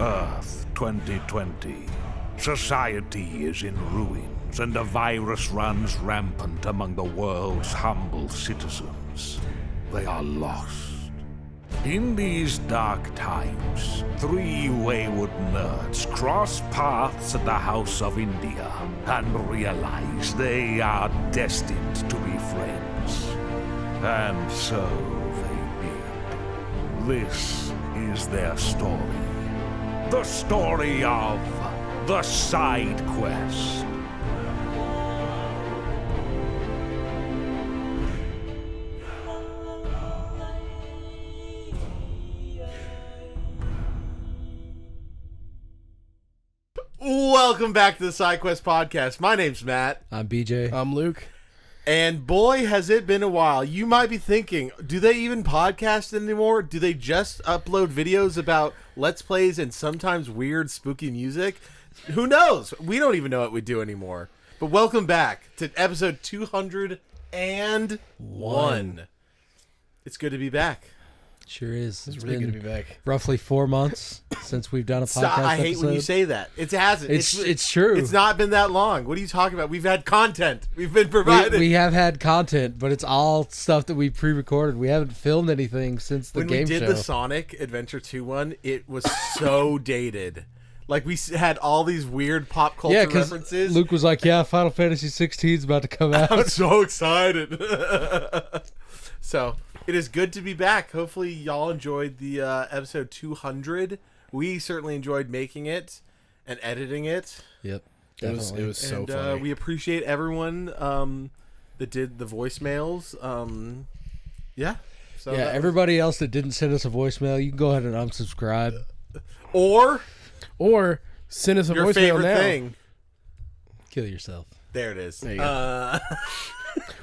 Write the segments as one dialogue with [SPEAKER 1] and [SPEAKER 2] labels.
[SPEAKER 1] Earth 2020. Society is in ruins, and a virus runs rampant among the world's humble citizens. They are lost. In these dark times, three wayward nerds cross paths at the House of India and realize they are destined to be friends. And so they did. This is their story. The story of The Side Quest.
[SPEAKER 2] Welcome back to the Side Quest podcast. My name's Matt.
[SPEAKER 3] I'm BJ.
[SPEAKER 4] I'm Luke.
[SPEAKER 2] And boy, has it been a while. You might be thinking, do they even podcast anymore? Do they just upload videos about Let's Plays and sometimes weird, spooky music? Who knows? We don't even know what we do anymore. But welcome back to episode 201. It's good to be back.
[SPEAKER 3] Sure is.
[SPEAKER 4] It's really good to be back.
[SPEAKER 3] Roughly 4 months since we've done a podcast
[SPEAKER 2] Stop, I hate when you
[SPEAKER 3] episode.
[SPEAKER 2] say that. It hasn't.
[SPEAKER 3] It's true.
[SPEAKER 2] It's not been that long. What are you talking about? We've had content. We've been provided.
[SPEAKER 3] We have had content, but it's all stuff that we pre-recorded. We haven't filmed anything since the
[SPEAKER 2] when
[SPEAKER 3] game
[SPEAKER 2] we did
[SPEAKER 3] show.
[SPEAKER 2] the Sonic Adventure 2 one, it was so dated. Like, we had all these weird pop culture
[SPEAKER 3] because
[SPEAKER 2] references.
[SPEAKER 3] Luke was like, "Yeah, Final Fantasy 16 is about to come
[SPEAKER 2] I'm
[SPEAKER 3] out."
[SPEAKER 2] so excited. So, it is good to be back. Hopefully, y'all enjoyed the episode 200. We certainly enjoyed making it and editing it.
[SPEAKER 3] Yep,
[SPEAKER 4] It was
[SPEAKER 3] definitely.
[SPEAKER 4] so
[SPEAKER 2] And
[SPEAKER 4] funny.
[SPEAKER 2] we appreciate everyone that did the voicemails. Yeah. So
[SPEAKER 3] Yeah,
[SPEAKER 2] that was-
[SPEAKER 3] everybody else that didn't send us a voicemail, you can go ahead and unsubscribe.
[SPEAKER 2] Or
[SPEAKER 4] Or send us a
[SPEAKER 2] your
[SPEAKER 4] voicemail
[SPEAKER 2] favorite
[SPEAKER 4] now.
[SPEAKER 2] thing.
[SPEAKER 3] Kill yourself.
[SPEAKER 2] There it is.
[SPEAKER 4] There you go.
[SPEAKER 2] Uh,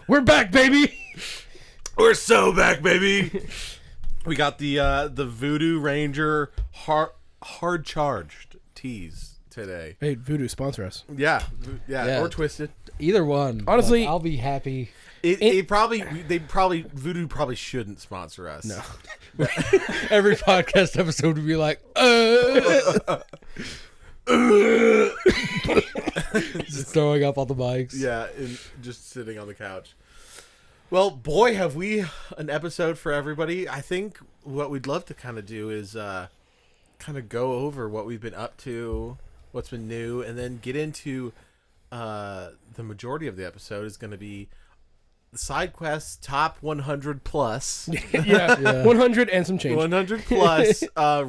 [SPEAKER 4] We're back, baby.
[SPEAKER 2] We're so back, baby. We got the Voodoo Ranger hard charged teas today.
[SPEAKER 4] Hey, Voodoo, sponsor us.
[SPEAKER 2] Yeah,
[SPEAKER 3] Yeah.
[SPEAKER 2] or Twisted.
[SPEAKER 3] Either one.
[SPEAKER 4] Honestly-
[SPEAKER 3] like, I'll be happy.
[SPEAKER 2] Voodoo probably shouldn't sponsor us.
[SPEAKER 4] No.
[SPEAKER 3] Every podcast episode would be like, just throwing up on the mics.
[SPEAKER 2] Yeah, and just sitting on the couch. Well, boy, have we an episode for everybody. I think what we'd love to kind of do is kind of go over what we've been up to, what's been new, and then get into the majority of the episode is going to be the Side Quest top 100 plus.
[SPEAKER 4] Yeah, 100 and some change.
[SPEAKER 2] 100 plus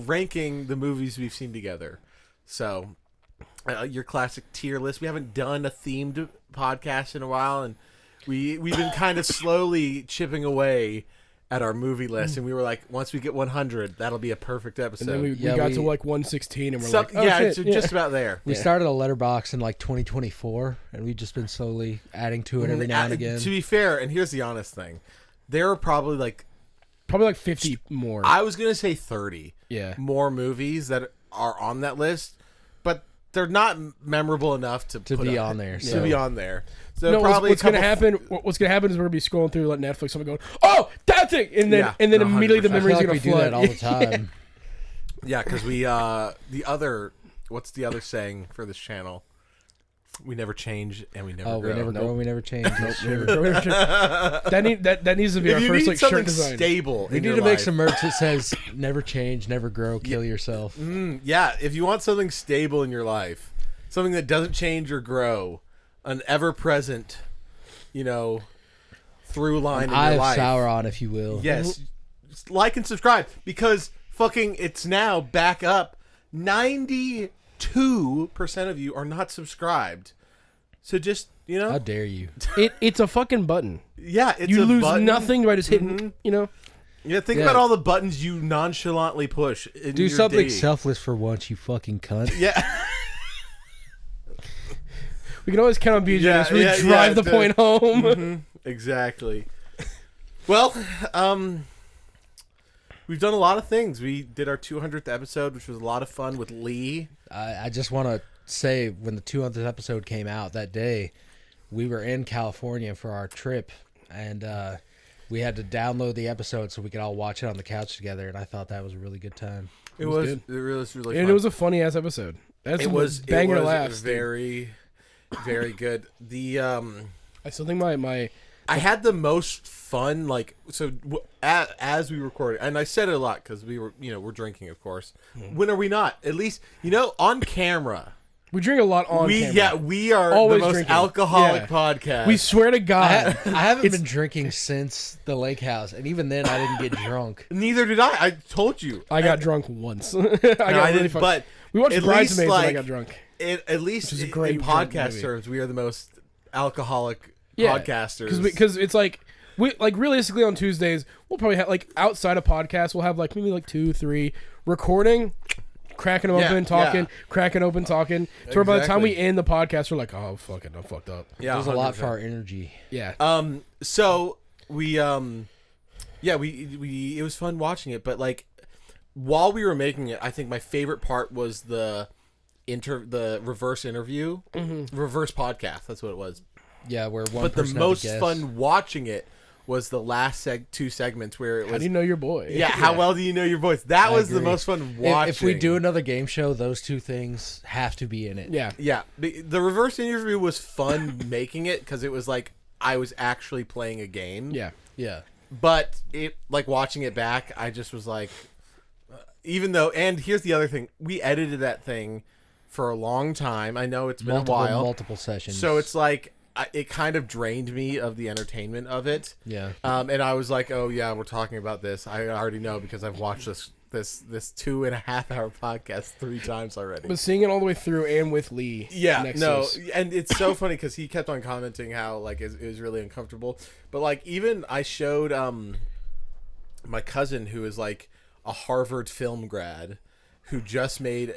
[SPEAKER 2] ranking the movies we've seen together. So, your classic tier list. We haven't done a themed podcast in a while, and we've been kind of slowly chipping away at our movie list, and we were like, once we get 100, that'll be a perfect episode.
[SPEAKER 4] And then we
[SPEAKER 3] Yeah,
[SPEAKER 4] got
[SPEAKER 3] we-
[SPEAKER 4] to like 116 and we're
[SPEAKER 2] So-
[SPEAKER 4] like, oh,
[SPEAKER 2] yeah,
[SPEAKER 4] shit,
[SPEAKER 2] it's just about there.
[SPEAKER 3] We started a letterbox in like 2024, and we've just been slowly adding to it every now and again.
[SPEAKER 2] To be fair, and here's the honest thing, there are probably
[SPEAKER 4] probably like 50 more.
[SPEAKER 2] I was gonna say 30
[SPEAKER 4] Yeah.
[SPEAKER 2] more movies that are on that list, but they're not memorable enough to
[SPEAKER 3] be
[SPEAKER 2] up-
[SPEAKER 3] on there,
[SPEAKER 2] To
[SPEAKER 3] so-
[SPEAKER 2] be on there. So
[SPEAKER 4] No,
[SPEAKER 2] probably
[SPEAKER 4] what's going to
[SPEAKER 2] a couple-
[SPEAKER 4] happen? What's going to happen is we're going to be scrolling through like Netflix, and going, "Oh, that's it!" And then
[SPEAKER 2] Yeah,
[SPEAKER 4] immediately the
[SPEAKER 2] 100%.
[SPEAKER 3] I feel
[SPEAKER 4] memories
[SPEAKER 3] like
[SPEAKER 4] are
[SPEAKER 3] we
[SPEAKER 4] going to
[SPEAKER 3] do
[SPEAKER 4] flood.
[SPEAKER 3] that all the time.
[SPEAKER 2] Yeah, because what's the other saying for this channel? We never change and we never
[SPEAKER 3] Oh,
[SPEAKER 2] grow.
[SPEAKER 3] we never grow, we never change. That's true.
[SPEAKER 4] that needs to be
[SPEAKER 2] If
[SPEAKER 4] our
[SPEAKER 2] you
[SPEAKER 4] first
[SPEAKER 2] need
[SPEAKER 4] like
[SPEAKER 2] something
[SPEAKER 4] shirt design.
[SPEAKER 2] stable,
[SPEAKER 3] We
[SPEAKER 2] in
[SPEAKER 3] need
[SPEAKER 2] your
[SPEAKER 3] to make
[SPEAKER 2] life-
[SPEAKER 3] some merch that says "Never change, never grow, kill yourself."
[SPEAKER 2] Yeah, if you want something stable in your life, something that doesn't change or grow, an ever-present, through line in
[SPEAKER 3] Eye
[SPEAKER 2] your
[SPEAKER 3] of
[SPEAKER 2] life.
[SPEAKER 3] Sauron, if you will.
[SPEAKER 2] Yes, just like and subscribe because it's now back up. 92% of you are not subscribed. So just,
[SPEAKER 3] How dare you?
[SPEAKER 4] It's a fucking button.
[SPEAKER 2] yeah, it's
[SPEAKER 4] You
[SPEAKER 2] a
[SPEAKER 4] lose
[SPEAKER 2] button.
[SPEAKER 4] nothing by just hitting.
[SPEAKER 2] Yeah, think
[SPEAKER 3] Yeah.
[SPEAKER 2] about all the buttons you nonchalantly push. In
[SPEAKER 3] Do
[SPEAKER 2] your
[SPEAKER 3] something
[SPEAKER 2] day.
[SPEAKER 3] selfless for once, you fucking cunt.
[SPEAKER 2] Yeah,
[SPEAKER 4] We can always count on BJ
[SPEAKER 2] Yeah,
[SPEAKER 4] to really
[SPEAKER 2] yeah,
[SPEAKER 4] drive
[SPEAKER 2] yeah,
[SPEAKER 4] the point home.
[SPEAKER 2] exactly. Well, we've done a lot of things. We did our 200th episode, which was a lot of fun with Lee.
[SPEAKER 3] I just want to say, when the 200th episode came out that day, we were in California for our trip, and we had to download the episode so we could all watch it on the couch together, and I thought that was a really good time.
[SPEAKER 2] It
[SPEAKER 4] was
[SPEAKER 2] was.
[SPEAKER 4] good.
[SPEAKER 2] It was really.
[SPEAKER 4] And
[SPEAKER 2] fun.
[SPEAKER 4] it was a funny ass episode. That's
[SPEAKER 2] It was
[SPEAKER 4] banger laughs. dude.
[SPEAKER 2] very, very good. The
[SPEAKER 4] I still think my
[SPEAKER 2] I had the most fun, like, so as we recorded, and I said it a lot because we were, we're drinking, of course. When are we not? At least, on camera.
[SPEAKER 4] we drink a lot on camera.
[SPEAKER 2] Yeah, we are
[SPEAKER 4] Always
[SPEAKER 2] the most
[SPEAKER 4] drinking.
[SPEAKER 2] alcoholic
[SPEAKER 4] Yeah.
[SPEAKER 2] podcast.
[SPEAKER 4] We swear to God.
[SPEAKER 3] I haven't been drinking since the lake house, and even then I didn't get drunk.
[SPEAKER 2] Neither did I. I told you.
[SPEAKER 4] I got drunk once. I
[SPEAKER 2] No,
[SPEAKER 4] got
[SPEAKER 2] I
[SPEAKER 4] really
[SPEAKER 2] didn't,
[SPEAKER 4] fucked.
[SPEAKER 2] but
[SPEAKER 4] We watched
[SPEAKER 2] at
[SPEAKER 4] Bridesmaids
[SPEAKER 2] least,
[SPEAKER 4] and I
[SPEAKER 2] like,
[SPEAKER 4] got drunk.
[SPEAKER 2] at least
[SPEAKER 4] Which is a
[SPEAKER 2] in
[SPEAKER 4] great drunk
[SPEAKER 2] podcast
[SPEAKER 4] movie.
[SPEAKER 2] terms, we are the most alcoholic
[SPEAKER 4] Yeah,
[SPEAKER 2] podcasters.
[SPEAKER 4] Because it's like we realistically on Tuesdays we'll probably have like outside of podcasts we'll have like maybe like 2-3 recording, cracking them
[SPEAKER 2] Yeah,
[SPEAKER 4] open, talking,
[SPEAKER 2] yeah.
[SPEAKER 4] cracking open, talking. So by the time we
[SPEAKER 2] Exactly.
[SPEAKER 4] end the podcast, we're like, oh fuck it, I'm fucked up.
[SPEAKER 2] yeah,
[SPEAKER 3] There's a lot
[SPEAKER 2] 100%.
[SPEAKER 3] for our energy.
[SPEAKER 4] Yeah.
[SPEAKER 2] So we it was fun watching it, but like while we were making it, I think my favorite part was the reverse interview, reverse podcast. That's what it was.
[SPEAKER 3] Yeah, where one
[SPEAKER 2] But the
[SPEAKER 3] person had to
[SPEAKER 2] most
[SPEAKER 3] guess.
[SPEAKER 2] fun watching it was the last two segments where it
[SPEAKER 4] How
[SPEAKER 2] was.
[SPEAKER 4] do you know your boy?
[SPEAKER 2] Yeah, how well do you know your voice? That
[SPEAKER 3] I
[SPEAKER 2] was the
[SPEAKER 3] agree.
[SPEAKER 2] most fun watching.
[SPEAKER 3] If we do another game show, those two things have to be in it.
[SPEAKER 4] Yeah.
[SPEAKER 2] Yeah, the reverse interview was fun making it because it was like I was actually playing a game.
[SPEAKER 4] Yeah.
[SPEAKER 3] Yeah.
[SPEAKER 2] But it, like, watching it back, I just was like, even though, and here's the other thing, we edited that thing for a long time. I know it's been a while.
[SPEAKER 3] Multiple sessions.
[SPEAKER 2] So it's like, it kind of drained me of the entertainment of it.
[SPEAKER 3] Yeah.
[SPEAKER 2] And I was like, oh yeah, we're talking about this. I already know because I've watched this 2.5 hour podcast 3 times already.
[SPEAKER 4] But seeing it all the way through and with Lee.
[SPEAKER 2] Yeah,
[SPEAKER 4] next
[SPEAKER 2] no,
[SPEAKER 4] to us.
[SPEAKER 2] and it's so funny because he kept on commenting how like it was really uncomfortable. But like even I showed my cousin who is like a Harvard film grad who just made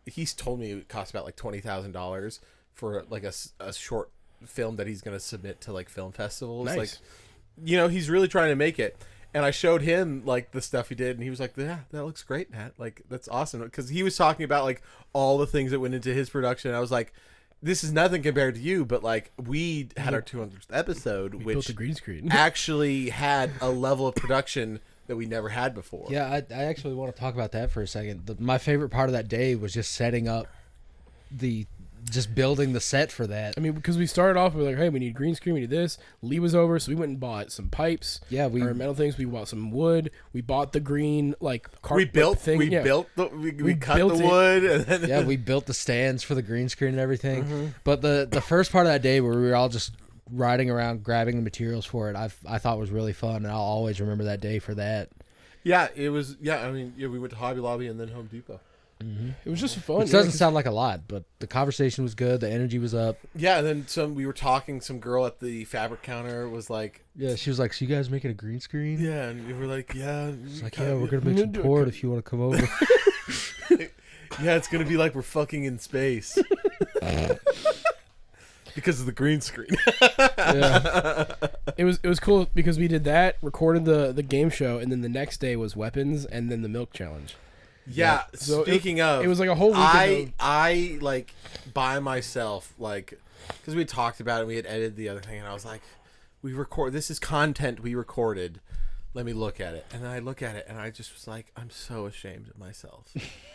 [SPEAKER 2] he's told me it cost about like $20,000 for like a short film that he's gonna submit to like film festivals.
[SPEAKER 4] Nice.
[SPEAKER 2] Like, he's really trying to make it. And I showed him like the stuff he did, and he was like, "Yeah, that looks great, Matt. Like that's awesome." Because he was talking about like all the things that went into his production. I was like, "This is nothing compared to you," but like we had our 200th episode,
[SPEAKER 4] Built
[SPEAKER 2] which
[SPEAKER 4] a green screen.
[SPEAKER 2] actually had a level of production that we never had before.
[SPEAKER 3] Yeah, I actually want to talk about that for a second. My favorite part of that day was just setting up just building the set for that.
[SPEAKER 4] I mean, because we started off with like, hey, we need green screen, we need this. Lee was over, so we went and bought some pipes.
[SPEAKER 3] Yeah,
[SPEAKER 4] or metal things. We bought some wood. We bought the green
[SPEAKER 2] we built
[SPEAKER 4] thing.
[SPEAKER 2] we
[SPEAKER 4] yeah.
[SPEAKER 2] built the we cut
[SPEAKER 4] built
[SPEAKER 2] the
[SPEAKER 4] it.
[SPEAKER 2] wood, and then
[SPEAKER 3] Yeah, we built the stands for the green screen and everything.
[SPEAKER 2] Mm-hmm.
[SPEAKER 3] But the first part of that day where we were all just riding around grabbing the materials for it, I thought was really fun, and I'll always remember that day for that.
[SPEAKER 2] yeah, it was. Yeah, I mean, yeah, we went to Hobby Lobby and then Home Depot.
[SPEAKER 4] It was just fun.
[SPEAKER 3] Which doesn't sound like a lot, but the conversation was good. The energy was up.
[SPEAKER 2] Yeah, and then we were talking. Some girl at the fabric counter was like,
[SPEAKER 3] Yeah, she was like, "So you guys making a green screen?"
[SPEAKER 2] "Yeah," and we were like, "Yeah."
[SPEAKER 3] It's like, "Yeah, we're gonna make some port if you want to come over."
[SPEAKER 2] Yeah, it's gonna be like we're fucking in space because of the green screen.
[SPEAKER 4] Yeah. It was cool because we did that, recorded the game show, and then the next day was weapons, and then the milk challenge.
[SPEAKER 2] Yeah.
[SPEAKER 4] So
[SPEAKER 2] Speaking of,
[SPEAKER 4] it was like a whole weekend.
[SPEAKER 2] I like by myself, like, because we had talked about it, and we had edited the other thing, and I was like, this is content we recorded. Let me look at it. And then I look at it, and I just was like, I'm so ashamed of myself.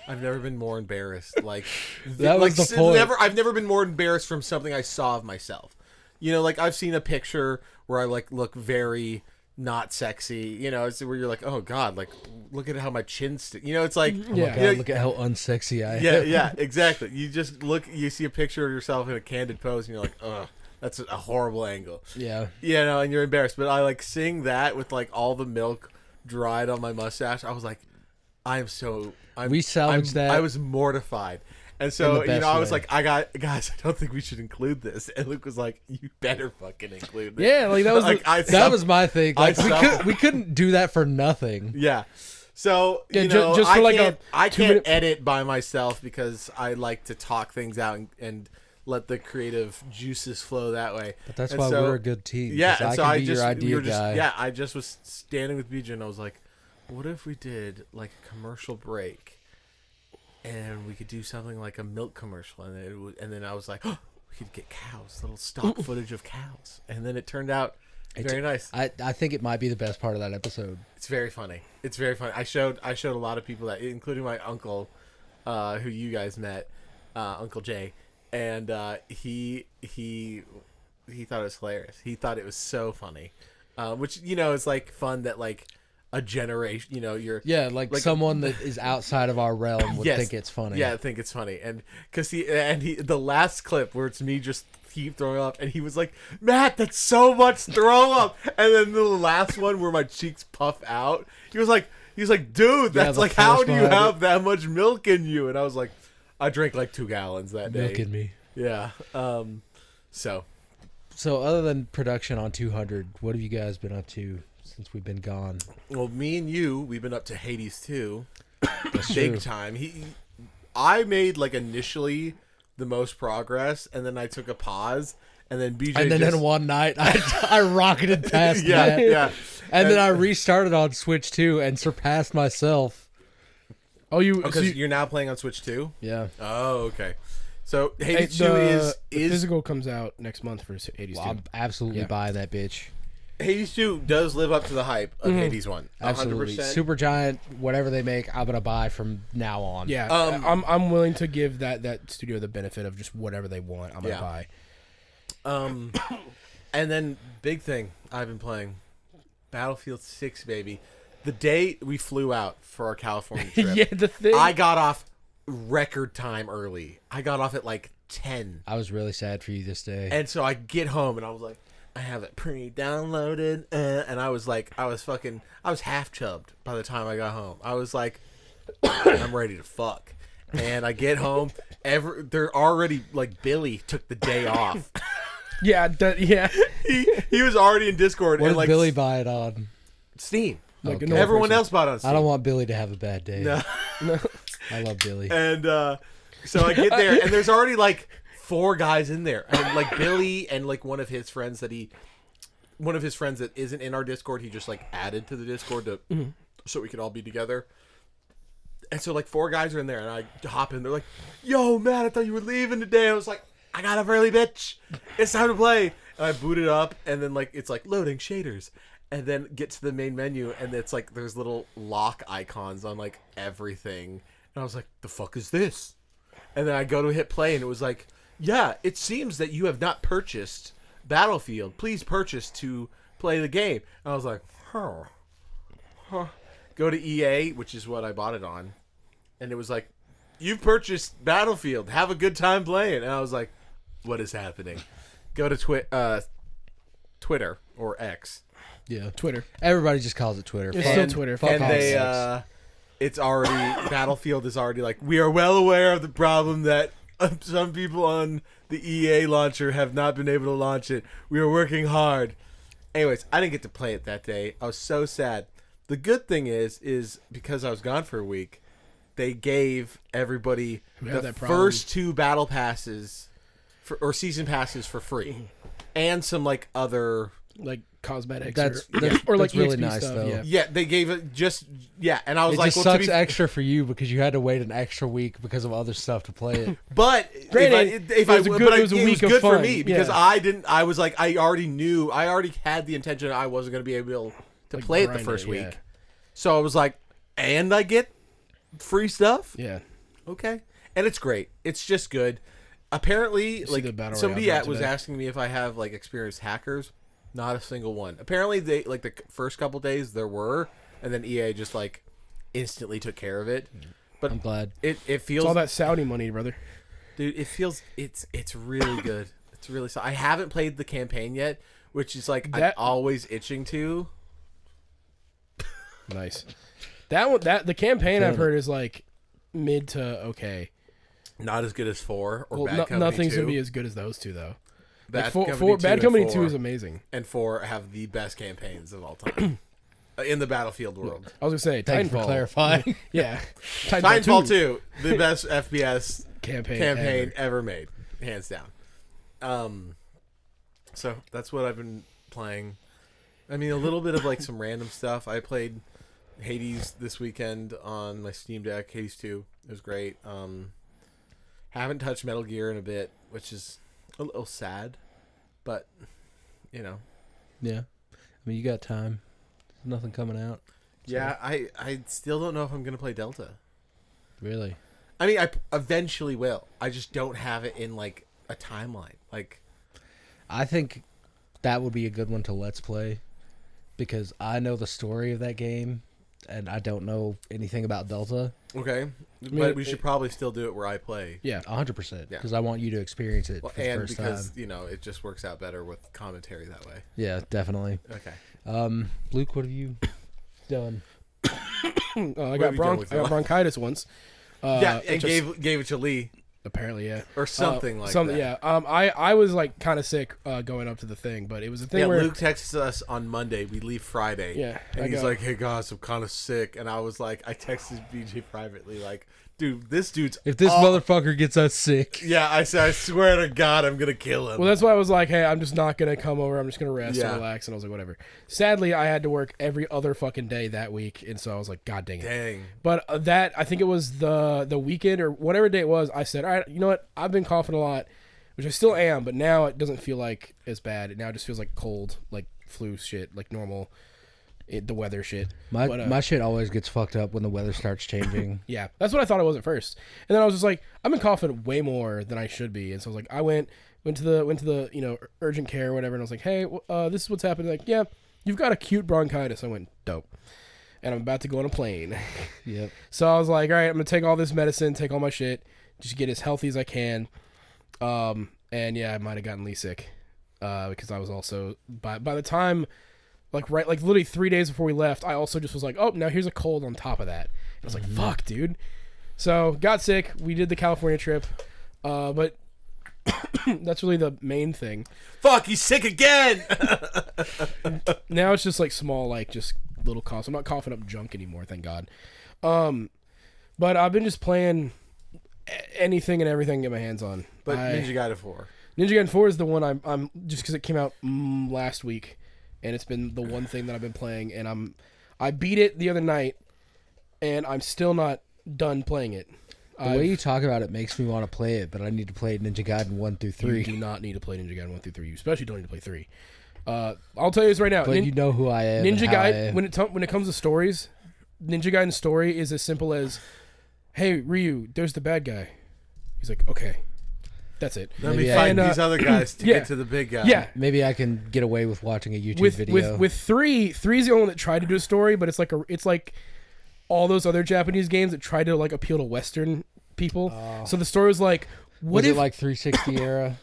[SPEAKER 2] I've never been more embarrassed. Like,
[SPEAKER 3] That was the point.
[SPEAKER 2] I've never been more embarrassed from something I saw of myself. Like I've seen a picture where I like look very not sexy. It's where you're like, oh god, like look at how my chin it's like,
[SPEAKER 4] Yeah.
[SPEAKER 3] God, look at how unsexy I am.
[SPEAKER 2] yeah, exactly. You just you see a picture of yourself in a candid pose, and you're like, ugh. That's a horrible angle.
[SPEAKER 3] Yeah.
[SPEAKER 2] And you're embarrassed. But I like seeing that with like all the milk dried on my mustache. I was like,
[SPEAKER 3] We salvaged that.
[SPEAKER 2] I was mortified. And
[SPEAKER 3] In
[SPEAKER 2] so,
[SPEAKER 3] the best
[SPEAKER 2] I was
[SPEAKER 3] way.
[SPEAKER 2] like, guys, I don't think we should include this. And Luke was like, you better fucking include this.
[SPEAKER 4] Yeah, like that was
[SPEAKER 2] Like,
[SPEAKER 3] That was my thing. Like
[SPEAKER 2] I
[SPEAKER 3] we couldn't do that for nothing.
[SPEAKER 2] Yeah. So,
[SPEAKER 4] Yeah, just for like
[SPEAKER 2] I
[SPEAKER 4] a
[SPEAKER 2] can't
[SPEAKER 4] 2-minute
[SPEAKER 2] edit by myself because I like to talk things out and let the creative juices flow that way.
[SPEAKER 3] But that's
[SPEAKER 2] And
[SPEAKER 3] why
[SPEAKER 2] so-
[SPEAKER 3] we're a good team.
[SPEAKER 2] Yeah,
[SPEAKER 3] 'cause
[SPEAKER 2] and
[SPEAKER 3] I
[SPEAKER 2] so
[SPEAKER 3] can
[SPEAKER 2] I
[SPEAKER 3] be
[SPEAKER 2] just
[SPEAKER 3] your idea guy.
[SPEAKER 2] yeah, I just was standing with BJ and I was like, what if we did like a commercial break and we could do something like a milk commercial, and then I was like, oh, we could get cows, little stock footage of cows, and then it turned out Very nice.
[SPEAKER 3] I think it might be the best part of that episode.
[SPEAKER 2] It's very funny. It's very funny. I showed a lot of people that, including my uncle, who you guys met, Uncle Jay, and he thought it was hilarious. He thought it was so funny, which is like fun that like a generation, you're
[SPEAKER 3] like someone that is outside of our realm would think it's funny.
[SPEAKER 2] Yeah, I think it's funny, and because he the last clip where it's me just keep throwing up, and he was like, Matt, that's so much throw up, and then the last one where my cheeks puff out, he was like, dude, that's like, how do you have that much milk in you? And I was like, I drank like 2 gallons that day.
[SPEAKER 3] Milk in me.
[SPEAKER 2] Yeah. So
[SPEAKER 3] other than production on 200, what have you guys been up to since we've been gone?
[SPEAKER 2] well, me and you, we've been up to Hades 2.
[SPEAKER 3] That's
[SPEAKER 2] Big
[SPEAKER 3] true.
[SPEAKER 2] time. I made like initially the most progress, and then I took a pause, and then BJ
[SPEAKER 3] And then
[SPEAKER 2] just,
[SPEAKER 3] in one night, I rocketed past
[SPEAKER 2] yeah,
[SPEAKER 3] that.
[SPEAKER 2] yeah.
[SPEAKER 3] And then I restarted on Switch 2 and surpassed myself.
[SPEAKER 4] Oh,
[SPEAKER 2] Because you're now playing on Switch 2?
[SPEAKER 3] Yeah.
[SPEAKER 2] Oh, okay. So
[SPEAKER 4] Hey,
[SPEAKER 2] Hades 2
[SPEAKER 4] the
[SPEAKER 2] is
[SPEAKER 4] physical comes out next month for Hades
[SPEAKER 3] Well,
[SPEAKER 4] 2.
[SPEAKER 3] I'm absolutely
[SPEAKER 4] Yeah.
[SPEAKER 3] buying that bitch.
[SPEAKER 2] Hades 2 does live up to the hype of Hades 1. 100%.
[SPEAKER 3] Absolutely. Supergiant, whatever they make, I'm going to buy from now on.
[SPEAKER 4] Yeah, I'm willing to give that studio the benefit of just whatever they want. I'm gonna buy.
[SPEAKER 2] And then big thing I've been playing, Battlefield 6, baby. The day we flew out for our California trip,
[SPEAKER 4] Yeah, the thing.
[SPEAKER 2] I got off record time early. I got off at like 10.
[SPEAKER 3] I was really sad for you this day.
[SPEAKER 2] And so I get home and I was like, I have it pre-downloaded, and I was half chubbed by the time I got home. I was like, I'm ready to fuck. And I get home, they're already like, Billy took the day off.
[SPEAKER 4] yeah, yeah.
[SPEAKER 2] He was already in Discord.
[SPEAKER 3] What
[SPEAKER 2] and
[SPEAKER 3] did
[SPEAKER 2] like
[SPEAKER 3] Billy buy it on?
[SPEAKER 2] Steam.
[SPEAKER 4] Like
[SPEAKER 3] Okay.
[SPEAKER 4] a normal
[SPEAKER 2] Everyone
[SPEAKER 4] person.
[SPEAKER 2] else bought it on Steam.
[SPEAKER 3] I don't want Billy to have a bad day.
[SPEAKER 2] No.
[SPEAKER 3] I love Billy.
[SPEAKER 2] And so I get there, and there's already like 4 guys in there, and like Billy and like one of his friends that isn't in our Discord, he just like added to the Discord to so we could all be together. And so like 4 guys are in there, and I hop in. They're like, "Yo, man, I thought you were leaving today." I was like, "I got up early, bitch. It's time to play." And I boot it up, and then like it's like loading shaders, and then get to the main menu, and it's like there's little lock icons on like everything, and I was like, "The fuck is this?" And then I go to hit play, and it was like, "Yeah, it seems that you have not purchased Battlefield. Please purchase to play the game." And I was like, huh. Go to EA, which is what I bought it on, and it was like, "You've purchased Battlefield. Have a good time playing." And I was like, what is happening? Go to Twitter or X.
[SPEAKER 3] Yeah.
[SPEAKER 4] Twitter.
[SPEAKER 3] Everybody just calls it Twitter.
[SPEAKER 4] It's
[SPEAKER 3] Fuck-
[SPEAKER 4] still Twitter.
[SPEAKER 3] fuck
[SPEAKER 2] And
[SPEAKER 3] all
[SPEAKER 2] they,
[SPEAKER 3] sucks.
[SPEAKER 2] it's already, Battlefield is already like, "We are well aware of the problem that some people on the EA launcher have not been able to launch it. We are working hard." Anyways, I didn't get to play it that day. I was so sad. The good thing is because I was gone for a week, they gave everybody
[SPEAKER 4] Who had
[SPEAKER 2] the
[SPEAKER 4] that problem.
[SPEAKER 2] first 2 battle passes or season passes for free, and some like other.
[SPEAKER 4] Like cosmetics.
[SPEAKER 3] That's
[SPEAKER 4] or like
[SPEAKER 3] that's really
[SPEAKER 4] EXP
[SPEAKER 3] nice
[SPEAKER 4] stuff.
[SPEAKER 3] though.
[SPEAKER 4] Yeah.
[SPEAKER 2] Yeah, they gave it just and I was
[SPEAKER 3] It
[SPEAKER 2] like,
[SPEAKER 3] just
[SPEAKER 2] well, to
[SPEAKER 3] sucks
[SPEAKER 2] be
[SPEAKER 3] extra for you because you had to wait an extra week because of other stuff to play it.
[SPEAKER 2] But
[SPEAKER 4] Granted,
[SPEAKER 2] if
[SPEAKER 4] it was a good- it was a
[SPEAKER 2] it
[SPEAKER 4] week
[SPEAKER 2] was
[SPEAKER 4] of
[SPEAKER 2] good for
[SPEAKER 4] fun.
[SPEAKER 2] me because
[SPEAKER 4] Yeah.
[SPEAKER 2] I was like, I already had the intention I wasn't going to be able to
[SPEAKER 4] Like,
[SPEAKER 2] play it the
[SPEAKER 4] grind
[SPEAKER 2] first
[SPEAKER 4] it,
[SPEAKER 2] week.
[SPEAKER 4] yeah.
[SPEAKER 2] So I was like, and I get free stuff?
[SPEAKER 4] Yeah.
[SPEAKER 2] Okay. And it's great. It's just good. Apparently,
[SPEAKER 4] see
[SPEAKER 2] like
[SPEAKER 4] the Battle
[SPEAKER 2] somebody
[SPEAKER 4] Royale
[SPEAKER 2] was
[SPEAKER 4] today.
[SPEAKER 2] asking me if I have like experienced hackers. Not a single one. Apparently, they like the first couple days there were, and then EA just like instantly took care of it. But
[SPEAKER 3] I'm glad.
[SPEAKER 2] it
[SPEAKER 4] It's
[SPEAKER 2] feels
[SPEAKER 4] all that Saudi money, brother.
[SPEAKER 2] dude, it feels it's really good. It's really I haven't played the campaign yet, which is like I'm
[SPEAKER 4] That-
[SPEAKER 2] always itching to.
[SPEAKER 4] Nice. That one, the campaign
[SPEAKER 3] Feeling
[SPEAKER 4] I've heard is like mid to okay.
[SPEAKER 2] Not as good as 4 or
[SPEAKER 4] Well,
[SPEAKER 2] Bad Company
[SPEAKER 4] nothing's
[SPEAKER 2] 2.
[SPEAKER 4] gonna be as good as those 2 though.
[SPEAKER 2] Bad
[SPEAKER 4] Like
[SPEAKER 2] Company 2
[SPEAKER 4] Bad
[SPEAKER 2] and
[SPEAKER 4] Company
[SPEAKER 2] 4
[SPEAKER 4] 2 is amazing.
[SPEAKER 2] and 4 have the best campaigns of all time in the Battlefield world.
[SPEAKER 4] I was gonna say
[SPEAKER 3] Thank you for
[SPEAKER 4] Titanfall.
[SPEAKER 3] clarifying.
[SPEAKER 4] Yeah,
[SPEAKER 2] Titanfall 2, the best FPS
[SPEAKER 4] campaign
[SPEAKER 2] campaign
[SPEAKER 4] ever.
[SPEAKER 2] ever made, hands down. So that's what I've been playing. I mean, a little bit of like some random stuff. I played Hades this weekend on my Steam Deck. Hades 2, it was great. Haven't touched Metal Gear in a bit, which is a little sad, but you know,
[SPEAKER 3] Yeah. mean, you got time. Nothing coming out.
[SPEAKER 2] Yeah, I still don't know if I'm gonna play Delta.
[SPEAKER 3] Really?
[SPEAKER 2] I mean, I eventually will. I just don't have it in like a timeline. Like,
[SPEAKER 3] I think that would be a good one to Let's Play because I know the story of that game and I don't know anything about Delta.
[SPEAKER 2] okay, but we should probably still do it where I play.
[SPEAKER 4] Yeah.
[SPEAKER 3] 100%.
[SPEAKER 2] Yeah.
[SPEAKER 3] Because I want you to experience it
[SPEAKER 2] Well,
[SPEAKER 3] for the
[SPEAKER 2] and
[SPEAKER 3] first
[SPEAKER 2] because
[SPEAKER 3] time.
[SPEAKER 2] you know it just works out better with commentary that way.
[SPEAKER 3] Yeah, definitely.
[SPEAKER 2] Okay.
[SPEAKER 3] Luke, what have you done?
[SPEAKER 4] I
[SPEAKER 2] have
[SPEAKER 4] got
[SPEAKER 2] you done with your life?
[SPEAKER 4] bronchitis once.
[SPEAKER 2] Yeah, and
[SPEAKER 4] it just-
[SPEAKER 2] gave it to Lee
[SPEAKER 4] apparently, yeah,
[SPEAKER 2] or something like
[SPEAKER 4] something.
[SPEAKER 2] that.
[SPEAKER 4] Yeah. I was like kind of sick going up to the thing, but it was a thing
[SPEAKER 2] Yeah,
[SPEAKER 4] where
[SPEAKER 2] Luke texts us on Monday. We leave Friday.
[SPEAKER 4] Yeah,
[SPEAKER 2] and
[SPEAKER 4] I
[SPEAKER 2] he's
[SPEAKER 4] got-
[SPEAKER 2] like, "Hey guys, I'm kind of sick," and I was like, I texted BJ privately, like, "Dude, this dude's
[SPEAKER 3] If this motherfucker gets us sick.
[SPEAKER 2] yeah." I said, "I swear to God, I'm gonna kill him."
[SPEAKER 4] Well, that's why I was like, hey, I'm just not gonna come over. I'm just gonna rest
[SPEAKER 2] Yeah.
[SPEAKER 4] and relax. And I was like, whatever. Sadly, I had to work every other fucking day that week, and so I was like, God dang it.
[SPEAKER 2] Dang.
[SPEAKER 4] But that I think it was the weekend or whatever day it was. I said, all right, you know what? I've been coughing a lot, which I still am, but now it doesn't feel like as bad. It now just feels like cold, like flu shit, like normal, the weather shit.
[SPEAKER 3] My shit always gets fucked up when the weather starts changing.
[SPEAKER 4] Yeah, that's what I thought it was at first, and then I was just like, I've been coughing way more than I should be, and so I was like, I went to the urgent care or whatever, and I was like, hey, this is what's happening. Like, yeah, you've got acute bronchitis. I went, dope, and I'm about to go on a plane.
[SPEAKER 3] Yep.
[SPEAKER 4] So I was like, all right, I'm gonna take all this medicine, take all my shit, just get as healthy as I can. And yeah, I might have gotten Lee sick, because I was also by the time. Like literally 3 days before we left, I also just was like, oh, now here's a cold on top of that. And I was like, fuck, dude. So got sick. We did the California trip, but that's really the main thing.
[SPEAKER 2] Fuck, he's sick again.
[SPEAKER 4] Now it's just like small, like just little coughs. I'm not coughing up junk anymore, thank God. But I've been just playing anything and everything I get my hands on.
[SPEAKER 2] But Ninja Gaiden 4.
[SPEAKER 4] Ninja Gaiden 4 is the one I'm just because it came out last week. And it's been the one thing that I've been playing, and I beat it the other night, and I'm still not done playing it.
[SPEAKER 3] The way you talk about it makes me want to play it, but I need to play Ninja Gaiden 1 through 3.
[SPEAKER 4] You do not need to play Ninja Gaiden 1 through 3. You especially don't need to play 3. I'll tell you this right now.
[SPEAKER 3] But you know who I am.
[SPEAKER 4] Ninja
[SPEAKER 3] and how
[SPEAKER 4] Gaiden, when it comes to stories, Ninja Gaiden's story is as simple as, hey, Ryu, there's the bad guy. He's like, okay. That's it.
[SPEAKER 2] Let me
[SPEAKER 3] Maybe
[SPEAKER 2] find
[SPEAKER 4] I-
[SPEAKER 2] these other guys to
[SPEAKER 4] yeah.
[SPEAKER 2] get to the big guy.
[SPEAKER 4] Yeah.
[SPEAKER 3] Maybe I can get away with watching a YouTube video.
[SPEAKER 4] With 3 is the only one that tried to do a story, but it's like all those other Japanese games that tried to like appeal to Western people. So the story was like, what
[SPEAKER 3] was
[SPEAKER 4] if
[SPEAKER 3] it like 360 era?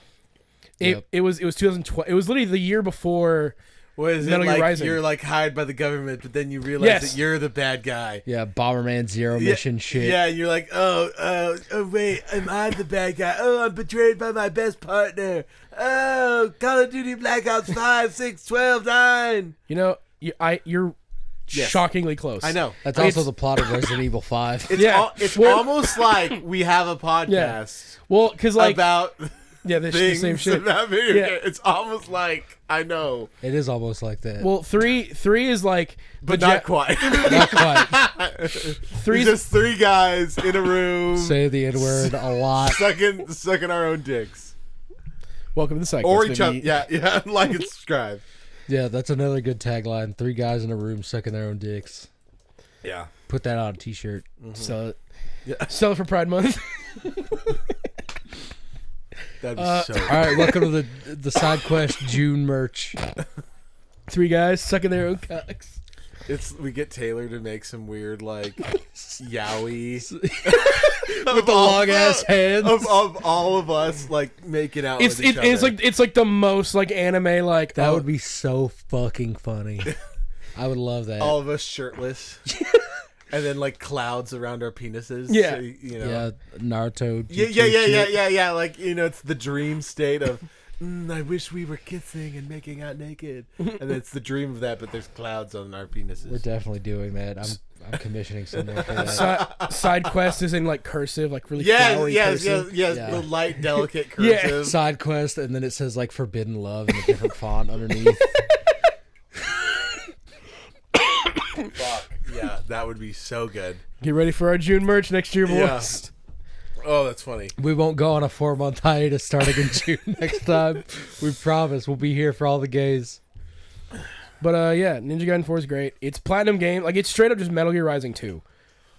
[SPEAKER 3] Yep.
[SPEAKER 4] it was 2012? It was literally the year before.
[SPEAKER 2] What is it
[SPEAKER 4] Metal Gear
[SPEAKER 2] like?
[SPEAKER 4] Rising.
[SPEAKER 2] You're like hired by the government, but then you realize
[SPEAKER 4] Yes.
[SPEAKER 2] that you're the bad guy.
[SPEAKER 3] Yeah, Bomberman Zero mission shit.
[SPEAKER 2] Yeah, and you're like, oh, wait, am I the bad guy? Oh, I'm betrayed by my best partner. Oh, Call of Duty Black Ops 5, 6, 12, 9.
[SPEAKER 4] You know, you're
[SPEAKER 2] Yes.
[SPEAKER 4] shockingly close.
[SPEAKER 2] I know.
[SPEAKER 3] That's
[SPEAKER 4] It's-
[SPEAKER 3] also the plot of Resident Evil 5.
[SPEAKER 2] It's,
[SPEAKER 4] Yeah.
[SPEAKER 2] it's
[SPEAKER 4] We're-
[SPEAKER 2] almost like we have a podcast
[SPEAKER 4] Well, because like
[SPEAKER 2] about
[SPEAKER 4] the
[SPEAKER 2] things
[SPEAKER 4] same shit.
[SPEAKER 2] about video
[SPEAKER 4] Yeah.
[SPEAKER 2] games. It's almost like I know,
[SPEAKER 3] It is almost like that.
[SPEAKER 4] Well, three is like
[SPEAKER 2] but
[SPEAKER 4] the
[SPEAKER 2] not quite.
[SPEAKER 3] Not quite.
[SPEAKER 4] Three's
[SPEAKER 2] It's just 3 guys in a room
[SPEAKER 3] Say the N-word a lot.
[SPEAKER 2] sucking our own dicks.
[SPEAKER 4] welcome to the cycle.
[SPEAKER 2] Or each other. Yeah, like and subscribe.
[SPEAKER 3] Yeah, that's another good tagline. 3 guys in a room sucking their own dicks.
[SPEAKER 2] Yeah.
[SPEAKER 3] Put that on a t-shirt.
[SPEAKER 4] Sell it.
[SPEAKER 2] Yeah.
[SPEAKER 4] Sell it for Pride Month.
[SPEAKER 2] That'd be so
[SPEAKER 3] All right, welcome to the side quest June merch.
[SPEAKER 4] 3 guys sucking their own cocks.
[SPEAKER 2] we get Taylor to make some weird like yowie
[SPEAKER 3] With the long ass hands.
[SPEAKER 2] of all of us like making out with each other.
[SPEAKER 4] It's like the most like anime like
[SPEAKER 3] That would be so fucking funny. I would love that.
[SPEAKER 2] all of us shirtless. And then like clouds around our penises.
[SPEAKER 4] Yeah.
[SPEAKER 2] So, you know.
[SPEAKER 3] Yeah, Naruto.
[SPEAKER 2] Yeah,
[SPEAKER 3] Jutsu shit.
[SPEAKER 2] yeah. Like, you know, it's the dream state of, I wish we were kissing and making out naked. And it's the dream of that, but there's clouds on our penises.
[SPEAKER 3] We're definitely doing that. I'm commissioning someone for that.
[SPEAKER 4] side quest is in like cursive, like really
[SPEAKER 2] Yes,
[SPEAKER 4] flowery
[SPEAKER 2] yes,
[SPEAKER 4] cursive.
[SPEAKER 2] yes.
[SPEAKER 3] Yeah.
[SPEAKER 2] The light, delicate
[SPEAKER 4] Yeah.
[SPEAKER 2] cursive.
[SPEAKER 3] Side quest, and then it says like forbidden love in a different font underneath.
[SPEAKER 2] Fuck. Yeah, that would be so good.
[SPEAKER 4] Get ready for our June merch next year,
[SPEAKER 2] Yeah.
[SPEAKER 4] boys.
[SPEAKER 2] Oh, that's funny.
[SPEAKER 3] We won't go on a 4-month hiatus starting in June next time. We promise we'll be here for all the gays.
[SPEAKER 4] But yeah, Ninja Gaiden 4 is great. It's platinum game. Like, it's straight up just Metal Gear Rising 2.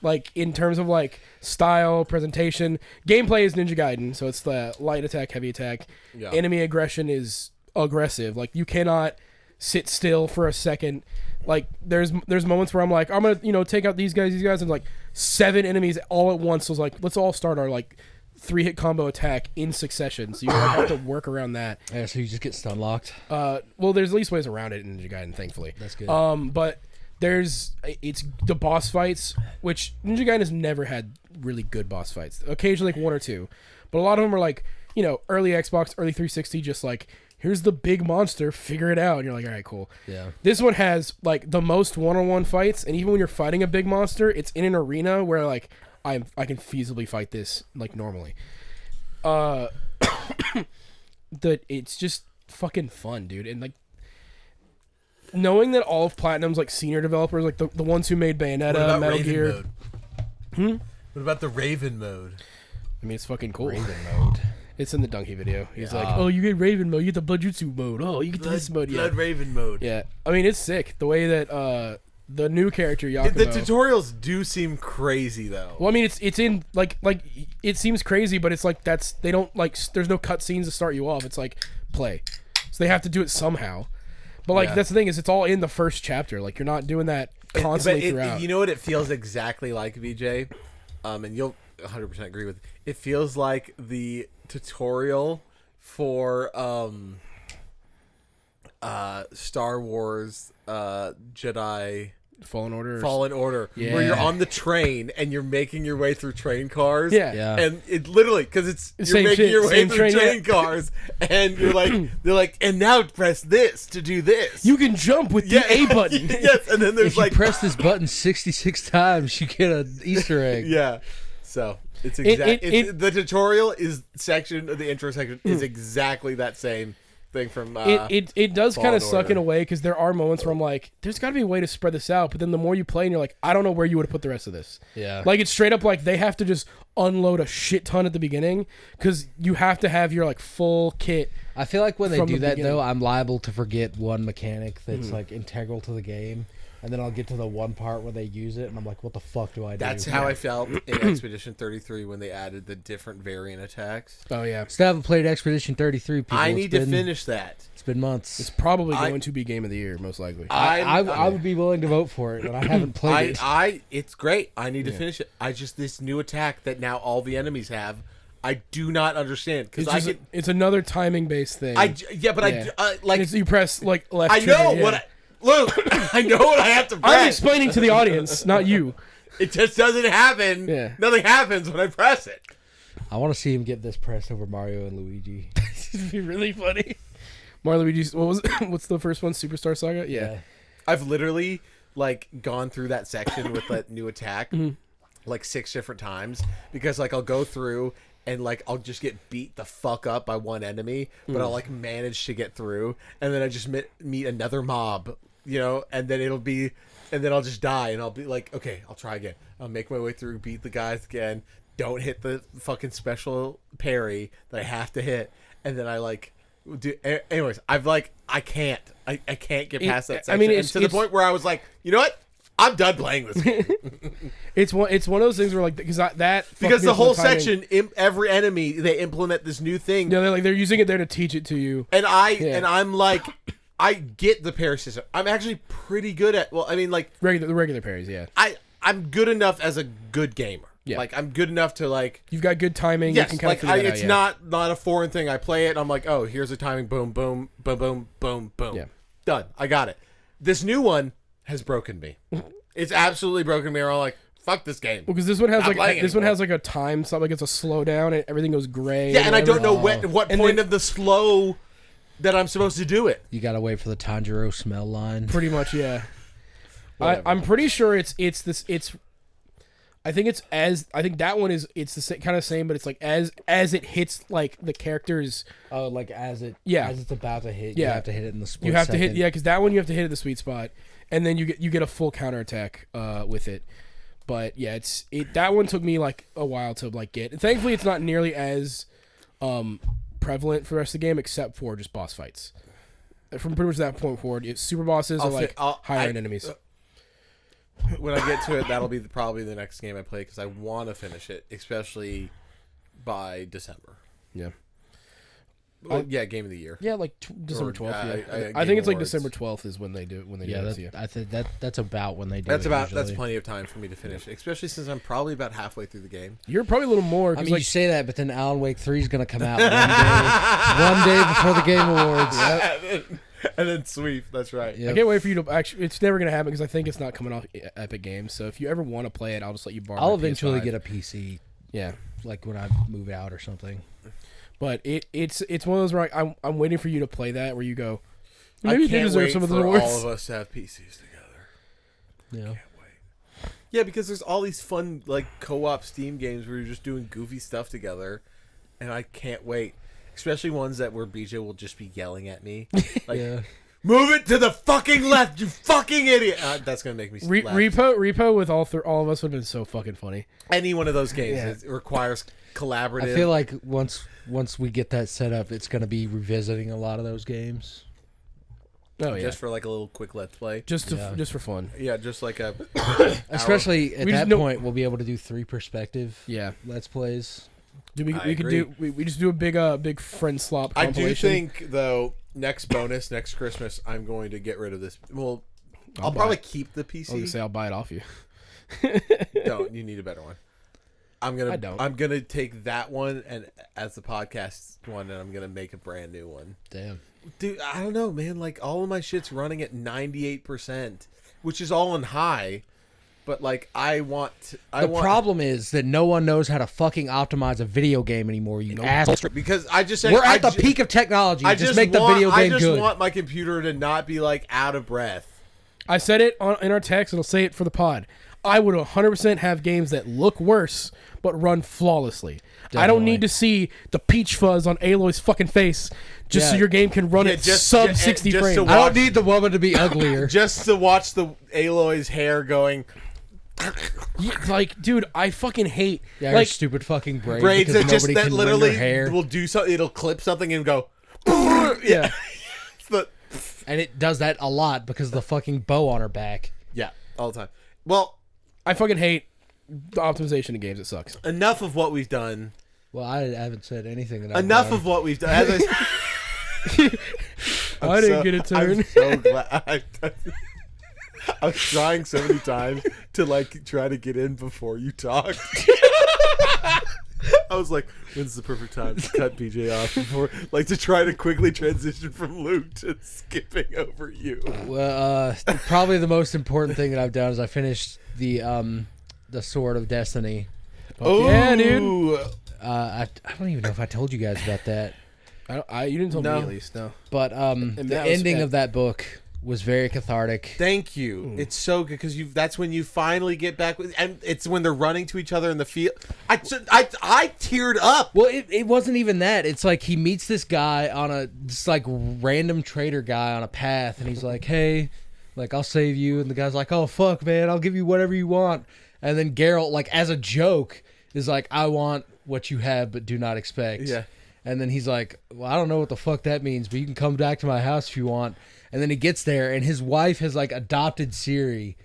[SPEAKER 4] Like, in terms of, like, style, presentation. Gameplay is Ninja Gaiden, so it's the light attack, heavy attack.
[SPEAKER 2] Yeah.
[SPEAKER 4] Enemy aggression is aggressive. Like, you cannot sit still for a second. Like, there's moments where I'm like, I'm gonna, take out these guys, and, like, 7 enemies all at once. So it's like, let's all start our, like, 3-hit combo attack in succession. So you have to work around that.
[SPEAKER 3] Yeah, so you just get stun locked.
[SPEAKER 4] Well, there's at least ways around it in Ninja Gaiden, thankfully.
[SPEAKER 3] That's good.
[SPEAKER 4] But it's the boss fights, which Ninja Gaiden has never had really good boss fights. Occasionally, like 1 or 2, but a lot of them are like, early Xbox, early 360, just like, here's the big monster, figure it out. And you're like, all right, cool.
[SPEAKER 3] Yeah.
[SPEAKER 4] This one has like the most one-on-one fights, and even when you're fighting a big monster, it's in an arena where like I can feasibly fight this like normally. It's just fucking fun, dude, and like knowing that all of Platinum's like senior developers, like the ones who made Bayonetta, Metal Gear.
[SPEAKER 2] Mode? What about the Raven mode?
[SPEAKER 4] I mean, it's fucking cool.
[SPEAKER 3] Raven mode.
[SPEAKER 4] It's in the Donkey video. He's like, oh, you get Raven mode, you get the Bloodjutsu mode. Oh, you get this mode.
[SPEAKER 2] Blood Raven mode.
[SPEAKER 4] Yeah. I mean, it's sick. The way that the new character Yakumo.
[SPEAKER 2] The tutorials do seem crazy though.
[SPEAKER 4] Well, I mean, it's in like it seems crazy, but it's like they don't like. There's no cutscenes to start you off. It's like play, so they have to do it somehow. But like that's the thing is, it's all in the first chapter. Like you're not doing that constantly throughout.
[SPEAKER 2] You know what it feels exactly like, VJ, and you'll 100% agree with. It feels like the tutorial for Star Wars Jedi
[SPEAKER 4] Fallen Order.
[SPEAKER 3] Yeah.
[SPEAKER 2] Where you're on the train and you're making your way through train cars.
[SPEAKER 4] Yeah.
[SPEAKER 2] And it literally, because you're
[SPEAKER 4] Same
[SPEAKER 2] making
[SPEAKER 4] shit,
[SPEAKER 2] your way
[SPEAKER 4] same
[SPEAKER 2] through
[SPEAKER 4] train,
[SPEAKER 2] train cars, and you're like, they're like, and now press this to do this.
[SPEAKER 4] You can jump with the A button.
[SPEAKER 2] Yes, and then there's
[SPEAKER 3] If you
[SPEAKER 2] like,
[SPEAKER 3] press this button 66 times, you get an Easter egg.
[SPEAKER 2] yeah. So it's the tutorial is section, the intro section is exactly that same thing from.
[SPEAKER 4] It does kind
[SPEAKER 2] Fallen
[SPEAKER 4] of suck
[SPEAKER 2] Order.
[SPEAKER 4] in a way because there are moments where I'm like, there's got to be a way to spread this out. But then the more you play, and you're like, I don't know where you would have put the rest of this.
[SPEAKER 3] Yeah.
[SPEAKER 4] Like it's straight up like they have to just unload a shit ton at the beginning because you have to have your like full kit.
[SPEAKER 3] I feel like when they
[SPEAKER 4] From
[SPEAKER 3] do
[SPEAKER 4] the
[SPEAKER 3] that,
[SPEAKER 4] beginning.
[SPEAKER 3] though, I'm liable to forget one mechanic that's like integral to the game. And then I'll get to the one part where they use it, and I'm like, what the fuck do I do?
[SPEAKER 2] That's how I felt in Expedition 33 when they added the different variant attacks.
[SPEAKER 4] Oh yeah,
[SPEAKER 3] Still haven't played Expedition 33, people.
[SPEAKER 2] I need to finish that.
[SPEAKER 3] It's been months.
[SPEAKER 4] it's probably going to be game of the year most likely.
[SPEAKER 3] I would be willing to vote for it, but I haven't played it.
[SPEAKER 2] It's great. I need to finish it. This new attack that now all the enemies have, I do not understand because
[SPEAKER 4] It's another timing based thing.
[SPEAKER 2] like
[SPEAKER 4] You press like left.
[SPEAKER 2] I know
[SPEAKER 4] trigger, yeah.
[SPEAKER 2] Look, I know what I have to press.
[SPEAKER 4] I'm explaining to the audience, not you.
[SPEAKER 2] It just doesn't happen.
[SPEAKER 4] Yeah.
[SPEAKER 2] Nothing happens when I press it.
[SPEAKER 3] I want to see him get this pressed over Mario and Luigi.
[SPEAKER 4] It'd be really funny. Mario Luigi's what's the first one? Superstar Saga? Yeah.
[SPEAKER 2] I've literally like gone through that section with that new attack like 6 different times because like I'll go through and like I'll just get beat the fuck up by one enemy, but I'll like manage to get through, and then I just meet another mob, and then I'll just die, and I'll be like, okay, I'll try again. I'll make my way through, beat the guys again, don't hit the fucking special parry that I have to hit, and then I like do. Anyways, I can't get past that section.
[SPEAKER 4] I mean,
[SPEAKER 2] and to the point where I was like, you know what? I'm done playing this game.
[SPEAKER 4] It's one of those things where like because
[SPEAKER 2] the whole section, every enemy they implement this new thing.
[SPEAKER 4] Yeah, they're using it there to teach it to you.
[SPEAKER 2] And I'm like, I get the parry system. I'm actually pretty good at. Well, I mean, like
[SPEAKER 4] the regular parries. Yeah,
[SPEAKER 2] I'm good enough as a good gamer.
[SPEAKER 4] Yeah.
[SPEAKER 2] Like I'm good enough to like.
[SPEAKER 4] You've got good timing.
[SPEAKER 2] Yes,
[SPEAKER 4] you can kind of figure
[SPEAKER 2] it's
[SPEAKER 4] that out,
[SPEAKER 2] not a foreign thing. I play it. And I'm like, oh, here's a timing. Boom, boom, boom, boom, boom, boom.
[SPEAKER 4] Yeah.
[SPEAKER 2] Done. I got it. This new one has broken me. It's absolutely broken me. I'm like, fuck this game.
[SPEAKER 4] Because this one has
[SPEAKER 2] Not playing
[SPEAKER 4] one
[SPEAKER 2] anymore.
[SPEAKER 4] has like a time something like it's a slowdown and everything goes gray.
[SPEAKER 2] Yeah, and I don't know
[SPEAKER 3] Oh.
[SPEAKER 2] what
[SPEAKER 4] And
[SPEAKER 2] point
[SPEAKER 4] then-
[SPEAKER 2] of the slow that I'm supposed to do it.
[SPEAKER 3] You gotta wait for the Tanjiro smell line.
[SPEAKER 4] Pretty much, yeah.
[SPEAKER 2] Whatever.
[SPEAKER 4] I'm pretty sure it's this. I think that one is the kind of same, but it's like as it hits like the characters,
[SPEAKER 3] Oh, like as it's about to hit, you
[SPEAKER 4] Yeah.
[SPEAKER 3] have to hit it in the split
[SPEAKER 4] you have to hit
[SPEAKER 3] second.
[SPEAKER 4] because that one you have to hit at the sweet spot, and then you get a full counterattack with it. But yeah, that one took me like a while to like get. And thankfully, it's not nearly as prevalent for the rest of the game, except for just boss fights. from pretty much that point forward, it's super bosses or like higher end enemies.
[SPEAKER 2] When I get to it, that'll be probably the next game I play because I want to finish it, especially by December.
[SPEAKER 4] Yeah.
[SPEAKER 2] Well, yeah, game of the year.
[SPEAKER 4] Yeah, like December 12th.
[SPEAKER 2] I
[SPEAKER 4] I think it's like
[SPEAKER 2] Awards.
[SPEAKER 4] December 12th is when they do
[SPEAKER 3] Yeah,
[SPEAKER 4] it. Yeah,
[SPEAKER 3] I think that's about when they do.
[SPEAKER 2] That's
[SPEAKER 3] it
[SPEAKER 2] that's
[SPEAKER 3] usually.
[SPEAKER 2] plenty of time for me to finish, especially since I'm probably about halfway through the game.
[SPEAKER 4] you're probably a little more.
[SPEAKER 3] I
[SPEAKER 4] 'cause,
[SPEAKER 3] mean,
[SPEAKER 4] like,
[SPEAKER 3] you say that, but then Alan Wake 3 is going to come out one day before the Game Awards.
[SPEAKER 2] And then sweep. That's right.
[SPEAKER 3] Yep.
[SPEAKER 4] I can't wait for you to actually. It's never gonna happen because I think it's not coming off Epic Games. So if you ever want to play it, I'll just let you borrow.
[SPEAKER 3] I'll
[SPEAKER 4] my
[SPEAKER 3] eventually
[SPEAKER 4] PS5.
[SPEAKER 3] get a PC,
[SPEAKER 4] Yeah,
[SPEAKER 3] like when I move out or something.
[SPEAKER 4] but it's one of those where I'm waiting for you to play that where you go.
[SPEAKER 2] I
[SPEAKER 4] Maybe you
[SPEAKER 2] can't
[SPEAKER 4] deserve
[SPEAKER 2] wait
[SPEAKER 4] some of
[SPEAKER 2] for
[SPEAKER 4] the awards.
[SPEAKER 2] all of us to have PCs together.
[SPEAKER 3] Yeah.
[SPEAKER 2] Yeah, because there's all these fun like co-op Steam games where you're just doing goofy stuff together, and I can't wait. Especially ones that where BJ will just be yelling at me, like,
[SPEAKER 3] Yeah.
[SPEAKER 2] "Move it to the fucking left, you fucking idiot!" That's gonna make me laugh.
[SPEAKER 4] Repo with all of us would have been so fucking funny.
[SPEAKER 2] Any one of those games it requires collaborative.
[SPEAKER 3] I feel like once we get that set up, it's going to be revisiting a lot of those games.
[SPEAKER 4] Oh yeah,
[SPEAKER 2] just for like a little quick let's play.
[SPEAKER 4] just
[SPEAKER 3] Yeah.
[SPEAKER 4] for fun.
[SPEAKER 2] Yeah, just like a
[SPEAKER 3] Especially at
[SPEAKER 4] We just
[SPEAKER 3] that
[SPEAKER 4] know-
[SPEAKER 3] point, we'll be able to do 3 perspective
[SPEAKER 4] Yeah,
[SPEAKER 3] Let's Plays.
[SPEAKER 4] we
[SPEAKER 2] I
[SPEAKER 4] could
[SPEAKER 2] agree.
[SPEAKER 4] do we just do a big friend slop
[SPEAKER 2] I do
[SPEAKER 4] compilation.
[SPEAKER 2] think though next Christmas I'm going to get rid of this. Well, I'll
[SPEAKER 4] buy
[SPEAKER 2] probably
[SPEAKER 4] it.
[SPEAKER 2] keep the
[SPEAKER 4] I was
[SPEAKER 2] PC.
[SPEAKER 4] gonna say I'll buy it off you.
[SPEAKER 2] Don't you need a better one?
[SPEAKER 4] I don't.
[SPEAKER 2] I'm gonna take that one and as the podcast one, and I'm gonna make a brand new one.
[SPEAKER 3] Damn.
[SPEAKER 2] Dude, I don't know, man. Like all of my shit's running at 98%, which is all in high. But like I want,
[SPEAKER 3] The problem is that no one knows how to fucking optimize a video game anymore. You asshole.
[SPEAKER 2] because I just said
[SPEAKER 3] We're
[SPEAKER 2] I
[SPEAKER 3] at the
[SPEAKER 2] ju-
[SPEAKER 3] peak of technology.
[SPEAKER 2] I
[SPEAKER 3] Just make the video
[SPEAKER 2] I
[SPEAKER 3] game
[SPEAKER 2] just
[SPEAKER 3] good.
[SPEAKER 2] want my computer to not be like out of breath.
[SPEAKER 4] I said it in our text, and I'll say it for the pod. I would 100% have games that look worse but run flawlessly. I don't
[SPEAKER 3] Definitely.
[SPEAKER 4] need to see the peach fuzz on Aloy's fucking face just so
[SPEAKER 3] Yeah.
[SPEAKER 4] your game can run
[SPEAKER 2] Yeah,
[SPEAKER 4] at
[SPEAKER 2] just-
[SPEAKER 4] sub
[SPEAKER 2] just
[SPEAKER 4] 60
[SPEAKER 2] to
[SPEAKER 4] frames.
[SPEAKER 3] I don't need the woman to be uglier.
[SPEAKER 2] Just to watch the Aloy's hair going
[SPEAKER 4] Yeah, like, dude, I fucking hate
[SPEAKER 3] Yeah, her
[SPEAKER 4] like
[SPEAKER 3] stupid fucking braids.
[SPEAKER 2] braids
[SPEAKER 3] because
[SPEAKER 2] that just
[SPEAKER 3] nobody
[SPEAKER 2] that
[SPEAKER 3] can lend her
[SPEAKER 2] literally
[SPEAKER 3] hair.
[SPEAKER 2] will do something. It'll clip something and go.
[SPEAKER 4] yeah.
[SPEAKER 2] It's the-
[SPEAKER 3] And it does that a lot because of the fucking bow on her back.
[SPEAKER 2] yeah, all the time. Well,
[SPEAKER 4] I fucking hate the optimization of games. It sucks.
[SPEAKER 2] enough of what we've done.
[SPEAKER 3] Well, I haven't said anything that I've
[SPEAKER 2] Enough
[SPEAKER 3] done.
[SPEAKER 2] of what we've done. As
[SPEAKER 4] I didn't get a turn.
[SPEAKER 2] I'm so glad. I was trying so many times to like try to get in before you talked. I was like, when's the perfect time to cut BJ off before, like, to try to quickly transition from Luke to skipping over you.
[SPEAKER 3] Well, probably the most important thing that I've done is I finished the Sword of Destiny.
[SPEAKER 2] Oh,
[SPEAKER 4] yeah, dude.
[SPEAKER 3] I don't even know if I told you guys about that,
[SPEAKER 4] You didn't tell
[SPEAKER 2] No.
[SPEAKER 4] me at least. No.
[SPEAKER 3] but
[SPEAKER 4] And
[SPEAKER 3] the
[SPEAKER 4] that was
[SPEAKER 3] ending
[SPEAKER 4] at-
[SPEAKER 3] of that book was very cathartic.
[SPEAKER 2] Thank you. It's so good because that's when you finally get back with, and it's when they're running to each other in the field. I teared up.
[SPEAKER 3] Well, it wasn't even that. It's like he meets this guy on this like random trader guy on a path, and he's like, "Hey, like I'll save you," and the guy's like, "Oh fuck, man, I'll give you whatever you want." And then Geralt, like as a joke, is like, "I want what you have, but do not expect."
[SPEAKER 2] Yeah.
[SPEAKER 3] And then he's like, "Well, I don't know what the fuck that means, but you can come back to my house if you want." And then he gets there, and his wife has like adopted Ciri,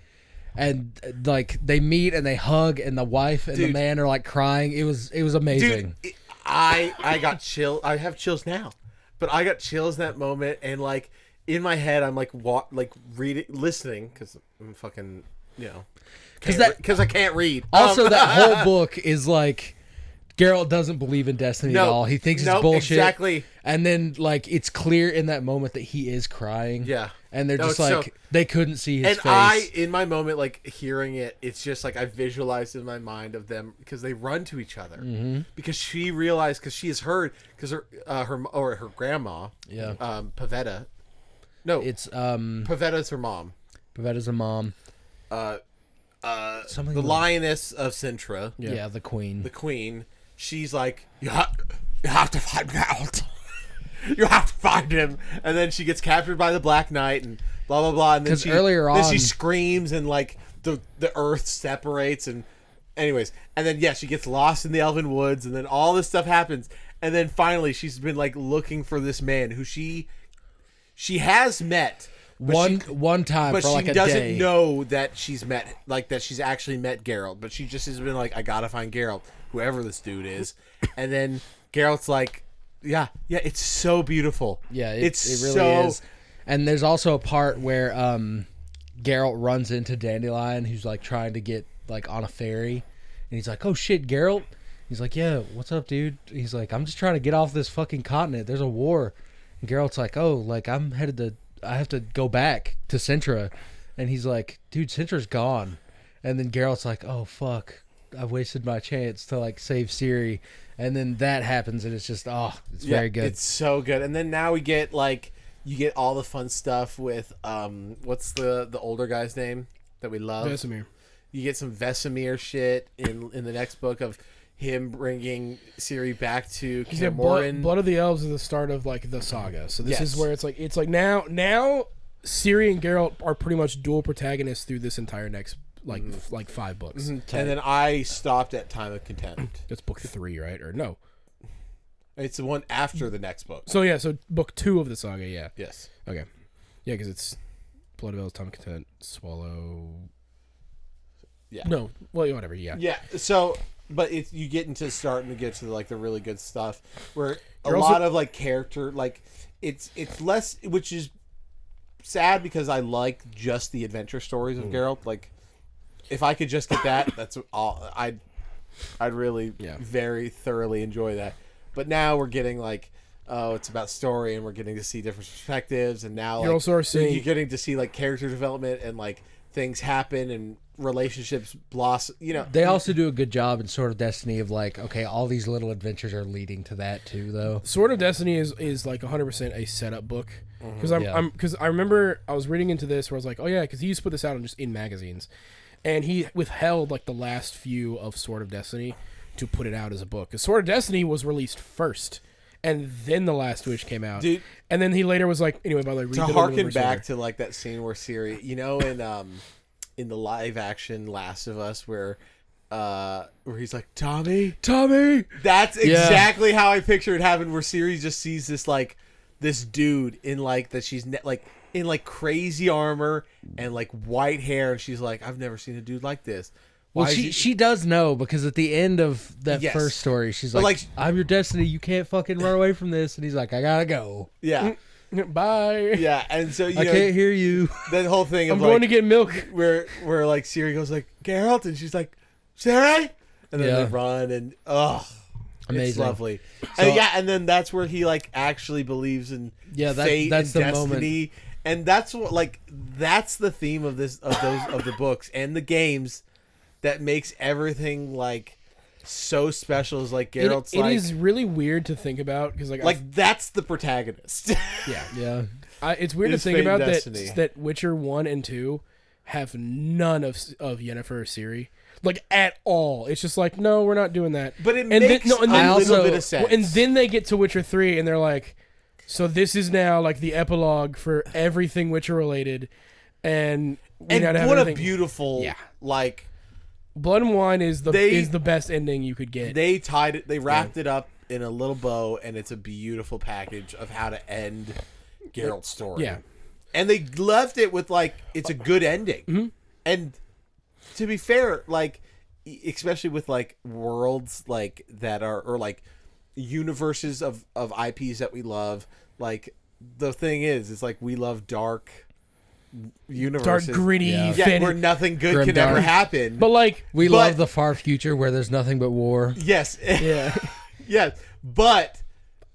[SPEAKER 3] and like they meet and they hug, and the wife and the
[SPEAKER 2] Dude.
[SPEAKER 3] man are like crying. It was amazing.
[SPEAKER 2] Dude, I got chill. I have chills now, but I got chills in that moment, and like in my head, I'm like reading, listening because I'm fucking because I can't read.
[SPEAKER 3] Also, that whole book is like Geralt doesn't believe in destiny at
[SPEAKER 2] No.
[SPEAKER 3] all. He thinks it's
[SPEAKER 2] Nope,
[SPEAKER 3] bullshit.
[SPEAKER 2] exactly.
[SPEAKER 3] And then like it's clear in that moment that he is crying.
[SPEAKER 2] Yeah.
[SPEAKER 3] And they're
[SPEAKER 2] No,
[SPEAKER 3] just
[SPEAKER 2] it's
[SPEAKER 3] like
[SPEAKER 2] so-
[SPEAKER 3] they couldn't see his
[SPEAKER 2] And
[SPEAKER 3] face.
[SPEAKER 2] in my moment, like hearing it, it's just like I visualized in my mind of them because they run to each other because she realized because she has heard because her grandma
[SPEAKER 3] Yeah.
[SPEAKER 2] Pavetta, no,
[SPEAKER 3] It's
[SPEAKER 2] Pavetta's her mom.
[SPEAKER 3] Pavetta's a mom. Something
[SPEAKER 2] The
[SPEAKER 3] like-
[SPEAKER 2] lioness of Sintra,
[SPEAKER 3] Yeah, the queen.
[SPEAKER 2] the queen. She's like, you have to find out. You have to find him, and then she gets captured by the Black Knight, and blah blah blah. And then
[SPEAKER 3] 'Cause
[SPEAKER 2] she
[SPEAKER 3] earlier
[SPEAKER 2] then
[SPEAKER 3] on-
[SPEAKER 2] she screams, and like the earth separates, and anyways, and then she gets lost in the Elven Woods, and then all this stuff happens, and then finally she's been like looking for this man who she She has met but
[SPEAKER 3] one time
[SPEAKER 2] but
[SPEAKER 3] for like
[SPEAKER 2] she
[SPEAKER 3] a
[SPEAKER 2] doesn't
[SPEAKER 3] day.
[SPEAKER 2] know that she's met, like, that she's actually met Geralt. But she just has been like, I gotta find Geralt, whoever this dude is. And then Geralt's like, yeah, it's so beautiful.
[SPEAKER 3] Yeah, it really
[SPEAKER 2] so
[SPEAKER 3] is. And there's also a part where Geralt runs into Dandelion, who's like trying to get like on a ferry, and he's like, "Oh shit, Geralt!" He's like, "Yeah, what's up, dude?" He's like, "I'm just trying to get off this fucking continent. There's a war." And Geralt's like, "Oh, like I have to go back to Cintra," and he's like, "Dude, Cintra's gone." And then Geralt's like, "Oh fuck, I've wasted my chance to like save Ciri." And then that happens, and it's just it's very good.
[SPEAKER 2] It's so good. And then now we get like, you get all the fun stuff with what's the older guy's name that we love?
[SPEAKER 4] Vesemir.
[SPEAKER 2] You get some Vesemir shit in the next book of him bringing Ciri back to Kaer Morhen.
[SPEAKER 4] Blood of the Elves is the start of like the saga. So this
[SPEAKER 2] Yes.
[SPEAKER 4] is where it's like now Ciri and Geralt are pretty much dual protagonists through this entire next like 5 books.
[SPEAKER 2] And then I stopped at Time of Contempt.
[SPEAKER 4] That's book 3, right? Or no?
[SPEAKER 2] It's the one after the next book.
[SPEAKER 4] So yeah, so book 2 of the saga. Yeah.
[SPEAKER 2] Yes.
[SPEAKER 4] Okay. Yeah, because it's Blood of Elves, Time of Content, Swallow.
[SPEAKER 2] Yeah.
[SPEAKER 4] No. Well, whatever. Yeah.
[SPEAKER 2] Yeah. So, but it's, you get into starting to get to like the really good stuff where a
[SPEAKER 4] You're also-
[SPEAKER 2] lot of like character, like it's less, which is sad because I like just the adventure stories of Geralt. Like, if I could just get that, that's all. I'd really very thoroughly enjoy that. But now we're getting like, oh, it's about story, and we're getting to see different perspectives, and now
[SPEAKER 4] You're also seeing-
[SPEAKER 2] you're getting to see like character development and like things happen and relationships blossom. You know,
[SPEAKER 3] They also do a good job in Sword of Destiny of like, okay, all these little adventures are leading to that too, though.
[SPEAKER 4] Sword of Destiny is like 100% a setup book because
[SPEAKER 3] Yeah.
[SPEAKER 4] because I remember I was reading into this where I was like, oh yeah, because he used to put this out on just in magazines, and he withheld like the last few of Sword of Destiny to put it out as a book. Because Sword of Destiny was released first, and then The Last Wish came out.
[SPEAKER 2] Dude.
[SPEAKER 4] And then he later was like, anyway, by the way, read
[SPEAKER 2] to
[SPEAKER 4] the
[SPEAKER 2] harken
[SPEAKER 4] universe
[SPEAKER 2] back
[SPEAKER 4] order.
[SPEAKER 2] to like that scene where Ciri, you know, in the live action Last of Us where he's like, Tommy, that's exactly how I picture it happen, where Ciri just sees this dude in like that she's in like crazy armor and like white hair, and she's like, I've never seen a dude like this.
[SPEAKER 3] Well,
[SPEAKER 2] Why is
[SPEAKER 3] she does know, because at the end of that
[SPEAKER 2] Yes.
[SPEAKER 3] first story, she's
[SPEAKER 2] But,
[SPEAKER 3] like,
[SPEAKER 2] like-
[SPEAKER 3] I'm your destiny. You can't fucking run away from this. And he's like, I gotta go.
[SPEAKER 2] yeah,
[SPEAKER 4] Bye.
[SPEAKER 2] yeah, and so you
[SPEAKER 3] I
[SPEAKER 2] know
[SPEAKER 3] can't hear you.
[SPEAKER 2] that whole thing of
[SPEAKER 4] I'm going
[SPEAKER 2] like,
[SPEAKER 4] to get milk.
[SPEAKER 2] where like Ciri goes like, Geralt, and she's like, Ciri, and then
[SPEAKER 3] Yeah.
[SPEAKER 2] they run, and it's
[SPEAKER 3] Amazing.
[SPEAKER 2] lovely.
[SPEAKER 3] So-
[SPEAKER 2] And yeah, and then that's where he like actually believes in fate
[SPEAKER 3] that's
[SPEAKER 2] and
[SPEAKER 3] the
[SPEAKER 2] destiny, and that's what that's the theme of the books and the games that makes everything like so special. Is like Geralt's
[SPEAKER 4] It is really weird to think about because
[SPEAKER 2] like that's the protagonist.
[SPEAKER 4] yeah.
[SPEAKER 3] Yeah.
[SPEAKER 4] It's weird to
[SPEAKER 2] It's
[SPEAKER 4] think
[SPEAKER 2] Fate and
[SPEAKER 4] about
[SPEAKER 2] Destiny.
[SPEAKER 4] that Witcher 1 and 2 have none of Yennefer or Ciri. Like, at all. It's just like, no, we're not doing that.
[SPEAKER 2] But it
[SPEAKER 4] And then-
[SPEAKER 2] makes
[SPEAKER 4] no, and
[SPEAKER 2] a
[SPEAKER 4] then-
[SPEAKER 2] little
[SPEAKER 3] also-
[SPEAKER 2] bit of sense.
[SPEAKER 4] And then they get to Witcher 3 and they're like, so this is now like the epilogue for everything Witcher related. And we gotta have
[SPEAKER 2] what a
[SPEAKER 4] everything.
[SPEAKER 2] beautiful
[SPEAKER 4] Yeah.
[SPEAKER 2] like
[SPEAKER 4] Blood and Wine is the
[SPEAKER 2] They-
[SPEAKER 4] best ending you could get.
[SPEAKER 2] they tied it, they wrapped it up in a little bow, and it's a beautiful package of how to end Geralt's story.
[SPEAKER 4] Yeah.
[SPEAKER 2] And they left it with like it's a good ending.
[SPEAKER 4] Mm-hmm.
[SPEAKER 2] And to be fair, like especially with like worlds like that are, or like universes of IPs that we love, like the thing is, it's like we love dark universes.
[SPEAKER 4] Dark, gritty,
[SPEAKER 3] Yeah.
[SPEAKER 2] Yeah, where nothing good can
[SPEAKER 3] Grimdark.
[SPEAKER 2] ever happen.
[SPEAKER 4] but like,
[SPEAKER 3] We
[SPEAKER 2] But-
[SPEAKER 3] love the far future where there's nothing but war.
[SPEAKER 2] yes.
[SPEAKER 4] yeah.
[SPEAKER 2] Yes, but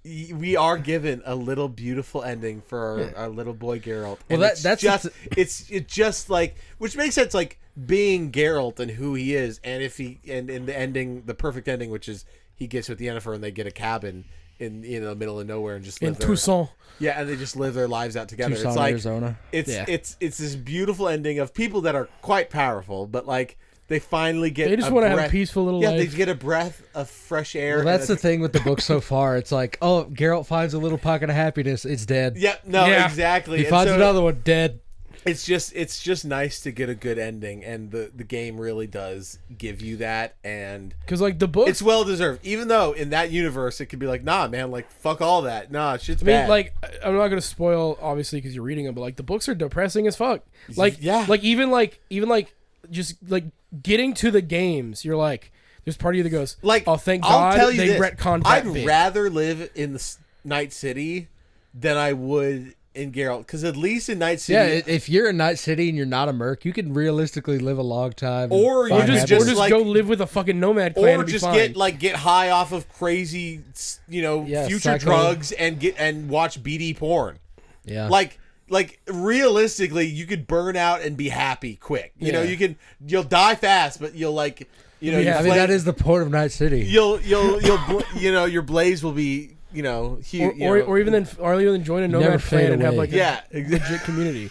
[SPEAKER 2] we are given a little beautiful ending for our little boy Geralt.
[SPEAKER 3] Well,
[SPEAKER 2] And it's
[SPEAKER 3] that's
[SPEAKER 2] just it's just like, which makes sense, like being Geralt and who he is, and if he and in the ending, the perfect ending, which is he gets with Yennefer and they get a cabin in the middle of nowhere and just
[SPEAKER 4] In
[SPEAKER 2] live there.
[SPEAKER 4] Toussaint.
[SPEAKER 2] Yeah, and they just live their lives out together.
[SPEAKER 3] Tucson,
[SPEAKER 2] it's like
[SPEAKER 3] Arizona.
[SPEAKER 2] it's
[SPEAKER 4] Yeah.
[SPEAKER 2] it's this beautiful ending of people that are quite powerful, but like they finally get
[SPEAKER 4] They just
[SPEAKER 2] want to
[SPEAKER 4] have a peaceful little
[SPEAKER 2] yeah,
[SPEAKER 4] life.
[SPEAKER 2] they get a breath of fresh air.
[SPEAKER 3] Well,
[SPEAKER 2] and
[SPEAKER 3] that's the thing with the book so far. It's like, oh, Geralt finds a little pocket of happiness. It's dead.
[SPEAKER 2] Yeah, no,
[SPEAKER 4] Yeah.
[SPEAKER 2] exactly.
[SPEAKER 3] He
[SPEAKER 2] And
[SPEAKER 3] finds
[SPEAKER 2] so-
[SPEAKER 3] another one, dead.
[SPEAKER 2] It's just nice to get a good ending, and the game really does give you that, and
[SPEAKER 4] Because like the book,
[SPEAKER 2] it's well deserved. Even though in that universe it could be like, nah, man, like fuck all that, nah, shit's
[SPEAKER 4] I mean,
[SPEAKER 2] bad.
[SPEAKER 4] like, I'm not gonna spoil obviously because you're reading them, but like the books are depressing as fuck. Like,
[SPEAKER 2] Yeah.
[SPEAKER 4] like even just like getting to the games, you're like, there's part of you that goes,
[SPEAKER 2] Like,
[SPEAKER 4] oh, thank
[SPEAKER 2] I'll
[SPEAKER 4] God
[SPEAKER 2] tell you
[SPEAKER 4] they
[SPEAKER 2] this,
[SPEAKER 4] retconned that
[SPEAKER 2] I'd
[SPEAKER 4] bit.
[SPEAKER 2] rather live in the Night City than I would in Geralt, because at least in Night City,
[SPEAKER 3] Yeah, if you're in Night City and you're not a merc, you can realistically live a long time. and
[SPEAKER 2] Or you
[SPEAKER 3] find
[SPEAKER 2] just-
[SPEAKER 4] Or
[SPEAKER 3] happiness.
[SPEAKER 4] just
[SPEAKER 2] like-
[SPEAKER 4] go live with a fucking nomad clan
[SPEAKER 2] or
[SPEAKER 4] and be
[SPEAKER 2] just
[SPEAKER 4] fine.
[SPEAKER 2] get high off of crazy,
[SPEAKER 3] Yeah,
[SPEAKER 2] future
[SPEAKER 3] psycho-
[SPEAKER 2] drugs and watch BD porn.
[SPEAKER 3] yeah.
[SPEAKER 2] Like realistically, you could burn out and be happy quick. You know,
[SPEAKER 4] Yeah.
[SPEAKER 2] you'll die fast, but you'll like,
[SPEAKER 4] be
[SPEAKER 2] your
[SPEAKER 4] happy.
[SPEAKER 3] I mean,
[SPEAKER 2] flame-
[SPEAKER 3] that is the point of Night City.
[SPEAKER 2] you'll your blaze will be huge.
[SPEAKER 4] or even then join a
[SPEAKER 3] Never
[SPEAKER 4] nomad
[SPEAKER 3] fade
[SPEAKER 4] clan and have
[SPEAKER 3] away.
[SPEAKER 4] like a
[SPEAKER 2] Yeah,
[SPEAKER 4] legit community.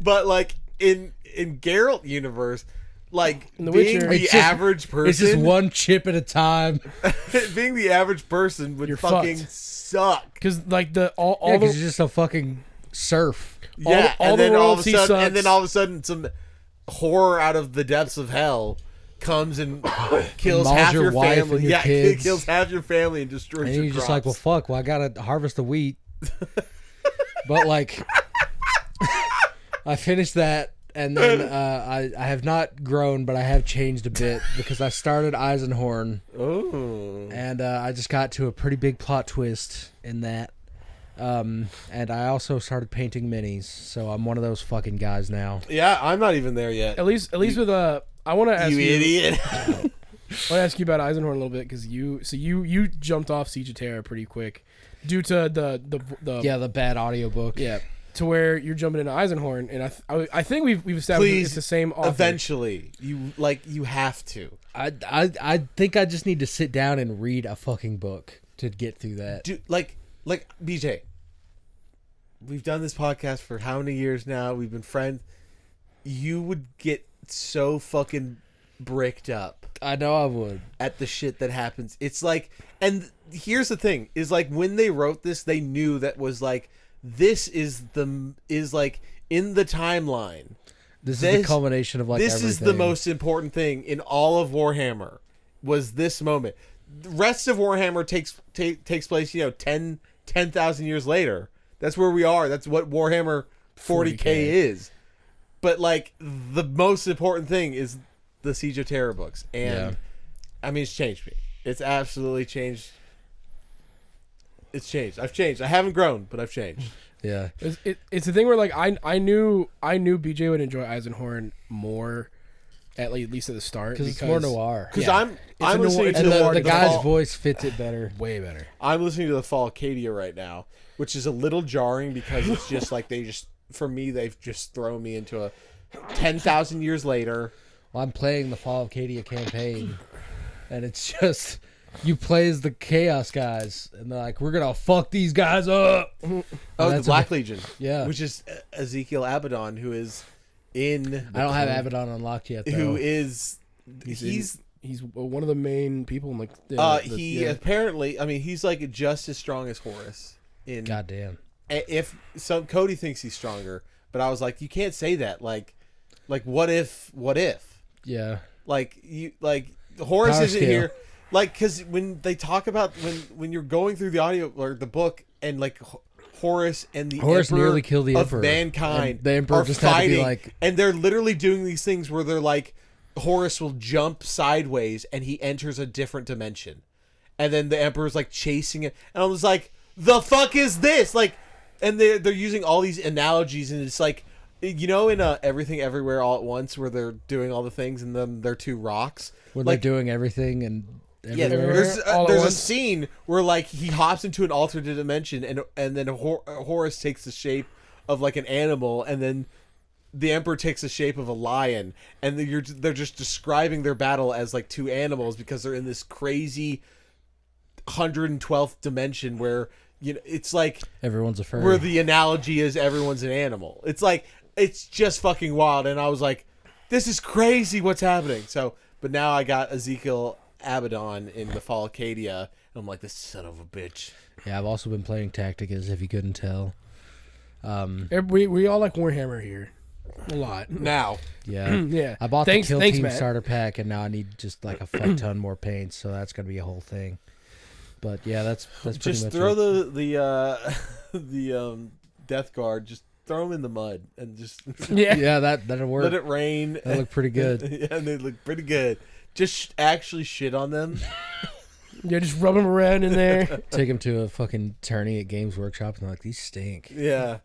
[SPEAKER 2] but like in Geralt universe, like
[SPEAKER 4] In The
[SPEAKER 2] being
[SPEAKER 4] Witcher-
[SPEAKER 2] the
[SPEAKER 3] It's just-
[SPEAKER 2] average person,
[SPEAKER 3] It's just one chip at a time.
[SPEAKER 2] being the average person would
[SPEAKER 4] You're
[SPEAKER 2] fucking
[SPEAKER 4] fucked.
[SPEAKER 2] suck.
[SPEAKER 4] Because like all
[SPEAKER 3] Yeah,
[SPEAKER 4] the
[SPEAKER 3] because you're just a fucking serf.
[SPEAKER 2] Yeah,
[SPEAKER 4] all
[SPEAKER 2] and
[SPEAKER 4] the
[SPEAKER 2] then all of a
[SPEAKER 4] royalty
[SPEAKER 2] sudden,
[SPEAKER 4] sucks.
[SPEAKER 2] and then all of a sudden, some horror out of the depths of hell comes and kills
[SPEAKER 3] Mauls
[SPEAKER 2] half
[SPEAKER 3] your
[SPEAKER 2] your
[SPEAKER 3] wife
[SPEAKER 2] family.
[SPEAKER 3] and your
[SPEAKER 2] Yeah,
[SPEAKER 3] kids.
[SPEAKER 2] kills half your family and destroys
[SPEAKER 3] And
[SPEAKER 2] your
[SPEAKER 3] you're just
[SPEAKER 2] crops.
[SPEAKER 3] like, well, fuck. Well, I gotta harvest the wheat. But like, I finished that, and then I have not grown, but I have changed a bit because I started Eisenhorn,
[SPEAKER 2] Oh,
[SPEAKER 3] and I just got to a pretty big plot twist in that. And I also started painting minis, so I'm one of those fucking guys now.
[SPEAKER 2] yeah, I'm not even there yet.
[SPEAKER 4] at least with I want to ask
[SPEAKER 2] You
[SPEAKER 4] you.
[SPEAKER 2] idiot.
[SPEAKER 4] I want to ask you about Eisenhorn a little bit because you jumped off Siege of Terra pretty quick due to the
[SPEAKER 3] Yeah, the bad audiobook.
[SPEAKER 4] yeah to where you're jumping into Eisenhorn, and I think we've established
[SPEAKER 2] Please,
[SPEAKER 4] it's the same author.
[SPEAKER 2] Eventually, you have to.
[SPEAKER 3] I think I just need to sit down and read a fucking book to get through that.
[SPEAKER 2] Dude, like BJ, we've done this podcast for how many years now? We've been friends. You would get so fucking bricked up
[SPEAKER 3] I know I would.
[SPEAKER 2] at the shit that happens. It's like, and here's the thing: is like when they wrote this, they knew that was like this is like in the timeline.
[SPEAKER 3] This is the culmination of like
[SPEAKER 2] This
[SPEAKER 3] everything.
[SPEAKER 2] is the most important thing in all of Warhammer. Was this moment? The rest of Warhammer takes place, 10,000 years later. That's where we are. That's what Warhammer 40K is. But like the most important thing is the Siege of Terror books, and
[SPEAKER 3] Yeah.
[SPEAKER 2] I mean, it's changed me. It's absolutely changed. It's changed. I've changed. I haven't grown, but I've changed.
[SPEAKER 3] Yeah.
[SPEAKER 4] It's the thing where like I knew BJ would enjoy Eisenhorn more at least at the start
[SPEAKER 3] Because it's more noir.
[SPEAKER 2] Because
[SPEAKER 4] Yeah.
[SPEAKER 2] I'm
[SPEAKER 4] a noir-
[SPEAKER 2] listening
[SPEAKER 4] it's
[SPEAKER 2] to
[SPEAKER 3] And
[SPEAKER 4] a
[SPEAKER 3] the,
[SPEAKER 4] noir
[SPEAKER 3] the
[SPEAKER 4] to
[SPEAKER 3] guy's
[SPEAKER 2] fall,
[SPEAKER 3] voice fits it better.
[SPEAKER 4] way better.
[SPEAKER 2] I'm listening to the Fall Acadia right now, which is a little jarring because it's just like for me they've just thrown me into a 10,000 years later.
[SPEAKER 3] Well, I'm playing the Fall of Cadia campaign, and it's just you play as the Chaos guys, and they're like, "We're gonna fuck these guys up."
[SPEAKER 2] Oh, the
[SPEAKER 3] that's
[SPEAKER 2] Black Legion.
[SPEAKER 3] Yeah.
[SPEAKER 2] Which is Ezekiel Abaddon, who is in.
[SPEAKER 3] I don't have Abaddon unlocked yet. Though.
[SPEAKER 2] Who is.
[SPEAKER 4] He's one of the main people in like
[SPEAKER 2] He apparently. I mean, he's like just as strong as Horus.
[SPEAKER 3] Goddamn.
[SPEAKER 2] If some Cody thinks he's stronger, but I was like, you can't say that. Like, what if?
[SPEAKER 3] Yeah.
[SPEAKER 2] Like Horus
[SPEAKER 3] Power
[SPEAKER 2] isn't
[SPEAKER 3] scale.
[SPEAKER 2] here. Like, because when they talk about when you're going through the audio or the book and like Horus and the
[SPEAKER 3] Horus
[SPEAKER 2] Emperor
[SPEAKER 3] nearly killed the
[SPEAKER 2] of
[SPEAKER 3] Emperor.
[SPEAKER 2] mankind,
[SPEAKER 3] And the Emperor
[SPEAKER 2] are
[SPEAKER 3] just had to be
[SPEAKER 2] fighting,
[SPEAKER 3] like-
[SPEAKER 2] and they're literally doing these things where they're like, Horus will jump sideways and he enters a different dimension, and then the Emperor's like chasing it, and I was like, the fuck is this? Like, and they're using all these analogies, and it's like, in Everything Everywhere All at Once, where they're doing all the things, and then they're two rocks.
[SPEAKER 3] When
[SPEAKER 2] like,
[SPEAKER 3] they're doing everything and
[SPEAKER 2] yeah,
[SPEAKER 3] everywhere.
[SPEAKER 2] there's
[SPEAKER 4] All at
[SPEAKER 2] there's a
[SPEAKER 4] once.
[SPEAKER 2] scene where like he hops into an alternate dimension, and then Horus takes the shape of like an animal, and then the Emperor takes the shape of a lion, and they're just describing their battle as like two animals because they're in this crazy 112th dimension where it's like
[SPEAKER 3] Everyone's a furry.
[SPEAKER 2] where the analogy is everyone's an animal. It's like it's just fucking wild, and I was like, this is crazy what's happening. So, but now I got Ezekiel Abaddon in the Fall Acadia, and I'm like, this son of a bitch.
[SPEAKER 3] Yeah, I've also been playing Tacticus, if you couldn't tell.
[SPEAKER 4] We all like Warhammer here. A lot.
[SPEAKER 2] now.
[SPEAKER 3] Yeah.
[SPEAKER 4] Yeah.
[SPEAKER 3] I bought
[SPEAKER 4] Thanks-
[SPEAKER 3] the Kill
[SPEAKER 4] thanks,
[SPEAKER 3] Team
[SPEAKER 4] Matt.
[SPEAKER 3] starter pack, and now I need just like a fuck ton more paints, so that's gonna be a whole thing. But yeah, that's pretty
[SPEAKER 2] Just
[SPEAKER 3] much
[SPEAKER 2] throw
[SPEAKER 3] it.
[SPEAKER 2] the Death Guard. Just throw them in the mud and just
[SPEAKER 4] Yeah.
[SPEAKER 3] Yeah, that'll work.
[SPEAKER 2] let it rain.
[SPEAKER 3] That looked pretty good.
[SPEAKER 2] Yeah, and they look pretty good. Just actually shit on them.
[SPEAKER 4] Yeah, just rub them around in there.
[SPEAKER 3] Take them to a fucking tourney at Games Workshop, and they're like, these stink.
[SPEAKER 2] Yeah.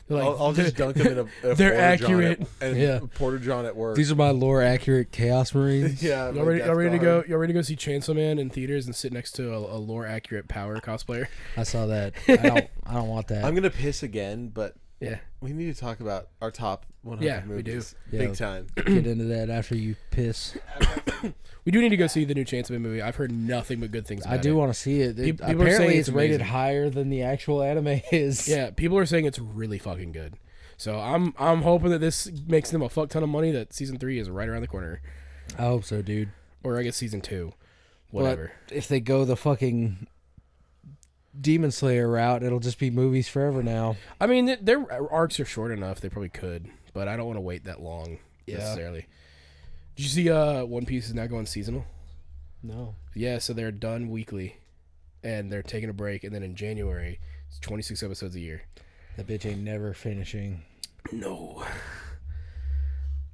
[SPEAKER 4] They're like,
[SPEAKER 2] I'll just dunk them in a
[SPEAKER 4] they're
[SPEAKER 2] Porta-John
[SPEAKER 4] accurate.
[SPEAKER 2] and
[SPEAKER 3] Yeah.
[SPEAKER 2] Porta-John at work.
[SPEAKER 3] These are my lore accurate Chaos Marines.
[SPEAKER 2] yeah.
[SPEAKER 4] Y'all ready to go? Y'all ready to go see Chainsaw Man in theaters and sit next to a lore accurate Power cosplayer?
[SPEAKER 3] I saw that. I don't want that.
[SPEAKER 2] I'm gonna piss again, but
[SPEAKER 4] Yeah.
[SPEAKER 2] we need to talk about our top 100
[SPEAKER 4] Yeah, we
[SPEAKER 2] movies.
[SPEAKER 3] do.
[SPEAKER 2] Big
[SPEAKER 3] Yeah.
[SPEAKER 2] time.
[SPEAKER 3] Get into that after you piss.
[SPEAKER 4] We do need to go see the new Chainsaw Man movie. I've heard nothing but good things about
[SPEAKER 3] I
[SPEAKER 4] it.
[SPEAKER 3] do want to see it.
[SPEAKER 4] People are
[SPEAKER 3] Apparently,
[SPEAKER 4] saying
[SPEAKER 3] it's
[SPEAKER 4] it's
[SPEAKER 3] rated
[SPEAKER 4] amazing.
[SPEAKER 3] higher than the actual anime is.
[SPEAKER 4] Yeah, people are saying it's really fucking good. So I'm hoping that this makes them a fuck ton of money. That season 3 is right around the corner,
[SPEAKER 3] I hope so, dude.
[SPEAKER 4] or I guess season 2, whatever.
[SPEAKER 3] But if they go the fucking Demon Slayer route, it'll just be movies forever now.
[SPEAKER 4] I mean, their arcs are short enough; they probably could, but I don't want to wait that long
[SPEAKER 3] Yeah.
[SPEAKER 4] necessarily. Did you see One Piece is now going seasonal?
[SPEAKER 3] No.
[SPEAKER 4] Yeah, so they're done weekly, and they're taking a break, and then in January, it's 26 episodes a year.
[SPEAKER 3] That bitch ain't never finishing.
[SPEAKER 4] No.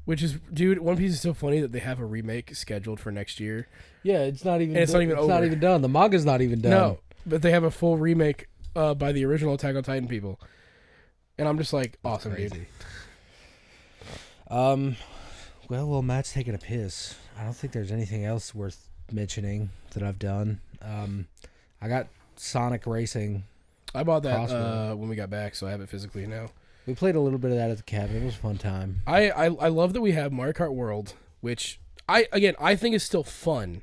[SPEAKER 4] Which is, dude, One Piece is so funny that they have a remake scheduled for next year.
[SPEAKER 3] Yeah, it's not even.
[SPEAKER 4] And it's not even
[SPEAKER 3] It's not
[SPEAKER 4] over.
[SPEAKER 3] even done. The manga's not even done.
[SPEAKER 4] No, but they have a full remake by the original Attack on Titan people, and I'm just like, awesome, dude.
[SPEAKER 3] Crazy. Well, Matt's taking a piss. I don't think there's anything else worth mentioning that I've done. I got Sonic Racing.
[SPEAKER 4] I bought that
[SPEAKER 3] Crossbow.
[SPEAKER 4] when we got back, so I have it physically now.
[SPEAKER 3] We played a little bit of that at the cabin. It was a fun time.
[SPEAKER 4] I love that we have Mario Kart World, which I think is still fun,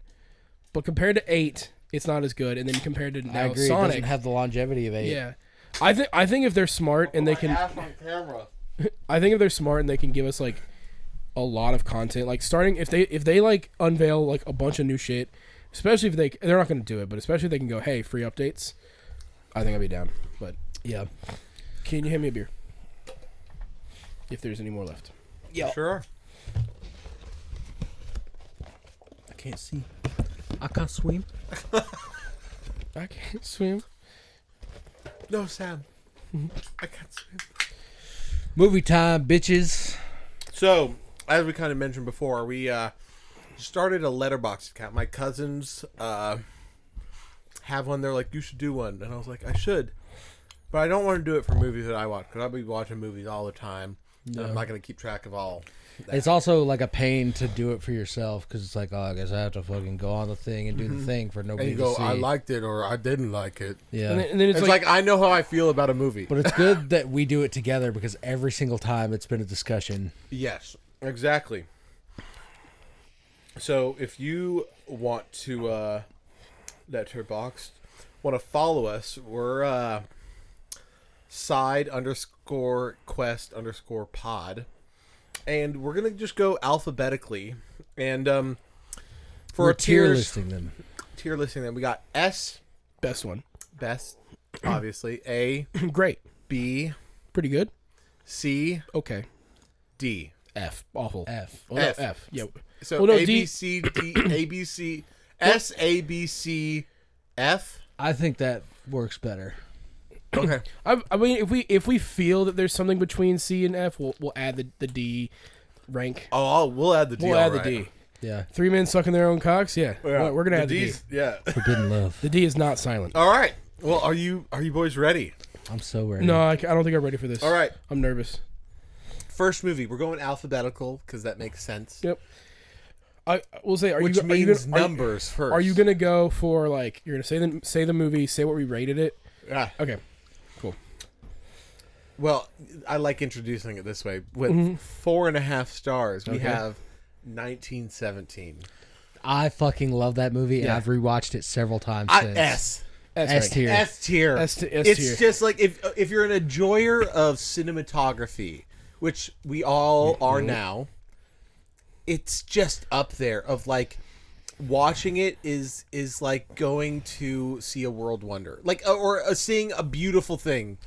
[SPEAKER 4] but compared to 8, it's not as good. And then compared to
[SPEAKER 3] I
[SPEAKER 4] now
[SPEAKER 3] agree. It
[SPEAKER 4] Sonic,
[SPEAKER 3] doesn't have the longevity of 8.
[SPEAKER 4] yeah, I think if they're smart and they can, I think if they're smart and they can give us like a lot of content, like starting if they like unveil like a bunch of new shit, especially if they're not going to do it, but especially if they can go, hey, free updates, I think I'd be down. But
[SPEAKER 3] Yeah.
[SPEAKER 4] can you hand me a beer if there's any more left?
[SPEAKER 3] Yeah.
[SPEAKER 2] Sure.
[SPEAKER 3] I can't see. I can't swim.
[SPEAKER 4] I can't swim.
[SPEAKER 2] No, Sam. I can't swim.
[SPEAKER 3] Movie time, bitches.
[SPEAKER 2] So, as we kind of mentioned before, we started a letterbox account. My cousins have one. They're like, you should do one. And I was like, I should. But I don't want to do it for movies that I watch, because I'll be watching movies all the time. And I'm not going to keep track of all.
[SPEAKER 3] It's also like a pain to do it for yourself because it's like, oh, I guess I have to fucking go on the thing and do the thing for
[SPEAKER 2] And
[SPEAKER 3] nobody
[SPEAKER 2] you
[SPEAKER 3] to
[SPEAKER 2] go,
[SPEAKER 3] see.
[SPEAKER 2] I liked it or I didn't like it.
[SPEAKER 3] Yeah.
[SPEAKER 4] And then
[SPEAKER 2] It's like, I know how I feel about a movie.
[SPEAKER 3] But it's good that we do it together because every single time it's been a discussion.
[SPEAKER 2] Yes, exactly. So if you want to letterbox, want to follow us, we're side_quest_pod, and we're gonna just go alphabetically, and for
[SPEAKER 3] We're
[SPEAKER 2] our
[SPEAKER 3] tier
[SPEAKER 2] tiers,
[SPEAKER 3] listing them.
[SPEAKER 2] tier listing them, we got S,
[SPEAKER 4] best one.
[SPEAKER 2] best, obviously, A,
[SPEAKER 4] Great.
[SPEAKER 2] B,
[SPEAKER 4] Pretty good.
[SPEAKER 2] C,
[SPEAKER 4] Okay.
[SPEAKER 2] D.
[SPEAKER 4] F. Awful.
[SPEAKER 3] F.
[SPEAKER 4] Oh, no,
[SPEAKER 2] F.
[SPEAKER 4] F. Yeah.
[SPEAKER 2] So
[SPEAKER 4] Well, no,
[SPEAKER 2] A,
[SPEAKER 4] D-
[SPEAKER 2] B, C, D, A, B, C, S, A, B, C, F.
[SPEAKER 3] I think that works better.
[SPEAKER 2] Okay.
[SPEAKER 4] I mean, if we feel that there's something between C and F, we'll add the D rank.
[SPEAKER 2] We'll add the D.
[SPEAKER 4] We'll add
[SPEAKER 2] alright.
[SPEAKER 4] the D.
[SPEAKER 3] Yeah.
[SPEAKER 4] 3 men sucking their own cocks. Yeah.
[SPEAKER 2] Yeah.
[SPEAKER 4] We're gonna add the D.
[SPEAKER 2] D's. Yeah.
[SPEAKER 3] Forbidden love.
[SPEAKER 4] The D is not silent.
[SPEAKER 2] All right. Well, are you boys ready?
[SPEAKER 3] I'm so ready.
[SPEAKER 4] No, I don't think I'm ready for this.
[SPEAKER 2] All right.
[SPEAKER 4] I'm nervous.
[SPEAKER 2] First movie. We're going alphabetical because that makes sense.
[SPEAKER 4] Yep. I will say,
[SPEAKER 2] Which means numbers first.
[SPEAKER 4] Are you gonna go for like you're gonna say the movie, say what we rated it?
[SPEAKER 2] Yeah.
[SPEAKER 4] Okay.
[SPEAKER 2] Well, I like introducing it this way. With
[SPEAKER 4] Mm-hmm.
[SPEAKER 2] 4.5 stars, we
[SPEAKER 4] Okay.
[SPEAKER 2] have 1917.
[SPEAKER 3] I fucking love that movie and
[SPEAKER 4] Yeah.
[SPEAKER 3] I've rewatched it several times since.
[SPEAKER 2] S.
[SPEAKER 3] S tier.
[SPEAKER 2] S tier.
[SPEAKER 4] S tier.
[SPEAKER 2] It's just like if you're an enjoyer of cinematography, which we all are now, it's just up there of like watching it is like going to see a world wonder, like or seeing a beautiful thing.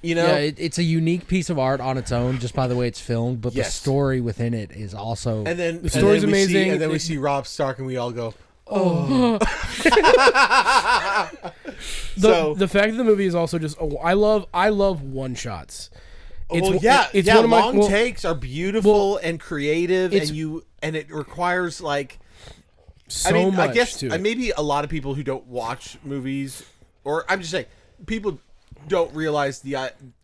[SPEAKER 2] You know,
[SPEAKER 3] Yeah, it's a unique piece of art on its own, just by the way it's filmed. But
[SPEAKER 2] Yes.
[SPEAKER 3] the story within it is also.
[SPEAKER 2] and then
[SPEAKER 4] The story's
[SPEAKER 2] and then we see-
[SPEAKER 4] amazing.
[SPEAKER 2] and then we see Rob Stark, and we all go,
[SPEAKER 4] The fact that the movie is also just I love one shots.
[SPEAKER 2] It's
[SPEAKER 4] It's one of my
[SPEAKER 2] long takes are beautiful and creative,
[SPEAKER 4] it's-
[SPEAKER 2] and it requires like
[SPEAKER 4] so
[SPEAKER 2] I mean,
[SPEAKER 4] much
[SPEAKER 2] I guess
[SPEAKER 4] to it.
[SPEAKER 2] maybe a lot of people who don't watch movies, or I'm just saying, people don't realize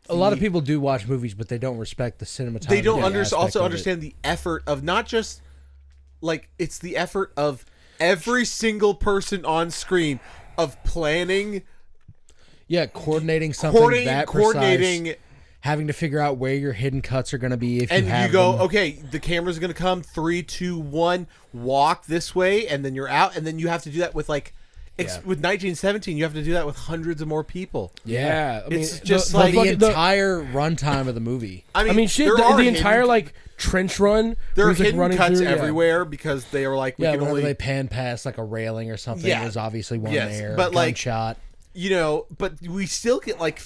[SPEAKER 3] a lot of people do watch movies, but they don't respect the cinematography.
[SPEAKER 2] they don't
[SPEAKER 3] aspect
[SPEAKER 2] also
[SPEAKER 3] of it.
[SPEAKER 2] understand the effort of not just like it's the effort of every single person on screen of planning,
[SPEAKER 3] Yeah, coordinating something that precise,
[SPEAKER 2] coordinating,
[SPEAKER 3] having to figure out where your hidden cuts are going to be if
[SPEAKER 2] and
[SPEAKER 3] you have
[SPEAKER 2] you go,
[SPEAKER 3] them.
[SPEAKER 2] okay, the camera's gonna come 3, 2, 1, walk this way, and then you're out, and then you have to do that with like. With 1917, you have to do that with hundreds of more people.
[SPEAKER 4] Yeah, I mean,
[SPEAKER 2] It's just like
[SPEAKER 3] the
[SPEAKER 4] fucking-
[SPEAKER 3] entire runtime of the movie.
[SPEAKER 4] I mean, shit.
[SPEAKER 2] there
[SPEAKER 4] The,
[SPEAKER 2] are
[SPEAKER 4] the
[SPEAKER 2] hidden-
[SPEAKER 4] entire like trench run.
[SPEAKER 2] there
[SPEAKER 4] where
[SPEAKER 2] are
[SPEAKER 4] he's, like,
[SPEAKER 2] hidden
[SPEAKER 4] running
[SPEAKER 2] cuts
[SPEAKER 4] through,
[SPEAKER 2] everywhere because they were like, we
[SPEAKER 3] Yeah,
[SPEAKER 2] can
[SPEAKER 3] whenever
[SPEAKER 2] only,
[SPEAKER 3] they pan past like a railing or something,
[SPEAKER 2] Yeah.
[SPEAKER 3] there's obviously one
[SPEAKER 2] Yes,
[SPEAKER 3] there.
[SPEAKER 2] but, like,
[SPEAKER 3] shot.
[SPEAKER 2] you know, but we still get like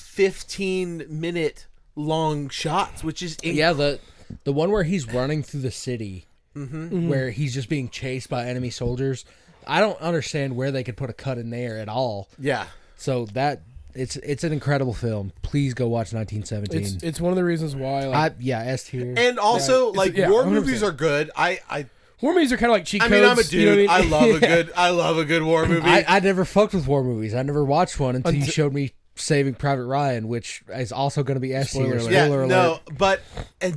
[SPEAKER 2] 15-minute long shots, which is
[SPEAKER 3] Yeah, the one where he's running through the city, where he's just being chased by enemy soldiers. I don't understand where they could put a cut in there at all.
[SPEAKER 2] yeah.
[SPEAKER 3] So that it's an incredible film. Please go watch 1917.
[SPEAKER 4] It's one of the reasons why like,
[SPEAKER 3] S tier.
[SPEAKER 2] And also,
[SPEAKER 4] it's-
[SPEAKER 2] like
[SPEAKER 4] yeah,
[SPEAKER 2] war
[SPEAKER 4] 100%.
[SPEAKER 2] movies are good. I
[SPEAKER 4] war movies are kind of like cheat codes.
[SPEAKER 2] mean, I'm a dude.
[SPEAKER 4] You know what
[SPEAKER 2] I
[SPEAKER 4] I mean?
[SPEAKER 2] love I love a good war movie.
[SPEAKER 3] I never fucked with war movies. I never watched one until you
[SPEAKER 4] Until-
[SPEAKER 3] showed me Saving Private Ryan, which is also going to be S
[SPEAKER 4] Spoiler
[SPEAKER 3] tier.
[SPEAKER 4] alert.
[SPEAKER 2] yeah,
[SPEAKER 3] Spoiler
[SPEAKER 2] no,
[SPEAKER 3] alert.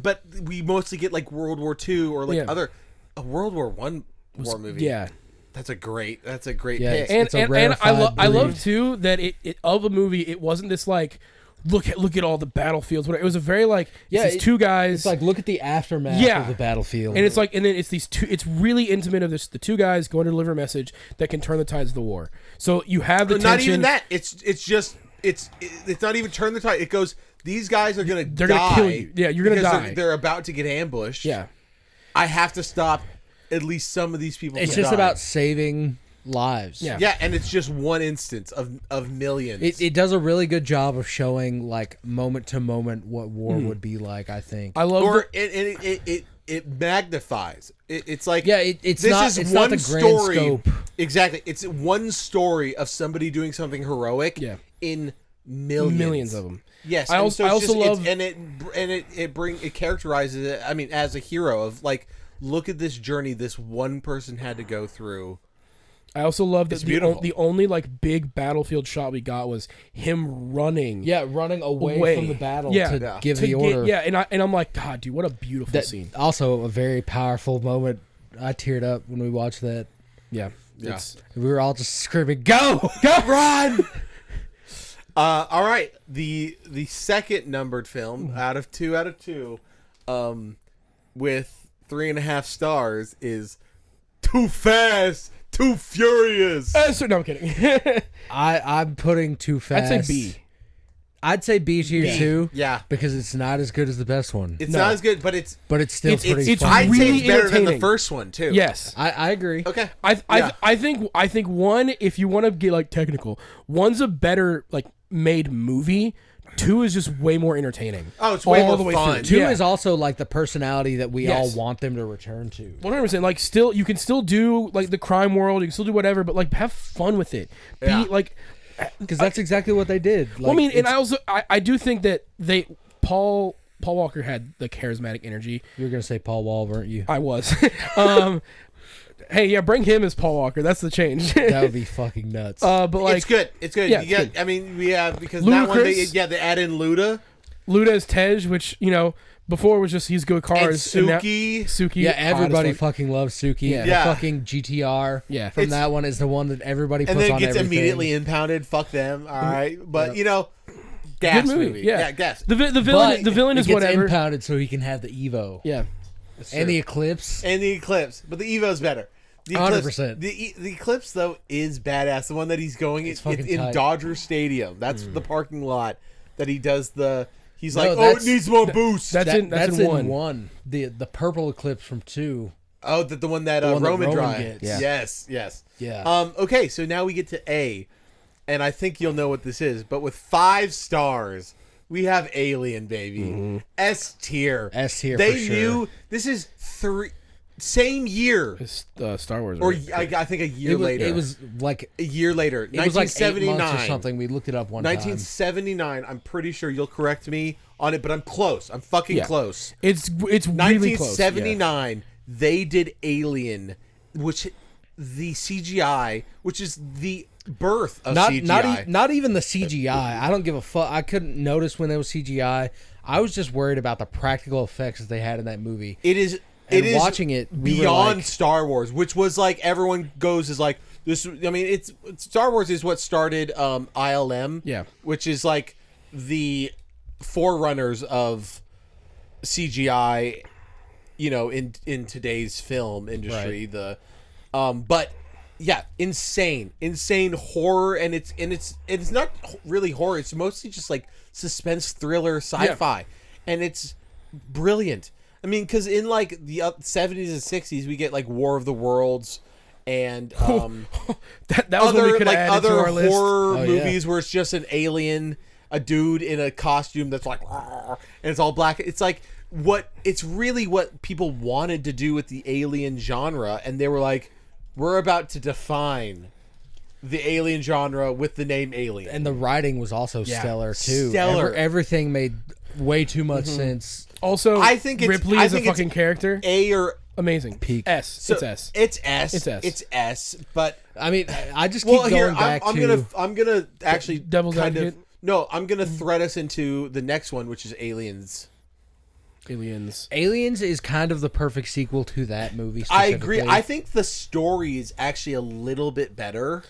[SPEAKER 2] but we mostly get like World War II or like
[SPEAKER 4] Yeah.
[SPEAKER 2] a World War One war movie.
[SPEAKER 4] Yeah,
[SPEAKER 2] That's a great pick.
[SPEAKER 3] Yeah,
[SPEAKER 4] and
[SPEAKER 3] It's a
[SPEAKER 4] and I
[SPEAKER 3] rarefied
[SPEAKER 4] I love
[SPEAKER 3] breed.
[SPEAKER 4] too that it of a movie. It wasn't this like look at all the battlefields. Whatever. It was a very like these two guys.
[SPEAKER 3] It's like look at the aftermath
[SPEAKER 4] Yeah.
[SPEAKER 3] of the battlefield.
[SPEAKER 4] And it's like, and then it's these two. It's really intimate of this. The two guys going to deliver a message that can turn the tides of the war. So you have the
[SPEAKER 2] Not
[SPEAKER 4] tension.
[SPEAKER 2] even that. It's just it's not even turn the tide. It goes. These guys are gonna
[SPEAKER 4] They're
[SPEAKER 2] die.
[SPEAKER 4] gonna kill you. Yeah, you're gonna
[SPEAKER 2] because
[SPEAKER 4] die.
[SPEAKER 2] They're about to get ambushed.
[SPEAKER 4] Yeah,
[SPEAKER 2] I have to stop at least some of these people.
[SPEAKER 3] it's
[SPEAKER 2] from
[SPEAKER 3] just
[SPEAKER 2] dying.
[SPEAKER 3] about saving lives.
[SPEAKER 4] Yeah.
[SPEAKER 2] Yeah, and it's just one instance of millions.
[SPEAKER 3] It does a really good job of showing like moment to moment what war would be like. I think.
[SPEAKER 4] I love.
[SPEAKER 2] or
[SPEAKER 4] the,
[SPEAKER 2] it magnifies. It's like
[SPEAKER 3] Yeah, it's
[SPEAKER 2] this
[SPEAKER 3] not.
[SPEAKER 2] is
[SPEAKER 3] It's
[SPEAKER 2] one
[SPEAKER 3] not the grand
[SPEAKER 2] story.
[SPEAKER 3] scope.
[SPEAKER 2] Exactly, it's one story of somebody doing something heroic.
[SPEAKER 4] Yeah.
[SPEAKER 2] In millions
[SPEAKER 4] of them.
[SPEAKER 2] Yes,
[SPEAKER 4] I
[SPEAKER 2] and
[SPEAKER 4] also-
[SPEAKER 2] so
[SPEAKER 4] I
[SPEAKER 2] it's
[SPEAKER 4] also
[SPEAKER 2] just-
[SPEAKER 4] love-
[SPEAKER 2] it characterizes it. I mean, as a hero of like, look at this journey this one person had to go through.
[SPEAKER 4] I also love that
[SPEAKER 2] It's beautiful.
[SPEAKER 4] the only like big battlefield shot we got was him running.
[SPEAKER 3] Yeah, running away from the battle
[SPEAKER 4] Yeah.
[SPEAKER 3] to
[SPEAKER 2] Yeah.
[SPEAKER 3] give
[SPEAKER 4] to
[SPEAKER 3] the order.
[SPEAKER 4] yeah, and I'm like, God, dude, what a beautiful
[SPEAKER 3] That
[SPEAKER 4] scene.
[SPEAKER 3] also a very powerful moment. I teared up when we watched that.
[SPEAKER 4] Yeah,
[SPEAKER 2] Yeah.
[SPEAKER 4] It's-
[SPEAKER 3] We were all just screaming, "Go, go,
[SPEAKER 2] Run! All right. The second numbered film out of two, with 3.5 stars is Too Fast, Too Furious.
[SPEAKER 4] so, no, I'm kidding.
[SPEAKER 3] I'm putting Too
[SPEAKER 4] I'd
[SPEAKER 3] Fast.
[SPEAKER 4] say B.
[SPEAKER 3] I'd say B tier too.
[SPEAKER 2] Yeah.
[SPEAKER 3] because it's not as good as the best one,
[SPEAKER 2] It's
[SPEAKER 4] No.
[SPEAKER 2] not as good, but it's
[SPEAKER 3] but it's still pretty.
[SPEAKER 4] it's
[SPEAKER 3] fun.
[SPEAKER 2] I'd say
[SPEAKER 4] really
[SPEAKER 2] it's better than the
[SPEAKER 4] entertaining.
[SPEAKER 2] first one too.
[SPEAKER 4] Yes.
[SPEAKER 3] I agree.
[SPEAKER 2] Okay.
[SPEAKER 4] I think one, if you want to get like technical, one's a better like made movie. Two is just way more entertaining.
[SPEAKER 2] Oh, it's way
[SPEAKER 4] All
[SPEAKER 2] more
[SPEAKER 4] the way
[SPEAKER 2] fun.
[SPEAKER 4] through.
[SPEAKER 3] Two
[SPEAKER 4] Yeah.
[SPEAKER 3] is also like the personality that we
[SPEAKER 4] Yes.
[SPEAKER 3] all want them to return to.
[SPEAKER 4] 100%. Like, still, you can still do like the crime world. You can still do whatever, but like have fun with it.
[SPEAKER 2] Yeah.
[SPEAKER 4] Be like,
[SPEAKER 3] Because that's exactly what they did.
[SPEAKER 4] well, I
[SPEAKER 3] Like,
[SPEAKER 4] mean, and
[SPEAKER 3] it's-
[SPEAKER 4] I also I do think that Paul Walker had the charismatic energy.
[SPEAKER 3] you were gonna say Paul Wall, weren't you?
[SPEAKER 4] I was. Hey, yeah, bring him as Paul Walker. That's the change.
[SPEAKER 3] That would be fucking nuts.
[SPEAKER 4] But like
[SPEAKER 2] it's good. It's good.
[SPEAKER 4] Yeah,
[SPEAKER 2] You
[SPEAKER 4] it's
[SPEAKER 2] get-
[SPEAKER 4] good.
[SPEAKER 2] I mean, we have because that one they
[SPEAKER 4] Ludacris.
[SPEAKER 2] add in Luda
[SPEAKER 4] Luda as Tej, which before was just he's good
[SPEAKER 2] and
[SPEAKER 4] cars. And now-
[SPEAKER 2] Suki.
[SPEAKER 4] Suki.
[SPEAKER 3] yeah,
[SPEAKER 4] hot as
[SPEAKER 3] everybody
[SPEAKER 4] fuck.
[SPEAKER 3] fucking loves Suki.
[SPEAKER 4] Yeah.
[SPEAKER 3] The
[SPEAKER 2] Yeah.
[SPEAKER 3] fucking GTR.
[SPEAKER 4] Yeah.
[SPEAKER 3] from
[SPEAKER 2] It's-
[SPEAKER 3] that one is the one that everybody puts
[SPEAKER 2] And then it
[SPEAKER 3] on
[SPEAKER 2] gets
[SPEAKER 3] everything.
[SPEAKER 2] immediately impounded. Fuck them. All right, but gas
[SPEAKER 4] Good
[SPEAKER 2] movie.
[SPEAKER 4] Yeah.
[SPEAKER 2] Gas.
[SPEAKER 4] The villain.
[SPEAKER 3] But
[SPEAKER 4] The villain
[SPEAKER 3] it
[SPEAKER 4] is
[SPEAKER 3] gets
[SPEAKER 4] whatever.
[SPEAKER 3] impounded so he can have the Evo.
[SPEAKER 4] Yeah.
[SPEAKER 3] And the Eclipse.
[SPEAKER 2] And the Eclipse, but the Evo's better. The Eclipse,
[SPEAKER 3] 100%.
[SPEAKER 2] The Eclipse though is badass. The one that he's going, it's
[SPEAKER 3] fucking
[SPEAKER 2] in
[SPEAKER 3] tight.
[SPEAKER 2] Dodger Stadium. That's the parking lot that he does the. He's
[SPEAKER 3] No,
[SPEAKER 2] like, oh, it
[SPEAKER 3] that's-
[SPEAKER 2] needs more boost.
[SPEAKER 4] That's in one.
[SPEAKER 3] one. The purple Eclipse from 2.
[SPEAKER 2] Oh, the one that
[SPEAKER 3] one that
[SPEAKER 2] Roman
[SPEAKER 3] Roman
[SPEAKER 2] drives.
[SPEAKER 3] gets.
[SPEAKER 4] Yeah.
[SPEAKER 2] Yes.
[SPEAKER 3] Yeah.
[SPEAKER 2] Okay, so now we get to A, and I think you'll know what this is. But with 5 stars, we have Alien, baby. S tier.
[SPEAKER 3] S tier
[SPEAKER 2] They
[SPEAKER 3] for sure.
[SPEAKER 2] knew this is same year,
[SPEAKER 4] It's, Star Wars.
[SPEAKER 2] or
[SPEAKER 4] right?
[SPEAKER 2] I think a year later.
[SPEAKER 3] It was like
[SPEAKER 2] a year later.
[SPEAKER 3] it was like 8 months
[SPEAKER 2] 1979
[SPEAKER 3] or something. We looked it up one time.
[SPEAKER 2] 1979. I'm pretty sure you'll correct me on it, but I'm close. I'm fucking
[SPEAKER 4] Yeah.
[SPEAKER 2] close.
[SPEAKER 4] It's really close. Yeah.
[SPEAKER 2] 1979. They did Alien, which the CGI, which is the birth of CGI.
[SPEAKER 3] Not even the CGI. I don't give a fuck. I couldn't notice when there was CGI. I was just worried about the practical effects that they had in that movie.
[SPEAKER 2] It is.
[SPEAKER 3] And
[SPEAKER 2] It is
[SPEAKER 3] watching it, we were
[SPEAKER 2] beyond
[SPEAKER 3] like-
[SPEAKER 2] Star Wars, which was like everyone goes is like this. I mean, it's Star Wars is what started ILM,
[SPEAKER 4] Yeah.
[SPEAKER 2] which is like the forerunners of CGI, you know, in today's film industry. The but yeah, insane horror, and it's not really horror. It's mostly just like suspense, thriller, sci-fi, and it's brilliant. I mean, because in like the 70s and 60s, we get like War of the Worlds and
[SPEAKER 4] that was what we
[SPEAKER 2] other
[SPEAKER 4] could
[SPEAKER 2] like
[SPEAKER 4] have added to
[SPEAKER 2] other
[SPEAKER 4] our list.
[SPEAKER 2] horror
[SPEAKER 3] Oh, yeah.
[SPEAKER 2] movies where it's just an alien, a dude in a costume that's like, and it's all black. It's like it's really what people wanted to do with the alien genre, and they were like, we're about to define the alien genre with the name Alien.
[SPEAKER 3] And the writing was also stellar too.
[SPEAKER 2] Stellar.
[SPEAKER 3] Everything made way too much sense.
[SPEAKER 4] Also,
[SPEAKER 2] I think
[SPEAKER 4] Ripley is a fucking character.
[SPEAKER 2] A or
[SPEAKER 4] Amazing.
[SPEAKER 3] Peak.
[SPEAKER 4] S.
[SPEAKER 2] so-
[SPEAKER 4] It's S.
[SPEAKER 2] It's S.
[SPEAKER 4] It's S.
[SPEAKER 2] It's S. But
[SPEAKER 3] I mean, I just keep
[SPEAKER 2] well,
[SPEAKER 3] going
[SPEAKER 2] here
[SPEAKER 3] back
[SPEAKER 2] I'm
[SPEAKER 3] to.
[SPEAKER 2] gonna actually
[SPEAKER 4] Devil's
[SPEAKER 2] kind of
[SPEAKER 4] advocate?
[SPEAKER 2] no. I'm gonna thread us into the next one, which is Aliens.
[SPEAKER 4] Aliens.
[SPEAKER 3] Aliens is kind of the perfect sequel to that movie.
[SPEAKER 2] I agree.
[SPEAKER 3] specifically.
[SPEAKER 2] I think the story is actually a little bit better.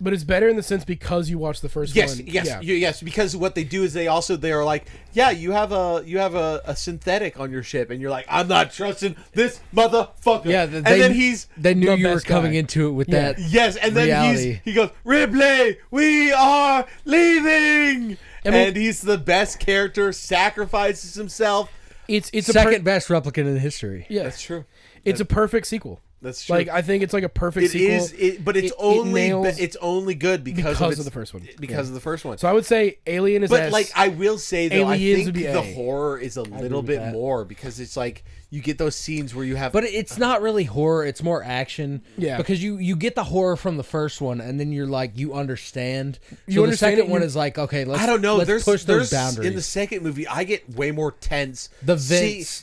[SPEAKER 4] But it's better in the sense because you watched the first
[SPEAKER 2] Yes,
[SPEAKER 4] one.
[SPEAKER 2] yes,
[SPEAKER 4] Yeah.
[SPEAKER 2] yes. Because what they do is they are like, yeah, you have a synthetic on your ship, and you're like, I'm not trusting this motherfucker.
[SPEAKER 3] Yeah,
[SPEAKER 2] and then
[SPEAKER 3] they knew
[SPEAKER 4] the
[SPEAKER 3] you were
[SPEAKER 4] best
[SPEAKER 3] coming
[SPEAKER 4] guy.
[SPEAKER 3] into it with
[SPEAKER 4] Yeah.
[SPEAKER 3] that.
[SPEAKER 2] yes, and then
[SPEAKER 3] reality.
[SPEAKER 2] he goes, Ripley, we are leaving,
[SPEAKER 4] I mean-
[SPEAKER 2] and he's the best character, sacrifices himself.
[SPEAKER 4] It's a
[SPEAKER 3] Second best replicant in history.
[SPEAKER 4] yeah.
[SPEAKER 2] That's true.
[SPEAKER 4] It's a perfect sequel.
[SPEAKER 2] That's true.
[SPEAKER 4] Like I think it's like a perfect
[SPEAKER 2] It
[SPEAKER 4] sequel.
[SPEAKER 2] is, but it's
[SPEAKER 4] It
[SPEAKER 2] only
[SPEAKER 4] nails-
[SPEAKER 2] it's only good because of
[SPEAKER 4] the first one.
[SPEAKER 2] Because of the first one.
[SPEAKER 4] So I would say Alien is
[SPEAKER 2] But
[SPEAKER 4] S.
[SPEAKER 2] like I will say though, I
[SPEAKER 4] Aliens
[SPEAKER 2] think
[SPEAKER 4] would be
[SPEAKER 2] the
[SPEAKER 4] A.
[SPEAKER 2] horror is a little
[SPEAKER 3] with
[SPEAKER 2] bit
[SPEAKER 3] that.
[SPEAKER 2] more because it's like you get those scenes where you have.
[SPEAKER 3] But it's not really horror. It's more action.
[SPEAKER 4] Yeah.
[SPEAKER 3] Because you get the horror from the first one, and then you're like you understand.
[SPEAKER 4] You
[SPEAKER 3] So
[SPEAKER 4] understand
[SPEAKER 3] the second
[SPEAKER 4] it,
[SPEAKER 3] one
[SPEAKER 4] you-
[SPEAKER 3] is like okay, let's
[SPEAKER 2] I don't know.
[SPEAKER 3] Let's push those
[SPEAKER 2] there's
[SPEAKER 3] boundaries.
[SPEAKER 2] in the second movie. I get way more tense.
[SPEAKER 3] The vents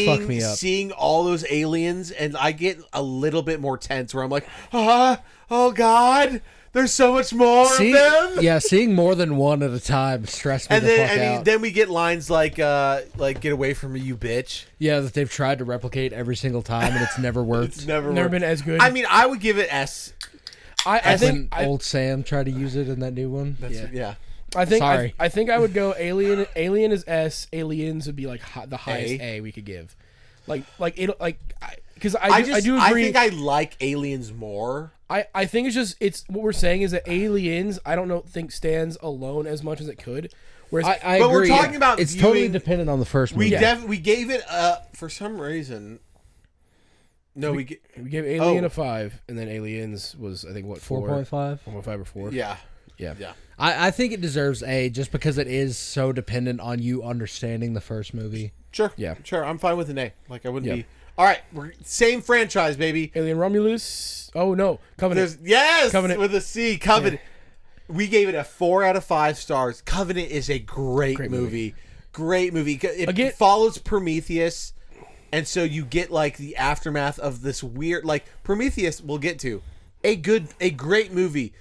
[SPEAKER 3] fuck me up.
[SPEAKER 2] Seeing all those aliens, and I get a little bit more tense where I'm like, oh god, there's so much more of them.
[SPEAKER 3] Yeah, seeing more than one at a time stressed me
[SPEAKER 2] And
[SPEAKER 3] the
[SPEAKER 2] then,
[SPEAKER 3] fuck out.
[SPEAKER 2] then we get lines like "Get away from me, you bitch."
[SPEAKER 3] Yeah, that they've tried to replicate every single time and it's never worked.
[SPEAKER 2] It's never
[SPEAKER 4] never
[SPEAKER 2] worked.
[SPEAKER 4] been as good.
[SPEAKER 2] I mean, I would give it S.
[SPEAKER 4] I
[SPEAKER 3] When
[SPEAKER 4] think
[SPEAKER 3] old Sam tried to use it in that new one.
[SPEAKER 2] Yeah.
[SPEAKER 4] I think
[SPEAKER 3] Sorry.
[SPEAKER 4] I think I would go Alien. Alien is S. Aliens would be like the highest A we could give. Like it like because I do
[SPEAKER 2] I
[SPEAKER 4] agree.
[SPEAKER 2] think I like Aliens more.
[SPEAKER 4] I think it's what we're saying is that Aliens I don't think stands alone as much as it could. Whereas
[SPEAKER 3] I
[SPEAKER 2] But we're
[SPEAKER 3] agree.
[SPEAKER 2] talking about
[SPEAKER 3] it's totally
[SPEAKER 2] viewing-
[SPEAKER 3] dependent on the first
[SPEAKER 2] We
[SPEAKER 3] movie.
[SPEAKER 2] we gave it for some reason. No, we get
[SPEAKER 4] we gave Alien
[SPEAKER 2] Oh.
[SPEAKER 4] a 5, and then Aliens was I think what
[SPEAKER 3] 4.5.
[SPEAKER 4] 4.5 or 4.
[SPEAKER 2] yeah.
[SPEAKER 4] Yeah.
[SPEAKER 3] I think it deserves A just because it is so dependent on you understanding the first movie.
[SPEAKER 2] Sure.
[SPEAKER 4] Yeah.
[SPEAKER 2] Sure. I'm fine with an A. Like I wouldn't
[SPEAKER 4] Yeah.
[SPEAKER 2] be. All right, we're same franchise, baby.
[SPEAKER 4] Alien Romulus. Oh no, Covenant.
[SPEAKER 2] Yes,
[SPEAKER 4] Covenant.
[SPEAKER 2] with a C. Covenant. We gave it a 4 out of 5 stars. Covenant is a great movie. Great movie. It
[SPEAKER 4] Again-
[SPEAKER 2] follows Prometheus, and so you get like the aftermath of this weird, like Prometheus. We'll get to a great movie,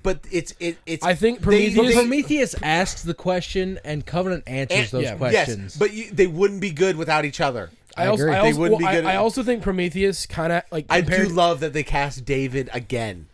[SPEAKER 2] but it's.
[SPEAKER 4] I think
[SPEAKER 2] they-
[SPEAKER 4] Prometheus-
[SPEAKER 3] Prometheus asks the question and Covenant answers those
[SPEAKER 4] yeah.
[SPEAKER 3] questions.
[SPEAKER 2] Yes, but they wouldn't be good without each other.
[SPEAKER 3] I agree.
[SPEAKER 2] They wouldn't be good.
[SPEAKER 4] I also think Prometheus kind of like
[SPEAKER 2] I
[SPEAKER 4] compared,
[SPEAKER 2] do love that they cast David again.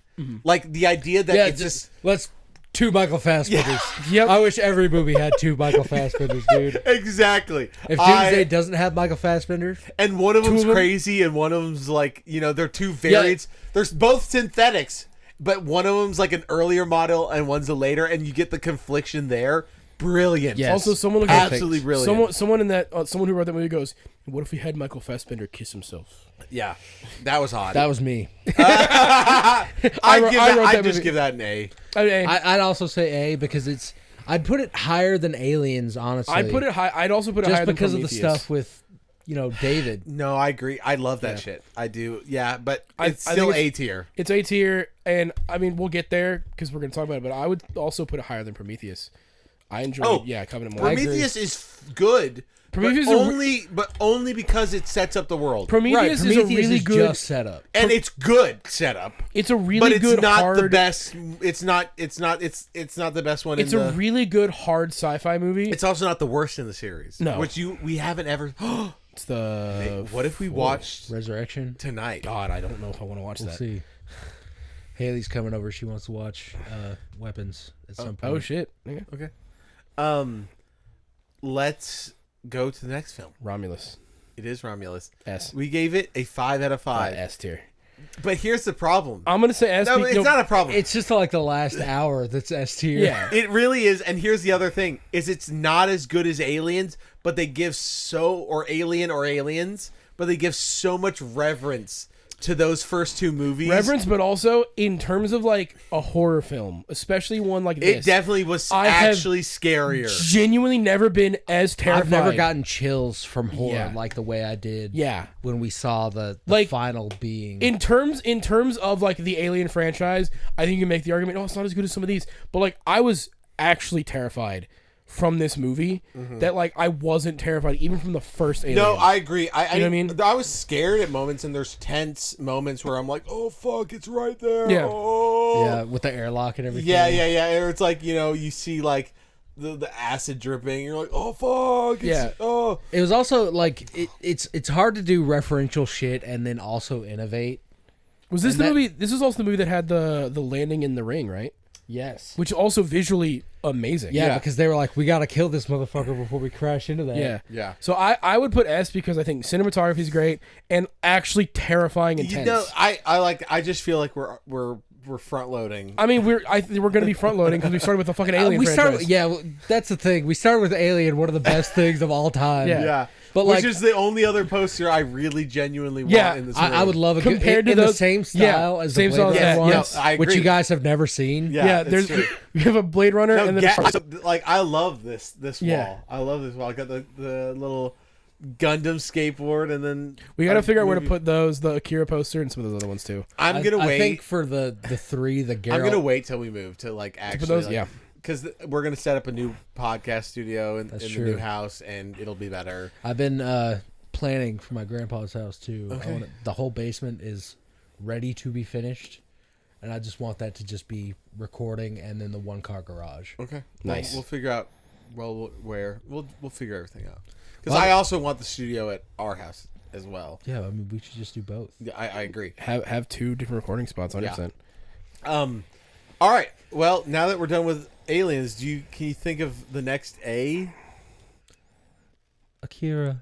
[SPEAKER 2] Like the idea that
[SPEAKER 3] yeah,
[SPEAKER 2] it's just
[SPEAKER 3] let's two Michael Fassbenders.
[SPEAKER 4] Yep.
[SPEAKER 3] I wish every movie had two Michael Fassbenders, dude.
[SPEAKER 2] exactly.
[SPEAKER 3] If Doomsday doesn't have Michael Fassbender,
[SPEAKER 2] And one of them's
[SPEAKER 4] of them-
[SPEAKER 2] crazy, and one of them's like, they're two variants. There's both synthetics, but one of them's like an earlier model, and one's a later, and you get the confliction there. Brilliant.
[SPEAKER 3] Yes.
[SPEAKER 4] Also, someone who
[SPEAKER 2] Absolutely brilliant.
[SPEAKER 4] Someone in that someone who wrote that movie goes, "What if we had Michael Fassbender kiss himself?"
[SPEAKER 2] Yeah, that was odd.
[SPEAKER 3] that was me.
[SPEAKER 2] I
[SPEAKER 4] wrote
[SPEAKER 2] just
[SPEAKER 4] that movie.
[SPEAKER 2] give that an A.
[SPEAKER 4] I mean,
[SPEAKER 3] I'd also say A because I'd put it higher than Aliens, honestly.
[SPEAKER 4] I'd put it high. I'd also put it
[SPEAKER 3] just
[SPEAKER 4] higher
[SPEAKER 3] because
[SPEAKER 4] than
[SPEAKER 3] of the
[SPEAKER 4] Prometheus.
[SPEAKER 3] stuff with, David.
[SPEAKER 2] No, I agree. I love that
[SPEAKER 4] Yeah.
[SPEAKER 2] shit. I do. Yeah, but
[SPEAKER 4] I
[SPEAKER 2] it's
[SPEAKER 4] think
[SPEAKER 2] still
[SPEAKER 4] it's-
[SPEAKER 2] A tier.
[SPEAKER 4] It's A tier, and I mean we'll get there because we're gonna talk about it. But I would also put it higher than Prometheus. I enjoyed, Covenant more.
[SPEAKER 2] Prometheus is good.
[SPEAKER 4] Prometheus
[SPEAKER 2] but
[SPEAKER 4] is a
[SPEAKER 2] only because it sets up the world,
[SPEAKER 4] Prometheus, is a really
[SPEAKER 3] is
[SPEAKER 4] good.
[SPEAKER 3] just setup.
[SPEAKER 2] and it's good setup.
[SPEAKER 4] It's a
[SPEAKER 2] But
[SPEAKER 4] really
[SPEAKER 2] it's
[SPEAKER 4] good
[SPEAKER 2] not
[SPEAKER 4] hard.
[SPEAKER 2] the best. It's not the best one.
[SPEAKER 4] It's
[SPEAKER 2] in
[SPEAKER 4] a
[SPEAKER 2] the,
[SPEAKER 4] really good hard sci-fi movie.
[SPEAKER 2] It's also not the worst in the series.
[SPEAKER 4] No.
[SPEAKER 2] which we haven't ever.
[SPEAKER 4] It's the
[SPEAKER 2] What if we watched
[SPEAKER 3] Resurrection.
[SPEAKER 2] tonight?
[SPEAKER 4] God, I don't know if I want to watch
[SPEAKER 3] We'll
[SPEAKER 4] that.
[SPEAKER 3] see. Haley's coming over. She wants to watch Weapons at some point.
[SPEAKER 4] Oh shit! Yeah.
[SPEAKER 2] Okay. Let's go to the next film.
[SPEAKER 4] Romulus
[SPEAKER 2] It is Romulus.
[SPEAKER 4] S.
[SPEAKER 2] We gave it a 5 out of 5.
[SPEAKER 4] S tier.
[SPEAKER 2] But here's the problem.
[SPEAKER 4] I'm gonna say S.
[SPEAKER 2] No, it's not a problem.
[SPEAKER 3] It's just like the last hour that's S tier.
[SPEAKER 4] Yeah.
[SPEAKER 2] It really is, and here's the other thing: is it's not as good as Aliens, but they give Aliens, but they give so much reverence to those first two movies.
[SPEAKER 4] Reverence, but also in terms of like a horror film, especially one like
[SPEAKER 2] It
[SPEAKER 4] this.
[SPEAKER 2] definitely was
[SPEAKER 4] I have
[SPEAKER 2] actually scarier.
[SPEAKER 4] Genuinely never been as terrified.
[SPEAKER 3] I've never gotten chills from horror
[SPEAKER 4] Yeah.
[SPEAKER 3] like the way I did.
[SPEAKER 4] Yeah.
[SPEAKER 3] When we saw the
[SPEAKER 4] Like,
[SPEAKER 3] final being.
[SPEAKER 4] In terms of like the Alien franchise, I think you can make the argument, oh, it's not as good as some of these. But like I was actually terrified from this movie that like I wasn't terrified even from the first Alien.
[SPEAKER 2] No, I agree. I
[SPEAKER 4] know what I mean?
[SPEAKER 2] I was scared at moments, and there's tense moments where I'm like, "Oh fuck, it's right there."
[SPEAKER 4] Yeah.
[SPEAKER 2] Oh.
[SPEAKER 3] yeah, with the airlock and everything.
[SPEAKER 2] Yeah. Or it's like you see like the acid dripping. You're like, "Oh fuck."
[SPEAKER 4] Yeah.
[SPEAKER 2] Oh.
[SPEAKER 3] It was also like it's hard to do referential shit and then also innovate.
[SPEAKER 4] Was this
[SPEAKER 3] And
[SPEAKER 4] the
[SPEAKER 3] that-
[SPEAKER 4] movie? This was also the movie that had the landing in the ring, right?
[SPEAKER 3] Yes.
[SPEAKER 4] Which also visually amazing.
[SPEAKER 3] Yeah,
[SPEAKER 2] Yeah.
[SPEAKER 3] because they were like, we gotta kill this motherfucker before we crash into that.
[SPEAKER 4] Yeah.
[SPEAKER 2] Yeah.
[SPEAKER 4] So I would put S because I think cinematography is great and actually terrifying and tense.
[SPEAKER 2] I just feel like we're front loading.
[SPEAKER 4] I mean, we're going to be front loading because we started with the fucking Alien
[SPEAKER 3] we
[SPEAKER 4] franchise.
[SPEAKER 3] started. Yeah, that's the thing. We started with Alien, one of the best things of all time.
[SPEAKER 4] Yeah.
[SPEAKER 2] Yeah.
[SPEAKER 3] But,
[SPEAKER 2] which
[SPEAKER 3] like-
[SPEAKER 2] is the only other poster I really genuinely want
[SPEAKER 4] Yeah,
[SPEAKER 2] in this movie.
[SPEAKER 3] I would love a good,
[SPEAKER 4] Compared to
[SPEAKER 3] in the
[SPEAKER 4] those-
[SPEAKER 3] same style
[SPEAKER 4] yeah,
[SPEAKER 3] as
[SPEAKER 4] same
[SPEAKER 3] the
[SPEAKER 4] style
[SPEAKER 3] Blade
[SPEAKER 4] as
[SPEAKER 3] Runner
[SPEAKER 4] that
[SPEAKER 3] ones,
[SPEAKER 2] one. I
[SPEAKER 3] which
[SPEAKER 2] agree.
[SPEAKER 3] you guys have never seen.
[SPEAKER 4] Yeah,
[SPEAKER 2] it's
[SPEAKER 4] there's
[SPEAKER 2] true.
[SPEAKER 4] we have a Blade Runner
[SPEAKER 2] No,
[SPEAKER 4] and then
[SPEAKER 2] I love this
[SPEAKER 4] Yeah.
[SPEAKER 2] wall. I love this wall. I got the little Gundam skateboard, and then
[SPEAKER 4] we got to figure out where to put those, the Akira poster and some of those other ones too.
[SPEAKER 2] I'm gonna
[SPEAKER 3] I
[SPEAKER 2] wait.
[SPEAKER 3] think for the three, the Geralt.
[SPEAKER 2] I'm gonna wait till we move to like actually.
[SPEAKER 4] those-
[SPEAKER 2] like,
[SPEAKER 4] yeah.
[SPEAKER 2] Because we're gonna set up a new podcast studio in the
[SPEAKER 3] true.
[SPEAKER 2] new house, and it'll be better.
[SPEAKER 3] I've been planning for my grandpa's house too.
[SPEAKER 2] Okay.
[SPEAKER 3] The whole basement is ready to be finished, and I just want that to just be recording and then the one car garage.
[SPEAKER 2] Okay,
[SPEAKER 4] Nice.
[SPEAKER 2] We'll figure out. Well, where we'll figure everything out. Because
[SPEAKER 3] Well,
[SPEAKER 2] I also want the studio at our house as well.
[SPEAKER 3] Yeah, I mean we should just do both.
[SPEAKER 2] Yeah, I agree.
[SPEAKER 4] Have two different recording spots, 100%.
[SPEAKER 2] All right. Well, now that we're done with Aliens, can you think of the next A?
[SPEAKER 3] Akira.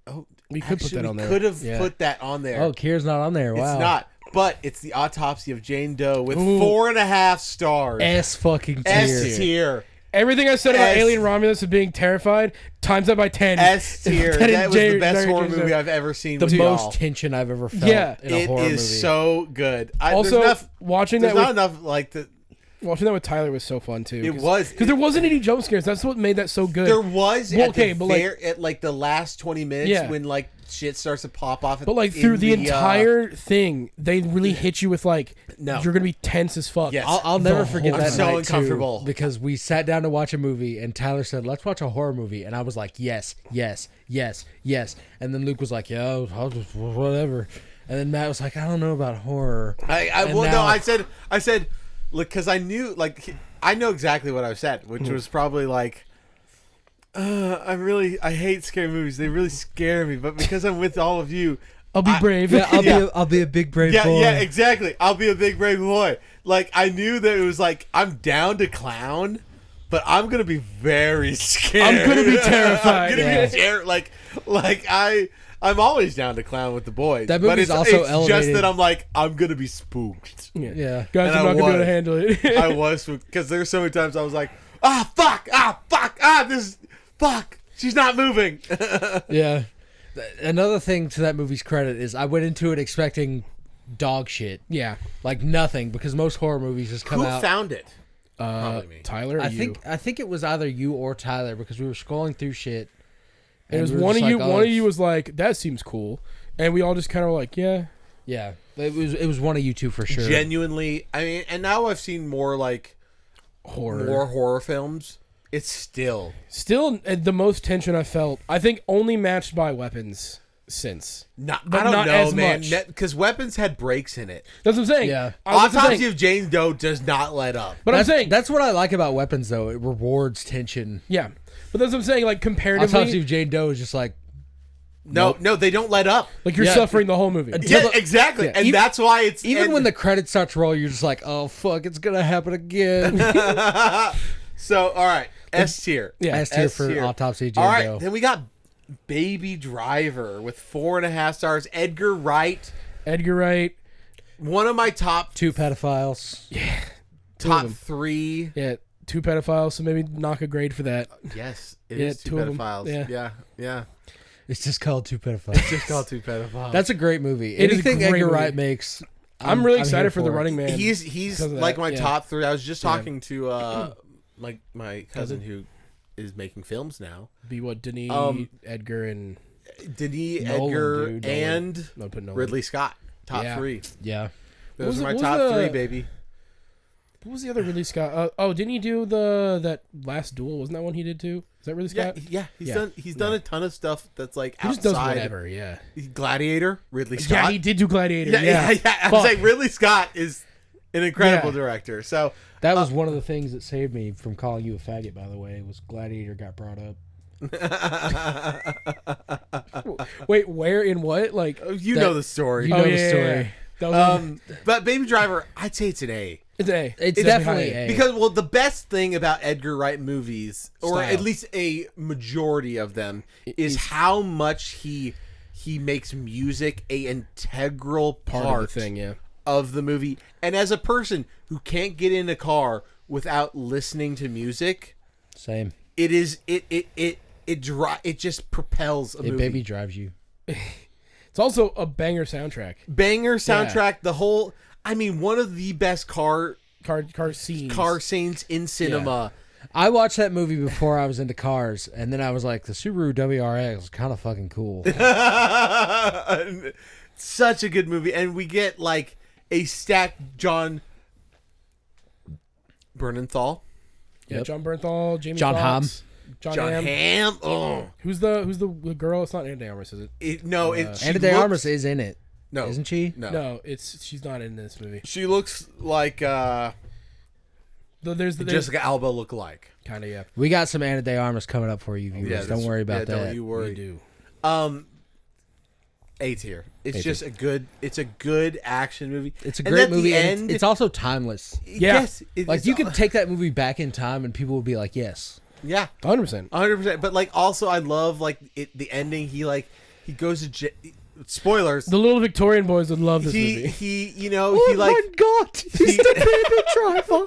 [SPEAKER 2] Oh,
[SPEAKER 4] We could put that on there.
[SPEAKER 2] Could have
[SPEAKER 4] Yeah.
[SPEAKER 2] put that on there.
[SPEAKER 3] Oh, Akira's not on there. Wow.
[SPEAKER 2] It's not. But it's the autopsy of Jane Doe with
[SPEAKER 4] Ooh.
[SPEAKER 2] 4.5 stars.
[SPEAKER 3] S fucking tier.
[SPEAKER 2] S tier.
[SPEAKER 4] Everything I said about
[SPEAKER 2] S.
[SPEAKER 4] Alien Romulus and being terrified, times that by 10.
[SPEAKER 2] S tier.
[SPEAKER 4] That is
[SPEAKER 2] That was the best
[SPEAKER 4] Jerry
[SPEAKER 2] horror
[SPEAKER 4] James
[SPEAKER 2] movie
[SPEAKER 4] Doe.
[SPEAKER 2] I've ever seen.
[SPEAKER 3] The
[SPEAKER 2] with
[SPEAKER 3] most
[SPEAKER 2] y'all.
[SPEAKER 3] tension I've ever felt
[SPEAKER 4] Yeah.
[SPEAKER 3] in a
[SPEAKER 2] It
[SPEAKER 3] horror
[SPEAKER 2] is
[SPEAKER 3] movie.
[SPEAKER 2] so good.
[SPEAKER 4] Also,
[SPEAKER 2] there's enough,
[SPEAKER 4] watching
[SPEAKER 2] there's
[SPEAKER 4] that
[SPEAKER 2] not
[SPEAKER 4] with,
[SPEAKER 2] enough like the.
[SPEAKER 4] watching that with Tyler was so fun too.
[SPEAKER 2] It was.
[SPEAKER 4] because there wasn't any jump scares. That's what made that so good.
[SPEAKER 2] There was
[SPEAKER 4] Well,
[SPEAKER 2] at
[SPEAKER 4] okay,
[SPEAKER 2] the
[SPEAKER 4] but, like-
[SPEAKER 2] at like the last 20 minutes
[SPEAKER 4] Yeah.
[SPEAKER 2] when like shit starts to pop off.
[SPEAKER 4] But like
[SPEAKER 2] in
[SPEAKER 4] through the entire thing, they really hit you with like,
[SPEAKER 2] No.
[SPEAKER 4] you're gonna be tense as fuck.
[SPEAKER 2] Yes.
[SPEAKER 3] I'll never
[SPEAKER 4] The
[SPEAKER 3] forget
[SPEAKER 4] whole
[SPEAKER 3] that
[SPEAKER 2] I'm so
[SPEAKER 3] night
[SPEAKER 2] uncomfortable.
[SPEAKER 3] too, because we sat down to watch a movie and Tyler said, "Let's watch a horror movie," and I was like, "Yes, yes, yes, yes," and then Luke was like, "Yeah, I'll just whatever," and then Matt was like, "I don't know about horror." And
[SPEAKER 2] well, no,
[SPEAKER 3] now-
[SPEAKER 2] I said, look, because I knew, like, I know exactly what I said, which was probably like, I hate scary movies. They really scare me, but because I'm with all of you,
[SPEAKER 4] I'll be brave.
[SPEAKER 3] Yeah,
[SPEAKER 2] Yeah.
[SPEAKER 3] I'll be a big brave
[SPEAKER 2] yeah,
[SPEAKER 3] boy.
[SPEAKER 2] yeah, exactly. I'll be a big brave boy. Like, I knew that it was like I'm down to clown, but I'm gonna be very scared.
[SPEAKER 4] I'm gonna be terrified.
[SPEAKER 2] I'm gonna
[SPEAKER 3] Yeah.
[SPEAKER 2] be scared. Like I'm always down to clown with the boys.
[SPEAKER 3] That
[SPEAKER 2] but
[SPEAKER 3] movie's
[SPEAKER 2] it's
[SPEAKER 3] also
[SPEAKER 2] just
[SPEAKER 3] elevated.
[SPEAKER 2] that I'm like I'm gonna be spooked.
[SPEAKER 3] Yeah.
[SPEAKER 4] Guys,
[SPEAKER 2] And
[SPEAKER 4] I'm
[SPEAKER 2] I
[SPEAKER 4] not gonna be able to
[SPEAKER 2] was.
[SPEAKER 4] handle it.
[SPEAKER 2] I was because there's so many times I was like, fuck, this, fuck, she's not moving.
[SPEAKER 3] Yeah. Another thing to that movie's credit is I went into it expecting dog shit,
[SPEAKER 4] yeah.
[SPEAKER 3] like nothing, because most horror movies just come
[SPEAKER 2] Who
[SPEAKER 3] out.
[SPEAKER 2] found it? Probably me.
[SPEAKER 4] Tyler, or
[SPEAKER 3] I
[SPEAKER 4] you?
[SPEAKER 3] think it was either you or Tyler because we were scrolling through shit.
[SPEAKER 4] It
[SPEAKER 3] and
[SPEAKER 4] was
[SPEAKER 3] we were
[SPEAKER 4] one of
[SPEAKER 3] just
[SPEAKER 4] you.
[SPEAKER 3] like, oh,
[SPEAKER 4] One of you was like, "That seems cool," and we all just kind of were like, "Yeah."
[SPEAKER 3] Yeah, it was one of you two for sure.
[SPEAKER 2] Genuinely, I mean, and now I've seen more like
[SPEAKER 4] Horror.
[SPEAKER 2] more horror films. It's still
[SPEAKER 4] Still, the most tension I felt. I think only matched by Weapons since.
[SPEAKER 2] not.
[SPEAKER 4] But
[SPEAKER 2] I don't
[SPEAKER 4] not
[SPEAKER 2] know,
[SPEAKER 4] as
[SPEAKER 2] man.
[SPEAKER 4] much.
[SPEAKER 2] Because Weapons had breaks in it.
[SPEAKER 4] That's what I'm saying.
[SPEAKER 3] Yeah.
[SPEAKER 4] That's what I'm
[SPEAKER 2] Autopsy
[SPEAKER 4] saying.
[SPEAKER 2] of Jane Doe does not let up.
[SPEAKER 4] But I'm saying,
[SPEAKER 3] that's what I like about Weapons though. It rewards tension.
[SPEAKER 4] yeah. But that's what I'm saying. Like
[SPEAKER 3] Autopsy
[SPEAKER 4] comparatively,
[SPEAKER 3] of Jane Doe is just like
[SPEAKER 2] No, they don't let up.
[SPEAKER 4] like you're
[SPEAKER 3] Yeah.
[SPEAKER 4] suffering the whole movie.
[SPEAKER 3] Until
[SPEAKER 2] Yeah,
[SPEAKER 3] the-
[SPEAKER 2] exactly,
[SPEAKER 3] yeah.
[SPEAKER 2] and
[SPEAKER 3] Even-
[SPEAKER 2] that's why it's
[SPEAKER 3] even when the credits start to roll, you're just like, oh fuck, it's gonna happen again.
[SPEAKER 2] So all right, S tier.
[SPEAKER 4] Yeah.
[SPEAKER 3] S tier for
[SPEAKER 2] tier.
[SPEAKER 3] Autopsy of Jane
[SPEAKER 2] All right,
[SPEAKER 3] Doe.
[SPEAKER 2] then we got Baby Driver with 4.5 stars. Edgar Wright,
[SPEAKER 4] Edgar Wright.
[SPEAKER 2] one of my top
[SPEAKER 3] 2 pedophiles.
[SPEAKER 2] top
[SPEAKER 4] them.
[SPEAKER 2] 3.
[SPEAKER 4] Yeah. 2 pedophiles. So maybe knock a grade for that.
[SPEAKER 2] Yes, it
[SPEAKER 4] Yeah,
[SPEAKER 2] is 2
[SPEAKER 4] two of 'em.
[SPEAKER 2] pedophiles.
[SPEAKER 4] Yeah.
[SPEAKER 2] Yeah.
[SPEAKER 3] It's just called 2 pedophiles.
[SPEAKER 2] Just called 2 pedophiles.
[SPEAKER 3] That's a great movie.
[SPEAKER 4] It is a
[SPEAKER 3] Anything
[SPEAKER 4] great
[SPEAKER 3] Edgar
[SPEAKER 4] movie.
[SPEAKER 3] Wright makes,
[SPEAKER 4] I'm really
[SPEAKER 3] here
[SPEAKER 4] excited for The Running Man.
[SPEAKER 2] he's
[SPEAKER 4] because of
[SPEAKER 2] like
[SPEAKER 4] that,
[SPEAKER 2] my
[SPEAKER 4] yeah.
[SPEAKER 2] top 3. I was just talking to my cousin who is making films now.
[SPEAKER 4] Be what Denis, Edgar, and
[SPEAKER 2] Denis,
[SPEAKER 4] Nolan,
[SPEAKER 2] Edgar,
[SPEAKER 4] dude, Nolan.
[SPEAKER 2] and
[SPEAKER 4] no, put Nolan.
[SPEAKER 2] Ridley Scott. Top
[SPEAKER 4] Yeah.
[SPEAKER 2] 3.
[SPEAKER 3] yeah.
[SPEAKER 2] Those
[SPEAKER 4] was
[SPEAKER 2] are my
[SPEAKER 4] it- what
[SPEAKER 2] top
[SPEAKER 4] was
[SPEAKER 2] 3,
[SPEAKER 4] the-
[SPEAKER 2] baby.
[SPEAKER 4] What was the other Ridley Scott? Oh, didn't he do that Last Duel? Wasn't that one he did too? Is that Ridley
[SPEAKER 2] Yeah,
[SPEAKER 4] Scott?
[SPEAKER 2] yeah. He's
[SPEAKER 4] Yeah.
[SPEAKER 2] done
[SPEAKER 4] Yeah.
[SPEAKER 2] a ton of stuff that's like
[SPEAKER 4] He just
[SPEAKER 2] outside.
[SPEAKER 4] does whatever. Yeah.
[SPEAKER 2] Gladiator, Ridley Scott.
[SPEAKER 4] Yeah, he did do Gladiator.
[SPEAKER 2] Yeah. I was
[SPEAKER 4] Fuck.
[SPEAKER 2] like, Ridley Scott is an incredible
[SPEAKER 4] Yeah.
[SPEAKER 2] director. So
[SPEAKER 3] That was one of the things that saved me from calling you a faggot, by the way, was Gladiator got brought up.
[SPEAKER 4] Wait, where in what? Like,
[SPEAKER 2] you
[SPEAKER 3] That-
[SPEAKER 2] know the story.
[SPEAKER 3] You know the story.
[SPEAKER 4] That was
[SPEAKER 2] But Baby Driver, I'd say it's an A.
[SPEAKER 4] it's A.
[SPEAKER 3] It's definitely
[SPEAKER 4] high
[SPEAKER 3] A.
[SPEAKER 2] Because the best thing about Edgar Wright movies, or
[SPEAKER 4] Style.
[SPEAKER 2] at least a majority of them, is how much he makes music a integral
[SPEAKER 4] part
[SPEAKER 2] part
[SPEAKER 4] of the thing. Yeah.
[SPEAKER 2] of the movie. And as a person who can't get in a car without listening to music,
[SPEAKER 3] Same.
[SPEAKER 2] it just propels a
[SPEAKER 3] It
[SPEAKER 2] movie.
[SPEAKER 3] baby drives you.
[SPEAKER 4] It's also a banger soundtrack.
[SPEAKER 2] Banger soundtrack, the whole, I mean, one of the best car
[SPEAKER 4] Car scenes.
[SPEAKER 2] scenes in cinema.
[SPEAKER 3] I watched that movie before I was into cars, and then I was like, the Subaru WRX is kind of fucking cool.
[SPEAKER 2] Such a good movie. And we get like a stacked John Bernthal.
[SPEAKER 4] Yeah,
[SPEAKER 3] Yep.
[SPEAKER 4] John Bernthal, Jamie
[SPEAKER 3] John
[SPEAKER 4] Foxx, John
[SPEAKER 2] John
[SPEAKER 4] Hamm.
[SPEAKER 2] Hamm. Oh.
[SPEAKER 4] Who's the girl? It's not Anna de Armas, is it?
[SPEAKER 2] She
[SPEAKER 3] Anna de
[SPEAKER 2] looks-
[SPEAKER 3] Armas is in it,
[SPEAKER 2] No.
[SPEAKER 3] isn't she?
[SPEAKER 2] No.
[SPEAKER 4] No, she's not in this movie.
[SPEAKER 2] She looks like
[SPEAKER 4] There's
[SPEAKER 2] Jessica Alba look-alike.
[SPEAKER 4] kind of, yeah.
[SPEAKER 3] We got some Anna de Armas coming up for you viewers.
[SPEAKER 2] Yeah,
[SPEAKER 3] Don't
[SPEAKER 2] that's-
[SPEAKER 3] worry about
[SPEAKER 2] yeah,
[SPEAKER 3] that.
[SPEAKER 2] Don't you
[SPEAKER 4] We
[SPEAKER 2] worry.
[SPEAKER 4] do.
[SPEAKER 2] A tier. It's
[SPEAKER 3] A
[SPEAKER 2] just a good action movie.
[SPEAKER 3] It's a
[SPEAKER 2] And
[SPEAKER 3] great
[SPEAKER 2] at the
[SPEAKER 3] movie, and
[SPEAKER 2] end-
[SPEAKER 3] it's also timeless.
[SPEAKER 4] Yeah.
[SPEAKER 2] Yes,
[SPEAKER 3] Like you could take that movie back in time, and people would be like, "Yes."
[SPEAKER 4] 100%.
[SPEAKER 2] 100%. But like, also, I love like the ending. He goes to spoilers.
[SPEAKER 4] The little Victorian boys would love this movie.
[SPEAKER 2] he like
[SPEAKER 3] God!
[SPEAKER 2] He's
[SPEAKER 3] the baby driver.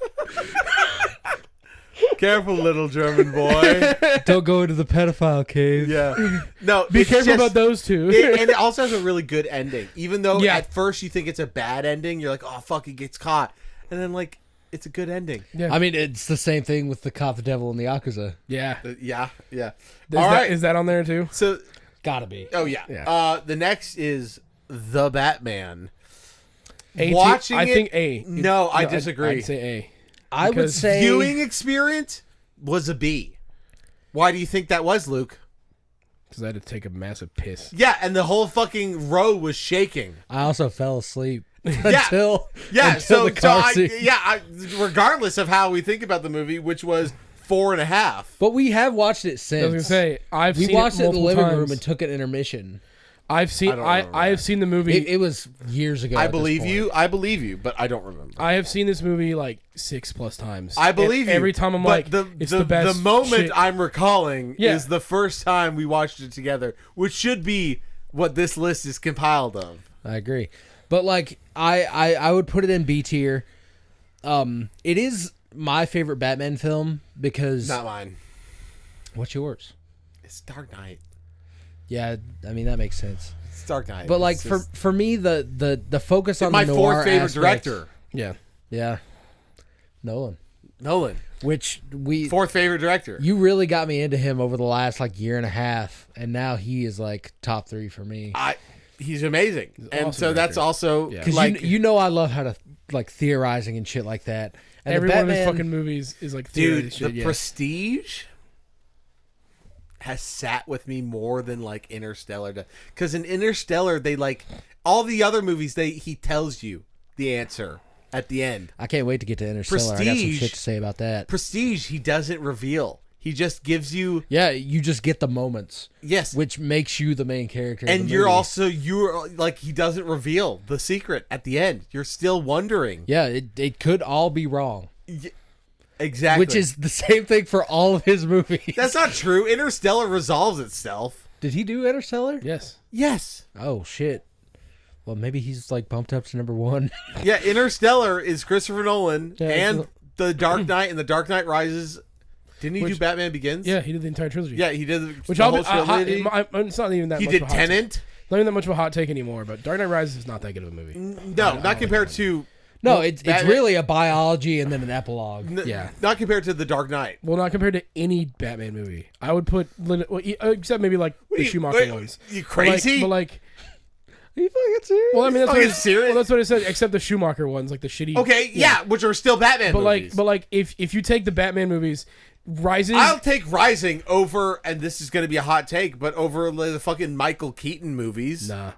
[SPEAKER 2] careful, little German boy.
[SPEAKER 3] Don't go into the pedophile cave.
[SPEAKER 2] Yeah. No,
[SPEAKER 4] Be
[SPEAKER 2] it's
[SPEAKER 4] careful
[SPEAKER 2] just-
[SPEAKER 4] about those two.
[SPEAKER 2] And it also has a really good ending. Even though
[SPEAKER 4] Yeah.
[SPEAKER 2] at first you think it's a bad ending, you're like, oh fuck, he gets caught, and then like it's a good ending.
[SPEAKER 4] yeah.
[SPEAKER 3] I mean, it's the same thing with the cop, the devil, and the Yakuza.
[SPEAKER 4] yeah.
[SPEAKER 2] Yeah.
[SPEAKER 4] Is that on there too?
[SPEAKER 2] So
[SPEAKER 3] Gotta be.
[SPEAKER 2] oh yeah.
[SPEAKER 4] Yeah.
[SPEAKER 2] The next is The Batman.
[SPEAKER 4] A tier-
[SPEAKER 2] Watching
[SPEAKER 4] I
[SPEAKER 2] it-
[SPEAKER 4] think A.
[SPEAKER 2] No, I disagree.
[SPEAKER 4] I'd say A.
[SPEAKER 3] I would
[SPEAKER 4] Because
[SPEAKER 3] say
[SPEAKER 2] Viewing experience was a B. Why do you think that was, Luke?
[SPEAKER 4] Because I had to take a massive piss.
[SPEAKER 2] Yeah, and the whole fucking row was shaking.
[SPEAKER 3] I also fell asleep
[SPEAKER 2] Yeah.
[SPEAKER 3] until
[SPEAKER 2] Yeah,
[SPEAKER 3] until the car scene.
[SPEAKER 2] regardless of how we think about the movie, which was 4.5.
[SPEAKER 3] But we have watched it
[SPEAKER 4] I was
[SPEAKER 3] since.
[SPEAKER 4] gonna say I've
[SPEAKER 3] we
[SPEAKER 4] seen
[SPEAKER 3] watched it in the
[SPEAKER 4] multiple
[SPEAKER 3] living
[SPEAKER 4] times.
[SPEAKER 3] room and took an intermission.
[SPEAKER 4] I've seen
[SPEAKER 2] I don't remember
[SPEAKER 4] I have
[SPEAKER 2] that.
[SPEAKER 4] seen the movie.
[SPEAKER 3] It was years ago.
[SPEAKER 2] I
[SPEAKER 3] at this
[SPEAKER 2] believe
[SPEAKER 3] point.
[SPEAKER 2] you. I believe you, but I don't remember.
[SPEAKER 4] I have seen this movie like 6+ times.
[SPEAKER 2] I believe
[SPEAKER 4] And
[SPEAKER 2] you.
[SPEAKER 4] every time I'm
[SPEAKER 2] but
[SPEAKER 4] like, it's the best.
[SPEAKER 2] The moment
[SPEAKER 4] shit.
[SPEAKER 2] I'm recalling
[SPEAKER 4] Yeah.
[SPEAKER 2] is the first time we watched it together, which should be what this list is compiled of.
[SPEAKER 3] I agree, but like I would put it in B tier. It is my favorite Batman film because
[SPEAKER 2] Not mine.
[SPEAKER 3] what's yours?
[SPEAKER 2] It's Dark Knight.
[SPEAKER 3] Yeah, I mean that makes sense.
[SPEAKER 2] It's Dark Knight.
[SPEAKER 3] But like
[SPEAKER 2] It's
[SPEAKER 3] for
[SPEAKER 2] just-
[SPEAKER 3] for me, the focus on
[SPEAKER 2] my
[SPEAKER 3] the
[SPEAKER 2] fourth
[SPEAKER 3] noir
[SPEAKER 2] favorite
[SPEAKER 3] aspect-
[SPEAKER 2] director.
[SPEAKER 4] yeah.
[SPEAKER 3] Yeah, Nolan.
[SPEAKER 2] Nolan,
[SPEAKER 3] which
[SPEAKER 2] fourth favorite director.
[SPEAKER 3] you really got me into him over the last like year and a half, and now he is like top 3 for me.
[SPEAKER 2] He's amazing, and
[SPEAKER 4] awesome
[SPEAKER 2] so that's
[SPEAKER 4] director.
[SPEAKER 2] also
[SPEAKER 4] Yeah.
[SPEAKER 3] Because
[SPEAKER 2] like
[SPEAKER 3] you know I love how to like theorizing and shit like that. And
[SPEAKER 4] Every
[SPEAKER 3] the
[SPEAKER 4] one of his
[SPEAKER 3] Batman,
[SPEAKER 4] fucking movies is like
[SPEAKER 2] dude,
[SPEAKER 4] shit,
[SPEAKER 2] the
[SPEAKER 4] yeah.
[SPEAKER 2] Prestige has sat with me more than like Interstellar does. Because in Interstellar, they like all the other movies. He tells you the answer at the end.
[SPEAKER 3] I can't wait to get to Interstellar. I got some
[SPEAKER 2] Prestige-
[SPEAKER 3] shit to say about that.
[SPEAKER 2] Prestige, he doesn't reveal. He just gives you
[SPEAKER 3] Yeah, you just get the moments,
[SPEAKER 2] yes,
[SPEAKER 3] which makes you the main character. of
[SPEAKER 2] and
[SPEAKER 3] the
[SPEAKER 2] you're
[SPEAKER 3] movie.
[SPEAKER 2] you're like he doesn't reveal the secret at the end. You're still wondering.
[SPEAKER 3] Yeah, it could all be wrong,
[SPEAKER 2] Exactly.
[SPEAKER 3] which is the same thing for all of his movies.
[SPEAKER 2] that's not true. Interstellar resolves itself.
[SPEAKER 3] Did he do Interstellar?
[SPEAKER 4] Yes.
[SPEAKER 2] Yes.
[SPEAKER 3] Oh shit. Well, maybe he's like bumped up to number 1.
[SPEAKER 2] Yeah, Interstellar is Christopher Nolan
[SPEAKER 3] Yeah,
[SPEAKER 2] and
[SPEAKER 3] it's
[SPEAKER 2] The Dark Knight and The Dark Knight Rises. Didn't he do
[SPEAKER 4] Which-
[SPEAKER 2] Batman Begins?
[SPEAKER 4] Yeah, he did the entire trilogy.
[SPEAKER 2] Yeah, he did
[SPEAKER 4] Which
[SPEAKER 2] the
[SPEAKER 4] I'll
[SPEAKER 2] whole
[SPEAKER 4] be,
[SPEAKER 2] trilogy.
[SPEAKER 4] it's not even that
[SPEAKER 2] He
[SPEAKER 4] much
[SPEAKER 2] did
[SPEAKER 4] of a hot take.
[SPEAKER 2] Tenet.
[SPEAKER 4] Not even that much of a hot take anymore, but Dark Knight Rises is not that good of a movie.
[SPEAKER 2] No, not compared to
[SPEAKER 3] No, it's
[SPEAKER 2] Batman-
[SPEAKER 3] really a biology and then an epilogue.
[SPEAKER 4] Yeah.
[SPEAKER 2] not compared to The Dark Knight.
[SPEAKER 4] Well, not compared to any Batman movie. I would put, except maybe like the Schumacher
[SPEAKER 2] Wait,
[SPEAKER 4] ones.
[SPEAKER 2] You
[SPEAKER 4] But like-
[SPEAKER 2] crazy?
[SPEAKER 4] But like,
[SPEAKER 3] Are you fucking serious?
[SPEAKER 4] well, I mean, that's what,
[SPEAKER 2] Fucking
[SPEAKER 4] it,
[SPEAKER 2] serious?
[SPEAKER 4] well, that's what it said. Except the Schumacher ones, like the shitty.
[SPEAKER 2] Okay, yeah, which are still Batman
[SPEAKER 4] But
[SPEAKER 2] movies.
[SPEAKER 4] like, if you take the Batman movies, Rises.
[SPEAKER 2] I'll take Rising over, and this is going to be a hot take, but over the fucking Michael Keaton movies.
[SPEAKER 4] Nah.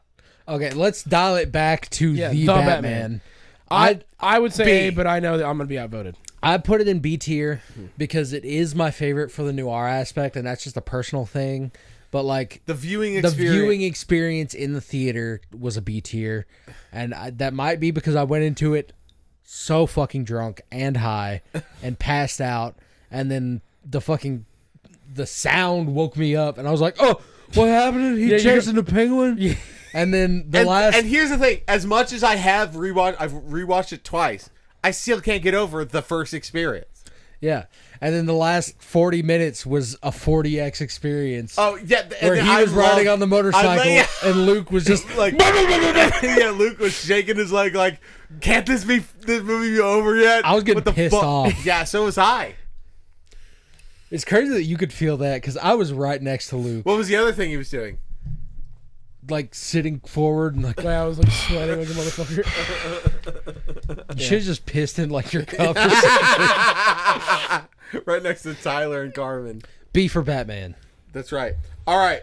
[SPEAKER 3] Okay, let's dial it back to
[SPEAKER 4] Yeah,
[SPEAKER 3] the
[SPEAKER 4] the
[SPEAKER 3] Batman.
[SPEAKER 4] Batman. I would say
[SPEAKER 2] B.
[SPEAKER 4] A, but I know that I'm gonna be outvoted.
[SPEAKER 3] I put it in B tier because it is my favorite for the noir aspect, and that's just a personal thing. But like
[SPEAKER 2] The viewing
[SPEAKER 3] the
[SPEAKER 2] experience.
[SPEAKER 3] viewing experience in the theater was a B tier, and that might be because I went into it so fucking drunk and high and passed out, and then the sound woke me up, and I was like, "Oh, what happened? He
[SPEAKER 4] Yeah,
[SPEAKER 3] chasing the penguin?"
[SPEAKER 4] Yeah.
[SPEAKER 3] And then the last
[SPEAKER 2] and here's the thing: as much as I've rewatched it twice. I still can't get over the first experience.
[SPEAKER 3] yeah, and then the last 40 minutes was a 40x experience.
[SPEAKER 2] Oh yeah, and
[SPEAKER 3] where he
[SPEAKER 2] I
[SPEAKER 3] was riding on the motorcycle,
[SPEAKER 2] yeah.
[SPEAKER 3] and Luke was just
[SPEAKER 2] like yeah, Luke was shaking his leg like, can't this movie be over yet?
[SPEAKER 3] I was getting
[SPEAKER 2] What the
[SPEAKER 3] pissed
[SPEAKER 2] fuck?
[SPEAKER 3] off.
[SPEAKER 2] Yeah, so was I.
[SPEAKER 3] It's crazy that you could feel that because I was right next to Luke,
[SPEAKER 2] What was the other thing he was doing?
[SPEAKER 3] like sitting forward and like
[SPEAKER 4] Like, I was like sweating like a motherfucker.
[SPEAKER 3] you should have just pissed in like your cup. Or something.
[SPEAKER 2] Right next to Tyler and Carmen.
[SPEAKER 3] B for Batman.
[SPEAKER 2] That's right. All right.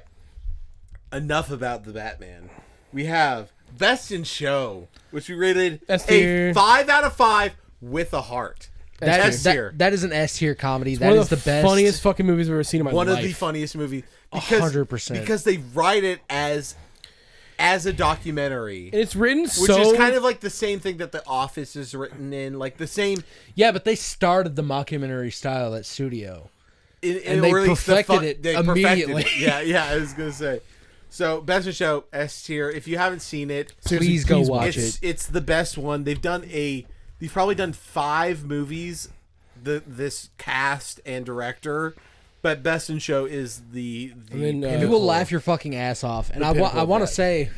[SPEAKER 2] Enough about the Batman. We have Best in Show, which we rated
[SPEAKER 4] S
[SPEAKER 2] a
[SPEAKER 4] tier.
[SPEAKER 2] 5 out of 5 with a heart. S tier.
[SPEAKER 3] That is an S tier comedy.
[SPEAKER 4] One
[SPEAKER 3] That
[SPEAKER 4] of
[SPEAKER 3] is the best.
[SPEAKER 4] funniest fucking movies I've ever seen in my
[SPEAKER 2] One
[SPEAKER 4] life.
[SPEAKER 2] of the funniest movies.
[SPEAKER 3] 100%.
[SPEAKER 2] Because they write it as a documentary.
[SPEAKER 4] And it's written
[SPEAKER 2] Which
[SPEAKER 4] so.
[SPEAKER 2] is kind of like the same thing that The Office is written in, like the same.
[SPEAKER 3] Yeah, but they started the mockumentary style at studio.
[SPEAKER 2] And
[SPEAKER 3] they perfected it immediately.
[SPEAKER 2] Yeah, I was gonna say. So, Best in Show, S tier. If you haven't seen it,
[SPEAKER 3] Please go watch it.
[SPEAKER 2] it's the best one. They've probably done 5 movies. This cast and director, but Best in Show is the
[SPEAKER 4] And then,
[SPEAKER 3] You
[SPEAKER 2] pinnacle.
[SPEAKER 3] will laugh your fucking ass off. And I
[SPEAKER 2] pinnacle of
[SPEAKER 3] want to
[SPEAKER 2] that.
[SPEAKER 3] say,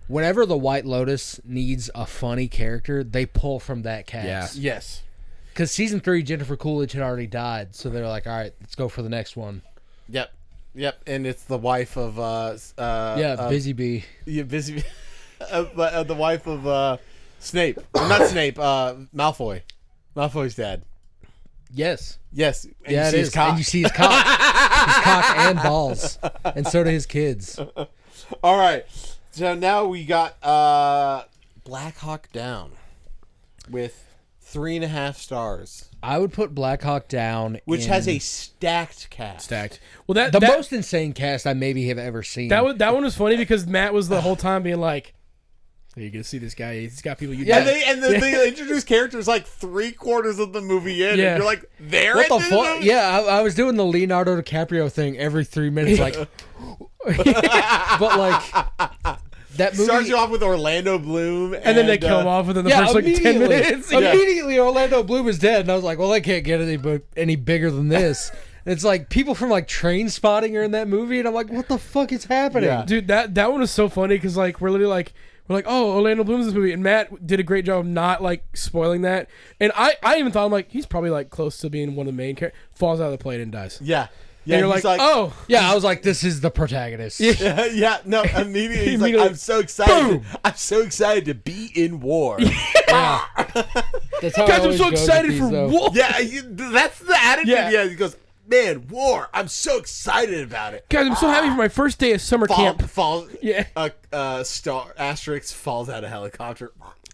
[SPEAKER 3] whenever the White Lotus needs a funny character, they pull from that cast.
[SPEAKER 4] Yeah.
[SPEAKER 2] Yes.
[SPEAKER 3] Because season 3, Jennifer Coolidge had already died, so they're like, all right, let's go for the next one.
[SPEAKER 2] Yep. And it's the wife of
[SPEAKER 3] Busy Bee.
[SPEAKER 2] Yeah, busy. The wife of Snape. Not Snape. Malfoy. Malfoy's dad.
[SPEAKER 3] Yes.
[SPEAKER 2] Yes. And
[SPEAKER 3] Yeah,
[SPEAKER 2] you
[SPEAKER 3] it
[SPEAKER 2] see
[SPEAKER 3] is.
[SPEAKER 2] his cock.
[SPEAKER 3] And you see his cock. His cock and balls. And so do his kids.
[SPEAKER 2] All right. So now we got Black Hawk Down with 3.5 stars,
[SPEAKER 3] I would put Black Hawk Down,
[SPEAKER 2] which
[SPEAKER 3] in
[SPEAKER 2] has a stacked cast.
[SPEAKER 4] stacked. Well, that
[SPEAKER 3] the
[SPEAKER 4] that,
[SPEAKER 3] most insane cast I maybe have ever seen.
[SPEAKER 4] that one was funny because Matt was the whole time being like, "Are you gonna see this guy? He's got people you
[SPEAKER 3] Yeah,
[SPEAKER 4] know."
[SPEAKER 2] They introduce characters like 3/4 of the movie in,
[SPEAKER 4] Yeah.
[SPEAKER 2] and you're like, they're
[SPEAKER 3] What the
[SPEAKER 2] in this
[SPEAKER 3] fuck?
[SPEAKER 2] movie?
[SPEAKER 3] Yeah, I was doing the Leonardo DiCaprio thing every 3 minutes, like, but like that movie.
[SPEAKER 2] Starts you off with Orlando Bloom,
[SPEAKER 4] and then they kill him off within the first like 10
[SPEAKER 3] immediately.
[SPEAKER 4] minutes.
[SPEAKER 2] Yeah.
[SPEAKER 3] Immediately, Orlando Bloom is dead, and I was like, "Well, they can't get any bigger than this." And it's like people from like Train Spotting are in that movie, and I'm like, "What the fuck is happening?"
[SPEAKER 2] Yeah.
[SPEAKER 4] Dude, that one was so funny because like we're literally like we're like, oh, Orlando Bloom's in this movie, and Matt did a great job of not like spoiling that. And I even thought, I'm like, he's probably like close to being one of the main characters. Falls out of the plane and dies.
[SPEAKER 2] Yeah.
[SPEAKER 4] And you're
[SPEAKER 2] he's
[SPEAKER 4] like, oh,
[SPEAKER 3] Yeah, I was like, this is the protagonist.
[SPEAKER 2] yeah, no, immediately he's like,
[SPEAKER 4] Immediately,
[SPEAKER 2] I'm so excited.
[SPEAKER 4] boom.
[SPEAKER 2] I'm so excited to be in war.
[SPEAKER 3] Yeah. That's how I
[SPEAKER 4] guys, I'm
[SPEAKER 3] always
[SPEAKER 4] so
[SPEAKER 3] go with
[SPEAKER 4] excited
[SPEAKER 3] these,
[SPEAKER 4] for
[SPEAKER 3] though.
[SPEAKER 4] war.
[SPEAKER 2] Yeah, that's the attitude.
[SPEAKER 4] Yeah.
[SPEAKER 2] Yeah. He goes, man, war. I'm so excited about it.
[SPEAKER 4] Guys, I'm so happy for my first day of summer camp.
[SPEAKER 2] Falls.
[SPEAKER 4] Yeah.
[SPEAKER 2] Star Asterix falls out of helicopter.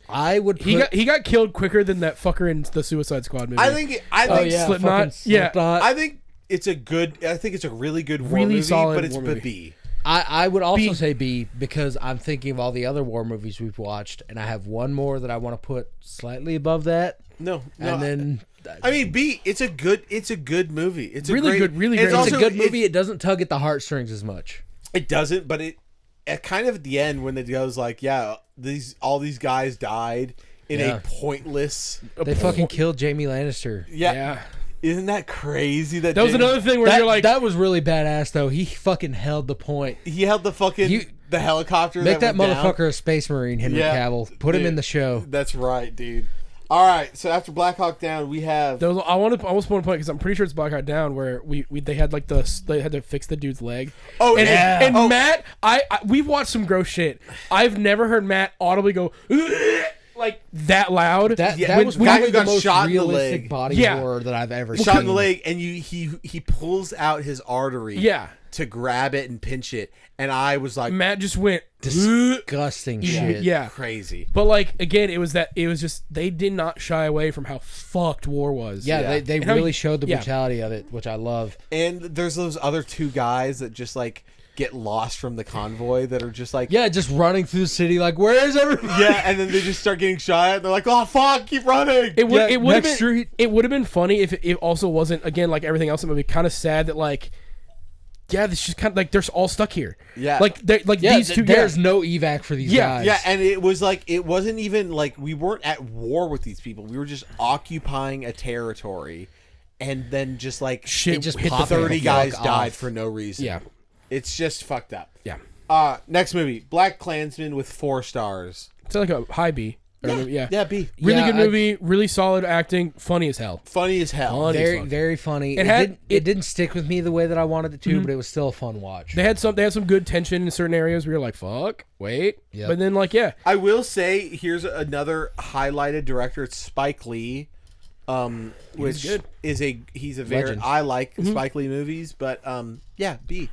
[SPEAKER 3] I would put...
[SPEAKER 4] He got killed quicker than that fucker in the Suicide Squad movie.
[SPEAKER 2] I think.
[SPEAKER 3] Oh, yeah.
[SPEAKER 4] Slipknot.
[SPEAKER 3] fucking
[SPEAKER 4] Yeah.
[SPEAKER 3] Slipknot.
[SPEAKER 2] I think it's a good. I think it's a really good war
[SPEAKER 4] Really
[SPEAKER 2] movie,
[SPEAKER 4] solid
[SPEAKER 2] but it's
[SPEAKER 4] war
[SPEAKER 2] a
[SPEAKER 4] movie.
[SPEAKER 2] B.
[SPEAKER 3] I would also
[SPEAKER 4] B.
[SPEAKER 3] say B because I'm thinking of all the other war movies we've watched, and I have one more that I want to put slightly above that.
[SPEAKER 2] No,
[SPEAKER 3] And then...
[SPEAKER 2] I mean, B. It's a good movie. It's a
[SPEAKER 4] Really
[SPEAKER 2] great,
[SPEAKER 4] good, really
[SPEAKER 2] it's
[SPEAKER 4] great.
[SPEAKER 3] It's
[SPEAKER 2] also
[SPEAKER 3] a good movie. It doesn't tug at the heartstrings as much.
[SPEAKER 2] It doesn't, but it at kind of at the end when it goes like, yeah, all these guys died in
[SPEAKER 3] Yeah.
[SPEAKER 2] a pointless.
[SPEAKER 3] They fucking killed Jamie Lannister.
[SPEAKER 2] Yeah. Isn't that crazy? That
[SPEAKER 4] That was
[SPEAKER 2] James-
[SPEAKER 4] another thing where you're like,
[SPEAKER 3] that was really badass, though. He fucking held the point.
[SPEAKER 2] He held the fucking the helicopter.
[SPEAKER 3] Make that
[SPEAKER 2] went down.
[SPEAKER 3] motherfucker a space marine, Henry
[SPEAKER 2] Yeah,
[SPEAKER 3] Cavill. Put him
[SPEAKER 2] dude.
[SPEAKER 3] in the show.
[SPEAKER 2] That's right, dude. All right, so after Black Hawk Down, we have.
[SPEAKER 4] I almost want to point because I'm pretty sure it's Black Hawk Down where they had like they had to fix the dude's leg.
[SPEAKER 2] Oh,
[SPEAKER 4] and,
[SPEAKER 2] yeah.
[SPEAKER 4] and
[SPEAKER 2] Oh.
[SPEAKER 4] Matt, we've watched some gross shit. I've never heard Matt audibly go like that loud.
[SPEAKER 3] That
[SPEAKER 2] when
[SPEAKER 3] was
[SPEAKER 2] the guy
[SPEAKER 3] probably
[SPEAKER 2] who
[SPEAKER 3] the
[SPEAKER 2] got
[SPEAKER 3] most
[SPEAKER 2] shot in the
[SPEAKER 3] realistic
[SPEAKER 2] leg.
[SPEAKER 3] body
[SPEAKER 4] Yeah.
[SPEAKER 3] horror that I've ever seen.
[SPEAKER 2] shot in the leg, and he pulls out his artery.
[SPEAKER 4] Yeah.
[SPEAKER 2] To grab it and pinch it, and I was like,
[SPEAKER 4] Matt just went
[SPEAKER 3] Disgusting shit.
[SPEAKER 4] yeah.
[SPEAKER 2] crazy.
[SPEAKER 4] But like again, it was just they did not shy away from how fucked war was.
[SPEAKER 3] Yeah,
[SPEAKER 2] Yeah.
[SPEAKER 3] they
[SPEAKER 4] And how
[SPEAKER 3] really
[SPEAKER 4] you-
[SPEAKER 3] showed the
[SPEAKER 4] yeah.
[SPEAKER 3] brutality of it, which I love.
[SPEAKER 2] And there's those other two guys that just like get lost from the convoy that are just like,
[SPEAKER 3] Yeah, just running through the city like, where's everybody?
[SPEAKER 2] yeah, and then they just start getting shot at. And they're like, oh fuck, keep running.
[SPEAKER 4] It would
[SPEAKER 3] Yeah,
[SPEAKER 4] it would have
[SPEAKER 3] next
[SPEAKER 4] been
[SPEAKER 3] street.
[SPEAKER 4] it would have been funny if it also wasn't again like everything else in the movie kind of sad that like yeah, this just kind of like they're all stuck here.
[SPEAKER 2] Yeah.
[SPEAKER 4] like
[SPEAKER 3] Yeah,
[SPEAKER 4] these two.
[SPEAKER 3] there's no evac for these
[SPEAKER 4] Yeah,
[SPEAKER 3] guys.
[SPEAKER 2] Yeah, and it was like it wasn't even like we weren't at war with these people. We were just occupying a territory, and then just like
[SPEAKER 4] Shit
[SPEAKER 3] It just
[SPEAKER 4] hit the
[SPEAKER 3] popped
[SPEAKER 4] fan.
[SPEAKER 2] 30
[SPEAKER 3] the
[SPEAKER 2] guys
[SPEAKER 3] fuck
[SPEAKER 2] died
[SPEAKER 3] off.
[SPEAKER 2] for no reason.
[SPEAKER 4] Yeah,
[SPEAKER 2] It's just fucked up.
[SPEAKER 4] yeah.
[SPEAKER 2] Next movie, Black Klansman with 4 stars.
[SPEAKER 4] It's like a high B. Yeah.
[SPEAKER 2] Yeah, B.
[SPEAKER 4] Really
[SPEAKER 3] Yeah,
[SPEAKER 4] good movie. Really solid acting. Funny as hell.
[SPEAKER 2] Funny as hell.
[SPEAKER 4] Funny.
[SPEAKER 3] Very,
[SPEAKER 4] fun.
[SPEAKER 3] very funny.
[SPEAKER 4] It
[SPEAKER 3] Didn't stick with me the way that I wanted it to, but it was still a fun watch.
[SPEAKER 4] They had some good tension in certain areas where you're like, fuck, wait.
[SPEAKER 3] Yep.
[SPEAKER 4] But then like, yeah.
[SPEAKER 2] I will say, here's another highlighted director. It's Spike Lee, which
[SPEAKER 4] good.
[SPEAKER 2] he's a very
[SPEAKER 3] Legend.
[SPEAKER 2] I like Spike Lee movies, but yeah, B.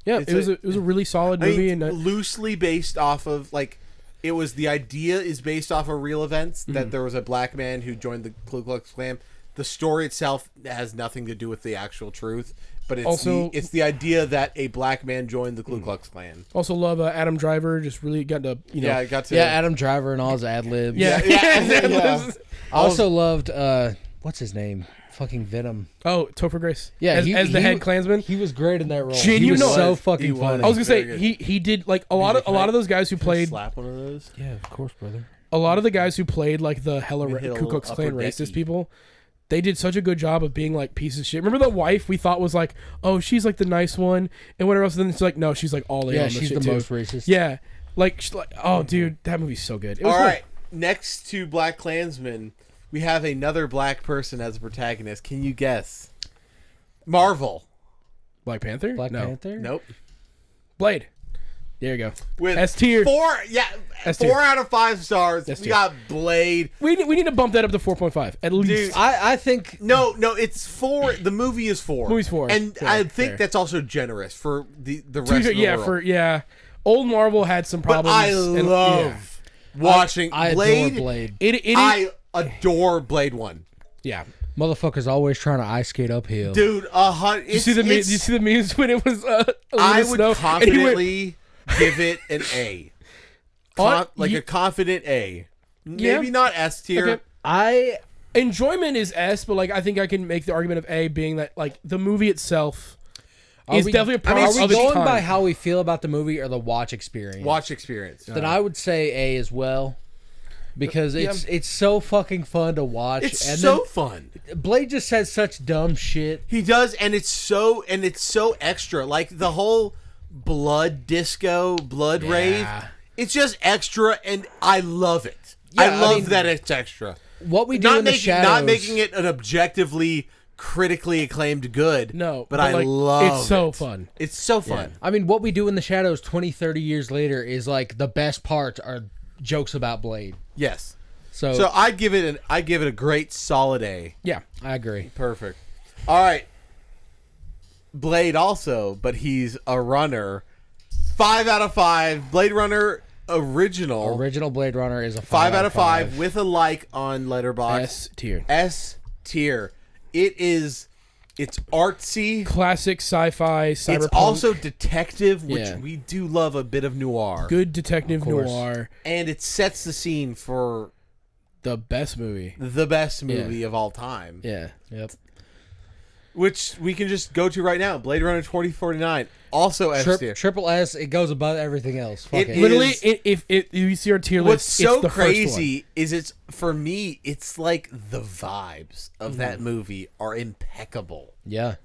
[SPEAKER 4] Yeah,
[SPEAKER 2] It's
[SPEAKER 4] it was a really solid
[SPEAKER 2] I
[SPEAKER 4] movie
[SPEAKER 2] mean,
[SPEAKER 4] and
[SPEAKER 2] loosely based off of like, it was the idea is based off of real events that there was a black man who joined the Ku Klux Klan. The story itself has nothing to do with the actual truth, but it's
[SPEAKER 4] Also-
[SPEAKER 2] it's the idea that a black man joined the Ku Klux Klan.
[SPEAKER 4] also love Adam Driver. Just really got to
[SPEAKER 2] Yeah, I got to.
[SPEAKER 3] yeah, Adam Driver and all his ad libs.
[SPEAKER 4] Yeah.
[SPEAKER 2] yeah.
[SPEAKER 3] I also loved what's his name? Fucking Venom.
[SPEAKER 4] Oh, Topher Grace.
[SPEAKER 3] Yeah,
[SPEAKER 4] as the head Klansman.
[SPEAKER 3] He was great in that role.
[SPEAKER 4] Genuine-
[SPEAKER 3] He was
[SPEAKER 4] no,
[SPEAKER 3] so
[SPEAKER 2] he
[SPEAKER 3] fucking
[SPEAKER 2] was.
[SPEAKER 3] funny.
[SPEAKER 4] I was gonna say
[SPEAKER 2] Very good.
[SPEAKER 4] he did like a lot of those guys who played
[SPEAKER 2] slap one of those.
[SPEAKER 3] Yeah, of course, brother.
[SPEAKER 4] a lot of the guys who played like the hella
[SPEAKER 2] We hit a
[SPEAKER 4] Ku Klux
[SPEAKER 2] little
[SPEAKER 4] Klan
[SPEAKER 2] upper
[SPEAKER 4] racist
[SPEAKER 2] decky.
[SPEAKER 4] people. They did such a good job of being like pieces of shit. Remember the wife we thought was like, oh, she's like the nice one and whatever else. And then it's like, no, she's like all in
[SPEAKER 3] Yeah,
[SPEAKER 4] on
[SPEAKER 3] she's
[SPEAKER 4] shit
[SPEAKER 3] the
[SPEAKER 4] too.
[SPEAKER 3] most racist.
[SPEAKER 4] Yeah, like, she's like, oh, dude, that movie's so good. It was
[SPEAKER 2] All
[SPEAKER 4] fun.
[SPEAKER 2] right, next to Black Klansman, we have another black person as a protagonist. Can you guess? Marvel.
[SPEAKER 4] Black Panther.
[SPEAKER 3] Black
[SPEAKER 4] no.
[SPEAKER 3] Panther.
[SPEAKER 2] Nope.
[SPEAKER 4] Blade. There you go.
[SPEAKER 2] With
[SPEAKER 4] S tier.
[SPEAKER 2] 4, yeah,
[SPEAKER 4] S
[SPEAKER 2] 4
[SPEAKER 4] tier.
[SPEAKER 2] out of 5 stars.
[SPEAKER 4] S
[SPEAKER 2] We
[SPEAKER 4] tier.
[SPEAKER 2] got Blade.
[SPEAKER 4] We need to bump that up to 4.5 at least.
[SPEAKER 2] Dude,
[SPEAKER 3] I think
[SPEAKER 2] No, it's 4. The movie is 4.
[SPEAKER 4] Movie's 4.
[SPEAKER 2] and
[SPEAKER 4] Fair,
[SPEAKER 2] I think
[SPEAKER 4] fair.
[SPEAKER 2] that's also generous for the
[SPEAKER 4] To be
[SPEAKER 2] rest
[SPEAKER 4] fair,
[SPEAKER 2] of the
[SPEAKER 4] yeah,
[SPEAKER 2] world.
[SPEAKER 4] old Marvel had some
[SPEAKER 2] But
[SPEAKER 4] problems.
[SPEAKER 2] I
[SPEAKER 4] and-
[SPEAKER 2] love watching
[SPEAKER 3] I
[SPEAKER 2] Blade.
[SPEAKER 3] adore Blade.
[SPEAKER 4] It
[SPEAKER 2] I adore Blade 1.
[SPEAKER 4] yeah.
[SPEAKER 3] Motherfucker's always trying to ice skate uphill.
[SPEAKER 2] Dude,
[SPEAKER 4] You see the memes when it was
[SPEAKER 2] I
[SPEAKER 4] Snow,
[SPEAKER 2] would
[SPEAKER 4] and he went,
[SPEAKER 2] confidently give it an A. Like
[SPEAKER 4] you-
[SPEAKER 2] a confident A.
[SPEAKER 4] Yeah.
[SPEAKER 2] Maybe not S tier.
[SPEAKER 4] Okay.
[SPEAKER 3] I
[SPEAKER 4] enjoyment is S, but like I think I can make the argument of A being that like the movie itself
[SPEAKER 3] Are
[SPEAKER 4] is
[SPEAKER 3] we-
[SPEAKER 4] definitely a
[SPEAKER 3] I mean,
[SPEAKER 4] product
[SPEAKER 3] are we
[SPEAKER 4] of its
[SPEAKER 3] going
[SPEAKER 4] time.
[SPEAKER 3] by how we feel about the movie or the watch experience?
[SPEAKER 2] Watch experience.
[SPEAKER 3] Then I would say A as well, because it's so fucking fun to watch.
[SPEAKER 2] It's
[SPEAKER 3] and
[SPEAKER 2] so fun.
[SPEAKER 3] then Blade just says such dumb shit.
[SPEAKER 2] He does, and it's so extra. Like the whole blood disco, blood rave It's just extra, and I love it.
[SPEAKER 3] Yeah,
[SPEAKER 2] I
[SPEAKER 3] I
[SPEAKER 2] love
[SPEAKER 3] mean,
[SPEAKER 2] that it's extra.
[SPEAKER 3] What we do in the shadows,
[SPEAKER 2] Not making it an objectively, critically acclaimed good.
[SPEAKER 4] No,
[SPEAKER 2] but I
[SPEAKER 4] like,
[SPEAKER 2] love
[SPEAKER 4] it's so
[SPEAKER 2] it.
[SPEAKER 4] fun.
[SPEAKER 2] It's so fun.
[SPEAKER 3] I mean, what we do in the shadows 20, 30 years later is like the best parts are jokes about Blade.
[SPEAKER 2] Yes.
[SPEAKER 3] So,
[SPEAKER 2] So I give it a great solid A.
[SPEAKER 4] Yeah.
[SPEAKER 3] I agree.
[SPEAKER 2] Perfect. All right. Blade also, but he's a runner. 5 out of 5. Blade Runner original.
[SPEAKER 3] Original Blade Runner is a
[SPEAKER 2] 5 out of 5 with a like on Letterboxd.
[SPEAKER 4] S tier.
[SPEAKER 2] S tier. It's artsy.
[SPEAKER 4] Classic sci-fi, cyberpunk.
[SPEAKER 2] It's also detective, which
[SPEAKER 4] Yeah.
[SPEAKER 2] we do love a bit of noir.
[SPEAKER 4] good detective
[SPEAKER 3] course.
[SPEAKER 4] noir.
[SPEAKER 2] And it sets the scene for
[SPEAKER 4] The best movie.
[SPEAKER 2] the best movie of all time.
[SPEAKER 4] Yeah.
[SPEAKER 3] Yep.
[SPEAKER 2] Which we can just go to right now. Blade Runner 2049. Also S tier.
[SPEAKER 3] Triple S, it goes above everything else. Fuck
[SPEAKER 2] It
[SPEAKER 3] it.
[SPEAKER 2] is-
[SPEAKER 4] Literally, if you see our tier list,
[SPEAKER 2] What's so
[SPEAKER 4] it's the first one.
[SPEAKER 2] crazy is for me, it's like the vibes of that movie are impeccable.
[SPEAKER 3] Yeah.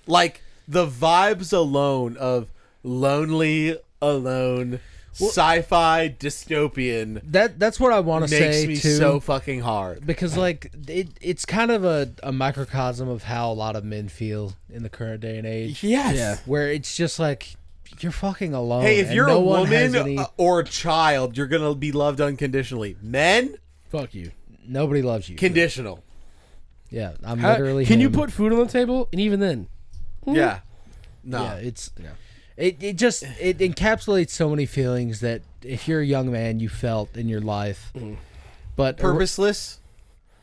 [SPEAKER 2] Like the vibes alone of lonely, alone, sci-fi, dystopian
[SPEAKER 3] That's what I want to
[SPEAKER 2] makes
[SPEAKER 3] say
[SPEAKER 2] me
[SPEAKER 3] too.
[SPEAKER 2] so fucking hard.
[SPEAKER 3] Because like it's kind of a microcosm of how a lot of men feel in the current day and age.
[SPEAKER 2] Yes.
[SPEAKER 4] Yeah.
[SPEAKER 3] Where it's just like you're fucking alone.
[SPEAKER 2] Hey, if
[SPEAKER 3] and
[SPEAKER 2] you're
[SPEAKER 3] no
[SPEAKER 2] a
[SPEAKER 3] one has
[SPEAKER 2] woman
[SPEAKER 3] any-
[SPEAKER 2] or a child, you're gonna be loved unconditionally. Men,
[SPEAKER 4] Fuck you.
[SPEAKER 3] nobody loves you.
[SPEAKER 2] conditional.
[SPEAKER 3] Yeah, I'm
[SPEAKER 4] How-
[SPEAKER 3] literally.
[SPEAKER 4] can you
[SPEAKER 3] him.
[SPEAKER 4] put food on the table? And even then,
[SPEAKER 2] Yeah. No.
[SPEAKER 3] Yeah, it's it just it encapsulates so many feelings that if you're a young man you felt in your life. But
[SPEAKER 2] Purposeless.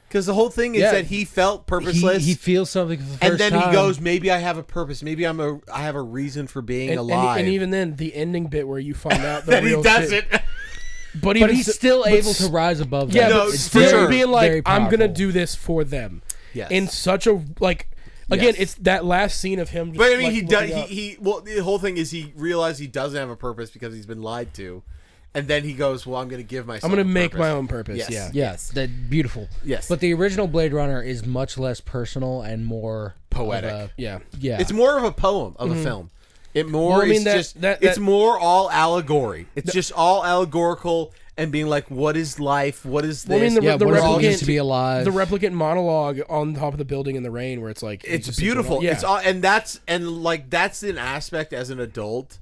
[SPEAKER 2] Because the whole thing is
[SPEAKER 3] Yeah.
[SPEAKER 2] that he felt purposeless.
[SPEAKER 3] he feels something for the first
[SPEAKER 2] and then
[SPEAKER 3] time.
[SPEAKER 2] he goes, maybe I have a purpose. Maybe I have a reason for being
[SPEAKER 4] and,
[SPEAKER 2] alive.
[SPEAKER 4] and even then, the ending bit where you find out the
[SPEAKER 2] that he
[SPEAKER 4] real
[SPEAKER 2] does
[SPEAKER 4] shit.
[SPEAKER 2] it.
[SPEAKER 4] But,
[SPEAKER 3] but
[SPEAKER 4] even
[SPEAKER 3] he's
[SPEAKER 4] s-
[SPEAKER 3] still
[SPEAKER 4] but
[SPEAKER 3] able
[SPEAKER 4] s-
[SPEAKER 3] to rise above
[SPEAKER 4] Yeah,
[SPEAKER 3] that.
[SPEAKER 2] No,
[SPEAKER 4] but
[SPEAKER 3] It's
[SPEAKER 4] still
[SPEAKER 2] sure.
[SPEAKER 4] being
[SPEAKER 3] very
[SPEAKER 4] like, I'm gonna
[SPEAKER 3] powerful.
[SPEAKER 4] do this for them.
[SPEAKER 2] Yes.
[SPEAKER 4] In such a again,
[SPEAKER 2] Yes.
[SPEAKER 4] it's that last scene of him. Just,
[SPEAKER 2] But I mean,
[SPEAKER 4] like,
[SPEAKER 2] he does.
[SPEAKER 4] looking up.
[SPEAKER 2] He well, the whole thing is he realized he doesn't have a purpose because he's been lied to, and then he goes, "Well, I'm going to give myself.
[SPEAKER 4] I'm gonna
[SPEAKER 2] a
[SPEAKER 4] make
[SPEAKER 2] purpose."
[SPEAKER 4] my own purpose.
[SPEAKER 2] Yes.
[SPEAKER 4] Yeah.
[SPEAKER 3] Yes, that beautiful.
[SPEAKER 2] Yes.
[SPEAKER 3] But the original Blade Runner is much less personal and more
[SPEAKER 2] Poetic.
[SPEAKER 3] of a-
[SPEAKER 4] Yeah.
[SPEAKER 3] yeah,
[SPEAKER 2] It's more of a poem of a film. It more.
[SPEAKER 4] Well, I mean,
[SPEAKER 2] is
[SPEAKER 4] that-
[SPEAKER 2] just.
[SPEAKER 4] that-
[SPEAKER 2] it's
[SPEAKER 4] that-
[SPEAKER 2] more all allegory. It's just all allegorical and being like, what is life? What is this?
[SPEAKER 4] Well, I mean,
[SPEAKER 3] yeah.
[SPEAKER 4] the
[SPEAKER 3] What does it
[SPEAKER 4] replicant-
[SPEAKER 3] mean to be alive?
[SPEAKER 4] The replicant monologue on top of the building in the rain, where it's like
[SPEAKER 2] It's
[SPEAKER 4] just
[SPEAKER 2] beautiful.
[SPEAKER 4] Yeah.
[SPEAKER 2] It's all, and that's an aspect as an adult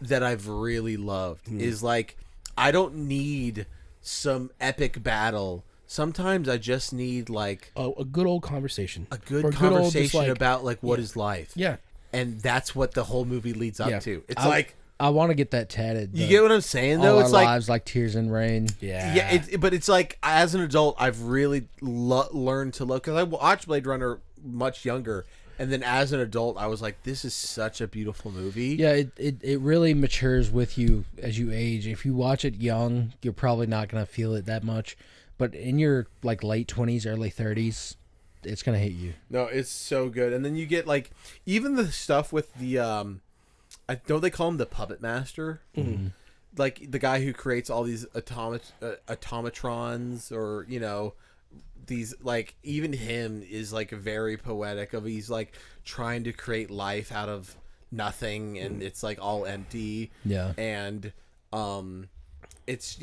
[SPEAKER 2] that I've really loved. Is like I don't need some epic battle. Sometimes I just need like
[SPEAKER 4] a good old conversation.
[SPEAKER 2] a good
[SPEAKER 4] Or old, just,
[SPEAKER 2] conversation
[SPEAKER 4] like-
[SPEAKER 2] about like what is life.
[SPEAKER 4] Yeah.
[SPEAKER 2] And that's what the whole movie leads up
[SPEAKER 4] Yeah.
[SPEAKER 2] to. It's
[SPEAKER 3] I-
[SPEAKER 2] like
[SPEAKER 3] I want to get that tatted.
[SPEAKER 2] you get what I'm saying
[SPEAKER 3] all
[SPEAKER 2] though.
[SPEAKER 3] our
[SPEAKER 2] It's like
[SPEAKER 3] lives like tears in rain.
[SPEAKER 4] Yeah.
[SPEAKER 2] but it's like as an adult, I've really learned to love because I watched Blade Runner much younger, and then as an adult, I was like, this is such a beautiful movie.
[SPEAKER 3] Yeah, it really matures with you as you age. If you watch it young, you're probably not gonna feel it that much. But in your like late 20s, early 30s, it's gonna hit you.
[SPEAKER 2] No, it's so good. And then you get like even the stuff with the don't they call him the puppet master? Mm-hmm. Like the guy who creates all these automatrons, or these like even him is like very poetic. Of he's like trying to create life out of nothing, and it's like all empty.
[SPEAKER 3] Yeah.
[SPEAKER 2] And it's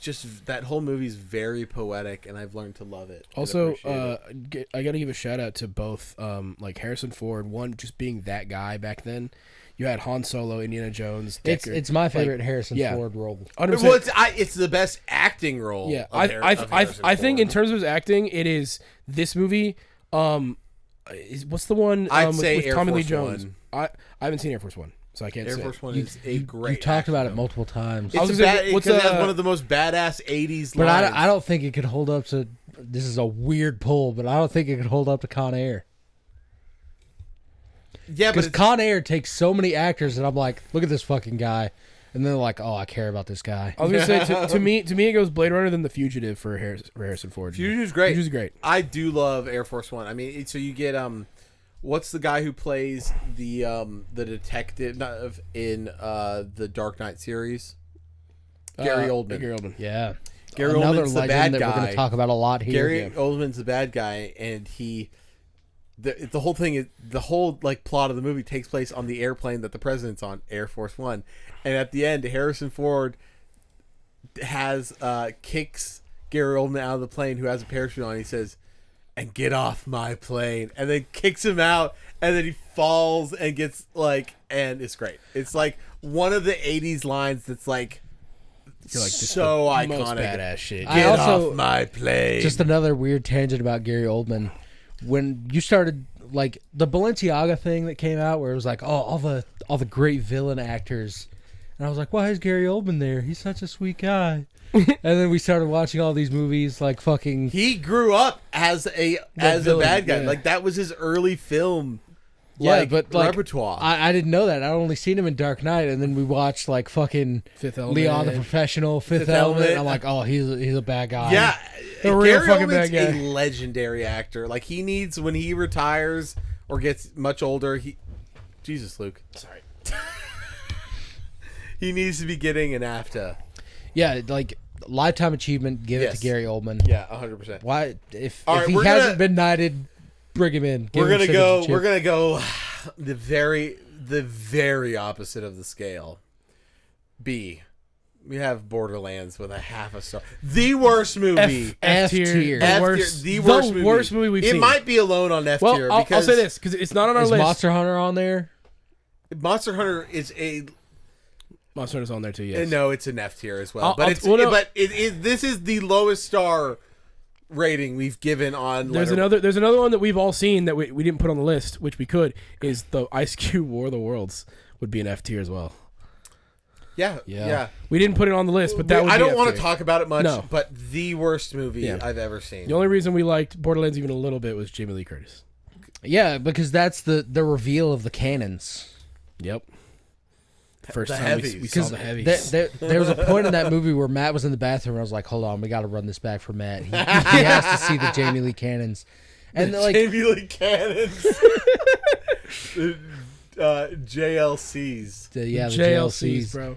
[SPEAKER 2] just that whole movie is very poetic, and I've learned to love it. and
[SPEAKER 4] Also,
[SPEAKER 2] appreciate it.
[SPEAKER 4] I got to give a shout out to both, like Harrison Ford. One, just being that guy back then. You had Han Solo, Indiana Jones. Deckard.
[SPEAKER 3] It's my favorite
[SPEAKER 4] Like,
[SPEAKER 3] Harrison
[SPEAKER 4] yeah.
[SPEAKER 3] Ford role.
[SPEAKER 4] 100%.
[SPEAKER 2] Well, it's the best acting role.
[SPEAKER 4] Yeah,
[SPEAKER 2] of Harrison
[SPEAKER 4] I think in
[SPEAKER 2] Ford.
[SPEAKER 4] terms of his acting, it is this movie. What's the one?
[SPEAKER 2] I'd
[SPEAKER 4] with,
[SPEAKER 2] say
[SPEAKER 4] with
[SPEAKER 2] Air
[SPEAKER 4] Tommy Lee
[SPEAKER 2] Force
[SPEAKER 4] Jones.
[SPEAKER 2] One.
[SPEAKER 4] I haven't seen Air Force One, so I can't
[SPEAKER 2] Air
[SPEAKER 4] say.
[SPEAKER 2] Force One
[SPEAKER 3] You,
[SPEAKER 2] is a
[SPEAKER 3] you,
[SPEAKER 2] great.
[SPEAKER 3] you talked about it
[SPEAKER 2] action
[SPEAKER 3] multiple times.
[SPEAKER 2] film.
[SPEAKER 4] I was
[SPEAKER 2] It's
[SPEAKER 4] gonna say,
[SPEAKER 2] bad
[SPEAKER 4] what's,
[SPEAKER 2] because it has
[SPEAKER 4] uh,
[SPEAKER 2] one of the most badass '80s
[SPEAKER 3] But
[SPEAKER 2] lines.
[SPEAKER 3] I don't think it could hold up to. This is a weird pull, but I don't think it could hold up to Con Air.
[SPEAKER 2] Yeah, but
[SPEAKER 3] Because
[SPEAKER 2] it's,
[SPEAKER 3] Con Air takes so many actors, and I'm like, look at this fucking guy, and then they're like, oh, I care about this guy.
[SPEAKER 4] I was gonna say to me it goes Blade Runner then The Fugitive for Harrison Ford.
[SPEAKER 2] Fugitive's great.
[SPEAKER 4] Fugitive's great.
[SPEAKER 2] I do love Air Force One. I mean, so you get what's the guy who plays the detective in the Dark Knight series? Gary Oldman.
[SPEAKER 4] Gary Oldman.
[SPEAKER 3] Yeah.
[SPEAKER 2] Gary
[SPEAKER 3] Another
[SPEAKER 2] Oldman's the
[SPEAKER 3] legend
[SPEAKER 2] bad
[SPEAKER 3] that we're going
[SPEAKER 2] guy.
[SPEAKER 3] to talk about a lot here.
[SPEAKER 2] Gary Oldman's the bad guy, and the whole thing is the whole like plot of the movie takes place on the airplane that the president's on, Air Force One, and at the end, Harrison Ford has kicks Gary Oldman out of the plane, who has a parachute on. He says, "And get off my plane," and then kicks him out, and then he falls and gets and it's great. It's like one of the '80s lines that's like,
[SPEAKER 4] You're like just
[SPEAKER 2] so
[SPEAKER 4] the
[SPEAKER 2] iconic.
[SPEAKER 4] most badass shit.
[SPEAKER 3] I
[SPEAKER 2] Get
[SPEAKER 3] also-
[SPEAKER 2] off my plane.
[SPEAKER 3] Just another weird tangent about Gary Oldman. When you started like the Balenciaga thing that came out, where it was like, oh, all the great villain actors, and I was like, why is Gary Oldman there? He's such a sweet guy. And then we started watching all these movies, like fucking.
[SPEAKER 2] He grew up as a
[SPEAKER 3] villain,
[SPEAKER 2] bad guy.
[SPEAKER 3] yeah.
[SPEAKER 2] Like that was his early film.
[SPEAKER 3] Yeah, but like,
[SPEAKER 2] repertoire.
[SPEAKER 3] I didn't know that. I'd only seen him in Dark Knight, and then we watched like fucking
[SPEAKER 4] Fifth Element.
[SPEAKER 3] Leon the Professional, Fifth Element. And I'm like, oh, he's a bad guy.
[SPEAKER 2] Yeah,
[SPEAKER 4] A real
[SPEAKER 2] Gary
[SPEAKER 4] fucking
[SPEAKER 2] Oldman's
[SPEAKER 4] bad guy.
[SPEAKER 2] a legendary actor. Like he needs, when he retires or gets much older, Jesus, Luke,
[SPEAKER 4] Sorry.
[SPEAKER 2] he needs to be getting an AFTA.
[SPEAKER 3] yeah, like lifetime achievement. Give it
[SPEAKER 2] Yes.
[SPEAKER 3] to Gary Oldman.
[SPEAKER 2] Yeah, 100%.
[SPEAKER 3] Why if
[SPEAKER 2] All
[SPEAKER 3] if
[SPEAKER 2] right,
[SPEAKER 3] he
[SPEAKER 2] we're
[SPEAKER 3] hasn't
[SPEAKER 2] gonna-
[SPEAKER 3] been knighted, bring him in. Give
[SPEAKER 2] We're
[SPEAKER 3] him
[SPEAKER 2] gonna go.
[SPEAKER 3] citizenship.
[SPEAKER 2] We're gonna go the very opposite of the scale. B. We have Borderlands with a half a star. The worst movie.
[SPEAKER 3] F tier.
[SPEAKER 4] The
[SPEAKER 2] F tier,
[SPEAKER 4] worst,
[SPEAKER 2] the worst movie.
[SPEAKER 4] we've
[SPEAKER 2] It
[SPEAKER 4] seen.
[SPEAKER 2] might be alone on F
[SPEAKER 4] Well,
[SPEAKER 2] tier
[SPEAKER 4] I'll
[SPEAKER 2] because
[SPEAKER 4] say this because it's not on our
[SPEAKER 3] Is
[SPEAKER 4] list.
[SPEAKER 3] Monster Hunter on there?
[SPEAKER 2] Monster Hunter is a
[SPEAKER 4] Monster Hunter's on there too. Yes.
[SPEAKER 2] no, it's an F tier as well.
[SPEAKER 4] I'll-
[SPEAKER 2] But
[SPEAKER 4] I'll-
[SPEAKER 2] it's
[SPEAKER 4] well, no.
[SPEAKER 2] but this is the lowest star rating we've given on.
[SPEAKER 4] There's another one that we've all seen that we didn't put on the list, which we could, is the Ice Cube War of the Worlds would be an F tier as well.
[SPEAKER 2] Yeah.
[SPEAKER 3] Yeah.
[SPEAKER 4] We didn't put it on the list, but that would
[SPEAKER 2] I
[SPEAKER 4] be
[SPEAKER 2] don't want to
[SPEAKER 4] F-tier.
[SPEAKER 2] talk about it much.
[SPEAKER 4] No.
[SPEAKER 2] But the worst movie
[SPEAKER 4] Yeah.
[SPEAKER 2] I've ever seen.
[SPEAKER 4] The only reason we liked Borderlands even a little bit was Jamie Lee Curtis.
[SPEAKER 3] Yeah, because that's the reveal of the cannons.
[SPEAKER 4] Yep. First
[SPEAKER 2] The
[SPEAKER 4] time we
[SPEAKER 2] heavies.
[SPEAKER 4] saw the heavies.
[SPEAKER 3] There was a point in that movie where Matt was in the bathroom. And I was like, "Hold on, we got to run this back for Matt. He has to see the Jamie Lee cannons." And like,
[SPEAKER 2] Jamie Lee Cannons. JLCs.
[SPEAKER 3] the
[SPEAKER 4] JLCs,
[SPEAKER 3] JLCs,
[SPEAKER 4] bro.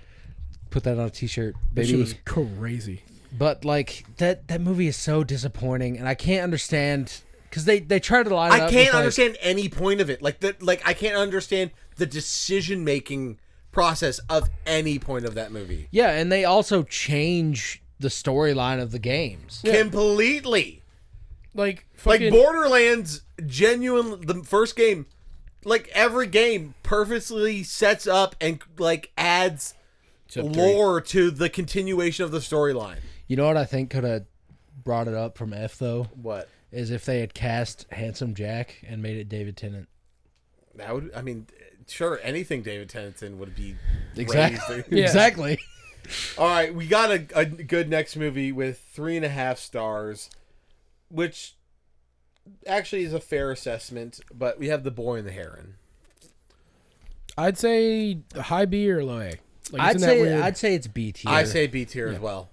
[SPEAKER 3] put that on a T-shirt,
[SPEAKER 4] That shit
[SPEAKER 3] baby.
[SPEAKER 4] was crazy.
[SPEAKER 3] But like that movie is so disappointing, and I can't understand because they try to line it
[SPEAKER 2] I
[SPEAKER 3] up
[SPEAKER 2] can't
[SPEAKER 3] with, like-
[SPEAKER 2] understand any point of it. Like I can't understand the decision making process of any point of that movie.
[SPEAKER 3] Yeah, and they also change the storyline of the games.
[SPEAKER 2] Completely.
[SPEAKER 4] Like
[SPEAKER 2] Like
[SPEAKER 4] fucking,
[SPEAKER 2] Borderlands, genuine. The first game, like every game, purposely sets up and like adds
[SPEAKER 4] Except three.
[SPEAKER 2] lore to the continuation of the storyline.
[SPEAKER 3] You know what I think could have brought it up from F though
[SPEAKER 2] What?
[SPEAKER 3] is if they had cast Handsome Jack and made it David Tennant.
[SPEAKER 2] That would. I mean, sure, anything David Tennant would be
[SPEAKER 3] Exactly.
[SPEAKER 2] raised.
[SPEAKER 4] Yeah.
[SPEAKER 3] Exactly.
[SPEAKER 2] All right, we got a good next movie with 3.5 stars, which actually is a fair assessment. But we have The Boy and the Heron.
[SPEAKER 4] I'd say high B or low A. Like,
[SPEAKER 3] I'd say it's B tier.
[SPEAKER 2] I say B tier as well.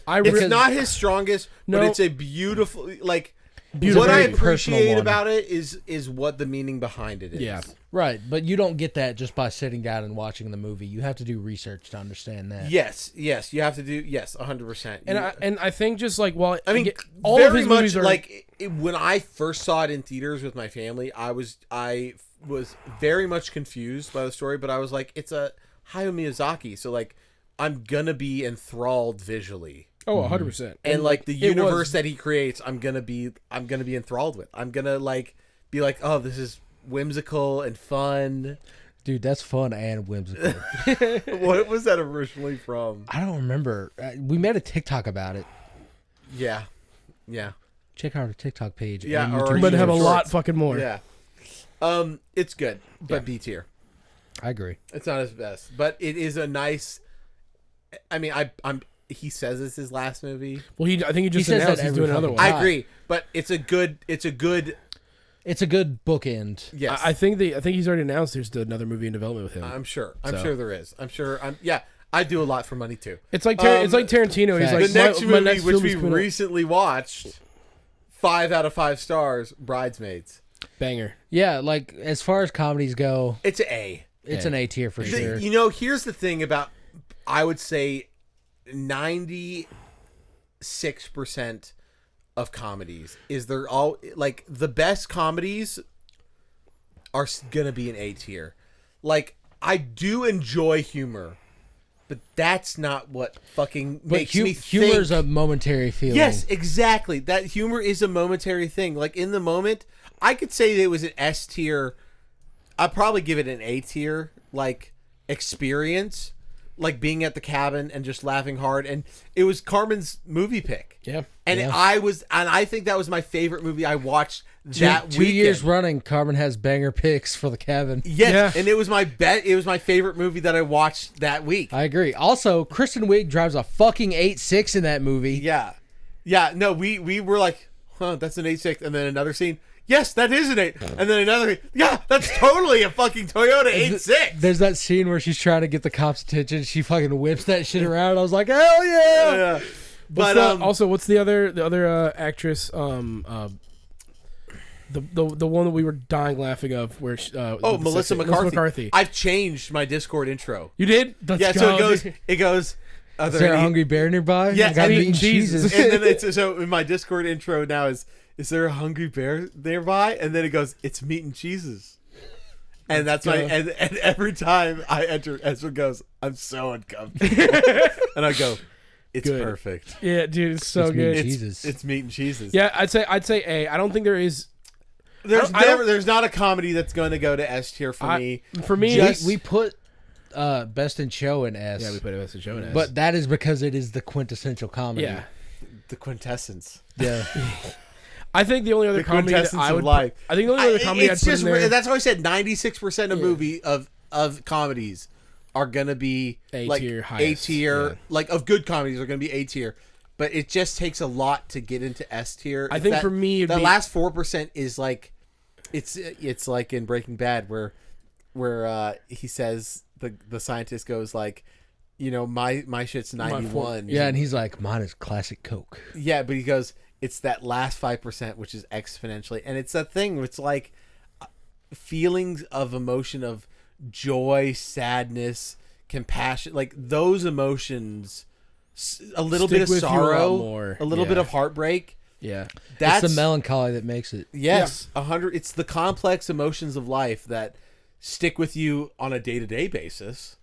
[SPEAKER 4] it's
[SPEAKER 2] It's not his strongest, but
[SPEAKER 4] No.
[SPEAKER 2] it's a beautiful like.
[SPEAKER 4] Beautiful.
[SPEAKER 2] What I
[SPEAKER 3] Very personal
[SPEAKER 2] appreciate
[SPEAKER 3] one.
[SPEAKER 2] about it is what the meaning behind it is.
[SPEAKER 4] Yeah.
[SPEAKER 3] Right, but you don't get that just by sitting down and watching the movie. You have to do research to understand that.
[SPEAKER 2] Yes, you have to do 100%.
[SPEAKER 4] and I think just like
[SPEAKER 2] I mean,
[SPEAKER 4] all
[SPEAKER 2] very
[SPEAKER 4] of his
[SPEAKER 2] much
[SPEAKER 4] movies are
[SPEAKER 2] like when I first saw it in theaters with my family, I was very much confused by the story, but I was like, it's a Hayao Miyazaki, so like I'm gonna be enthralled visually,
[SPEAKER 4] 100%.
[SPEAKER 2] and like the
[SPEAKER 4] it was-
[SPEAKER 2] universe that he creates, I'm gonna be enthralled with. I'm gonna like be like, oh, this is whimsical and fun.
[SPEAKER 3] Dude, that's fun and whimsical.
[SPEAKER 2] What was that originally from?
[SPEAKER 3] I don't remember. We made a TikTok about it.
[SPEAKER 2] Yeah.
[SPEAKER 3] Check out our TikTok page.
[SPEAKER 2] Yeah,
[SPEAKER 3] and
[SPEAKER 2] or-
[SPEAKER 3] YouTube
[SPEAKER 4] but have a
[SPEAKER 2] Shorts.
[SPEAKER 4] lot fucking more.
[SPEAKER 2] Yeah. It's good, but B tier.
[SPEAKER 3] I agree.
[SPEAKER 2] It's not his best, but it is a nice. I mean, I'm. He says it's his last movie.
[SPEAKER 4] Well, I think he just
[SPEAKER 3] says
[SPEAKER 4] announced
[SPEAKER 3] that
[SPEAKER 4] he's
[SPEAKER 3] every
[SPEAKER 4] doing another
[SPEAKER 3] fucking
[SPEAKER 4] one.
[SPEAKER 3] time.
[SPEAKER 2] I agree, but it's a good.
[SPEAKER 3] It's a good bookend.
[SPEAKER 2] Yes,
[SPEAKER 4] I think he's already announced there's another movie in development with him.
[SPEAKER 2] I'm sure. I'm
[SPEAKER 4] So.
[SPEAKER 2] sure there is. I'm sure. Yeah. I do a lot for money too.
[SPEAKER 4] It's like Tarantino. He's
[SPEAKER 3] facts.
[SPEAKER 4] like
[SPEAKER 2] The next
[SPEAKER 4] my
[SPEAKER 2] movie,
[SPEAKER 4] next
[SPEAKER 2] which
[SPEAKER 4] film
[SPEAKER 2] we
[SPEAKER 4] is coming out.
[SPEAKER 2] recently watched, 5 out of 5 stars. Bridesmaids.
[SPEAKER 4] Banger.
[SPEAKER 3] Yeah, like as far as comedies go,
[SPEAKER 2] It's an A.
[SPEAKER 3] it's an A tier for sure.
[SPEAKER 2] You know, here's the thing about. I would say, 96% of comedies is they're all like the best comedies are gonna be an A tier. Like I do enjoy humor, but that's not what fucking
[SPEAKER 3] But
[SPEAKER 2] makes me
[SPEAKER 3] humor is
[SPEAKER 2] think.
[SPEAKER 3] a momentary feeling.
[SPEAKER 2] Yes, exactly. That humor is a momentary thing. Like in the moment, I could say that it was an S tier. I'd probably give it an A tier, like experience, like being at the cabin and just laughing hard. And it was Carmen's movie pick.
[SPEAKER 4] Yeah.
[SPEAKER 2] And
[SPEAKER 3] Yeah.
[SPEAKER 2] I think that was my favorite movie I watched that
[SPEAKER 3] Two
[SPEAKER 2] weekend.
[SPEAKER 3] years running, Carmen has banger picks for the cabin.
[SPEAKER 2] Yes,
[SPEAKER 4] Yeah.
[SPEAKER 2] and it was my bet. It was my favorite movie that I watched that week.
[SPEAKER 3] I agree. Also, Kristen Wiig drives a fucking 8.6 in that movie.
[SPEAKER 2] Yeah, yeah. No, we were like, huh, that's an 8.6, and then another scene. Yes, that is an 8, and then another. Yeah, that's totally a fucking Toyota 8.6.
[SPEAKER 3] There's that scene where she's trying to get the cops' attention. She fucking whips that shit around. I was like, hell yeah!
[SPEAKER 2] Yeah. But
[SPEAKER 4] Also, what's the other actress? The one that we were dying laughing of, where
[SPEAKER 2] Melissa McCarthy. I've changed my Discord intro.
[SPEAKER 4] You did? Let's
[SPEAKER 2] Yeah,
[SPEAKER 4] go,
[SPEAKER 2] so
[SPEAKER 4] dude.
[SPEAKER 2] it goes. Are
[SPEAKER 3] Is
[SPEAKER 2] there
[SPEAKER 3] there a
[SPEAKER 2] any-
[SPEAKER 3] hungry bear nearby?
[SPEAKER 2] Yeah,
[SPEAKER 3] I got
[SPEAKER 2] any
[SPEAKER 3] meat and cheeses.
[SPEAKER 2] and then it's so in my Discord intro now is there a hungry bear nearby? And then it goes, it's meat and cheeses. And that's my and every time I enter, Ezra goes, I'm so uncomfortable. And I go, it's
[SPEAKER 4] Good.
[SPEAKER 2] perfect.
[SPEAKER 4] Yeah, dude, it's so
[SPEAKER 3] It's meat
[SPEAKER 4] good.
[SPEAKER 3] and Jesus.
[SPEAKER 2] It's meat and cheeses.
[SPEAKER 4] Yeah, I'd say A. I don't think there is.
[SPEAKER 2] There's not a comedy that's going to go to S tier for me.
[SPEAKER 4] For me,
[SPEAKER 3] We put Best in Show in S.
[SPEAKER 4] yeah, we put it as a show.
[SPEAKER 3] But that is because it is the quintessential comedy.
[SPEAKER 4] yeah,
[SPEAKER 2] The quintessence.
[SPEAKER 3] Yeah.
[SPEAKER 4] I think the only other
[SPEAKER 2] The
[SPEAKER 4] comedy that
[SPEAKER 2] quintessence
[SPEAKER 4] I
[SPEAKER 2] of
[SPEAKER 4] would.
[SPEAKER 2] life.
[SPEAKER 4] I think the only other comedy I'd
[SPEAKER 2] It's
[SPEAKER 4] put
[SPEAKER 2] just
[SPEAKER 4] in there.
[SPEAKER 2] that's why I said 96% of movie of comedies are gonna be
[SPEAKER 4] A
[SPEAKER 2] like
[SPEAKER 4] tier,
[SPEAKER 2] A
[SPEAKER 4] highest,
[SPEAKER 2] tier,
[SPEAKER 4] yeah.
[SPEAKER 2] like of good comedies are gonna be A tier. But it just takes a lot to get into S tier.
[SPEAKER 4] I
[SPEAKER 2] It's
[SPEAKER 4] think
[SPEAKER 2] that-
[SPEAKER 4] for me, it'd
[SPEAKER 2] the
[SPEAKER 4] be-
[SPEAKER 2] last 4% is like, it's like in Breaking Bad where he says the scientist goes like, you know, my shit's 91.
[SPEAKER 3] Yeah, and he's like, mine is classic Coke.
[SPEAKER 2] Yeah, but he goes, it's that last 5% which is exponentially, and it's that thing. It's like feelings of emotion of joy, sadness, compassion, like those emotions. A little
[SPEAKER 4] Stick
[SPEAKER 2] bit of
[SPEAKER 4] with you a lot
[SPEAKER 2] sorrow,
[SPEAKER 4] more.
[SPEAKER 2] a little
[SPEAKER 4] Yeah.
[SPEAKER 2] bit of heartbreak.
[SPEAKER 4] Yeah,
[SPEAKER 2] That's
[SPEAKER 3] It's the melancholy that makes it.
[SPEAKER 2] yes, 100. It's the complex emotions of life that stick with you on a day-to-day basis.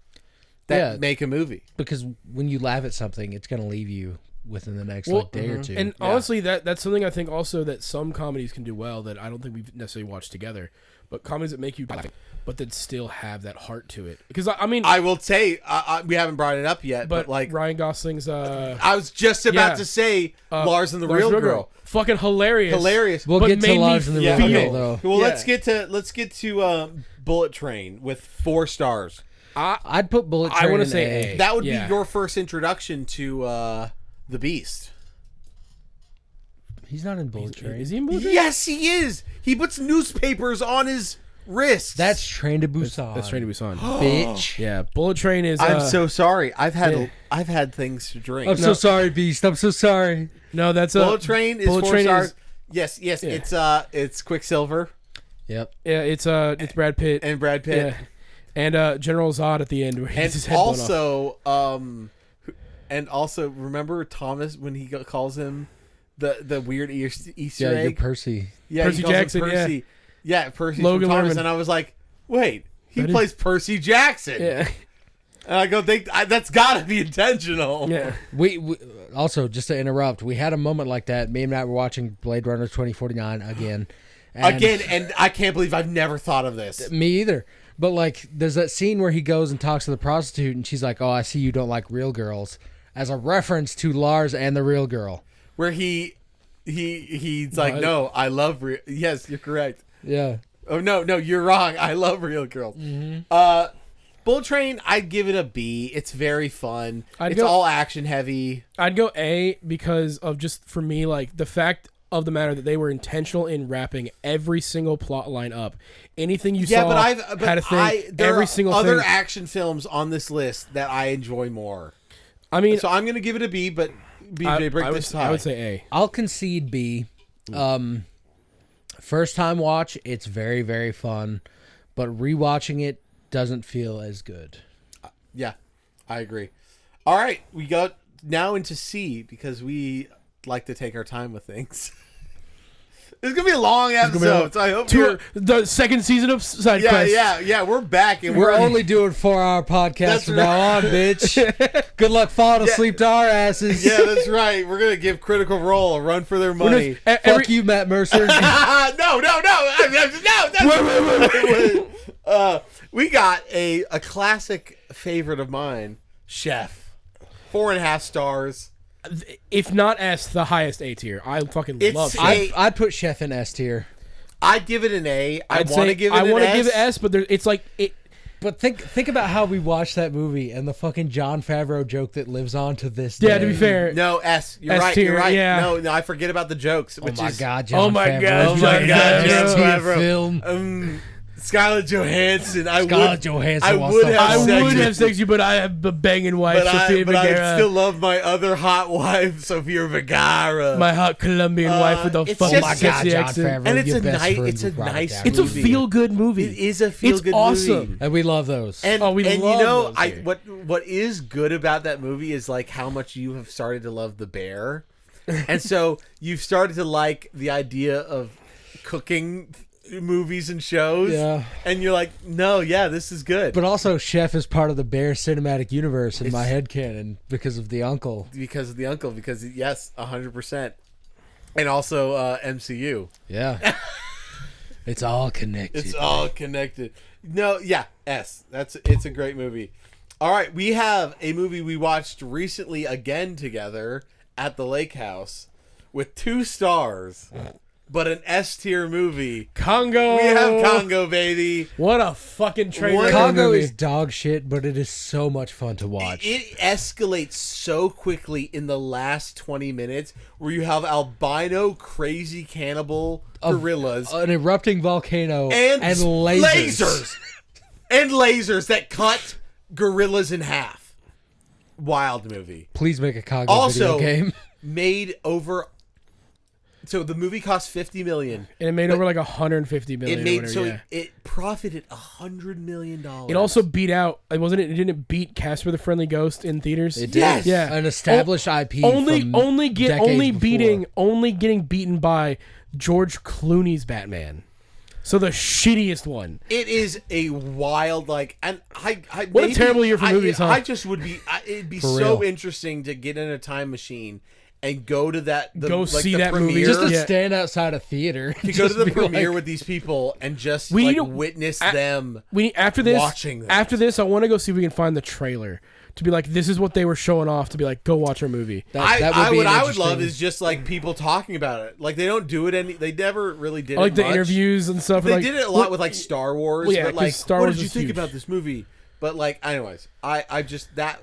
[SPEAKER 2] That
[SPEAKER 3] Yeah.
[SPEAKER 2] make a movie.
[SPEAKER 3] Because when you laugh at something, it's going to leave you within the next
[SPEAKER 4] Well,
[SPEAKER 3] day or two.
[SPEAKER 4] and honestly, that's something I think also that some comedies can do well that I don't think we've necessarily watched together. But comedies that make you laugh, but that still have that heart to it. Because I mean,
[SPEAKER 2] I will say we haven't brought it up yet, but like
[SPEAKER 4] Ryan Gosling's
[SPEAKER 2] I was just about
[SPEAKER 4] Yeah.
[SPEAKER 2] to say, Lars and the
[SPEAKER 4] Lars
[SPEAKER 2] Real Girl.
[SPEAKER 4] fucking hilarious,
[SPEAKER 2] Hilarious.
[SPEAKER 3] we'll
[SPEAKER 4] but
[SPEAKER 3] get to
[SPEAKER 4] made me
[SPEAKER 3] Lars and the Real
[SPEAKER 2] feel-
[SPEAKER 3] Girl, though.
[SPEAKER 2] Well,
[SPEAKER 4] Yeah.
[SPEAKER 2] let's get to Bullet Train with 4 stars.
[SPEAKER 3] I'd put Bullet Train
[SPEAKER 4] I want to
[SPEAKER 3] in
[SPEAKER 4] say A.
[SPEAKER 2] That would
[SPEAKER 4] Yeah.
[SPEAKER 2] be your first introduction to the Beast.
[SPEAKER 3] He's not in Bullet Train.
[SPEAKER 4] Is he in Bullet Train?
[SPEAKER 2] Yes, he is. He puts newspapers on his wrists.
[SPEAKER 3] That's Train to Busan.
[SPEAKER 4] That's Train to Busan.
[SPEAKER 3] bitch.
[SPEAKER 4] Yeah, Bullet Train is.
[SPEAKER 2] I'm so sorry. I've
[SPEAKER 4] yeah.
[SPEAKER 2] had things to drink.
[SPEAKER 3] I'm so sorry, Beast. I'm so sorry.
[SPEAKER 4] no. That's a
[SPEAKER 2] Bullet Train is
[SPEAKER 4] Bullet
[SPEAKER 2] 4
[SPEAKER 4] Train
[SPEAKER 2] stars.
[SPEAKER 4] is-
[SPEAKER 2] Yes,
[SPEAKER 4] Yeah.
[SPEAKER 2] it's Quicksilver
[SPEAKER 3] Yep.
[SPEAKER 4] Yeah, it's Brad Pitt
[SPEAKER 2] and Brad Pitt.
[SPEAKER 4] Yeah, and General Zod at the end where he gets his
[SPEAKER 2] And
[SPEAKER 4] head blown off.
[SPEAKER 2] also remember Thomas when he calls him the weird Easter
[SPEAKER 3] Yeah, you're
[SPEAKER 2] egg.
[SPEAKER 3] Percy.
[SPEAKER 2] Yeah,
[SPEAKER 4] Percy
[SPEAKER 2] he calls him
[SPEAKER 4] Jackson, yeah.
[SPEAKER 2] Percy. Yeah, Percy
[SPEAKER 4] Logan
[SPEAKER 2] from Thomas,
[SPEAKER 4] Lerman.
[SPEAKER 2] and I was like, wait, he
[SPEAKER 4] That is-
[SPEAKER 2] plays Percy Jackson.
[SPEAKER 4] Yeah,
[SPEAKER 2] And I go, that's got to be intentional.
[SPEAKER 4] yeah.
[SPEAKER 3] We also, just to interrupt, we had a moment like that. Me and Matt were watching Blade Runner 2049 again. And
[SPEAKER 2] Again, and I can't believe I've never thought of this.
[SPEAKER 3] Me either. But like, there's that scene where he goes and talks to the prostitute, and she's like, "Oh, I see you don't like real girls," as a reference to Lars and the Real Girl.
[SPEAKER 2] Where he's like,
[SPEAKER 4] What?
[SPEAKER 2] no, I love real. Yes, you're correct.
[SPEAKER 3] Yeah.
[SPEAKER 2] Oh no, you're wrong. I love real girls. Bullet Train, I'd give it a B. It's very fun.
[SPEAKER 4] I'd
[SPEAKER 2] It's
[SPEAKER 4] go-
[SPEAKER 2] all action heavy.
[SPEAKER 4] I'd go A because of just for me like the fact of the matter that they were intentional in wrapping every single plot line up. Anything you
[SPEAKER 2] Yeah,
[SPEAKER 4] saw had a thing.
[SPEAKER 2] there
[SPEAKER 4] Every
[SPEAKER 2] are
[SPEAKER 4] single
[SPEAKER 2] other
[SPEAKER 4] thing.
[SPEAKER 2] action films on this list that I enjoy more.
[SPEAKER 4] I mean,
[SPEAKER 2] So I'm gonna give it a B, but BJ, break this tie.
[SPEAKER 4] I would say A.
[SPEAKER 3] I'll concede B. First time watch, it's very, very fun, but rewatching it doesn't feel as good.
[SPEAKER 2] Yeah, I agree. All right, we got now into C because we like to take our time with things. It's gonna be a long episode. So I hope
[SPEAKER 4] the second season of Side Quest.
[SPEAKER 2] Yeah. We're back, and
[SPEAKER 3] We're only doing 4-hour podcasts
[SPEAKER 2] That's
[SPEAKER 3] from now on, bitch. Good luck falling asleep to our asses.
[SPEAKER 2] Yeah, that's right. We're gonna give Critical Role a run for their money.
[SPEAKER 3] Fuck you, Matt Mercer.
[SPEAKER 2] No. We got a classic favorite of mine, Chef. 4.5 stars.
[SPEAKER 4] If not S, the highest A tier. I fucking
[SPEAKER 2] It's
[SPEAKER 4] love Chef.
[SPEAKER 3] I'd put Chef in S tier.
[SPEAKER 2] I'd give it an A. I
[SPEAKER 4] I'd
[SPEAKER 2] want to
[SPEAKER 4] say
[SPEAKER 2] give it
[SPEAKER 4] I
[SPEAKER 2] an
[SPEAKER 4] want to
[SPEAKER 2] S.
[SPEAKER 4] give it S, but it's like it.
[SPEAKER 3] But think about how we watched that movie and the fucking Jon Favreau joke that lives on to this day.
[SPEAKER 4] Yeah, to be fair,
[SPEAKER 2] No, S. You're
[SPEAKER 4] S
[SPEAKER 2] right.
[SPEAKER 4] tier,
[SPEAKER 2] You're right.
[SPEAKER 4] yeah.
[SPEAKER 2] No, I forget about the jokes.
[SPEAKER 3] Oh
[SPEAKER 2] Which
[SPEAKER 3] my
[SPEAKER 2] is,
[SPEAKER 3] god, Jon
[SPEAKER 4] Oh my
[SPEAKER 3] Favreau.
[SPEAKER 4] God,
[SPEAKER 2] Oh my God, Jon Favreau.
[SPEAKER 3] Film.
[SPEAKER 2] Scarlett Johansson.
[SPEAKER 3] Scarlett Johansson
[SPEAKER 2] I
[SPEAKER 3] wants
[SPEAKER 2] would
[SPEAKER 3] to
[SPEAKER 2] have
[SPEAKER 4] I
[SPEAKER 3] fuck.
[SPEAKER 2] sex
[SPEAKER 4] would
[SPEAKER 2] with
[SPEAKER 4] have sex you, but I have a banging wife,
[SPEAKER 2] But
[SPEAKER 4] Sofia
[SPEAKER 2] I
[SPEAKER 4] Vergara.
[SPEAKER 2] still love my other hot wife, Sofia Vergara.
[SPEAKER 4] My hot Colombian wife with a
[SPEAKER 2] it's
[SPEAKER 4] fucking
[SPEAKER 2] just-
[SPEAKER 3] Oh my god,
[SPEAKER 4] sexy
[SPEAKER 3] Jon
[SPEAKER 4] accent.
[SPEAKER 3] Favreau.
[SPEAKER 2] And it's
[SPEAKER 3] your
[SPEAKER 2] a
[SPEAKER 3] best
[SPEAKER 2] nice-
[SPEAKER 3] friend
[SPEAKER 2] it's a
[SPEAKER 3] with Robert
[SPEAKER 2] nice
[SPEAKER 3] Downey.
[SPEAKER 4] It's a
[SPEAKER 2] movie.
[SPEAKER 4] feel-good movie.
[SPEAKER 2] It is a feel-good
[SPEAKER 4] awesome.
[SPEAKER 2] movie.
[SPEAKER 3] And we love those.
[SPEAKER 2] And,
[SPEAKER 4] Oh, we
[SPEAKER 2] and
[SPEAKER 4] love
[SPEAKER 2] you know,
[SPEAKER 4] those
[SPEAKER 2] I
[SPEAKER 4] here.
[SPEAKER 2] what is good about that movie is like how much you have started to love the bear, and so you've started to like the idea of cooking movies and shows.
[SPEAKER 3] Yeah.
[SPEAKER 2] And you're like, no, yeah, this is good.
[SPEAKER 3] But also, Chef is part of the Bear cinematic universe in my headcanon because of the uncle.
[SPEAKER 2] because of the uncle, because yes, 100%, and also MCU.
[SPEAKER 3] Yeah. It's all connected.
[SPEAKER 2] It's all connected. No, yeah, S. It's a great movie. All right, we have a movie we watched recently again together at the lake house with 2 stars, but an S tier movie.
[SPEAKER 4] Congo.
[SPEAKER 2] We have Congo, baby.
[SPEAKER 4] What a fucking train
[SPEAKER 2] What-
[SPEAKER 4] wreck of a
[SPEAKER 3] Congo
[SPEAKER 4] movie.
[SPEAKER 3] is dog shit, but it is so much fun to watch.
[SPEAKER 2] It escalates so quickly in the last 20 minutes where you have albino crazy cannibal gorillas
[SPEAKER 3] An erupting volcano
[SPEAKER 2] and
[SPEAKER 3] lasers.
[SPEAKER 2] and lasers that cut gorillas in half. Wild movie.
[SPEAKER 3] Please make a Congo
[SPEAKER 2] Also
[SPEAKER 3] video game.
[SPEAKER 2] made over. So the movie cost $50 million.
[SPEAKER 4] And it made over like 150 million.
[SPEAKER 2] It
[SPEAKER 4] or
[SPEAKER 2] made
[SPEAKER 4] whatever,
[SPEAKER 2] so
[SPEAKER 4] yeah.
[SPEAKER 2] it profited $100 million.
[SPEAKER 4] It also beat out. Wasn't it? It didn't beat Casper the Friendly Ghost in theaters.
[SPEAKER 3] It
[SPEAKER 2] Yes.
[SPEAKER 3] did.
[SPEAKER 4] Yeah.
[SPEAKER 3] An established IP.
[SPEAKER 4] only
[SPEAKER 3] from
[SPEAKER 4] only
[SPEAKER 3] decades before.
[SPEAKER 4] getting beaten by George Clooney's Batman. So the shittiest one.
[SPEAKER 2] It is a wild and I
[SPEAKER 4] What a terrible year for movies, huh?
[SPEAKER 2] I just would be. It'd be
[SPEAKER 3] For
[SPEAKER 2] so
[SPEAKER 3] real.
[SPEAKER 2] interesting to get in a time machine and go to
[SPEAKER 4] Go see that movie.
[SPEAKER 2] premiere.
[SPEAKER 3] Just to
[SPEAKER 4] Yeah.
[SPEAKER 3] stand outside a theater.
[SPEAKER 2] to go to the
[SPEAKER 3] be
[SPEAKER 2] premiere
[SPEAKER 3] like-
[SPEAKER 2] with these people and just
[SPEAKER 4] We
[SPEAKER 2] like
[SPEAKER 4] need to-
[SPEAKER 2] witness
[SPEAKER 4] I-
[SPEAKER 2] them.
[SPEAKER 4] We after this.
[SPEAKER 2] Watching that.
[SPEAKER 4] After this, I want to go see if we can find the trailer to be like, this is what they were showing off. To be like, go watch our movie.
[SPEAKER 3] That would be
[SPEAKER 2] what
[SPEAKER 3] an
[SPEAKER 2] I would love
[SPEAKER 3] interesting-
[SPEAKER 2] is just like people talking about it. Like they don't do it any. They never really did.
[SPEAKER 4] I like
[SPEAKER 2] it
[SPEAKER 4] the
[SPEAKER 2] much.
[SPEAKER 4] interviews and stuff.
[SPEAKER 2] They
[SPEAKER 4] like,
[SPEAKER 2] did it a lot with like Star Wars.
[SPEAKER 4] Well, yeah,
[SPEAKER 2] but
[SPEAKER 4] 'cause
[SPEAKER 2] like,
[SPEAKER 4] Star
[SPEAKER 2] what
[SPEAKER 4] Wars
[SPEAKER 2] did you
[SPEAKER 4] is
[SPEAKER 2] think
[SPEAKER 4] huge.
[SPEAKER 2] about this movie? But like, anyways, I just that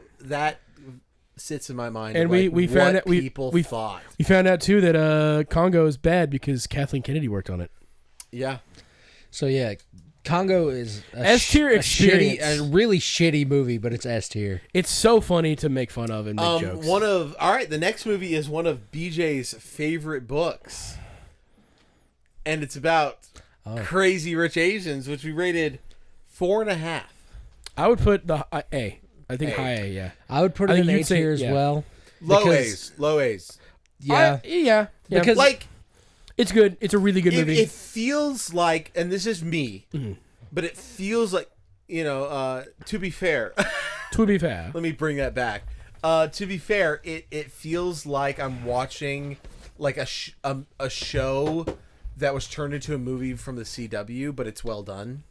[SPEAKER 2] sits in my mind.
[SPEAKER 4] And
[SPEAKER 2] of,
[SPEAKER 4] we
[SPEAKER 2] like,
[SPEAKER 4] found
[SPEAKER 2] what
[SPEAKER 4] out
[SPEAKER 2] people
[SPEAKER 4] we
[SPEAKER 2] thought.
[SPEAKER 4] We found out too that Congo is bad because Kathleen Kennedy worked on it.
[SPEAKER 2] Yeah.
[SPEAKER 3] So yeah, Congo is
[SPEAKER 4] S tier experience.
[SPEAKER 3] a really shitty movie, but it's S tier.
[SPEAKER 4] It's so funny to make fun of and make jokes.
[SPEAKER 2] All right, the next movie is one of BJ's favorite books, and it's about Crazy Rich Asians, which we rated 4.5.
[SPEAKER 4] I would put the A. I think
[SPEAKER 2] A.
[SPEAKER 4] high A. Yeah.
[SPEAKER 3] I would put
[SPEAKER 4] I
[SPEAKER 3] it
[SPEAKER 4] think
[SPEAKER 3] in A
[SPEAKER 4] you'd say-
[SPEAKER 3] tier as
[SPEAKER 4] yeah.
[SPEAKER 3] well.
[SPEAKER 2] Low
[SPEAKER 3] because-
[SPEAKER 2] A's, low A's.
[SPEAKER 3] Yeah,
[SPEAKER 4] Yeah.
[SPEAKER 3] Because-
[SPEAKER 2] Like
[SPEAKER 4] It's good. It's a really good
[SPEAKER 2] it,
[SPEAKER 4] movie.
[SPEAKER 2] it feels like, and this is me,
[SPEAKER 4] Mm-hmm.
[SPEAKER 2] but it feels like to be fair.
[SPEAKER 4] to be fair.
[SPEAKER 2] Let me bring that back. To be fair, it feels like I'm watching like a show that was turned into a movie from the CW, but it's well done.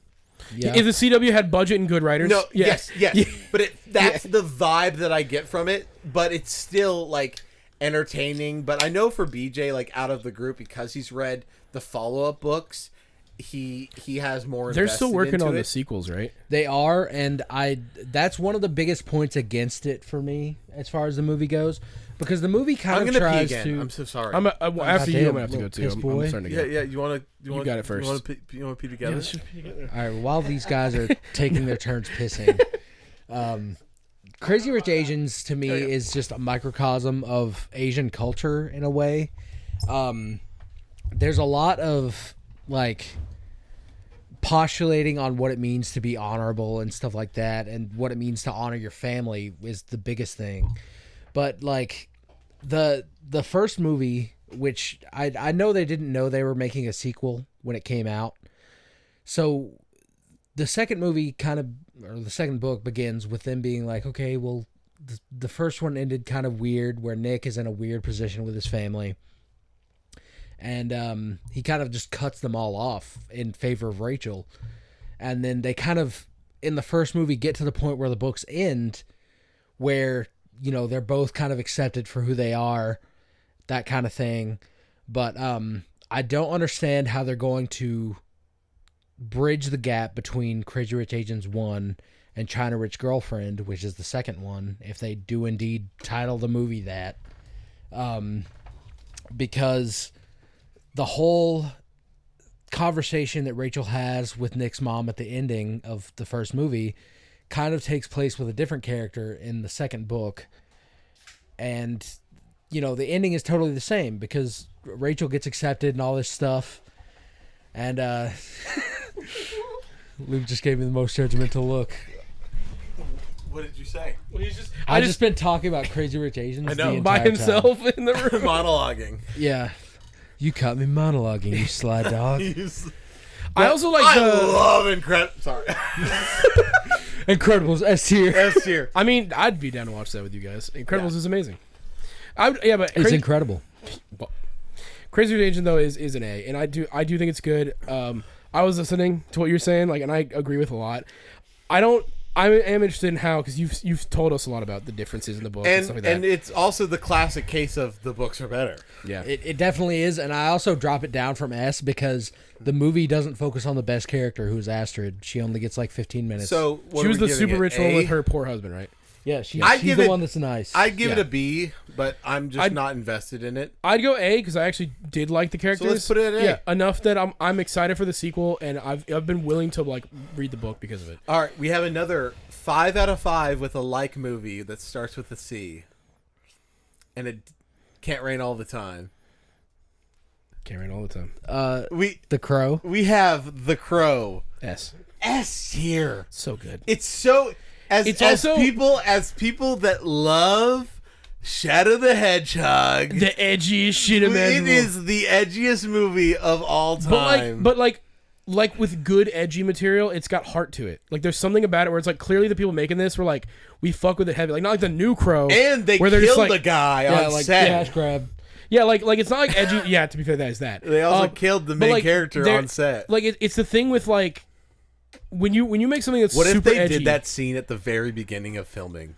[SPEAKER 3] yeah.
[SPEAKER 4] If the CW had budget and good writers.
[SPEAKER 2] No,
[SPEAKER 4] yeah.
[SPEAKER 2] yes,
[SPEAKER 4] Yeah.
[SPEAKER 2] but that's the vibe that I get from it. But it's still like entertaining. But I know for BJ, like out of the group, because he's read the follow-up books, he has more.
[SPEAKER 4] They're still
[SPEAKER 2] invested
[SPEAKER 4] working
[SPEAKER 2] into
[SPEAKER 4] on the
[SPEAKER 2] it.
[SPEAKER 4] sequels, right?
[SPEAKER 3] They are, and that's one of the biggest points against it for me as far as the movie goes, because the movie kind
[SPEAKER 2] I'm
[SPEAKER 3] of
[SPEAKER 2] gonna pee
[SPEAKER 3] tries
[SPEAKER 2] again.
[SPEAKER 3] to.
[SPEAKER 2] I'm so sorry.
[SPEAKER 4] After you, I'm
[SPEAKER 3] goddamn,
[SPEAKER 4] gonna have to go
[SPEAKER 3] little
[SPEAKER 4] too.
[SPEAKER 3] piss
[SPEAKER 4] I'm
[SPEAKER 3] boy.
[SPEAKER 4] starting to
[SPEAKER 2] yeah,
[SPEAKER 4] go.
[SPEAKER 2] yeah. You want to?
[SPEAKER 4] got it first.
[SPEAKER 2] You want to pee together?
[SPEAKER 3] All right, while these guys are taking their turns pissing, Crazy Rich Asians to me is just a microcosm of Asian culture in a way. There's a lot of like postulating on what it means to be honorable and stuff like that, and what it means to honor your family is the biggest thing. But like the first movie which I know they didn't know they were making a sequel when it came out. So the second movie or the second book begins with them being like, okay, well, the first one ended kind of weird, where Nick is in a weird position with his family. And he kind of just cuts them all off in favor of Rachel. And then they kind of, in the first movie, get to the point where the books end, where, you know, they're both kind of accepted for who they are, that kind of thing. But I don't understand how they're going to bridge the gap between Crazy Rich Asians 1 and China Rich Girlfriend, which is the second one, if they do indeed title the movie that. Because the whole conversation that Rachel has with Nick's mom at the ending of the first movie kind of takes place with a different character in the second book. And, you know, the ending is totally the same because Rachel gets accepted and all this stuff. And Luke just gave me the most judgmental look.
[SPEAKER 2] What did you say?
[SPEAKER 4] Well, he's just
[SPEAKER 3] I just been talking about Crazy Rich Asians.
[SPEAKER 2] I know,
[SPEAKER 3] the
[SPEAKER 4] by
[SPEAKER 3] entire
[SPEAKER 4] himself
[SPEAKER 3] time.
[SPEAKER 4] in the room.
[SPEAKER 2] Monologuing.
[SPEAKER 3] Yeah. You caught me monologuing, you sly dog.
[SPEAKER 4] I also like
[SPEAKER 2] I
[SPEAKER 4] the.
[SPEAKER 2] love Incredibles. Sorry.
[SPEAKER 3] Incredibles S tier.
[SPEAKER 2] S tier.
[SPEAKER 4] I mean, I'd be down to watch that with you guys. Incredibles is amazing. But
[SPEAKER 3] It's incredible.
[SPEAKER 4] Crazy Rich Asian though is an A, and I do think it's good. I was listening to what you're saying, like, and I agree with a lot. I am interested in how, because you've told us a lot about the differences in the book and stuff like that.
[SPEAKER 2] And it's also the classic case of the books are better.
[SPEAKER 4] Yeah,
[SPEAKER 3] It definitely is, and I also drop it down from S because the movie doesn't focus on the best character, who's Astrid. She only gets like 15 minutes.
[SPEAKER 2] So what
[SPEAKER 4] she
[SPEAKER 2] are
[SPEAKER 4] was
[SPEAKER 2] we
[SPEAKER 4] the
[SPEAKER 2] giving
[SPEAKER 4] super
[SPEAKER 2] it?
[SPEAKER 4] rich one
[SPEAKER 2] A?
[SPEAKER 4] with her poor husband, right?
[SPEAKER 3] yeah, she's
[SPEAKER 2] give
[SPEAKER 3] the
[SPEAKER 2] it-
[SPEAKER 3] one that's nice.
[SPEAKER 2] I'd give it
[SPEAKER 4] Yeah.
[SPEAKER 2] a B, but I'm just not invested in it.
[SPEAKER 4] I'd go A because I actually did like the characters.
[SPEAKER 2] So let's put it at A.
[SPEAKER 4] Yeah, enough that I'm excited for the sequel, and I've been willing to like read the book because of it.
[SPEAKER 2] All right, we have another 5 out of 5 with a like movie that starts with a C. And it can't rain all the time.
[SPEAKER 4] Can't read all the time.
[SPEAKER 3] The Crow.
[SPEAKER 2] We have The Crow.
[SPEAKER 4] S.
[SPEAKER 2] S tier.
[SPEAKER 4] So good.
[SPEAKER 2] It's so
[SPEAKER 4] It's also-
[SPEAKER 2] as people that love Shadow the Hedgehog.
[SPEAKER 4] The edgiest shit
[SPEAKER 2] It
[SPEAKER 4] imaginable.
[SPEAKER 2] is the edgiest movie of all time.
[SPEAKER 4] But like with good edgy material, it's got heart to it. Like there's something about it where it's like clearly the people making this were like, we fuck with it heavy. Like not like the new Crow.
[SPEAKER 2] and they
[SPEAKER 4] where
[SPEAKER 2] killed
[SPEAKER 4] they're just like,
[SPEAKER 2] the guy
[SPEAKER 3] Yeah,
[SPEAKER 2] on
[SPEAKER 3] like
[SPEAKER 2] set.
[SPEAKER 3] cash grab.
[SPEAKER 4] Yeah, like it's not like edgy. Yeah, to be fair, that is that.
[SPEAKER 2] They also killed the
[SPEAKER 4] but,
[SPEAKER 2] main
[SPEAKER 4] like,
[SPEAKER 2] character
[SPEAKER 4] they're-
[SPEAKER 2] on set.
[SPEAKER 4] Like it's the thing with like when you make something that's
[SPEAKER 2] What if
[SPEAKER 4] super
[SPEAKER 2] they
[SPEAKER 4] edgy,
[SPEAKER 2] did that scene at the very beginning of filming?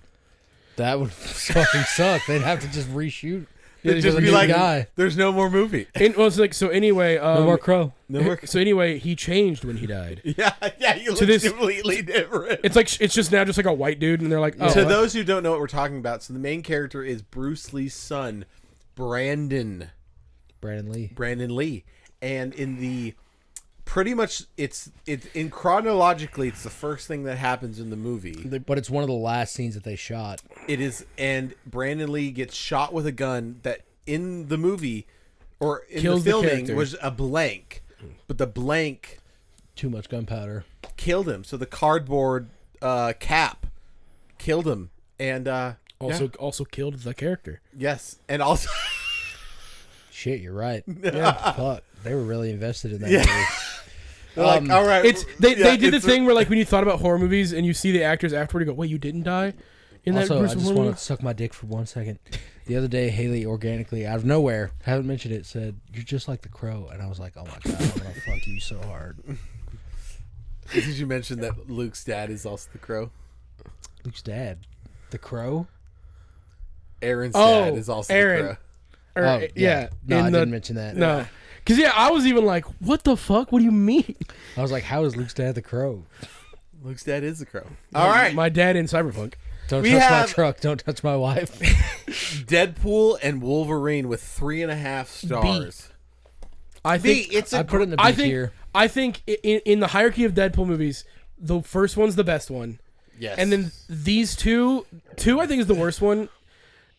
[SPEAKER 3] That would fucking suck. They'd have to just reshoot.
[SPEAKER 2] It'd just
[SPEAKER 3] a
[SPEAKER 2] be
[SPEAKER 3] new
[SPEAKER 2] like,
[SPEAKER 3] guy.
[SPEAKER 2] there's no more movie.
[SPEAKER 4] So anyway,
[SPEAKER 3] No more Crow.
[SPEAKER 2] No more.
[SPEAKER 4] so anyway, he changed when he died.
[SPEAKER 2] Yeah, he looks
[SPEAKER 4] this-
[SPEAKER 2] completely different.
[SPEAKER 4] It's like it's just now just like a white dude, and they're like, oh,
[SPEAKER 2] To
[SPEAKER 4] what?
[SPEAKER 2] those who don't know what we're talking about, so the main character is Bruce Lee's son, Brandon
[SPEAKER 3] Brandon Lee.
[SPEAKER 2] and in the pretty much it's in chronologically it's the first thing that happens in the movie.
[SPEAKER 3] But it's one of the last scenes that they shot.
[SPEAKER 2] It is, and Brandon Lee gets shot with a gun that in the movie or in
[SPEAKER 4] Kills
[SPEAKER 2] the
[SPEAKER 4] the
[SPEAKER 2] filming
[SPEAKER 4] character.
[SPEAKER 2] was a blank, but the blank
[SPEAKER 3] Too much gunpowder.
[SPEAKER 2] killed him. So the cardboard cap killed him, and
[SPEAKER 4] also killed the character.
[SPEAKER 2] yes, and also
[SPEAKER 3] Shit, you're right. Yeah. Fuck. They were really invested in that
[SPEAKER 2] Yeah.
[SPEAKER 3] movie.
[SPEAKER 2] they're like, all right,
[SPEAKER 4] It's they did the
[SPEAKER 2] it's
[SPEAKER 4] thing where like when you thought about horror movies and you see the actors afterward, you go, wait, you didn't die in that
[SPEAKER 3] Also, I
[SPEAKER 4] gruesome
[SPEAKER 3] just
[SPEAKER 4] horror
[SPEAKER 3] want
[SPEAKER 4] movie?
[SPEAKER 3] to suck my dick for 1 second. The other day, Haley organically, out of nowhere, haven't mentioned it, said, "You're just like the Crow," and I was like, "Oh my god, I'm gonna fuck you so hard."
[SPEAKER 2] Did you mention that Luke's dad is also the Crow?
[SPEAKER 3] Luke's dad, the Crow.
[SPEAKER 2] Aaron's
[SPEAKER 4] Oh,
[SPEAKER 2] dad is also
[SPEAKER 4] Aaron.
[SPEAKER 2] the Crow.
[SPEAKER 4] Or,
[SPEAKER 3] Oh,
[SPEAKER 4] yeah.
[SPEAKER 3] No,
[SPEAKER 4] in
[SPEAKER 3] I
[SPEAKER 4] the-
[SPEAKER 3] didn't mention that.
[SPEAKER 4] No. Because, yeah, I was even like, what the fuck? What do you mean?
[SPEAKER 3] I was like, "How is Luke's dad the Crow?"
[SPEAKER 2] Luke's dad is the Crow. All right,
[SPEAKER 4] My dad in Cyberpunk.
[SPEAKER 3] Don't
[SPEAKER 2] We
[SPEAKER 3] touch my
[SPEAKER 2] have-
[SPEAKER 3] truck. Don't touch my wife.
[SPEAKER 2] Deadpool and Wolverine with 3.5 stars.
[SPEAKER 4] I
[SPEAKER 2] B,
[SPEAKER 4] think
[SPEAKER 2] it's a
[SPEAKER 3] I put it in the B
[SPEAKER 4] I think
[SPEAKER 3] tier.
[SPEAKER 4] I think in the hierarchy of Deadpool movies, the first one's the best one.
[SPEAKER 2] yes,
[SPEAKER 4] And then these two I think is the worst one.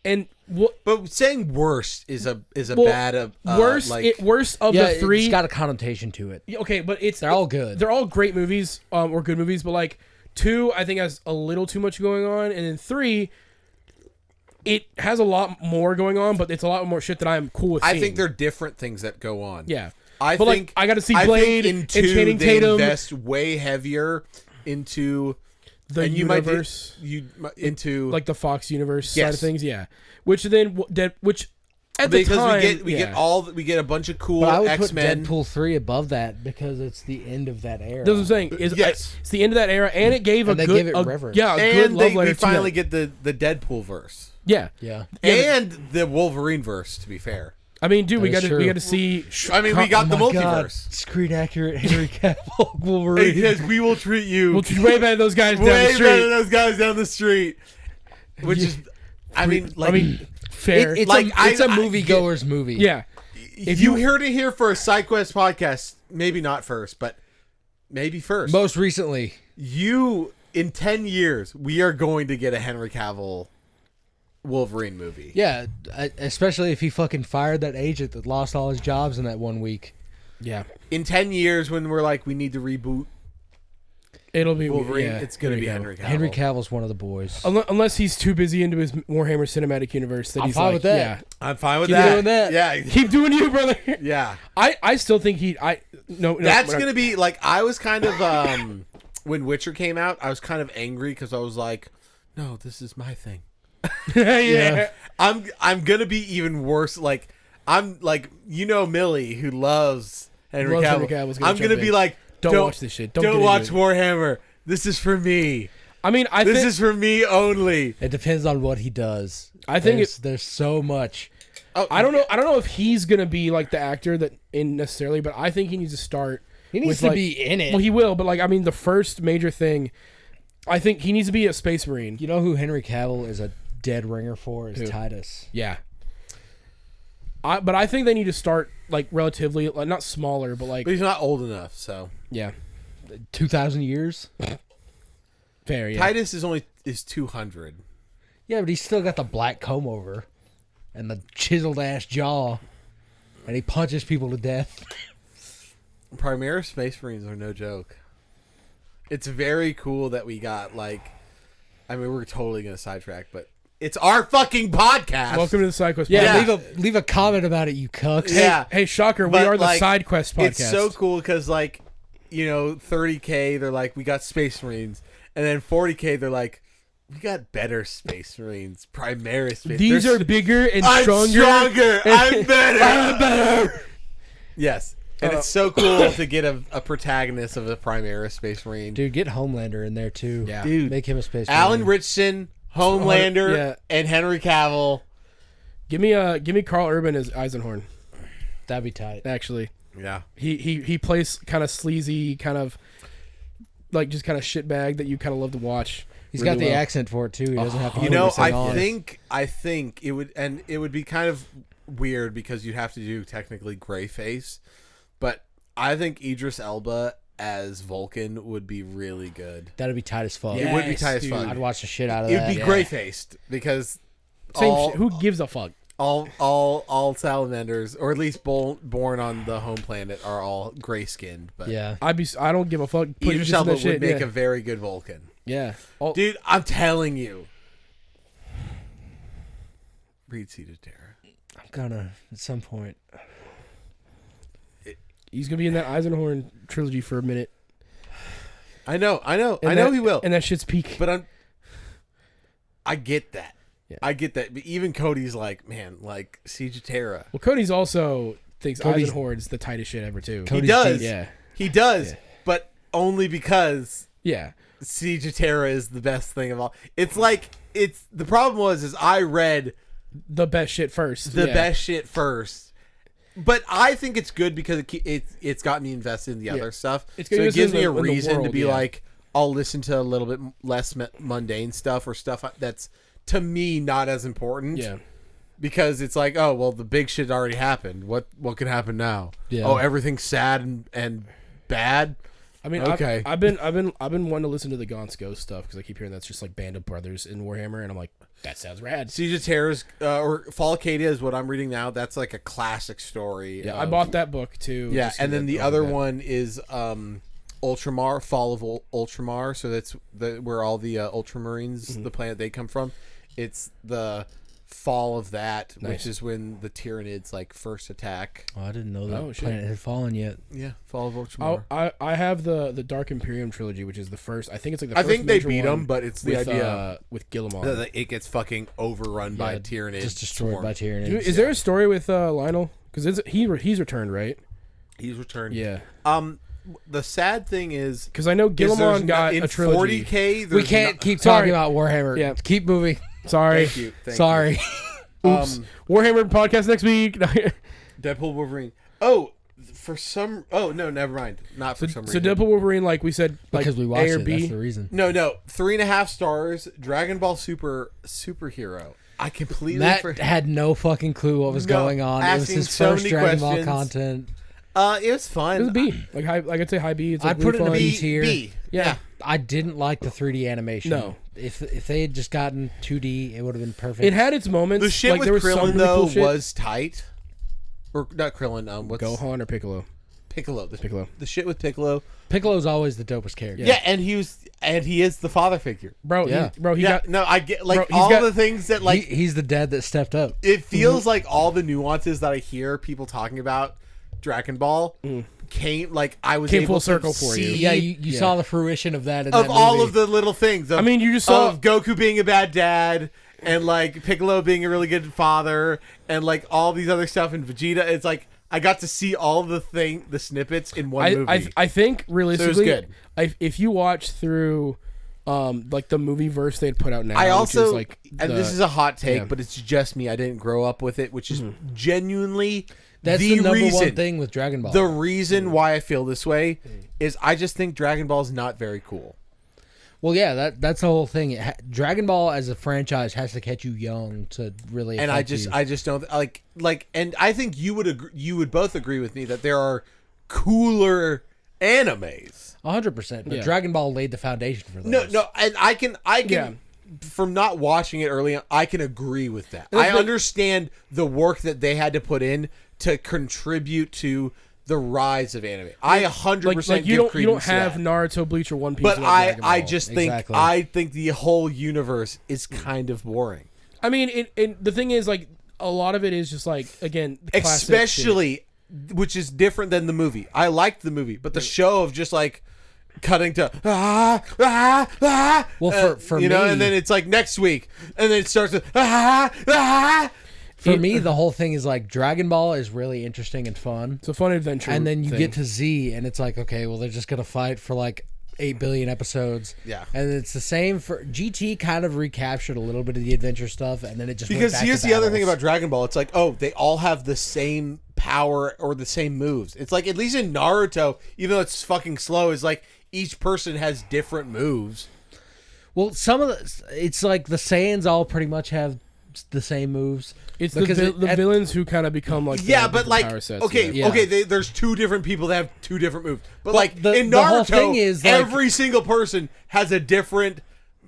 [SPEAKER 4] And what
[SPEAKER 2] but saying worst is a
[SPEAKER 4] well,
[SPEAKER 2] bad
[SPEAKER 4] worst
[SPEAKER 2] like
[SPEAKER 4] worst of
[SPEAKER 3] Yeah,
[SPEAKER 4] the three.
[SPEAKER 3] it's got a connotation to it.
[SPEAKER 4] Okay, but
[SPEAKER 3] They're all good.
[SPEAKER 4] They're all great movies, or good movies. But like 2, I think has a little too much going on, and then 3, it has a lot more going on, but it's a lot more shit that I'm cool with.
[SPEAKER 2] I
[SPEAKER 4] seeing.
[SPEAKER 2] think they're different things that go on.
[SPEAKER 4] yeah.
[SPEAKER 2] I
[SPEAKER 4] But,
[SPEAKER 2] think
[SPEAKER 4] like, I gotta see
[SPEAKER 2] I
[SPEAKER 4] Blade
[SPEAKER 2] think in
[SPEAKER 4] and
[SPEAKER 2] 2,
[SPEAKER 4] Channing
[SPEAKER 2] they
[SPEAKER 4] Tatum.
[SPEAKER 2] invest way heavier into
[SPEAKER 4] The
[SPEAKER 2] and
[SPEAKER 4] universe.
[SPEAKER 2] into
[SPEAKER 4] Like the Fox universe side
[SPEAKER 2] Yes.
[SPEAKER 4] of things, yeah. Which then, which at the
[SPEAKER 2] because
[SPEAKER 4] time,
[SPEAKER 2] we get a bunch of cool
[SPEAKER 3] But I would
[SPEAKER 2] X-Men.
[SPEAKER 3] put Deadpool 3 above that because it's the end of that era.
[SPEAKER 4] That's what I'm saying.
[SPEAKER 2] Yes.
[SPEAKER 4] It's the end of that era, and it gave
[SPEAKER 3] And
[SPEAKER 4] a
[SPEAKER 3] they
[SPEAKER 4] good,
[SPEAKER 3] give it reverence.
[SPEAKER 4] yeah, a good
[SPEAKER 2] and
[SPEAKER 4] love letter
[SPEAKER 2] we
[SPEAKER 4] to
[SPEAKER 2] finally
[SPEAKER 4] that.
[SPEAKER 2] get the Deadpool verse.
[SPEAKER 4] Yeah,
[SPEAKER 3] Yeah.
[SPEAKER 2] And the Wolverine verse, to be fair.
[SPEAKER 4] I mean, dude, we
[SPEAKER 3] That is
[SPEAKER 4] got to
[SPEAKER 3] true.
[SPEAKER 4] see.
[SPEAKER 2] I mean, we got the
[SPEAKER 3] Oh my God.
[SPEAKER 2] multiverse.
[SPEAKER 3] Screen accurate Henry Cavill Wolverine.
[SPEAKER 2] Because we will treat you
[SPEAKER 4] We'll treat way better than those guys down the
[SPEAKER 2] way
[SPEAKER 4] street.
[SPEAKER 2] better than those guys down the street. Which is, I mean,
[SPEAKER 4] fair.
[SPEAKER 3] It's
[SPEAKER 2] Like,
[SPEAKER 3] it's a
[SPEAKER 2] I
[SPEAKER 3] moviegoer's movie.
[SPEAKER 4] yeah,
[SPEAKER 2] if you heard it here for a SideQuest podcast, maybe not first, but maybe first.
[SPEAKER 3] Most recently,
[SPEAKER 2] In 10 years, we are going to get a Henry Cavill Wolverine movie.
[SPEAKER 3] yeah, especially if he fucking fired that agent that lost all his jobs in that 1 week.
[SPEAKER 4] yeah.
[SPEAKER 2] In 10 years, when we're like, we need to reboot
[SPEAKER 4] It'll be
[SPEAKER 2] Wolverine,
[SPEAKER 4] yeah,
[SPEAKER 2] it's going to be
[SPEAKER 4] Cavill.
[SPEAKER 2] Henry Cavill.
[SPEAKER 3] Henry Cavill's one of the boys.
[SPEAKER 4] Unless he's too busy into his Warhammer Cinematic Universe that
[SPEAKER 3] I'm
[SPEAKER 4] he's
[SPEAKER 3] fine
[SPEAKER 4] like,
[SPEAKER 3] with that.
[SPEAKER 4] yeah,
[SPEAKER 2] I'm fine with
[SPEAKER 3] Keep
[SPEAKER 2] that.
[SPEAKER 3] doing that.
[SPEAKER 2] Yeah.
[SPEAKER 4] keep doing you, brother.
[SPEAKER 2] Yeah.
[SPEAKER 4] I still think no.
[SPEAKER 2] That's
[SPEAKER 4] whatever.
[SPEAKER 2] going to be like, I was kind of, when Witcher came out, I was kind of angry because I was like, no, this is my thing.
[SPEAKER 4] yeah.
[SPEAKER 2] I'm going to be even worse. Like, I'm like, Millie, who loves Henry
[SPEAKER 4] Loves
[SPEAKER 2] Cavill.
[SPEAKER 4] Henry Cavill's gonna
[SPEAKER 2] I'm going to
[SPEAKER 4] jump
[SPEAKER 2] be
[SPEAKER 4] in.
[SPEAKER 2] like,
[SPEAKER 4] Don't watch this shit. Don't get
[SPEAKER 2] Don't
[SPEAKER 4] into
[SPEAKER 2] watch
[SPEAKER 4] it."
[SPEAKER 2] Warhammer. This is for me.
[SPEAKER 4] I mean, I
[SPEAKER 2] This
[SPEAKER 4] think
[SPEAKER 2] is for me only.
[SPEAKER 3] It depends on what he does.
[SPEAKER 4] I think
[SPEAKER 3] there's so much.
[SPEAKER 2] Oh,
[SPEAKER 4] I don't know. I don't know if he's gonna be like the actor that in necessarily, but I think he needs to start.
[SPEAKER 3] He needs
[SPEAKER 4] with,
[SPEAKER 3] to
[SPEAKER 4] like-
[SPEAKER 3] be in it.
[SPEAKER 4] Well, he will, but like I mean, the first major thing, I think he needs to be a Space Marine.
[SPEAKER 3] You know who Henry Cavill is a dead ringer for? Is
[SPEAKER 4] Who?
[SPEAKER 3] Titus.
[SPEAKER 4] Yeah. But I think they need to start like relatively, like, not smaller, but like
[SPEAKER 2] But he's not old enough, so
[SPEAKER 4] yeah,
[SPEAKER 3] 2,000 years.
[SPEAKER 4] fair. Yeah.
[SPEAKER 2] Titus is 200.
[SPEAKER 3] Yeah, but he's still got the black comb over and the chiseled ass jaw, and he punches people to death.
[SPEAKER 2] Primaris Space Marines are no joke. It's very cool that we got I mean, we're totally gonna sidetrack, but it's our fucking podcast.
[SPEAKER 4] Welcome to the SideQuest.
[SPEAKER 3] Yeah,
[SPEAKER 4] podcast.
[SPEAKER 3] leave a comment about it, you cucks.
[SPEAKER 2] Yeah.
[SPEAKER 4] Hey, shocker, we
[SPEAKER 2] But,
[SPEAKER 4] are the
[SPEAKER 2] like,
[SPEAKER 4] SideQuest podcast.
[SPEAKER 2] It's so cool because 30K, they're like, we got Space Marines, and then 40K, they're like, we got better Space Marines, Primaris Space.
[SPEAKER 4] These
[SPEAKER 2] They're
[SPEAKER 4] are bigger and
[SPEAKER 2] I'm
[SPEAKER 4] stronger.
[SPEAKER 2] stronger. I'm better.
[SPEAKER 4] I'm better.
[SPEAKER 2] Yes. And it's so cool to get a protagonist of a Primaris Space Marine.
[SPEAKER 3] Dude, get Homelander in there too.
[SPEAKER 4] Yeah.
[SPEAKER 2] Dude.
[SPEAKER 3] Make him a space.
[SPEAKER 2] Alan
[SPEAKER 3] Marine.
[SPEAKER 2] Richardson, Homelander,
[SPEAKER 4] Yeah.
[SPEAKER 2] and Henry Cavill.
[SPEAKER 4] Give me Carl Urban as Eisenhorn.
[SPEAKER 3] That'd be tight.
[SPEAKER 4] Actually,
[SPEAKER 2] Yeah.
[SPEAKER 4] he plays kind of sleazy, kind of like just kind of shitbag that you kind of love to watch.
[SPEAKER 3] He's
[SPEAKER 4] really
[SPEAKER 3] got the
[SPEAKER 4] well.
[SPEAKER 3] accent for it too. He doesn't have to.
[SPEAKER 2] You
[SPEAKER 3] put
[SPEAKER 2] know,
[SPEAKER 3] anything
[SPEAKER 2] I
[SPEAKER 3] on.
[SPEAKER 2] think it would be kind of weird because you'd have to do technically gray face, but I think Idris Elba as Vulcan would be really good.
[SPEAKER 3] That'd be tight as fuck.
[SPEAKER 2] It would be tight as
[SPEAKER 4] dude.
[SPEAKER 2] fuck.
[SPEAKER 3] I'd watch the shit out of
[SPEAKER 2] It
[SPEAKER 3] that.
[SPEAKER 2] would be gray faced because
[SPEAKER 4] Same
[SPEAKER 2] all,
[SPEAKER 4] shit. Who gives a fuck?
[SPEAKER 2] all salamanders, or at least born on the home planet, are all gray skinned. But
[SPEAKER 3] Yeah.
[SPEAKER 4] I don't give a fuck. Put
[SPEAKER 2] Idris
[SPEAKER 4] just in
[SPEAKER 2] Elba
[SPEAKER 4] that
[SPEAKER 2] would
[SPEAKER 4] shit.
[SPEAKER 2] make
[SPEAKER 4] yeah.
[SPEAKER 2] a very good Vulcan.
[SPEAKER 4] Yeah. Oh,
[SPEAKER 2] Dude, I'm telling you. Read Seed of Terror.
[SPEAKER 3] I'm gonna at some point.
[SPEAKER 4] he's gonna be in that Eisenhorn trilogy for a minute.
[SPEAKER 2] I know
[SPEAKER 4] And
[SPEAKER 2] he will.
[SPEAKER 4] And that shit's peak.
[SPEAKER 2] But I get that.
[SPEAKER 4] Yeah.
[SPEAKER 2] I get that. But even Cody's like, man, like Siege of Terra.
[SPEAKER 4] Well, Cody's also thinks
[SPEAKER 3] Cody's-
[SPEAKER 4] Eisenhorn's the tightest shit ever too.
[SPEAKER 3] Cody's
[SPEAKER 2] He does.
[SPEAKER 3] deep.
[SPEAKER 4] Yeah.
[SPEAKER 2] He does,
[SPEAKER 4] Yeah.
[SPEAKER 2] but only because
[SPEAKER 4] Yeah.
[SPEAKER 2] Siege of Terra is the best thing of all. It's like the problem is I read
[SPEAKER 4] The best shit first.
[SPEAKER 2] the
[SPEAKER 4] Yeah.
[SPEAKER 2] best shit first. But I think it's good because it's got me invested in the other stuff.
[SPEAKER 4] It's
[SPEAKER 2] So
[SPEAKER 4] gonna
[SPEAKER 2] it
[SPEAKER 4] use
[SPEAKER 2] gives
[SPEAKER 4] in
[SPEAKER 2] me
[SPEAKER 4] the-
[SPEAKER 2] a
[SPEAKER 4] in the
[SPEAKER 2] reason to
[SPEAKER 4] world,
[SPEAKER 2] be
[SPEAKER 4] yeah.
[SPEAKER 2] like, I'll listen to a little bit less mundane stuff or stuff that's to me not as important.
[SPEAKER 4] Yeah.
[SPEAKER 2] Because it's like, oh well, the big shit already happened. What can happen now?
[SPEAKER 3] Yeah.
[SPEAKER 2] Oh, everything's sad and bad.
[SPEAKER 4] I mean,
[SPEAKER 2] Okay.
[SPEAKER 4] I've been wanting to listen to the Gaunt's Ghost stuff because I keep hearing that's just like Band of Brothers in Warhammer, and I'm like, that sounds rad.
[SPEAKER 2] Siege of Terra's or Fall Acadia is what I'm reading now. That's like a classic story.
[SPEAKER 4] Yeah, I
[SPEAKER 2] of-
[SPEAKER 4] bought that book too.
[SPEAKER 2] Yeah,
[SPEAKER 4] just
[SPEAKER 2] and
[SPEAKER 4] to
[SPEAKER 2] then
[SPEAKER 4] get
[SPEAKER 2] the
[SPEAKER 4] over
[SPEAKER 2] other
[SPEAKER 4] that.
[SPEAKER 2] one is Ultramar, Fall of Ultramar. So that's where all the Ultramarines, the planet they come from. It's the fall of that,
[SPEAKER 4] Nice.
[SPEAKER 2] which is when the Tyranids like first attack.
[SPEAKER 3] Oh, I didn't know that
[SPEAKER 4] Oh, shit.
[SPEAKER 3] planet had fallen yet.
[SPEAKER 2] Yeah, Fall of Ultramar.
[SPEAKER 4] I have the Dark Imperium trilogy, which is the first. I think it's like the
[SPEAKER 2] I
[SPEAKER 4] first
[SPEAKER 2] think they
[SPEAKER 4] major
[SPEAKER 2] beat
[SPEAKER 4] one
[SPEAKER 2] them, but it's the
[SPEAKER 4] with
[SPEAKER 2] idea
[SPEAKER 4] with Guilliman.
[SPEAKER 2] that it gets fucking overrun by
[SPEAKER 3] Yeah,
[SPEAKER 2] Tyranids.
[SPEAKER 3] Just destroyed
[SPEAKER 2] swarm.
[SPEAKER 3] by Tyranids.
[SPEAKER 4] Dude, is there a story with Lionel? Because he's returned, right?
[SPEAKER 2] He's returned.
[SPEAKER 4] Yeah.
[SPEAKER 2] The sad thing is
[SPEAKER 4] Because I know
[SPEAKER 2] there's
[SPEAKER 4] Guilliman got
[SPEAKER 2] in
[SPEAKER 4] a trilogy.
[SPEAKER 2] 40K.
[SPEAKER 3] We
[SPEAKER 2] there's
[SPEAKER 3] can't
[SPEAKER 2] no-
[SPEAKER 3] keep
[SPEAKER 4] Sorry.
[SPEAKER 3] talking about Warhammer.
[SPEAKER 4] Yeah.
[SPEAKER 3] Keep moving.
[SPEAKER 4] Sorry.
[SPEAKER 2] Thank you. Thank
[SPEAKER 3] Sorry.
[SPEAKER 2] You.
[SPEAKER 4] Oops. Warhammer podcast next week.
[SPEAKER 2] Deadpool Wolverine. Oh, for some. Oh no, never mind. Not for some
[SPEAKER 4] So
[SPEAKER 2] reason.
[SPEAKER 4] Deadpool Wolverine, like we said, like
[SPEAKER 3] Because we watched
[SPEAKER 4] A or
[SPEAKER 3] it.
[SPEAKER 4] B.
[SPEAKER 3] That's the reason.
[SPEAKER 2] No, 3.5 stars. Dragon Ball Super superhero. I completely
[SPEAKER 3] Matt had no fucking clue what was
[SPEAKER 2] No,
[SPEAKER 3] going on. It was
[SPEAKER 2] asking
[SPEAKER 3] his
[SPEAKER 2] so
[SPEAKER 3] first
[SPEAKER 2] many
[SPEAKER 3] Dragon Ball
[SPEAKER 2] questions.
[SPEAKER 3] content.
[SPEAKER 2] It was fun.
[SPEAKER 4] It was a B. Like I'd say high B. It's like
[SPEAKER 3] I'd put it in a
[SPEAKER 4] really
[SPEAKER 3] B
[SPEAKER 4] fun.
[SPEAKER 3] tier.
[SPEAKER 2] B.
[SPEAKER 4] Yeah.
[SPEAKER 3] I didn't like the 3D animation.
[SPEAKER 4] No.
[SPEAKER 3] If they had just gotten 2D, it would have been perfect.
[SPEAKER 4] It had its moments.
[SPEAKER 2] The shit
[SPEAKER 4] like, there
[SPEAKER 2] with
[SPEAKER 4] was some
[SPEAKER 2] Krillin
[SPEAKER 4] really
[SPEAKER 2] though
[SPEAKER 4] cool shit.
[SPEAKER 2] was tight. Or not Krillin. What's
[SPEAKER 4] Gohan or Piccolo.
[SPEAKER 2] Piccolo?
[SPEAKER 4] Piccolo.
[SPEAKER 2] The shit with Piccolo.
[SPEAKER 3] Piccolo's always the dopest character.
[SPEAKER 2] Yeah, and he is the father figure.
[SPEAKER 4] Bro,
[SPEAKER 3] Yeah.
[SPEAKER 4] he
[SPEAKER 2] Yeah,
[SPEAKER 4] got
[SPEAKER 2] no, I get like
[SPEAKER 4] Bro, he's
[SPEAKER 2] all
[SPEAKER 4] got-
[SPEAKER 2] the things that like
[SPEAKER 3] He's the dad that stepped up.
[SPEAKER 2] it feels like all the nuances that I hear people talking about Dragon Ball came like I was
[SPEAKER 4] Came
[SPEAKER 2] able
[SPEAKER 4] full
[SPEAKER 2] to
[SPEAKER 4] circle for you.
[SPEAKER 2] see
[SPEAKER 3] Yeah, you
[SPEAKER 4] Yeah.
[SPEAKER 3] saw the fruition of that in
[SPEAKER 2] of
[SPEAKER 3] that
[SPEAKER 2] all
[SPEAKER 3] movie.
[SPEAKER 2] of the little things. Of,
[SPEAKER 4] I mean, you just saw-
[SPEAKER 2] of Goku being a bad dad and like Piccolo being a really good father and like all these other stuff and Vegeta. It's like I got to see all the snippets in one movie.
[SPEAKER 4] I think realistically,
[SPEAKER 2] good.
[SPEAKER 4] If you watch through, like the movie verse they'd put out now,
[SPEAKER 2] I also,
[SPEAKER 4] which is like
[SPEAKER 2] and
[SPEAKER 4] the-
[SPEAKER 2] this is a hot take,
[SPEAKER 4] yeah.
[SPEAKER 2] but it's just me. I didn't grow up with it, which is genuinely
[SPEAKER 3] That's the number
[SPEAKER 2] reason.
[SPEAKER 3] one thing with Dragon Ball.
[SPEAKER 2] The reason why I feel this way is I just think Dragon Ball is not very cool.
[SPEAKER 3] Well, yeah, that's the whole thing. Dragon Ball as a franchise has to catch you young to really.
[SPEAKER 2] And
[SPEAKER 3] affect you.
[SPEAKER 2] I just don't like, and I think you would both agree with me that there are cooler animes.
[SPEAKER 3] 100%. But
[SPEAKER 4] Yeah.
[SPEAKER 3] Dragon Ball laid the foundation for those.
[SPEAKER 2] No, and I can,
[SPEAKER 4] Yeah.
[SPEAKER 2] from not watching it early on, I can agree with that.
[SPEAKER 4] That's
[SPEAKER 2] I
[SPEAKER 4] the-
[SPEAKER 2] understand the work that they had to put in to contribute to the rise of anime. I 100%
[SPEAKER 4] like you
[SPEAKER 2] give
[SPEAKER 4] don't
[SPEAKER 2] credence to
[SPEAKER 4] have
[SPEAKER 2] that.
[SPEAKER 4] Naruto, Bleach, or One Piece.
[SPEAKER 2] But
[SPEAKER 4] without Dragon
[SPEAKER 2] I
[SPEAKER 4] Ball.
[SPEAKER 2] just think
[SPEAKER 3] Exactly.
[SPEAKER 2] I think the whole universe is kind of boring.
[SPEAKER 4] I mean, the thing is, like, a lot of it is just like, again, the classic shit.
[SPEAKER 2] Especially, which is different than the movie. I liked the movie, but the show of just like cutting to
[SPEAKER 3] Well, for
[SPEAKER 2] you know,
[SPEAKER 3] me-
[SPEAKER 2] and then it's like next week, and then it starts with
[SPEAKER 3] For me, the whole thing is like Dragon Ball is really interesting and fun.
[SPEAKER 4] It's a fun adventure.
[SPEAKER 3] And then you
[SPEAKER 4] thing.
[SPEAKER 3] get to Z, and it's like, okay, well, they're just going to fight for like 8 billion episodes.
[SPEAKER 2] Yeah.
[SPEAKER 3] And it's the same for GT, kind of recaptured a little bit of the adventure stuff, and then it just went
[SPEAKER 2] because
[SPEAKER 3] back
[SPEAKER 2] here's
[SPEAKER 3] to
[SPEAKER 2] the other thing
[SPEAKER 3] battles.
[SPEAKER 2] about Dragon Ball. It's like, oh, they all have the same power or the same moves. It's like at least in Naruto, even though it's fucking slow, is like each person has different moves.
[SPEAKER 3] Well, some of it's like the Saiyans all pretty much have the same moves.
[SPEAKER 4] It's
[SPEAKER 3] because
[SPEAKER 4] the
[SPEAKER 3] at-
[SPEAKER 4] villains who kind of become like
[SPEAKER 2] Yeah,
[SPEAKER 4] the
[SPEAKER 2] but
[SPEAKER 4] different
[SPEAKER 2] like,
[SPEAKER 4] power sets,
[SPEAKER 2] okay,
[SPEAKER 3] yeah.
[SPEAKER 2] okay, there's two different people that have two different moves. But
[SPEAKER 3] Well,
[SPEAKER 2] like
[SPEAKER 3] the-
[SPEAKER 2] in
[SPEAKER 3] the whole
[SPEAKER 2] Naruto,
[SPEAKER 3] thing is, like-
[SPEAKER 2] every single person has a different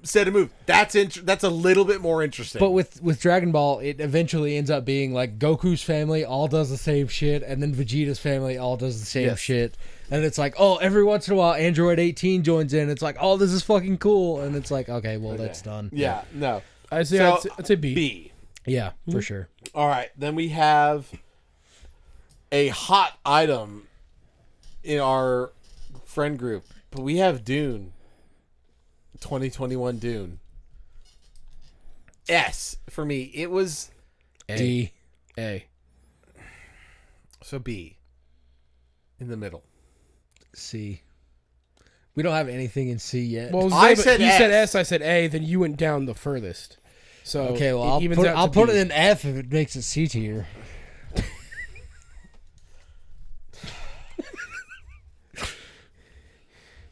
[SPEAKER 2] set of moves. That's a little bit more interesting.
[SPEAKER 3] But with Dragon Ball, it eventually ends up being like Goku's family all does the same shit, and then Vegeta's family all does the same
[SPEAKER 2] Yes.
[SPEAKER 3] shit. And it's like, oh, every once in a while, Android 18 joins in. It's like, oh, this is fucking cool. And it's like, okay, well, that's done.
[SPEAKER 2] yeah, no.
[SPEAKER 4] I'd say
[SPEAKER 2] So,
[SPEAKER 4] I'd say B.
[SPEAKER 2] B.
[SPEAKER 3] Yeah, for sure.
[SPEAKER 2] All right, then we have a hot item in our friend group. But we have Dune. 2021 Dune. S for me. It was
[SPEAKER 3] D.
[SPEAKER 4] A.
[SPEAKER 2] so B in the middle.
[SPEAKER 3] C. We don't have anything in C yet.
[SPEAKER 4] Well,
[SPEAKER 2] I
[SPEAKER 4] Zay,
[SPEAKER 2] said
[SPEAKER 4] he said
[SPEAKER 2] S.
[SPEAKER 4] S. I said A. Then you went down the furthest. So
[SPEAKER 3] okay, well,
[SPEAKER 4] it
[SPEAKER 3] I'll
[SPEAKER 4] evens
[SPEAKER 3] put,
[SPEAKER 4] out
[SPEAKER 3] I'll
[SPEAKER 4] to
[SPEAKER 3] put
[SPEAKER 4] B.
[SPEAKER 3] it in F if it makes it C tier.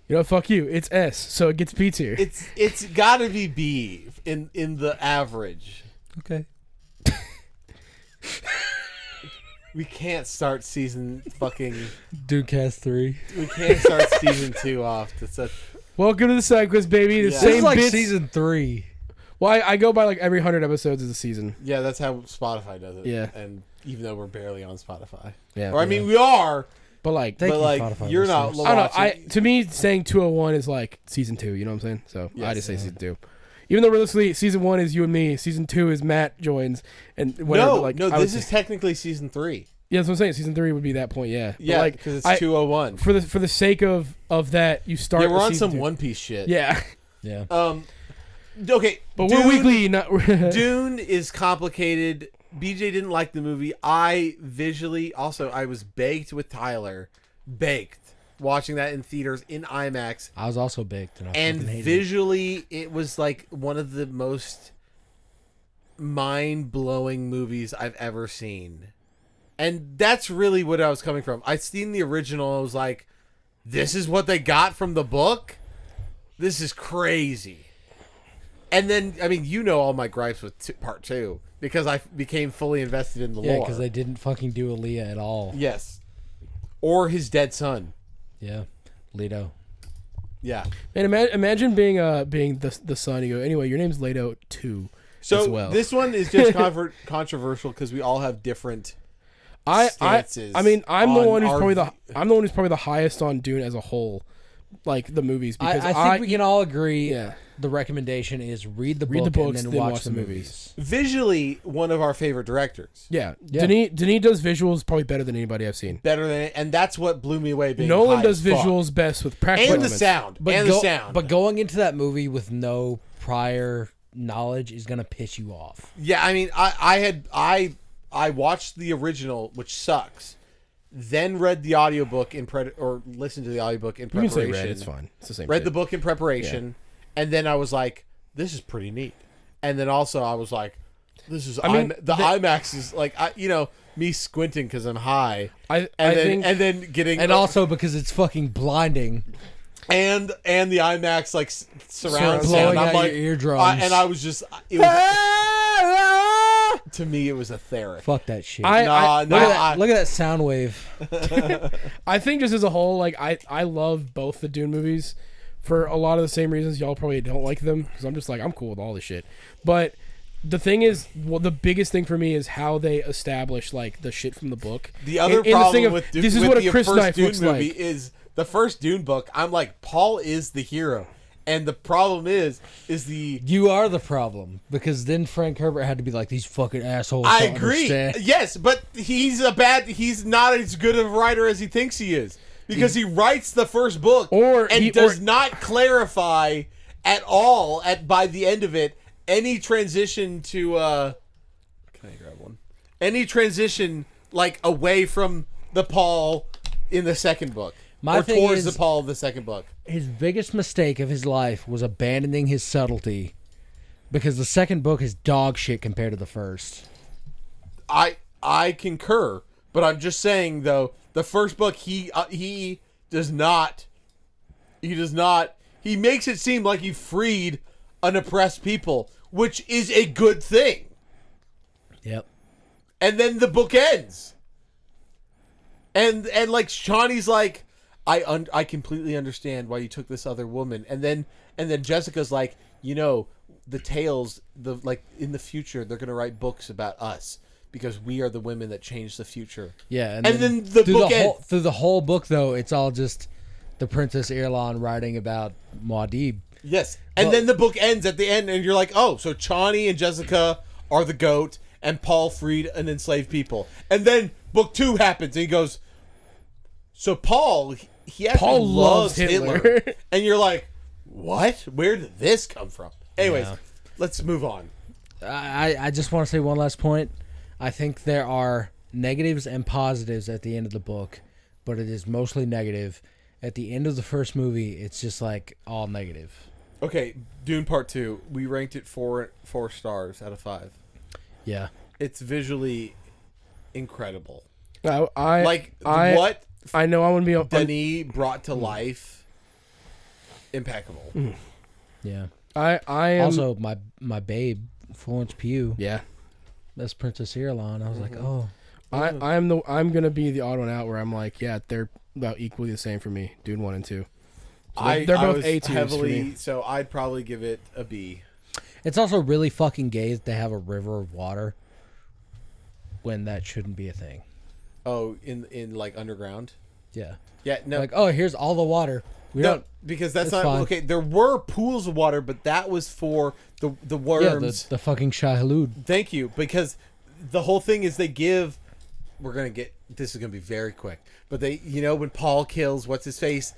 [SPEAKER 4] You know, fuck you. It's S, so it gets B tier.
[SPEAKER 2] It's got to be B in the average.
[SPEAKER 3] Okay.
[SPEAKER 2] We can't start season fucking.
[SPEAKER 3] Dudecast 3.
[SPEAKER 2] We can't start season 2 off to such.
[SPEAKER 4] Welcome to the side quest, baby. The
[SPEAKER 2] Yeah.
[SPEAKER 3] This
[SPEAKER 4] same
[SPEAKER 3] is like
[SPEAKER 4] bits.
[SPEAKER 3] season 3.
[SPEAKER 4] Well, I go by like every 100 episodes of the season.
[SPEAKER 2] Yeah, that's how Spotify does it.
[SPEAKER 4] Yeah.
[SPEAKER 2] And even though we're barely on Spotify,
[SPEAKER 4] Yeah.
[SPEAKER 2] or I mean we are,
[SPEAKER 4] But like,
[SPEAKER 3] Thank
[SPEAKER 2] but
[SPEAKER 3] you,
[SPEAKER 2] like
[SPEAKER 3] Spotify
[SPEAKER 2] you're not.
[SPEAKER 3] listeners.
[SPEAKER 4] I don't know.
[SPEAKER 2] watching-
[SPEAKER 4] To me, saying 201 is like season 2. You know what I'm saying? So I
[SPEAKER 2] Yes.
[SPEAKER 4] just say season 2. Even though realistically, season 1 is you and me, season 2 is Matt joins, and whatever.
[SPEAKER 2] No, this is technically season 3.
[SPEAKER 4] Yeah, that's what I'm saying. Season 3 would be that point. Yeah,
[SPEAKER 2] Yeah,
[SPEAKER 4] but
[SPEAKER 2] because it's 201.
[SPEAKER 4] For the sake of that, you start.
[SPEAKER 2] Yeah, we're on
[SPEAKER 4] season
[SPEAKER 2] some
[SPEAKER 4] 2.
[SPEAKER 2] One Piece shit.
[SPEAKER 4] Yeah,
[SPEAKER 3] Yeah.
[SPEAKER 2] Okay,
[SPEAKER 4] but we're weekly. Not
[SPEAKER 2] Dune is complicated. BJ didn't like the movie. I was baked with Tyler, watching that in theaters in IMAX,
[SPEAKER 3] I was also baked, and I
[SPEAKER 2] and
[SPEAKER 3] fucking hated
[SPEAKER 2] visually it was like one of the most mind-blowing movies I've ever seen. And that's really what I was coming from. I'd seen the original, I was like, this is what they got from the book? This is crazy. And then, I mean, you know all my gripes with part 2 because I became fully invested in the
[SPEAKER 3] it. Yeah,
[SPEAKER 2] lore.
[SPEAKER 3] because they didn't fucking do Aaliyah at all.
[SPEAKER 2] Yes. Or his dead son.
[SPEAKER 3] Yeah, Leto.
[SPEAKER 2] Yeah.
[SPEAKER 4] And imagine being the son. You go, anyway, your name's Leto too.
[SPEAKER 2] So
[SPEAKER 4] as well.
[SPEAKER 2] this one is just controversial because we all have different stances.
[SPEAKER 4] I'm the one who's
[SPEAKER 2] our-
[SPEAKER 4] probably the highest on Dune as a whole, like the movies. Because
[SPEAKER 3] I think we can all agree.
[SPEAKER 4] Yeah.
[SPEAKER 3] The recommendation is read the
[SPEAKER 4] Read
[SPEAKER 3] book
[SPEAKER 4] the books,
[SPEAKER 3] and
[SPEAKER 4] then
[SPEAKER 3] then
[SPEAKER 4] watch the movies.
[SPEAKER 2] Visually, one of our favorite directors.
[SPEAKER 4] Yeah.
[SPEAKER 3] Yeah.
[SPEAKER 4] Denis does visuals probably better than anybody I've seen.
[SPEAKER 2] Better than, and that's what blew me away. Being
[SPEAKER 4] Nolan
[SPEAKER 2] high
[SPEAKER 4] does
[SPEAKER 2] as fuck.
[SPEAKER 4] visuals best with practical
[SPEAKER 2] and the
[SPEAKER 4] elements.
[SPEAKER 2] sound.
[SPEAKER 3] But
[SPEAKER 2] and the sound.
[SPEAKER 3] But going into that movie with no prior knowledge is gonna piss you off.
[SPEAKER 2] Yeah, I mean, I watched the original, which sucks. Then read the audiobook or listened to the audiobook in
[SPEAKER 4] You can
[SPEAKER 2] preparation.
[SPEAKER 4] say read, it's fine. It's the same.
[SPEAKER 2] Read
[SPEAKER 4] shit.
[SPEAKER 2] the book in preparation, and then I was like, "This is pretty neat." And then also I was like, "This is." IMAX is like, me squinting because I'm high,
[SPEAKER 4] I
[SPEAKER 2] and
[SPEAKER 4] think
[SPEAKER 2] then getting
[SPEAKER 3] And also because it's fucking blinding.
[SPEAKER 2] and the IMAX like surround
[SPEAKER 3] Blowing
[SPEAKER 2] sound. I'm
[SPEAKER 3] out
[SPEAKER 2] like,
[SPEAKER 3] your eardrums.
[SPEAKER 2] and I was just, it was, to me, it was etheric.
[SPEAKER 3] Fuck that shit.
[SPEAKER 4] I-
[SPEAKER 3] Look at that sound wave.
[SPEAKER 4] I think just as a whole, like I love both the Dune movies for a lot of the same reasons y'all probably don't like them, because I'm just like, I'm cool with all this shit. But the thing is, the biggest thing for me is how they establish like the shit from the book.
[SPEAKER 2] The other
[SPEAKER 4] And the
[SPEAKER 2] problem
[SPEAKER 4] thing of,
[SPEAKER 2] with Dune,
[SPEAKER 4] this is
[SPEAKER 2] with
[SPEAKER 4] what a
[SPEAKER 2] the
[SPEAKER 4] Chris
[SPEAKER 2] first
[SPEAKER 4] knife
[SPEAKER 2] Dune
[SPEAKER 4] looks
[SPEAKER 2] movie
[SPEAKER 4] like.
[SPEAKER 2] is the first Dune book. I'm like, Paul is the hero, and the problem is the.
[SPEAKER 3] You are the problem because then Frank Herbert had to be like these fucking assholes.
[SPEAKER 2] I
[SPEAKER 3] don't
[SPEAKER 2] agree.
[SPEAKER 3] understand.
[SPEAKER 2] Yes, but he's not as good of a writer as he thinks he is because he writes the first book and does not clarify at all by the end of it any transition to can I grab one? Any transition like away from the Paul in the second book.
[SPEAKER 3] My
[SPEAKER 2] or
[SPEAKER 3] thing
[SPEAKER 2] towards
[SPEAKER 3] is-
[SPEAKER 2] the Paul of the second book.
[SPEAKER 3] His biggest mistake of his life was abandoning his subtlety because the second book is dog shit compared to the first.
[SPEAKER 2] I concur, but I'm just saying though the first book he does not he makes it seem like he freed an oppressed people, which is a good thing.
[SPEAKER 3] Yep.
[SPEAKER 2] And then the book ends. And like Shawnee's like, I completely understand why you took this other woman. And then Jessica's like, the tales, like in the future they're gonna write books about us because we are the women that changed the future.
[SPEAKER 3] Yeah,
[SPEAKER 2] And then the book ends.
[SPEAKER 3] through the whole book though, it's all just the Princess Irulan writing about Muad'Dib.
[SPEAKER 2] Yes. And then the book ends at the end and you're like, oh, so Chani and Jessica are the goat and Paul freed an enslaved people. And then book 2 happens and he goes, so Paul, he actually
[SPEAKER 4] Paul
[SPEAKER 2] loves
[SPEAKER 4] loves
[SPEAKER 2] Hitler.
[SPEAKER 4] Hitler.
[SPEAKER 2] And you're like, what? Where did this come from? Anyways,
[SPEAKER 3] Yeah.
[SPEAKER 2] let's move on.
[SPEAKER 3] I just want to say one last point. I think there are negatives and positives at the end of the book, but it is mostly negative. At the end of the first movie, it's just like all negative.
[SPEAKER 2] Okay, Dune Part 2. We ranked it 4 stars out of 5.
[SPEAKER 3] Yeah.
[SPEAKER 2] It's visually incredible.
[SPEAKER 4] what I know I want to be
[SPEAKER 2] Denis brought to life, impeccable.
[SPEAKER 3] Yeah.
[SPEAKER 4] I am
[SPEAKER 3] Also, my babe, Florence Pugh,
[SPEAKER 4] yeah.
[SPEAKER 3] that's Princess Irulan. I was like, oh.
[SPEAKER 4] I'm gonna be the odd one out where I'm like, yeah, they're about equally the same for me. Dune 1 and 2. So they're both
[SPEAKER 2] was
[SPEAKER 4] A tiers for me.
[SPEAKER 2] so I'd probably give it a B.
[SPEAKER 3] It's also really fucking gay that they have a river of water when that shouldn't be a thing.
[SPEAKER 2] Oh, in like underground.
[SPEAKER 3] Yeah.
[SPEAKER 2] Yeah, no,
[SPEAKER 3] Like, oh, here's all the water. We
[SPEAKER 2] no,
[SPEAKER 3] don't.
[SPEAKER 2] because that's
[SPEAKER 3] It's
[SPEAKER 2] not
[SPEAKER 3] fine.
[SPEAKER 2] okay. There were pools of water, but that was for the
[SPEAKER 3] Yeah,
[SPEAKER 2] worms.
[SPEAKER 3] the fucking Shai Hulud.
[SPEAKER 2] Thank you, because the whole thing is they give. We're gonna get. This is gonna be very quick, but they, when Paul kills what's his face,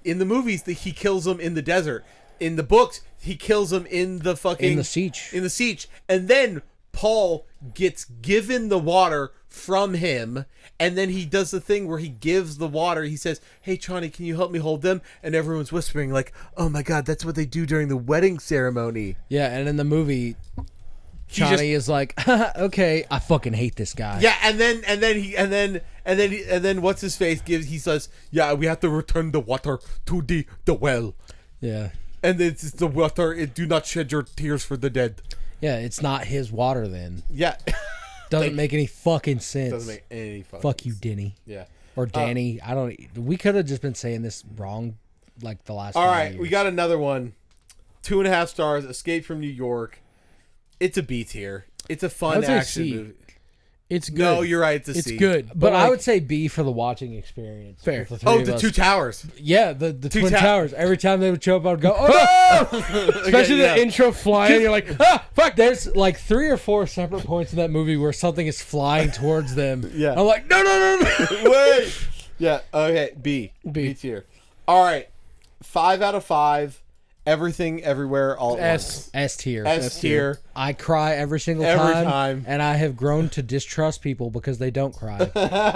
[SPEAKER 2] in the movies, he kills him in the desert. In the books, he kills him in the fucking
[SPEAKER 3] In the siege.
[SPEAKER 2] In the siege, and then Paul gets given the water from him, and then he does the thing where he gives the water. He says, "Hey, Chani, can you help me hold them?" And everyone's whispering like, "Oh my god, that's what they do during the wedding ceremony."
[SPEAKER 3] Yeah, and in the movie,
[SPEAKER 2] He just-
[SPEAKER 3] Johnny is like, okay, I fucking hate this guy.
[SPEAKER 2] Yeah, and then what's his face gives? He says, "Yeah, we have to return the water to the well,
[SPEAKER 3] Yeah.
[SPEAKER 2] and it's the water. It do not shed your tears for the dead."
[SPEAKER 3] Yeah, it's not his water then.
[SPEAKER 2] Yeah,
[SPEAKER 3] Doesn't make any fucking sense.
[SPEAKER 2] doesn't make any fucking
[SPEAKER 3] Fuck you, Denny.
[SPEAKER 2] Yeah.
[SPEAKER 3] Or Danny. I don't. We could have just been saying this wrong, like the last.
[SPEAKER 2] All
[SPEAKER 3] 5
[SPEAKER 2] right,
[SPEAKER 3] years.
[SPEAKER 2] we got another one. 2.5 stars. Escape from New York. It's a B tier. It's a
[SPEAKER 4] I
[SPEAKER 2] fun
[SPEAKER 4] would say
[SPEAKER 2] action
[SPEAKER 4] C.
[SPEAKER 2] movie.
[SPEAKER 4] It's good.
[SPEAKER 2] No, you're right. It's a
[SPEAKER 4] It's
[SPEAKER 2] C.
[SPEAKER 4] good,
[SPEAKER 3] But I
[SPEAKER 4] like,
[SPEAKER 3] would say B for the watching experience.
[SPEAKER 4] Fair.
[SPEAKER 3] with the three
[SPEAKER 2] Oh,
[SPEAKER 3] of
[SPEAKER 2] the
[SPEAKER 3] us.
[SPEAKER 2] two towers.
[SPEAKER 3] Yeah, the twin
[SPEAKER 2] ta-
[SPEAKER 3] towers. Every time they would show up, I would go, oh no!
[SPEAKER 4] especially
[SPEAKER 2] yeah.
[SPEAKER 4] the intro flying. You're like, fuck.
[SPEAKER 3] There's like 3 or 4 separate points in that movie where something is flying towards them.
[SPEAKER 2] Yeah.
[SPEAKER 3] I'm like, no.
[SPEAKER 2] Wait. Yeah. Okay. B.
[SPEAKER 4] B.
[SPEAKER 2] B tier. All right. 5 out of 5. Everything, everywhere, all at
[SPEAKER 4] S.
[SPEAKER 3] S tier.
[SPEAKER 2] once. S tier.
[SPEAKER 3] I cry every single
[SPEAKER 2] Every
[SPEAKER 3] time,
[SPEAKER 2] time.
[SPEAKER 3] and I have grown to distrust people because they don't cry.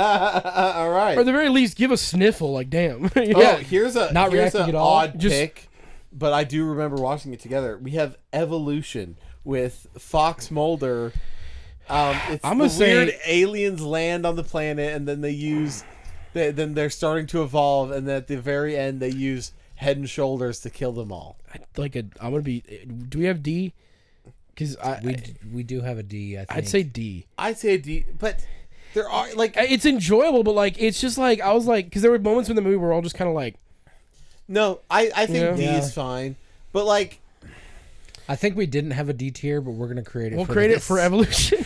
[SPEAKER 2] All right.
[SPEAKER 4] Or at the very least, give a sniffle. Like, damn. You know?
[SPEAKER 2] Oh, here's a
[SPEAKER 3] Not
[SPEAKER 2] here's
[SPEAKER 3] reacting
[SPEAKER 2] an
[SPEAKER 3] at all?
[SPEAKER 2] odd
[SPEAKER 4] Just-
[SPEAKER 2] pick, but I do remember watching it together. We have Evolution with Fox Mulder. It's
[SPEAKER 4] I'm
[SPEAKER 2] the
[SPEAKER 4] gonna say-
[SPEAKER 2] weird aliens land on the planet, and then then they're starting to evolve, and then at the very end they use Head and Shoulders to kill them all.
[SPEAKER 4] I'm gonna be. Do we have D? Because
[SPEAKER 3] We do have a D, I think.
[SPEAKER 4] I'd say D.
[SPEAKER 2] I'd say a D, but there are like
[SPEAKER 4] It's enjoyable, but like it's just like I was like, because there were moments in the movie where we're all just kind of like,
[SPEAKER 2] no. I think
[SPEAKER 4] Yeah.
[SPEAKER 2] D
[SPEAKER 3] Yeah.
[SPEAKER 2] is fine, but like
[SPEAKER 3] I think we didn't have a D tier, but we're gonna create it.
[SPEAKER 4] we'll
[SPEAKER 3] for
[SPEAKER 4] create it
[SPEAKER 3] this.
[SPEAKER 4] for evolution.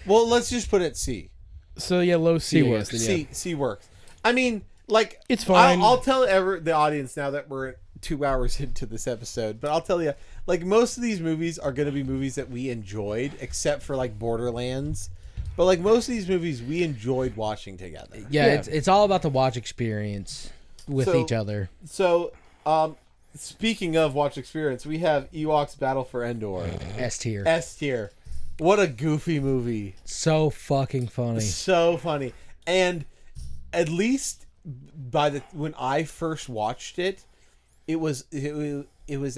[SPEAKER 2] well, let's just put it C.
[SPEAKER 4] So yeah, low C,
[SPEAKER 3] C
[SPEAKER 4] I
[SPEAKER 3] works.
[SPEAKER 4] guess, then, yeah.
[SPEAKER 2] C works. I mean, like
[SPEAKER 4] It's fine.
[SPEAKER 2] I'll tell the audience now that we're 2 hours into this episode, but I'll tell you, like most of these movies are going to be movies that we enjoyed, except for like Borderlands. But like most of these movies, we enjoyed watching together.
[SPEAKER 3] Yeah,
[SPEAKER 4] Yeah.
[SPEAKER 3] it's all about the watch experience with
[SPEAKER 2] So-
[SPEAKER 3] each other.
[SPEAKER 2] So, speaking of watch experience, we have Ewoks Battle for Endor,
[SPEAKER 3] S tier.
[SPEAKER 2] S tier. What a goofy movie!
[SPEAKER 3] So fucking funny.
[SPEAKER 2] So funny, and at least when I first watched it, it was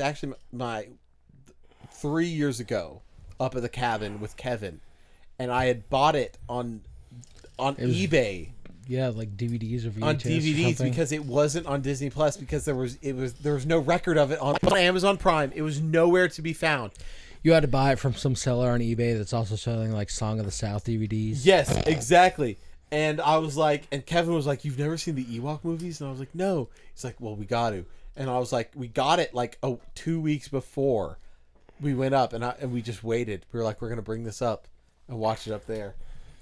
[SPEAKER 2] actually my 3 years ago up at the cabin with Kevin, and I had bought it on eBay
[SPEAKER 3] Yeah, like DVDs or VHS
[SPEAKER 2] on
[SPEAKER 3] or
[SPEAKER 2] DVDs
[SPEAKER 3] something.
[SPEAKER 2] because it wasn't on Disney Plus because there was no record of it on Amazon Prime. It was nowhere to be found.
[SPEAKER 3] You had to buy it from some seller on eBay that's also selling like Song of the South DVDs.
[SPEAKER 2] Yes, exactly. And I was like, and Kevin was like, "You've never seen the Ewok movies?" And I was like, "No." He's like, "Well, we got to." And I was like, "We got it like 2 weeks before we went up, and we just waited. We were like, we're gonna bring this up and watch it up there."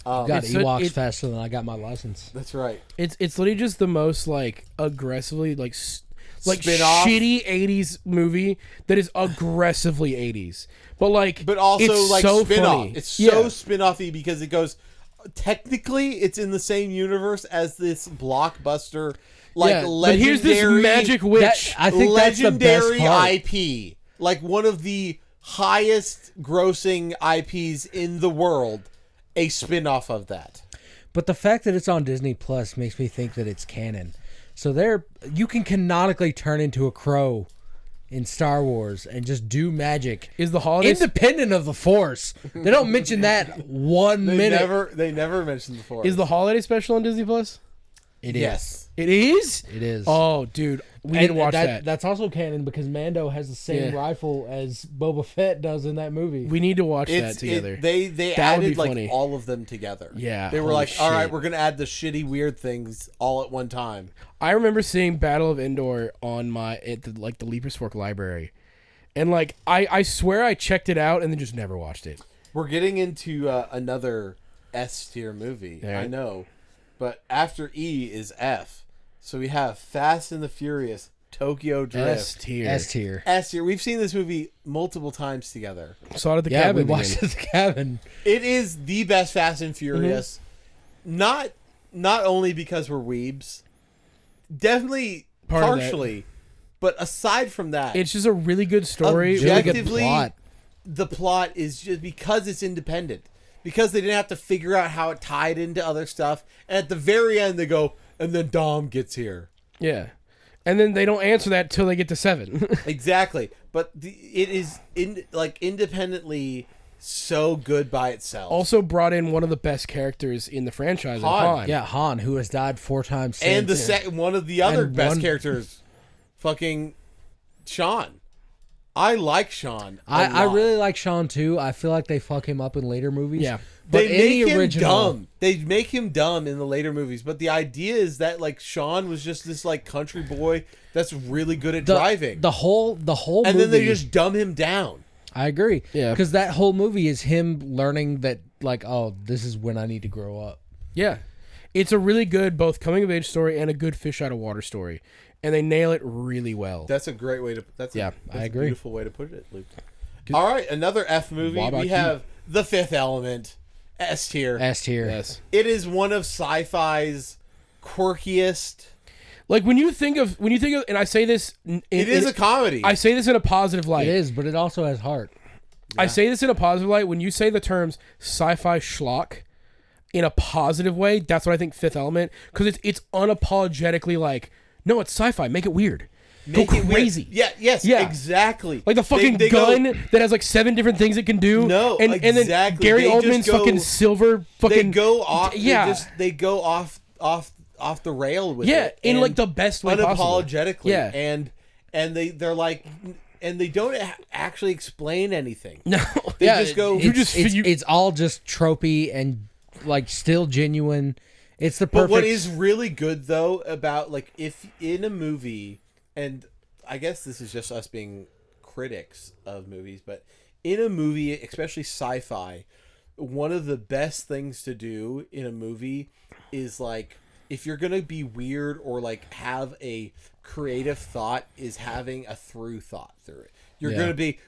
[SPEAKER 3] Got
[SPEAKER 4] It's so-
[SPEAKER 3] Ewoks
[SPEAKER 4] it-
[SPEAKER 3] faster than I got my license.
[SPEAKER 2] That's right.
[SPEAKER 4] It's literally just the most like aggressively like
[SPEAKER 2] Spin-off.
[SPEAKER 4] shitty 80s movie that is aggressively 80s. But like
[SPEAKER 2] But also
[SPEAKER 4] it's
[SPEAKER 2] like
[SPEAKER 4] so
[SPEAKER 2] spin-off.
[SPEAKER 4] funny.
[SPEAKER 2] It's so
[SPEAKER 4] Yeah.
[SPEAKER 2] spin-offy because it goes. Technically, it's in the same universe as this blockbuster, like
[SPEAKER 3] Yeah,
[SPEAKER 2] legendary.
[SPEAKER 4] But here's this magic witch.
[SPEAKER 3] I think that's the best
[SPEAKER 2] legendary
[SPEAKER 3] part.
[SPEAKER 2] IP, like one of the highest grossing IPs in the world, a spin-off of that.
[SPEAKER 3] But the fact that it's on Disney Plus makes me think that it's canon. So you can canonically turn into a crow in Star Wars and just do magic.
[SPEAKER 4] Is the holidays
[SPEAKER 3] Independent of the Force. They don't mention that one minute.
[SPEAKER 2] They never mentioned the Force.
[SPEAKER 4] is the holiday special on Disney Plus?
[SPEAKER 3] It is.
[SPEAKER 2] yes.
[SPEAKER 4] It is?
[SPEAKER 3] It is.
[SPEAKER 4] Oh, dude. We need to watch that.
[SPEAKER 3] That's also canon because Mando has the same
[SPEAKER 4] Yeah.
[SPEAKER 3] rifle as Boba Fett does in that movie.
[SPEAKER 4] We need to watch that together.
[SPEAKER 2] They
[SPEAKER 4] That would be
[SPEAKER 2] added like
[SPEAKER 4] funny.
[SPEAKER 2] all of them together.
[SPEAKER 4] Yeah,
[SPEAKER 2] They were
[SPEAKER 4] holy
[SPEAKER 2] like, all right,
[SPEAKER 4] shit.
[SPEAKER 2] we're gonna add the shitty weird things all at one time.
[SPEAKER 4] I remember seeing Battle of Endor on the Leapers Fork library. And like I swear I checked it out and then just never watched it.
[SPEAKER 2] We're getting into another S tier movie.
[SPEAKER 4] Yeah.
[SPEAKER 2] I know, but after E is F. So we have Fast and the Furious Tokyo Drift.
[SPEAKER 4] S tier.
[SPEAKER 3] S tier.
[SPEAKER 2] S tier. We've seen this movie multiple times together.
[SPEAKER 4] Saw it at the
[SPEAKER 3] Yeah, we
[SPEAKER 4] cabin.
[SPEAKER 3] watched it at the cabin.
[SPEAKER 2] It is the best Fast and Furious. Not only because we're weebs, definitely
[SPEAKER 4] Part of that.
[SPEAKER 2] partially, but aside from that,
[SPEAKER 4] It's just a really good story.
[SPEAKER 3] Really good
[SPEAKER 2] Objectively,
[SPEAKER 3] plot.
[SPEAKER 2] the plot is just because it's independent. Because they didn't have to figure out how it tied into other stuff. And at the very end, they go, and then Dom gets here.
[SPEAKER 4] Yeah. And then they don't answer that till they get to 7.
[SPEAKER 2] Exactly. But it is independently so good by itself.
[SPEAKER 4] Also brought in one of the best characters in the franchise,
[SPEAKER 2] Han.
[SPEAKER 4] Han.
[SPEAKER 3] Yeah, Han, who has died 4 times since.
[SPEAKER 2] and the second one of the other
[SPEAKER 3] And
[SPEAKER 2] best
[SPEAKER 3] one-
[SPEAKER 2] characters, fucking Sean. I like Sean. a
[SPEAKER 3] I
[SPEAKER 2] lot.
[SPEAKER 3] really like Sean too. I feel like they fuck him up in later movies.
[SPEAKER 4] Yeah.
[SPEAKER 3] But
[SPEAKER 2] They
[SPEAKER 3] in
[SPEAKER 2] make
[SPEAKER 3] the
[SPEAKER 2] him
[SPEAKER 3] original,
[SPEAKER 2] dumb. They make him dumb in the later movies. But the idea is that like Sean was just this like country boy that's really good at driving.
[SPEAKER 3] the whole
[SPEAKER 2] and
[SPEAKER 3] movie.
[SPEAKER 2] then they just dumb him down.
[SPEAKER 3] I agree.
[SPEAKER 4] Yeah.
[SPEAKER 3] Because that whole movie is him learning that, like, oh, this is when I need to grow up.
[SPEAKER 4] Yeah. It's a really good both coming of age story and a good fish out of water story. And they nail it really well.
[SPEAKER 2] That's a great way to. That's
[SPEAKER 4] Yeah,
[SPEAKER 2] that's
[SPEAKER 3] I
[SPEAKER 2] a
[SPEAKER 3] agree.
[SPEAKER 2] beautiful way to put it, Luke. All right, another F movie.
[SPEAKER 4] What about
[SPEAKER 2] We
[SPEAKER 4] you?
[SPEAKER 2] have The Fifth Element, S tier.
[SPEAKER 3] S tier.
[SPEAKER 4] Yes.
[SPEAKER 2] It is one of sci-fi's quirkiest.
[SPEAKER 4] Like when you think of and I say this
[SPEAKER 2] It is a comedy.
[SPEAKER 4] I say this in a positive light.
[SPEAKER 3] It is, but it also has heart.
[SPEAKER 4] I say this in a positive light. When you say the terms sci-fi schlock in a positive way, that's what I think Fifth Element, because it's unapologetically like, no, it's sci-fi. Make it weird.
[SPEAKER 2] Make
[SPEAKER 4] Go
[SPEAKER 2] it weird.
[SPEAKER 4] crazy.
[SPEAKER 2] Yeah. Yes.
[SPEAKER 4] Yeah.
[SPEAKER 2] Exactly.
[SPEAKER 4] Like the fucking
[SPEAKER 2] They go-
[SPEAKER 4] gun that has like 7 different things it can do.
[SPEAKER 2] No,
[SPEAKER 4] and then
[SPEAKER 2] exactly.
[SPEAKER 4] Gary
[SPEAKER 2] They just
[SPEAKER 4] Oldman's
[SPEAKER 2] go-
[SPEAKER 4] fucking silver
[SPEAKER 2] They
[SPEAKER 4] fucking
[SPEAKER 2] go off.
[SPEAKER 4] Yeah.
[SPEAKER 2] They go off the rail with
[SPEAKER 4] yeah,
[SPEAKER 2] it.
[SPEAKER 4] in
[SPEAKER 2] and
[SPEAKER 4] like the best way possible.
[SPEAKER 2] unapologetically.
[SPEAKER 4] Yeah.
[SPEAKER 2] And they're like, and they don't actually explain anything.
[SPEAKER 4] No,
[SPEAKER 2] They
[SPEAKER 4] yeah,
[SPEAKER 2] just go.
[SPEAKER 4] You just
[SPEAKER 3] It's all just tropey and like still genuine. It's the
[SPEAKER 2] But
[SPEAKER 3] perfect.
[SPEAKER 2] what is really good though about like if in a movie, and I guess this is just us being critics of movies, but in a movie, especially sci-fi, one of the best things to do in a movie is like if you're gonna be weird or like have a creative thought, is having a through thought through it.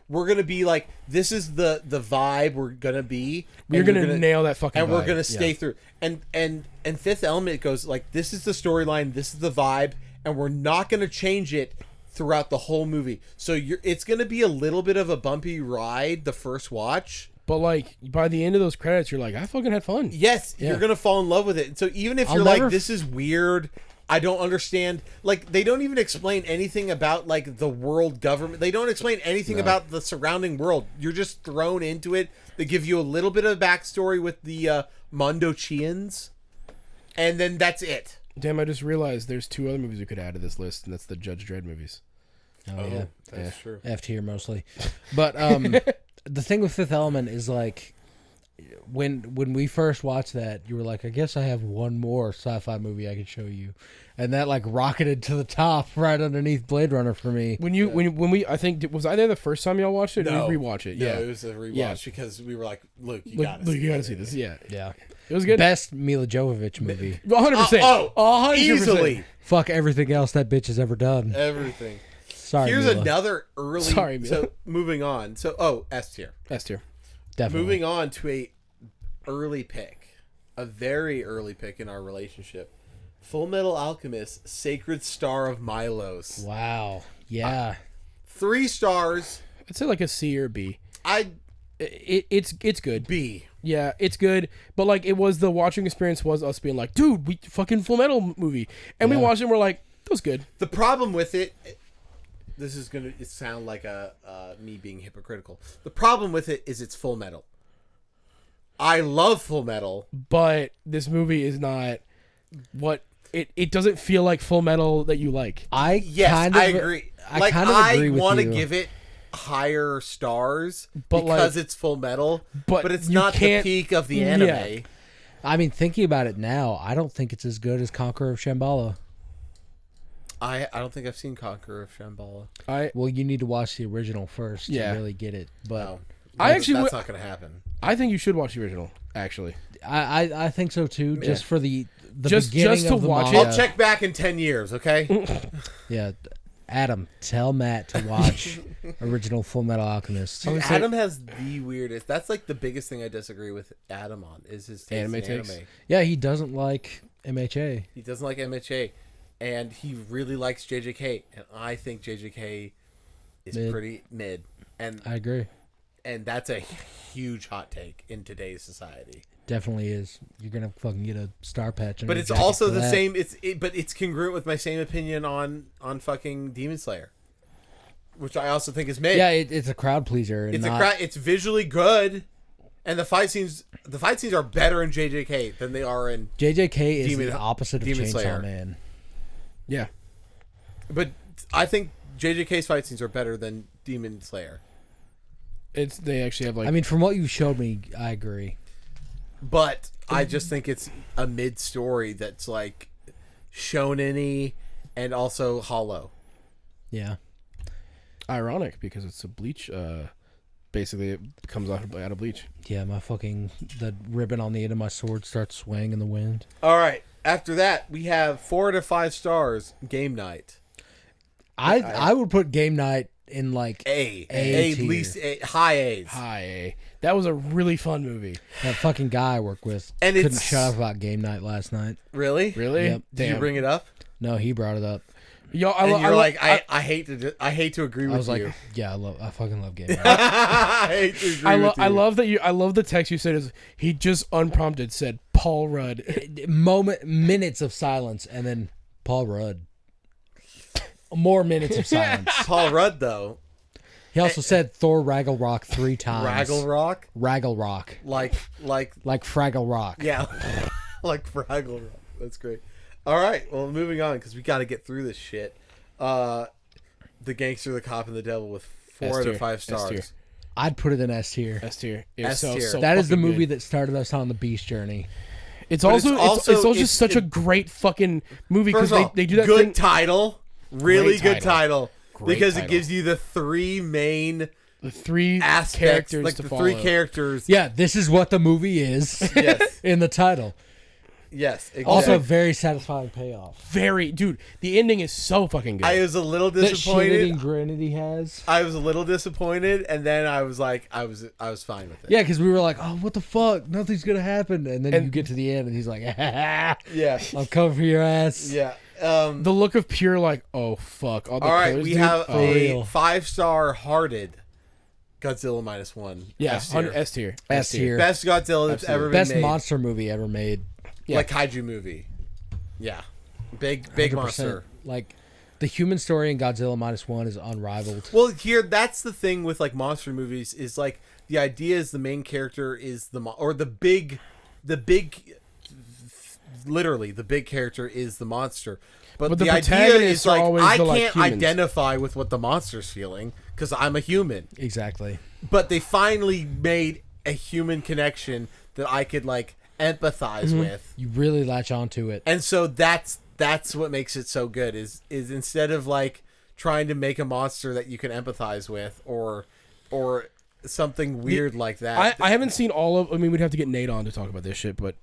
[SPEAKER 2] We're gonna be like, this is the vibe we're gonna be.
[SPEAKER 4] You're
[SPEAKER 2] and
[SPEAKER 4] gonna nail that fucking
[SPEAKER 2] and we're
[SPEAKER 4] vibe.
[SPEAKER 2] gonna stay
[SPEAKER 4] Yeah.
[SPEAKER 2] through. And Fifth Element goes like, this is the storyline, this is the vibe, and we're not gonna change it throughout the whole movie. So it's gonna be a little bit of a bumpy ride the first watch.
[SPEAKER 4] But like by the end of those credits, you're like, I fucking had fun.
[SPEAKER 2] Yes,
[SPEAKER 4] Yeah.
[SPEAKER 2] you're gonna fall in love with it. So even if
[SPEAKER 3] I'll
[SPEAKER 2] you're
[SPEAKER 3] never
[SPEAKER 2] like, this is weird, I don't understand. Like they don't even explain anything about like the world government. They don't explain anything about the surrounding world. You're just thrown into it. They give you a little bit of backstory with the Mondochians, and then that's it.
[SPEAKER 4] Damn, I just realized there's 2 other movies we could add to this list, and that's the Judge Dredd movies.
[SPEAKER 3] Oh, yeah.
[SPEAKER 2] That's true.
[SPEAKER 3] F tier mostly. But the thing with Fifth Element is like when we first watched that, you were like, I guess I have one more sci-fi movie I could show you, and that like rocketed to the top right underneath Blade Runner for me.
[SPEAKER 4] When we I think was I there the first time y'all watched it? Or did we rewatch it?
[SPEAKER 2] No,
[SPEAKER 4] Yeah,
[SPEAKER 2] it was a rewatch
[SPEAKER 4] Yeah.
[SPEAKER 2] because we were like, look, you
[SPEAKER 4] Look,
[SPEAKER 2] gotta
[SPEAKER 4] look,
[SPEAKER 2] see
[SPEAKER 4] you gotta
[SPEAKER 2] it.
[SPEAKER 4] see this. Yeah,
[SPEAKER 3] Yeah,
[SPEAKER 4] it was good.
[SPEAKER 3] best Mila Jovovich movie.
[SPEAKER 4] 100%. 100%.
[SPEAKER 2] Easily
[SPEAKER 3] Fuck everything else that bitch has ever done.
[SPEAKER 2] everything.
[SPEAKER 3] Sorry,
[SPEAKER 2] Here's
[SPEAKER 3] Mila.
[SPEAKER 2] another early.
[SPEAKER 4] Sorry, Mila.
[SPEAKER 2] So moving on. So S tier.
[SPEAKER 4] S tier.
[SPEAKER 3] Definitely.
[SPEAKER 2] Moving on to a early pick, a very early pick in our relationship. Full Metal Alchemist: Sacred Star of Milos.
[SPEAKER 3] Wow. Yeah.
[SPEAKER 2] 3 stars.
[SPEAKER 4] I'd say like a C or B. It's good.
[SPEAKER 2] B.
[SPEAKER 4] Yeah, it's good. But like it was the watching experience was us being like, dude, we fucking Full Metal movie, and we
[SPEAKER 3] Yeah.
[SPEAKER 4] watched it. and We're like, that was good.
[SPEAKER 2] The problem with it, this is gonna sound like me being hypocritical. The problem with it is it's Full Metal. I love Full Metal.
[SPEAKER 4] But this movie is not what it doesn't feel like Full Metal that you like.
[SPEAKER 2] Yes,
[SPEAKER 3] kind of
[SPEAKER 2] I agree.
[SPEAKER 3] I kind of agree with
[SPEAKER 2] want to
[SPEAKER 3] you.
[SPEAKER 2] give it higher stars
[SPEAKER 4] But,
[SPEAKER 2] because
[SPEAKER 4] like-
[SPEAKER 2] it's Full Metal,
[SPEAKER 4] but
[SPEAKER 2] it's
[SPEAKER 4] you
[SPEAKER 2] not the
[SPEAKER 4] can't-
[SPEAKER 2] peak of the
[SPEAKER 4] Yeah.
[SPEAKER 2] anime.
[SPEAKER 3] I mean, thinking about it now, I don't think it's as good as Conqueror of Shambhala.
[SPEAKER 2] I don't think I've seen Conqueror of Shambhala.
[SPEAKER 3] Well, you need to watch the original first
[SPEAKER 4] Yeah.
[SPEAKER 3] to really get it. But
[SPEAKER 2] No,
[SPEAKER 4] I actually
[SPEAKER 2] that's
[SPEAKER 4] would-
[SPEAKER 2] not going to happen.
[SPEAKER 4] I think you should watch the original. Actually,
[SPEAKER 3] I think so too. Just for the
[SPEAKER 4] Just
[SPEAKER 3] beginning
[SPEAKER 4] to
[SPEAKER 3] of the
[SPEAKER 4] watch
[SPEAKER 3] manga.
[SPEAKER 4] it.
[SPEAKER 2] I'll check back in 10 years, okay?
[SPEAKER 3] Yeah, Adam, tell Matt to watch original Full Metal Alchemist.
[SPEAKER 2] Dude, Adam has the weirdest. That's like the biggest thing I disagree with Adam on is his taste
[SPEAKER 4] Anime
[SPEAKER 2] in
[SPEAKER 4] takes?
[SPEAKER 2] anime.
[SPEAKER 3] Yeah, he doesn't like MHA.
[SPEAKER 2] He doesn't like MHA, and he really likes JJK, and I think JJK is
[SPEAKER 3] Mid.
[SPEAKER 2] pretty mid, and
[SPEAKER 3] I agree.
[SPEAKER 2] that's a huge hot take in today's society.
[SPEAKER 3] Definitely is. You're gonna fucking get a star patch.
[SPEAKER 2] But it's also the same. But it's congruent with my same opinion on fucking Demon Slayer, which I also think is mid.
[SPEAKER 3] Yeah, it's a crowd pleaser. And
[SPEAKER 2] it's
[SPEAKER 3] not,
[SPEAKER 2] It's visually good, and the fight scenes are better in JJK than they are in.
[SPEAKER 3] JJK is
[SPEAKER 2] Demon-
[SPEAKER 3] the opposite of
[SPEAKER 2] Demon
[SPEAKER 3] Chainsaw
[SPEAKER 2] Slayer.
[SPEAKER 3] Man.
[SPEAKER 4] Yeah.
[SPEAKER 2] But I think JJK's fight scenes are better than Demon Slayer.
[SPEAKER 4] They actually have like
[SPEAKER 3] I mean, from what you showed me, I agree.
[SPEAKER 2] But I just think it's a mid story that's like shonen-y and also hollow.
[SPEAKER 3] Yeah.
[SPEAKER 4] ironic because it's a Bleach. Basically, it comes out of Bleach.
[SPEAKER 3] Yeah, the ribbon on the end of my sword starts swaying in the wind.
[SPEAKER 2] All right. After that, we have 4 to 5 stars. Game Night.
[SPEAKER 3] I would put Game Night in like
[SPEAKER 2] A
[SPEAKER 3] tier.
[SPEAKER 2] at least high A's.
[SPEAKER 4] Hi, that was a really fun movie.
[SPEAKER 3] That fucking guy I work with
[SPEAKER 2] And
[SPEAKER 3] couldn't
[SPEAKER 2] it's-
[SPEAKER 3] shut up about Game Night last night.
[SPEAKER 2] Really?
[SPEAKER 4] Really?
[SPEAKER 3] Yep.
[SPEAKER 2] Did you bring it up?
[SPEAKER 3] No, he brought it up.
[SPEAKER 4] Yo,
[SPEAKER 2] And you're like, I hate to agree with
[SPEAKER 3] I was like,
[SPEAKER 2] you.
[SPEAKER 3] yeah, I fucking love Game Night.
[SPEAKER 2] I hate to agree with you.
[SPEAKER 4] I love that I love the text you said is he just unprompted said Paul Rudd.
[SPEAKER 3] Minutes of silence, and then Paul Rudd. More minutes of silence.
[SPEAKER 2] Paul Rudd though.
[SPEAKER 3] He also said Thor Ragnarok 3 times.
[SPEAKER 2] Raggle Rock,
[SPEAKER 3] Ragnarok.
[SPEAKER 2] like
[SPEAKER 3] Like Fraggle Rock.
[SPEAKER 2] yeah, like Fraggle Rock. That's great. All right, well, moving on because we got to get through this shit. The Gangster, the Cop, and the Devil with 4 out
[SPEAKER 4] S-tier.
[SPEAKER 2] of 5
[SPEAKER 4] S-tier.
[SPEAKER 2] stars.
[SPEAKER 3] I'd put it in S tier.
[SPEAKER 4] S tier. It was
[SPEAKER 2] S tier.
[SPEAKER 3] That is the
[SPEAKER 4] fucking
[SPEAKER 3] movie
[SPEAKER 4] good.
[SPEAKER 3] that started us on the Beast Journey.
[SPEAKER 4] It's
[SPEAKER 2] But
[SPEAKER 4] also
[SPEAKER 2] it's also-
[SPEAKER 4] it's also
[SPEAKER 2] it's-
[SPEAKER 4] just such a great fucking movie because
[SPEAKER 2] First of all,
[SPEAKER 4] they do that
[SPEAKER 2] good
[SPEAKER 4] thing.
[SPEAKER 2] title, really
[SPEAKER 4] Great
[SPEAKER 2] good
[SPEAKER 4] title.
[SPEAKER 2] title,
[SPEAKER 4] Great
[SPEAKER 2] because it
[SPEAKER 4] title.
[SPEAKER 2] gives you the 3 main
[SPEAKER 4] The 3
[SPEAKER 2] aspects,
[SPEAKER 4] characters
[SPEAKER 2] like
[SPEAKER 4] to
[SPEAKER 2] the
[SPEAKER 4] follow.
[SPEAKER 2] 3 characters.
[SPEAKER 3] Yeah, this is what the movie is.
[SPEAKER 2] Yes.
[SPEAKER 3] In the title.
[SPEAKER 2] Yes, exactly.
[SPEAKER 3] Also, very satisfying payoff.
[SPEAKER 4] Very dude. The ending is so fucking good.
[SPEAKER 2] I was a little
[SPEAKER 3] That shitted
[SPEAKER 2] disappointed.
[SPEAKER 3] and granted he has.
[SPEAKER 2] I was a little disappointed, and then I was like, I was fine with it.
[SPEAKER 3] Yeah, because we were like, oh, what the fuck? Nothing's going to happen. And then
[SPEAKER 4] And-
[SPEAKER 3] you get to the end, and he's like,
[SPEAKER 2] Yeah,
[SPEAKER 3] I'll come for your ass.
[SPEAKER 2] yeah.
[SPEAKER 4] the look of pure like, oh fuck. All, the
[SPEAKER 2] All right,
[SPEAKER 4] colors,
[SPEAKER 2] we
[SPEAKER 4] dude.
[SPEAKER 2] have
[SPEAKER 4] Oh.
[SPEAKER 2] a
[SPEAKER 3] real.
[SPEAKER 2] 5-star hearted Godzilla -1.
[SPEAKER 4] Yeah,
[SPEAKER 2] S tier.
[SPEAKER 4] S tier.
[SPEAKER 3] S tier.
[SPEAKER 2] Best Godzilla that's ever been
[SPEAKER 3] Best
[SPEAKER 2] made.
[SPEAKER 3] monster movie ever made.
[SPEAKER 4] Yeah.
[SPEAKER 2] Like kaiju movie. Yeah, big
[SPEAKER 3] 100%.
[SPEAKER 2] monster.
[SPEAKER 3] Like, the human story in Godzilla -1 is unrivaled.
[SPEAKER 2] Well, here that's the thing with like monster movies is like the idea is the main character is literally the big character is the monster. But
[SPEAKER 4] But the
[SPEAKER 2] the idea
[SPEAKER 4] protagonists
[SPEAKER 2] is
[SPEAKER 4] are
[SPEAKER 2] like
[SPEAKER 4] always
[SPEAKER 2] I
[SPEAKER 4] the, like,
[SPEAKER 2] can't
[SPEAKER 4] humans.
[SPEAKER 2] identify with what the monster's feeling because I'm a human.
[SPEAKER 3] Exactly.
[SPEAKER 2] But they finally made a human connection that I could like empathize with.
[SPEAKER 3] You really latch onto it.
[SPEAKER 2] And so that's what makes it so good is instead of like trying to make a monster that you can empathize with or something weird like that.
[SPEAKER 4] I haven't seen all of. I mean, we'd have to get Nate on to talk about this shit. But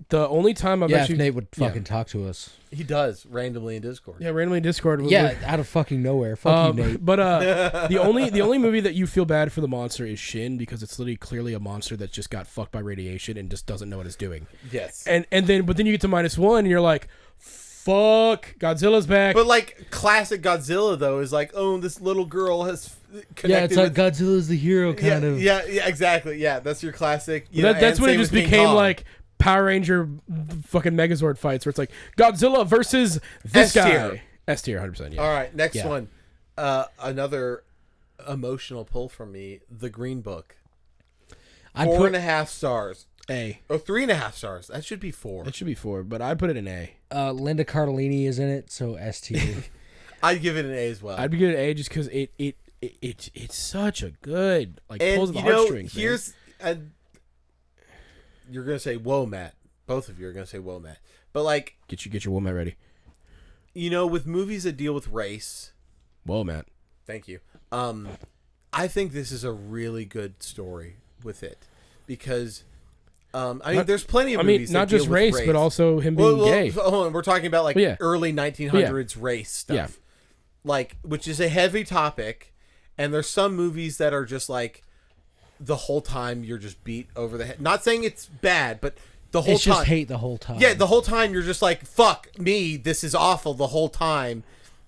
[SPEAKER 4] the only time I've
[SPEAKER 3] Yeah,
[SPEAKER 4] actually
[SPEAKER 3] if Nate would fucking talk to us.
[SPEAKER 2] He does randomly in Discord.
[SPEAKER 4] yeah randomly in Discord.
[SPEAKER 3] Yeah, out of fucking nowhere. Fuck you, Nate.
[SPEAKER 4] But the only movie that you feel bad for the monster is Shin because it's literally clearly a monster that just got fucked by radiation and just doesn't know what it's doing.
[SPEAKER 2] Yes.
[SPEAKER 4] And then you get to -1 and you're like, fuck, Godzilla's back.
[SPEAKER 2] But like classic Godzilla though is like, oh, this little girl has connected
[SPEAKER 3] Yeah, it's like
[SPEAKER 2] with
[SPEAKER 3] Godzilla's the hero, kind of.
[SPEAKER 2] Yeah, exactly. Yeah, that's your classic. You know,
[SPEAKER 4] That's
[SPEAKER 2] and
[SPEAKER 4] when it
[SPEAKER 2] same
[SPEAKER 4] just
[SPEAKER 2] with King
[SPEAKER 4] became
[SPEAKER 2] Kong.
[SPEAKER 4] like Power Ranger fucking Megazord fights where it's like Godzilla versus this
[SPEAKER 2] S-tier.
[SPEAKER 4] guy. S tier, 100%. Yeah.
[SPEAKER 2] All right, next
[SPEAKER 3] Yeah.
[SPEAKER 2] one. Another emotional pull from me. The Green Book.
[SPEAKER 3] I'd
[SPEAKER 2] 4.5 stars.
[SPEAKER 4] A.
[SPEAKER 2] Oh, 3.5 stars. That should be 4.
[SPEAKER 4] It should be 4, but I'd put it in A.
[SPEAKER 3] Linda Cardellini is in it, so S tier.
[SPEAKER 2] I'd give it an A as well.
[SPEAKER 4] I'd be good at A just because it's such a good like
[SPEAKER 2] and
[SPEAKER 4] pulls the
[SPEAKER 2] you know,
[SPEAKER 4] heartstrings. man.
[SPEAKER 2] here's you're gonna say, "Whoa, Matt." Both of you are gonna say, "Whoa, Matt." But like,
[SPEAKER 4] get your woman ready.
[SPEAKER 2] you know, with movies that deal with race,
[SPEAKER 4] Whoa, Matt.
[SPEAKER 2] thank you. I think this is a really good story with it because, I mean,
[SPEAKER 4] Not-
[SPEAKER 2] there's plenty of
[SPEAKER 4] I mean,
[SPEAKER 2] movies
[SPEAKER 4] not
[SPEAKER 2] that
[SPEAKER 4] just
[SPEAKER 2] deal with
[SPEAKER 4] race, but also him being gay.
[SPEAKER 2] Hold on, we're talking about like
[SPEAKER 4] Yeah.
[SPEAKER 2] early 1900s race stuff.
[SPEAKER 4] Yeah.
[SPEAKER 2] like, which is a heavy topic, and there's some movies that are just like the whole time you're just beat over the head. Not saying it's bad, but the whole
[SPEAKER 3] It's
[SPEAKER 2] time.
[SPEAKER 3] just hate the whole time.
[SPEAKER 2] Yeah, the whole time you're just like, fuck me, this is awful the whole time.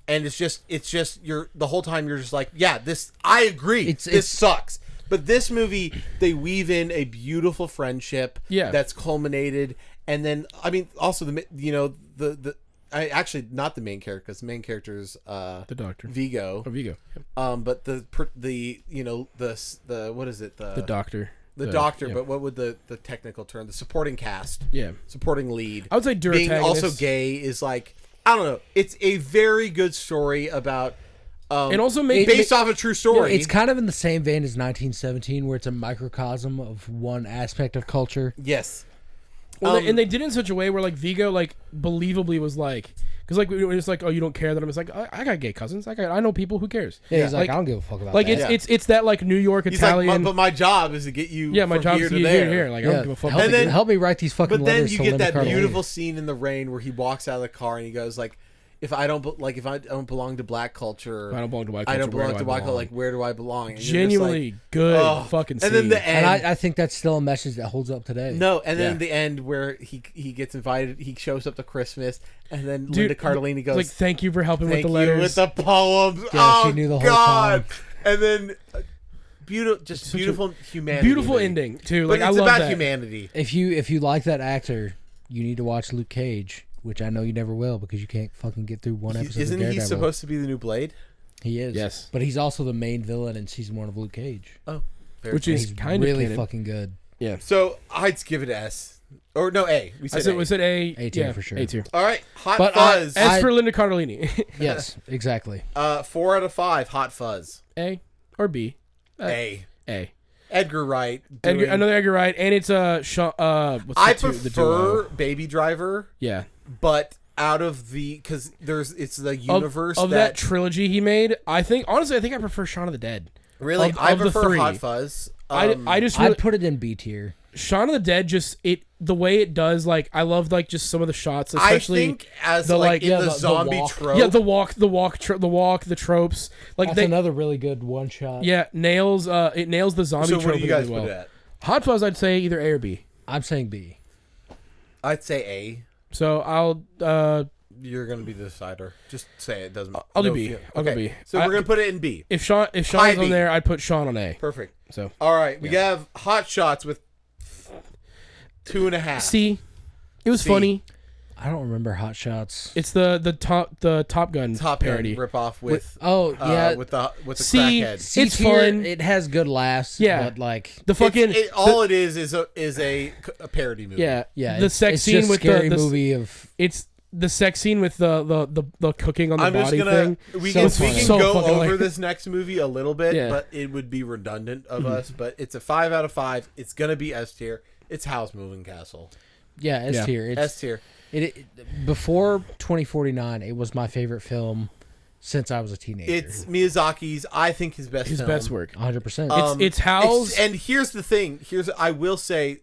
[SPEAKER 2] And it's just the whole time you're just like, yeah, this, I agree. This sucks. But this movie, they weave in a beautiful friendship that's culminated. And then, I mean, also actually not the main character, because the main character is
[SPEAKER 4] the doctor.
[SPEAKER 2] Vigo.
[SPEAKER 4] Oh, Vigo.
[SPEAKER 2] But the what is it?
[SPEAKER 4] The doctor.
[SPEAKER 2] The doctor, but what would the technical term? The supporting cast.
[SPEAKER 4] Yeah.
[SPEAKER 2] Supporting lead.
[SPEAKER 4] I would say
[SPEAKER 2] being
[SPEAKER 4] Duratagonist.
[SPEAKER 2] also gay is like, I don't know. It's a very good story about
[SPEAKER 4] and also
[SPEAKER 2] based off a true story.
[SPEAKER 3] It's kind of in the same vein as 1917, where it's a microcosm of one aspect of culture.
[SPEAKER 2] Yes.
[SPEAKER 4] Well, and they did it in such a way where like Vigo like believably was like, because like it's like, oh, you don't care that I'm just like, I got gay cousins, I know people, who cares?
[SPEAKER 3] Yeah, he's like, I don't give a fuck about
[SPEAKER 4] like
[SPEAKER 3] that.
[SPEAKER 4] it's that like New York
[SPEAKER 2] He's
[SPEAKER 4] Italian.
[SPEAKER 2] like, but my job is to get you.
[SPEAKER 4] Yeah, my
[SPEAKER 2] from
[SPEAKER 4] job
[SPEAKER 2] here
[SPEAKER 4] is
[SPEAKER 2] to
[SPEAKER 4] to get
[SPEAKER 2] there.
[SPEAKER 4] you here. Like I don't give a fuck.
[SPEAKER 3] Help me write these fucking
[SPEAKER 2] But then
[SPEAKER 3] letters
[SPEAKER 2] you
[SPEAKER 3] to
[SPEAKER 2] get
[SPEAKER 3] Linda
[SPEAKER 2] that
[SPEAKER 3] Cardellini.
[SPEAKER 2] beautiful scene in the rain where he walks out of the car and he goes like, if I don't belong to black culture,
[SPEAKER 4] I don't belong to white
[SPEAKER 2] I don't
[SPEAKER 4] culture, where
[SPEAKER 2] belong
[SPEAKER 4] do
[SPEAKER 2] to
[SPEAKER 4] I
[SPEAKER 2] white culture.
[SPEAKER 4] belong?
[SPEAKER 2] Like, where do I belong? And you're just
[SPEAKER 4] Genuinely
[SPEAKER 2] like,
[SPEAKER 4] good fucking scene.
[SPEAKER 2] And then the end.
[SPEAKER 3] And I think that's still a message that holds up today.
[SPEAKER 2] No, and then the end where he gets invited, he shows up to Christmas, and then Linda Cardellini goes,
[SPEAKER 4] like, thank you for helping with
[SPEAKER 2] "Thank
[SPEAKER 4] the
[SPEAKER 2] you
[SPEAKER 4] letters."
[SPEAKER 2] with the poems."
[SPEAKER 3] Yeah,
[SPEAKER 2] oh,
[SPEAKER 3] she knew the whole
[SPEAKER 2] God.
[SPEAKER 3] time.
[SPEAKER 2] And then beautiful humanity,
[SPEAKER 4] beautiful
[SPEAKER 2] movie.
[SPEAKER 4] ending too.
[SPEAKER 2] But
[SPEAKER 4] Like
[SPEAKER 2] it's
[SPEAKER 4] I love
[SPEAKER 2] about
[SPEAKER 4] that.
[SPEAKER 2] humanity.
[SPEAKER 3] If you like that actor, you need to watch Luke Cage, which I know you never will because you can't fucking get through one episode.
[SPEAKER 2] Isn't
[SPEAKER 3] of
[SPEAKER 2] he
[SPEAKER 3] Daredevil.
[SPEAKER 2] supposed to be the new Blade?
[SPEAKER 3] He is.
[SPEAKER 4] Yes.
[SPEAKER 3] But he's also the main villain in season 1 of Luke Cage.
[SPEAKER 2] Oh,
[SPEAKER 4] Which is
[SPEAKER 3] He's
[SPEAKER 4] kind of
[SPEAKER 3] really
[SPEAKER 4] canon.
[SPEAKER 3] fucking good.
[SPEAKER 4] Yeah.
[SPEAKER 2] so I'd give it A. Or no, A. We said A.
[SPEAKER 4] Was it A?
[SPEAKER 3] A tier
[SPEAKER 4] yeah,
[SPEAKER 3] for sure.
[SPEAKER 4] A tier.
[SPEAKER 2] All right, Hot
[SPEAKER 3] But
[SPEAKER 2] Fuzz.
[SPEAKER 4] As for Linda Cardellini,
[SPEAKER 3] Yes, exactly.
[SPEAKER 2] 4 out of 5. Hot Fuzz.
[SPEAKER 4] A or B?
[SPEAKER 2] A.
[SPEAKER 4] A.
[SPEAKER 2] Edgar Wright. doing-
[SPEAKER 4] Another Edgar Wright, and it's what's
[SPEAKER 2] I
[SPEAKER 4] the
[SPEAKER 2] prefer
[SPEAKER 4] duo?
[SPEAKER 2] Baby Driver,
[SPEAKER 4] Yeah.
[SPEAKER 2] but out of because it's the universe
[SPEAKER 4] of that trilogy he made. I think I prefer Shaun of the Dead.
[SPEAKER 2] really
[SPEAKER 4] of
[SPEAKER 2] I
[SPEAKER 4] the
[SPEAKER 2] prefer
[SPEAKER 4] three.
[SPEAKER 2] Hot Fuzz.
[SPEAKER 4] I just really,
[SPEAKER 3] I'd put it in B tier.
[SPEAKER 4] Shaun of the Dead the way it does, like I love like just some of the shots,
[SPEAKER 2] I
[SPEAKER 4] especially
[SPEAKER 2] think as
[SPEAKER 4] the,
[SPEAKER 2] like
[SPEAKER 4] like,
[SPEAKER 2] in the
[SPEAKER 3] the
[SPEAKER 2] zombie
[SPEAKER 3] walk.
[SPEAKER 2] trope.
[SPEAKER 4] yeah, the walk, the tropes. Like
[SPEAKER 3] That's
[SPEAKER 4] they
[SPEAKER 3] another really good one shot.
[SPEAKER 4] yeah nails the zombie
[SPEAKER 2] So
[SPEAKER 4] trope
[SPEAKER 2] what do you guys
[SPEAKER 4] really
[SPEAKER 2] put
[SPEAKER 4] well.
[SPEAKER 2] it at?
[SPEAKER 4] Hot Fuzz, I'd say either A or B.
[SPEAKER 3] I'm saying B.
[SPEAKER 2] I'd say A.
[SPEAKER 4] So I'll
[SPEAKER 2] You're gonna be the decider. Just say it doesn't.
[SPEAKER 4] I'll do
[SPEAKER 2] no
[SPEAKER 4] B.
[SPEAKER 2] feel-
[SPEAKER 4] I'll go
[SPEAKER 2] okay.
[SPEAKER 4] B.
[SPEAKER 2] So we're gonna put it in B.
[SPEAKER 4] if Sean's
[SPEAKER 2] High
[SPEAKER 4] on
[SPEAKER 2] B.
[SPEAKER 4] there, I'd put Sean on A.
[SPEAKER 2] Perfect.
[SPEAKER 4] So
[SPEAKER 2] All right, we have Hot Shots with 2.5.
[SPEAKER 4] C. It was
[SPEAKER 2] C.
[SPEAKER 4] funny.
[SPEAKER 3] I don't remember Hot Shots.
[SPEAKER 4] It's the Top Gun
[SPEAKER 2] Top
[SPEAKER 4] parody.
[SPEAKER 2] Gun ripoff with
[SPEAKER 3] Oh yeah,
[SPEAKER 2] with the
[SPEAKER 4] C.
[SPEAKER 2] crackhead.
[SPEAKER 3] C
[SPEAKER 4] it's
[SPEAKER 3] tier,
[SPEAKER 4] fun.
[SPEAKER 3] It has good laughs.
[SPEAKER 4] Yeah.
[SPEAKER 3] but like
[SPEAKER 4] The fucking
[SPEAKER 2] All it is a parody movie.
[SPEAKER 4] yeah
[SPEAKER 3] yeah,
[SPEAKER 4] the
[SPEAKER 3] it's,
[SPEAKER 4] sex
[SPEAKER 3] it's
[SPEAKER 4] scene
[SPEAKER 3] just
[SPEAKER 4] with
[SPEAKER 3] scary
[SPEAKER 4] the
[SPEAKER 3] movie of
[SPEAKER 4] it's the sex scene with the cooking on the
[SPEAKER 2] I'm just
[SPEAKER 4] body
[SPEAKER 2] gonna
[SPEAKER 4] thing.
[SPEAKER 2] we
[SPEAKER 3] So
[SPEAKER 2] can
[SPEAKER 3] funny.
[SPEAKER 2] go
[SPEAKER 4] So fucking
[SPEAKER 2] over
[SPEAKER 4] hilarious.
[SPEAKER 2] this next movie a little bit,
[SPEAKER 4] Yeah.
[SPEAKER 2] but it would be redundant of us. But it's a 5 out of 5. It's gonna be S tier. It's Howl's Moving Castle.
[SPEAKER 3] yeah S
[SPEAKER 4] Yeah.
[SPEAKER 3] tier. It's
[SPEAKER 2] S tier.
[SPEAKER 3] before 2049. It was my favorite film since I was a teenager.
[SPEAKER 2] It's Miyazaki's. I think his best.
[SPEAKER 4] His
[SPEAKER 2] film.
[SPEAKER 4] best work.
[SPEAKER 3] 100%.
[SPEAKER 4] It's Howl's.
[SPEAKER 2] And here's the thing. I will say,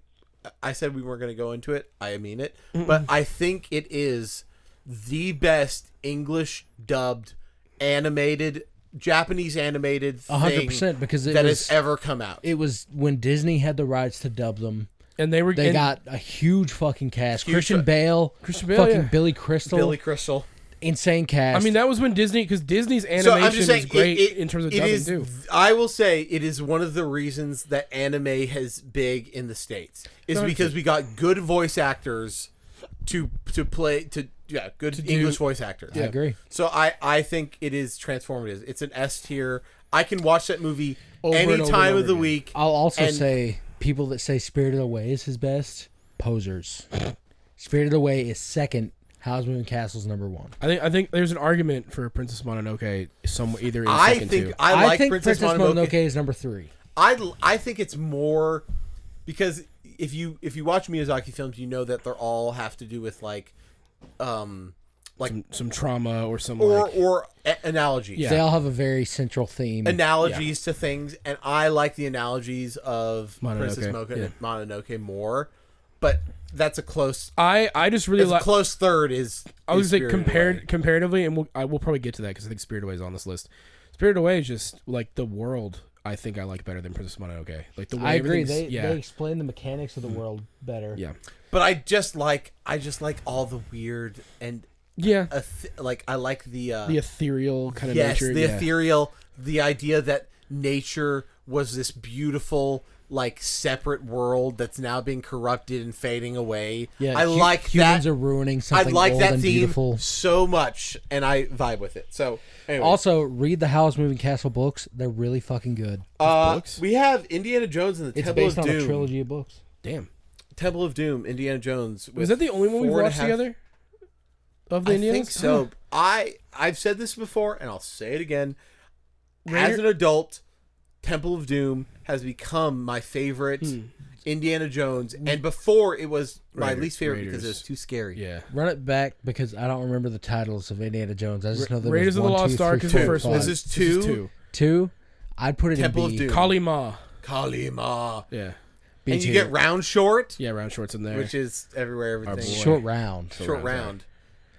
[SPEAKER 2] I said we weren't going to go into it. I mean it, but I think it is the best English dubbed animated Japanese animated thing
[SPEAKER 3] 100% because it
[SPEAKER 2] that
[SPEAKER 3] was
[SPEAKER 2] has ever come out.
[SPEAKER 3] it was when Disney had the rights to dub them.
[SPEAKER 4] and they
[SPEAKER 3] They got a huge fucking cast.
[SPEAKER 2] Huge
[SPEAKER 3] Christian Bale,
[SPEAKER 4] Christian Bale,
[SPEAKER 3] fucking
[SPEAKER 4] yeah.
[SPEAKER 3] Billy Crystal,
[SPEAKER 2] Billy Crystal.
[SPEAKER 3] insane cast.
[SPEAKER 4] I mean, that was when Disney, because Disney's
[SPEAKER 2] So
[SPEAKER 4] animation
[SPEAKER 2] I'm just saying,
[SPEAKER 4] was great
[SPEAKER 2] it-
[SPEAKER 4] in terms of
[SPEAKER 2] it
[SPEAKER 4] dubbing
[SPEAKER 2] is-
[SPEAKER 4] too.
[SPEAKER 2] I will say it is one of the reasons that anime has big in the States is because we got good voice actors to play good English voice actors.
[SPEAKER 3] I agree.
[SPEAKER 2] So I think it is transformative. It's an S tier. I can watch that movie
[SPEAKER 4] Over and
[SPEAKER 2] any
[SPEAKER 4] over
[SPEAKER 2] time
[SPEAKER 4] and
[SPEAKER 2] of the
[SPEAKER 4] over again.
[SPEAKER 2] week.
[SPEAKER 3] I'll also
[SPEAKER 2] And-
[SPEAKER 3] say people that say Spirited Away is his best, posers. Spirited Away is second. Howl's Moving Castle's number 1.
[SPEAKER 4] I think there's an argument for Princess Mononoke either in
[SPEAKER 2] I
[SPEAKER 4] second
[SPEAKER 2] think
[SPEAKER 4] too.
[SPEAKER 2] I like
[SPEAKER 3] think
[SPEAKER 2] Princess Mononoke.
[SPEAKER 3] is number 3.
[SPEAKER 2] I think it's more because if you watch Miyazaki films, you know that they're all have to do with like
[SPEAKER 4] some trauma or some
[SPEAKER 2] analogies.
[SPEAKER 4] Yeah.
[SPEAKER 3] They all have a very central theme.
[SPEAKER 2] Analogies to things, and I like the analogies of
[SPEAKER 4] Mononoke,
[SPEAKER 2] Princess
[SPEAKER 4] yeah.
[SPEAKER 2] Mononoke more. But that's a close.
[SPEAKER 4] I just really
[SPEAKER 2] It's a
[SPEAKER 4] like.
[SPEAKER 2] close third. Is
[SPEAKER 4] I was like
[SPEAKER 2] Spirited Away.
[SPEAKER 4] comparatively, and we'll probably get to that because I think Spirited Away is on this list. Spirited Away is just like the world. I think I like better than Princess Mononoke. Like the way
[SPEAKER 3] I agree.
[SPEAKER 4] everything's-
[SPEAKER 3] They explain the mechanics of the world better.
[SPEAKER 4] yeah.
[SPEAKER 2] But I just like all the weird and
[SPEAKER 4] Yeah.
[SPEAKER 2] like I like the
[SPEAKER 4] ethereal kind of
[SPEAKER 2] yes,
[SPEAKER 4] nature.
[SPEAKER 2] the
[SPEAKER 4] yeah.
[SPEAKER 2] ethereal, the idea that nature was this beautiful, like, separate world that's now being corrupted and fading away.
[SPEAKER 3] Yeah,
[SPEAKER 2] I like
[SPEAKER 3] humans
[SPEAKER 2] that.
[SPEAKER 3] are ruining
[SPEAKER 2] I
[SPEAKER 3] something
[SPEAKER 2] like
[SPEAKER 3] old
[SPEAKER 2] that
[SPEAKER 3] and
[SPEAKER 2] theme
[SPEAKER 3] beautiful.
[SPEAKER 2] so much, and I vibe with it. So, anyway.
[SPEAKER 3] Also, read the Howl's Moving Castle books. They're really fucking good.
[SPEAKER 4] books?
[SPEAKER 2] We have Indiana Jones and the
[SPEAKER 3] It's
[SPEAKER 2] Temple
[SPEAKER 3] based
[SPEAKER 2] of
[SPEAKER 3] on
[SPEAKER 2] Doom.
[SPEAKER 3] a trilogy of books.
[SPEAKER 4] Damn.
[SPEAKER 2] Temple of Doom, Indiana Jones.
[SPEAKER 4] Was that the only one we watched together? Of the
[SPEAKER 2] I
[SPEAKER 4] Indians?
[SPEAKER 2] think so. I've said this before, and I'll say it again. As
[SPEAKER 4] Raider-
[SPEAKER 2] an adult, Temple of Doom has become my favorite Indiana Jones, and before it was my
[SPEAKER 4] Raider-
[SPEAKER 2] least favorite because
[SPEAKER 4] Raiders.
[SPEAKER 2] it was too scary.
[SPEAKER 4] Yeah.
[SPEAKER 3] Run it back because I don't remember the titles of Indiana Jones. I just know there
[SPEAKER 4] Raiders
[SPEAKER 3] was
[SPEAKER 4] of the
[SPEAKER 3] 1,
[SPEAKER 4] Lost
[SPEAKER 3] 2,
[SPEAKER 4] Ark
[SPEAKER 3] 3,
[SPEAKER 4] is the
[SPEAKER 3] 4,
[SPEAKER 4] first
[SPEAKER 3] 5.
[SPEAKER 4] one.
[SPEAKER 2] This is two.
[SPEAKER 3] Two. I'd put it
[SPEAKER 2] Temple
[SPEAKER 3] in
[SPEAKER 2] of
[SPEAKER 3] B.
[SPEAKER 2] Doom.
[SPEAKER 4] Kali Ma.
[SPEAKER 2] Kalima.
[SPEAKER 4] Yeah.
[SPEAKER 3] B
[SPEAKER 2] And you
[SPEAKER 3] tier.
[SPEAKER 2] get Round Short,
[SPEAKER 4] Yeah, Round Short's in there.
[SPEAKER 2] which is everywhere, everything.
[SPEAKER 4] boy.
[SPEAKER 3] Short Round.
[SPEAKER 2] Short round.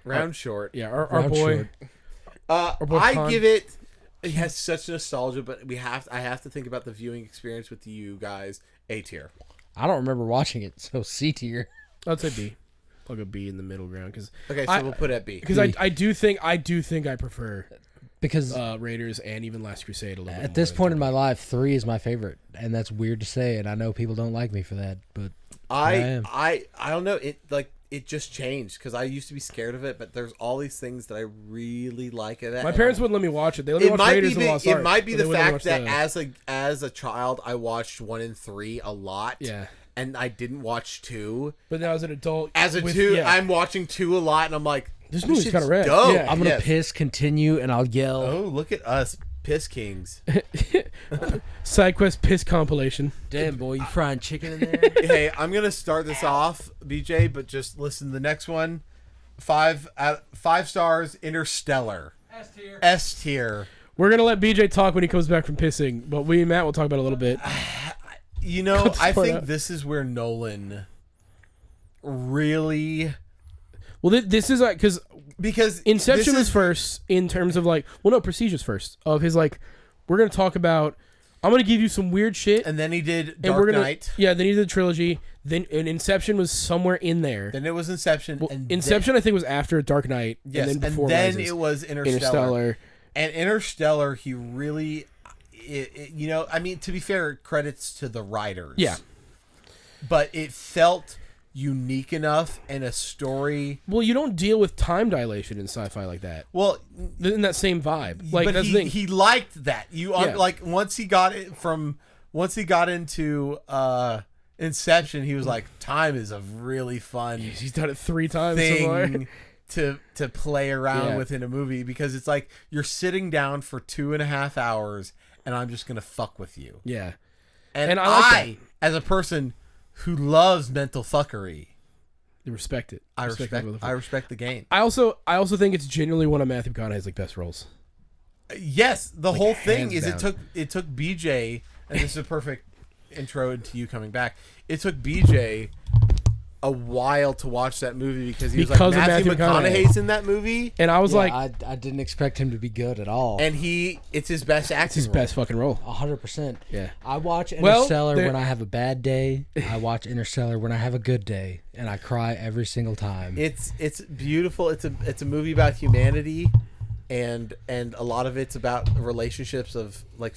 [SPEAKER 2] Round Short.
[SPEAKER 4] Yeah, our
[SPEAKER 3] Round
[SPEAKER 4] boy.
[SPEAKER 3] Short.
[SPEAKER 4] boy
[SPEAKER 2] I
[SPEAKER 4] Khan.
[SPEAKER 2] give it. It has such nostalgia, but I have to think about the viewing experience with you guys. A tier.
[SPEAKER 3] I don't remember watching it, so C tier.
[SPEAKER 4] I'd say B. I'll go B in the middle ground because
[SPEAKER 2] Okay, so we'll put it at B.
[SPEAKER 4] because I do think I prefer
[SPEAKER 3] Because
[SPEAKER 4] Raiders and even Last Crusade a little bit
[SPEAKER 3] at this
[SPEAKER 4] more
[SPEAKER 3] point in my life, 3 is my favorite, and that's weird to say, and I know people don't like me for that, but am.
[SPEAKER 2] I don't know. It just changed because I used to be scared of it, but there's all these things that I really like it.
[SPEAKER 4] My parents wouldn't let me watch it. They let me
[SPEAKER 2] It
[SPEAKER 4] watch
[SPEAKER 2] might
[SPEAKER 4] Raiders
[SPEAKER 2] be
[SPEAKER 4] of the Lost
[SPEAKER 2] the,
[SPEAKER 4] Ark.
[SPEAKER 2] it might be
[SPEAKER 4] but
[SPEAKER 2] the
[SPEAKER 4] they wouldn't
[SPEAKER 2] fact
[SPEAKER 4] let me
[SPEAKER 2] that
[SPEAKER 4] watch
[SPEAKER 2] as a child I watched 1 and 3 a lot.
[SPEAKER 4] Yeah.
[SPEAKER 2] And I didn't watch 2.
[SPEAKER 4] But now as an adult,
[SPEAKER 2] As a
[SPEAKER 4] with-
[SPEAKER 2] 2,
[SPEAKER 4] yeah.
[SPEAKER 2] I'm watching 2 a lot, and I'm like,
[SPEAKER 4] This movie's
[SPEAKER 2] shit's
[SPEAKER 4] kinda rad.
[SPEAKER 2] dope.
[SPEAKER 4] Yeah.
[SPEAKER 3] I'm gonna
[SPEAKER 2] Yes.
[SPEAKER 3] piss, continue, and I'll yell.
[SPEAKER 2] Oh, look at us, piss kings.
[SPEAKER 4] Side Quest piss compilation.
[SPEAKER 3] Damn, boy, you frying chicken in there?
[SPEAKER 2] Hey, I'm gonna start this off, BJ, but just listen to the next one. 5 stars. Interstellar. S tier.
[SPEAKER 4] We're gonna let BJ talk when he comes back from pissing, but we and Matt will talk about it a little bit.
[SPEAKER 2] You know,
[SPEAKER 4] Cut this
[SPEAKER 2] I
[SPEAKER 4] part
[SPEAKER 2] think
[SPEAKER 4] out.
[SPEAKER 2] this is where Nolan really,
[SPEAKER 4] Well, this is like because
[SPEAKER 2] because
[SPEAKER 4] Inception
[SPEAKER 2] this
[SPEAKER 4] was
[SPEAKER 2] is-
[SPEAKER 4] first in terms of like, well, no, Prestige was first of his like. We're gonna talk about. I'm gonna give you some weird shit,
[SPEAKER 2] and then he did
[SPEAKER 4] and
[SPEAKER 2] Dark
[SPEAKER 4] we're gonna
[SPEAKER 2] Knight.
[SPEAKER 4] yeah. Then he did the trilogy. Then and Inception was somewhere in there.
[SPEAKER 2] Then it was Inception.
[SPEAKER 4] Well,
[SPEAKER 2] and
[SPEAKER 4] Inception, I think, was after Dark Knight.
[SPEAKER 2] Yes,
[SPEAKER 4] and then before
[SPEAKER 2] then
[SPEAKER 4] Rises.
[SPEAKER 2] it was Interstellar.
[SPEAKER 4] Interstellar.
[SPEAKER 2] And Interstellar, he really, you know, I mean, to be fair, credits to the writers.
[SPEAKER 4] Yeah.
[SPEAKER 2] But it felt unique enough and a story.
[SPEAKER 4] Well, you don't deal with time dilation in sci-fi like that.
[SPEAKER 2] Well,
[SPEAKER 4] In that same vibe, like
[SPEAKER 2] but
[SPEAKER 4] that's
[SPEAKER 2] he,
[SPEAKER 4] the thing.
[SPEAKER 2] he liked that.
[SPEAKER 4] Yeah.
[SPEAKER 2] Like once he got into Inception, he was like, time is a really fun
[SPEAKER 4] He's done it 3 times so far.
[SPEAKER 2] thing to play around
[SPEAKER 4] Yeah.
[SPEAKER 2] with in a movie because it's like you're sitting down for 2.5 hours and I'm just gonna fuck with you.
[SPEAKER 4] Yeah.
[SPEAKER 2] And
[SPEAKER 4] I like
[SPEAKER 2] as a person who loves mental fuckery,
[SPEAKER 4] You respect it.
[SPEAKER 2] I
[SPEAKER 4] that
[SPEAKER 2] respect
[SPEAKER 4] motherfucker.
[SPEAKER 2] the game.
[SPEAKER 4] I also think it's genuinely one of Matthew McConaughey's like best roles.
[SPEAKER 2] Yes, the whole thing
[SPEAKER 4] hands
[SPEAKER 2] is
[SPEAKER 4] down.
[SPEAKER 2] it took BJ, and this is a perfect intro into you coming back. It took BJ a while to watch that movie because he was
[SPEAKER 4] Because
[SPEAKER 2] like
[SPEAKER 4] of
[SPEAKER 2] Matthew
[SPEAKER 4] Matthew McConaughey.
[SPEAKER 2] McConaughey's in that movie,
[SPEAKER 4] And I was
[SPEAKER 3] Yeah,
[SPEAKER 4] like,
[SPEAKER 3] I didn't expect him to be good at all.
[SPEAKER 2] and it's his best acting.
[SPEAKER 4] it's his
[SPEAKER 2] role.
[SPEAKER 4] best fucking role.
[SPEAKER 3] 100%.
[SPEAKER 4] Yeah.
[SPEAKER 3] I watch
[SPEAKER 4] Well,
[SPEAKER 3] Interstellar
[SPEAKER 4] there-
[SPEAKER 3] when I have a bad day. I watch Interstellar when I have a good day, and I cry every single time.
[SPEAKER 2] It's beautiful. It's a movie about humanity, and a lot of it's about relationships of like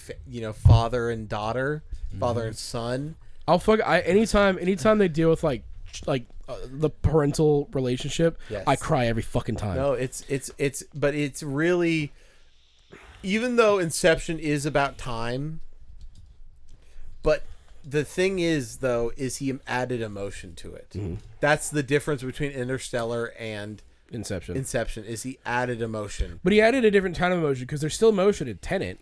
[SPEAKER 2] father and daughter, father and son.
[SPEAKER 4] Anytime they deal with like the parental relationship,
[SPEAKER 2] Yes.
[SPEAKER 4] I cry every fucking time.
[SPEAKER 2] No, but it's really, even though Inception is about time, but the thing is though is he added emotion to it.
[SPEAKER 4] Mm-hmm.
[SPEAKER 2] That's the difference between Interstellar and
[SPEAKER 4] Inception.
[SPEAKER 2] Inception is he added emotion.
[SPEAKER 4] But he added a different kind of emotion because there's still emotion in Tenet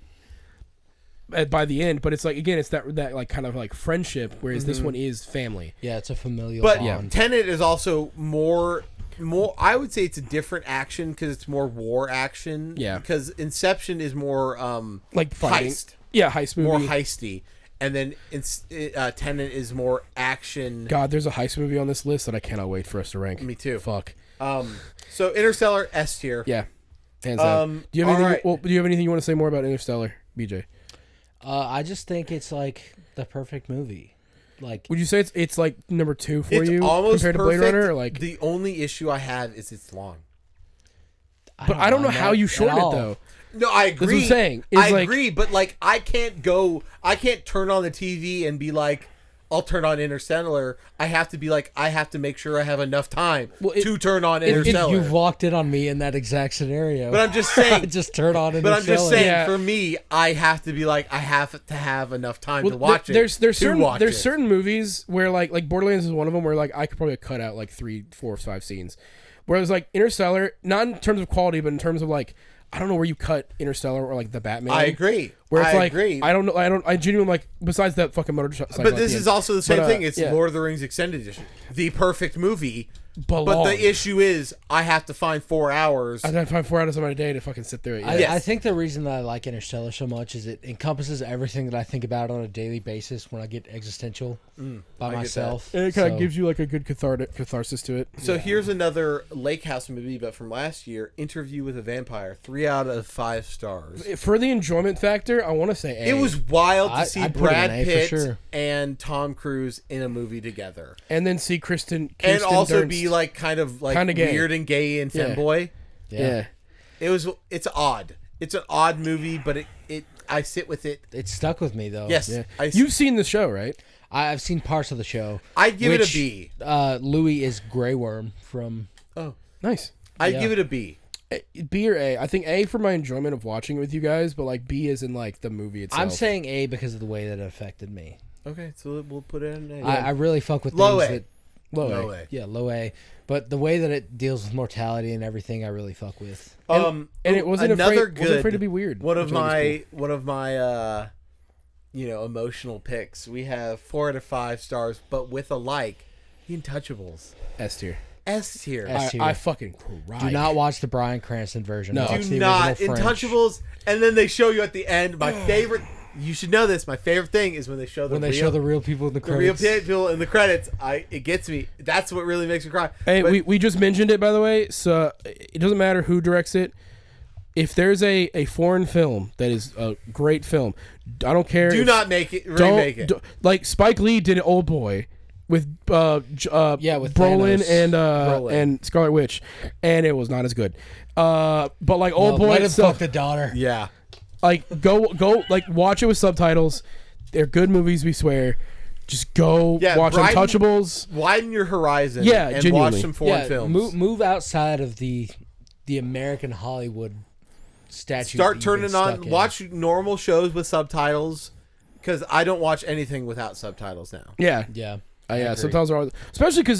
[SPEAKER 4] by the end, but it's like again, it's that like kind of like friendship, whereas this one is family.
[SPEAKER 3] Yeah, it's a familial
[SPEAKER 2] But
[SPEAKER 3] bond.
[SPEAKER 2] Tenet is also more. I would say it's a different action because it's more war action.
[SPEAKER 4] Yeah.
[SPEAKER 2] Because Inception is more
[SPEAKER 4] Like fighting.
[SPEAKER 2] heist,
[SPEAKER 4] Yeah, heist movie.
[SPEAKER 2] more heisty, and then Tenet is more action.
[SPEAKER 4] God, there's a heist movie on this list that I cannot wait for us to rank.
[SPEAKER 2] Me too.
[SPEAKER 4] Fuck.
[SPEAKER 2] So Interstellar S tier.
[SPEAKER 4] Yeah. Hands down. Do you have
[SPEAKER 2] all
[SPEAKER 4] anything?
[SPEAKER 2] right.
[SPEAKER 4] Well, do you have anything you want to say more about Interstellar, BJ?
[SPEAKER 3] I just think it's like the perfect movie. Like,
[SPEAKER 4] Would you say it's like number 2 for
[SPEAKER 2] It's
[SPEAKER 4] you
[SPEAKER 2] almost
[SPEAKER 4] compared to
[SPEAKER 2] perfect.
[SPEAKER 4] Blade Runner? Or like,
[SPEAKER 2] the only issue I have is it's long.
[SPEAKER 4] but I don't know
[SPEAKER 3] mind
[SPEAKER 4] how
[SPEAKER 3] that
[SPEAKER 4] you
[SPEAKER 3] at
[SPEAKER 4] shorten it
[SPEAKER 3] all.
[SPEAKER 4] though.
[SPEAKER 2] No, I agree.
[SPEAKER 4] what I'm saying, is
[SPEAKER 2] I
[SPEAKER 4] like-
[SPEAKER 2] agree, but like I can't turn on the TV and be like, I'll turn on Interstellar. I have to be like, I have to make sure I have enough time to turn on Interstellar.
[SPEAKER 3] You've walked in on me in that exact scenario.
[SPEAKER 2] But I'm just saying.
[SPEAKER 3] just turn on Interstellar.
[SPEAKER 2] But I'm just saying,
[SPEAKER 4] Yeah.
[SPEAKER 2] for me, I have to be like, I have to have enough time to watch it.
[SPEAKER 4] There's
[SPEAKER 2] to
[SPEAKER 4] certain movies where like Borderlands is one of them where like I could probably cut out like 3, 4, 5 scenes. Whereas like Interstellar, not in terms of quality, but in terms of like I don't know where you cut Interstellar or like the Batman.
[SPEAKER 2] I agree.
[SPEAKER 4] Where it's
[SPEAKER 2] I
[SPEAKER 4] like
[SPEAKER 2] agree.
[SPEAKER 4] I don't know. I genuinely like besides that fucking motorcycle.
[SPEAKER 2] But this is also the same
[SPEAKER 4] But,
[SPEAKER 2] thing. It's
[SPEAKER 4] yeah.
[SPEAKER 2] Lord of the Rings Extended Edition, the perfect movie.
[SPEAKER 4] But
[SPEAKER 2] But
[SPEAKER 4] long.
[SPEAKER 2] the issue is, I have to find 4 hours.
[SPEAKER 4] I have to find 4 hours of my day to fucking sit through it. Yeah.
[SPEAKER 3] I,
[SPEAKER 2] Yes.
[SPEAKER 3] I think the reason that I like Interstellar so much is it encompasses everything that I think about on a daily basis when I get existential by
[SPEAKER 2] I get
[SPEAKER 3] myself.
[SPEAKER 4] And it kind of
[SPEAKER 3] So-
[SPEAKER 4] gives you like a good catharsis to it.
[SPEAKER 2] So here's another Lake House movie, but from last year, Interview with a Vampire, 3 out of 5 stars.
[SPEAKER 4] For the enjoyment factor, I want to say A.
[SPEAKER 2] It was wild to
[SPEAKER 3] I-
[SPEAKER 2] see
[SPEAKER 3] I'd put it
[SPEAKER 2] Brad
[SPEAKER 3] an A for
[SPEAKER 2] Pitt
[SPEAKER 3] sure.
[SPEAKER 2] and Tom Cruise in a movie together,
[SPEAKER 4] and then see Kirsten
[SPEAKER 2] and also
[SPEAKER 4] Dunst.
[SPEAKER 2] be like kind of like
[SPEAKER 4] Kinda gay.
[SPEAKER 2] weird and gay and
[SPEAKER 4] Yeah.
[SPEAKER 2] femboy.
[SPEAKER 4] yeah.
[SPEAKER 2] It's odd. It's an odd movie, but I sit with it.
[SPEAKER 3] It stuck with me though.
[SPEAKER 2] Yes,
[SPEAKER 4] Yeah.
[SPEAKER 2] I,
[SPEAKER 4] You've seen the show, right?
[SPEAKER 3] I've seen parts of the show.
[SPEAKER 2] I'd give it a
[SPEAKER 3] which,
[SPEAKER 2] B.
[SPEAKER 3] Louis is Grey Worm from.
[SPEAKER 2] Oh,
[SPEAKER 4] Nice.
[SPEAKER 2] I'd
[SPEAKER 3] Yeah.
[SPEAKER 2] give it a B.
[SPEAKER 4] B or A? I think A for my enjoyment of watching it with you guys, but like B is in like the movie itself.
[SPEAKER 3] I'm saying A because of the way that it affected me.
[SPEAKER 2] Okay, so we'll put it in A.
[SPEAKER 3] I really fuck with
[SPEAKER 2] Low
[SPEAKER 3] things
[SPEAKER 2] A.
[SPEAKER 3] that.
[SPEAKER 4] low
[SPEAKER 2] No
[SPEAKER 4] A.
[SPEAKER 2] way.
[SPEAKER 3] Yeah, low A. But the way that it deals with mortality and everything, I really fuck with.
[SPEAKER 4] And it wasn't
[SPEAKER 2] another
[SPEAKER 4] afraid, wasn't afraid to be weird.
[SPEAKER 2] One of
[SPEAKER 4] which I think is
[SPEAKER 2] my emotional picks. We have 4 out of 5 stars, but with a like, The Untouchables.
[SPEAKER 4] cool. S tier.
[SPEAKER 2] S tier.
[SPEAKER 3] S tier.
[SPEAKER 4] I fucking cried.
[SPEAKER 3] Do not watch the Bryan Cranston version.
[SPEAKER 4] No.
[SPEAKER 3] Watch
[SPEAKER 2] Do
[SPEAKER 3] the
[SPEAKER 2] not
[SPEAKER 3] original French.
[SPEAKER 2] Untouchables, and then they show you at the end. My favorite. You should know this. My favorite thing is when they show the
[SPEAKER 3] When they
[SPEAKER 2] real,
[SPEAKER 3] show the real people in the
[SPEAKER 2] the real
[SPEAKER 3] credits.
[SPEAKER 2] people in the credits. It gets me. That's what really makes me cry.
[SPEAKER 4] Hey,
[SPEAKER 2] But-
[SPEAKER 4] we just mentioned it by the way, so it doesn't matter who directs it. If there's a foreign film that is a great film, I don't care.
[SPEAKER 2] do
[SPEAKER 4] if-
[SPEAKER 2] not make it.
[SPEAKER 4] don't-
[SPEAKER 2] Remake it.
[SPEAKER 4] Like Spike Lee did an Old Boy with
[SPEAKER 3] with
[SPEAKER 4] Brolin
[SPEAKER 3] Thanos.
[SPEAKER 4] and Scarlet Witch, and it was not as good. But like Old Boy
[SPEAKER 3] let him
[SPEAKER 4] itself,
[SPEAKER 3] fuck the daughter.
[SPEAKER 2] Yeah.
[SPEAKER 4] like go like watch it with subtitles. They're good movies, we swear. Just go
[SPEAKER 2] Yeah,
[SPEAKER 4] watch
[SPEAKER 2] Bryden-
[SPEAKER 4] Untouchables.
[SPEAKER 2] Widen your horizon.
[SPEAKER 4] Yeah,
[SPEAKER 2] and
[SPEAKER 4] genuinely.
[SPEAKER 2] watch some foreign
[SPEAKER 3] Yeah,
[SPEAKER 2] films.
[SPEAKER 3] move outside of the American Hollywood statute.
[SPEAKER 2] Start
[SPEAKER 3] that you've been
[SPEAKER 2] turning on.
[SPEAKER 3] stuck in.
[SPEAKER 2] Watch normal shows with subtitles, because I don't watch anything without subtitles now.
[SPEAKER 4] Yeah,
[SPEAKER 3] Yeah.
[SPEAKER 4] yeah.
[SPEAKER 3] agree.
[SPEAKER 4] Sometimes are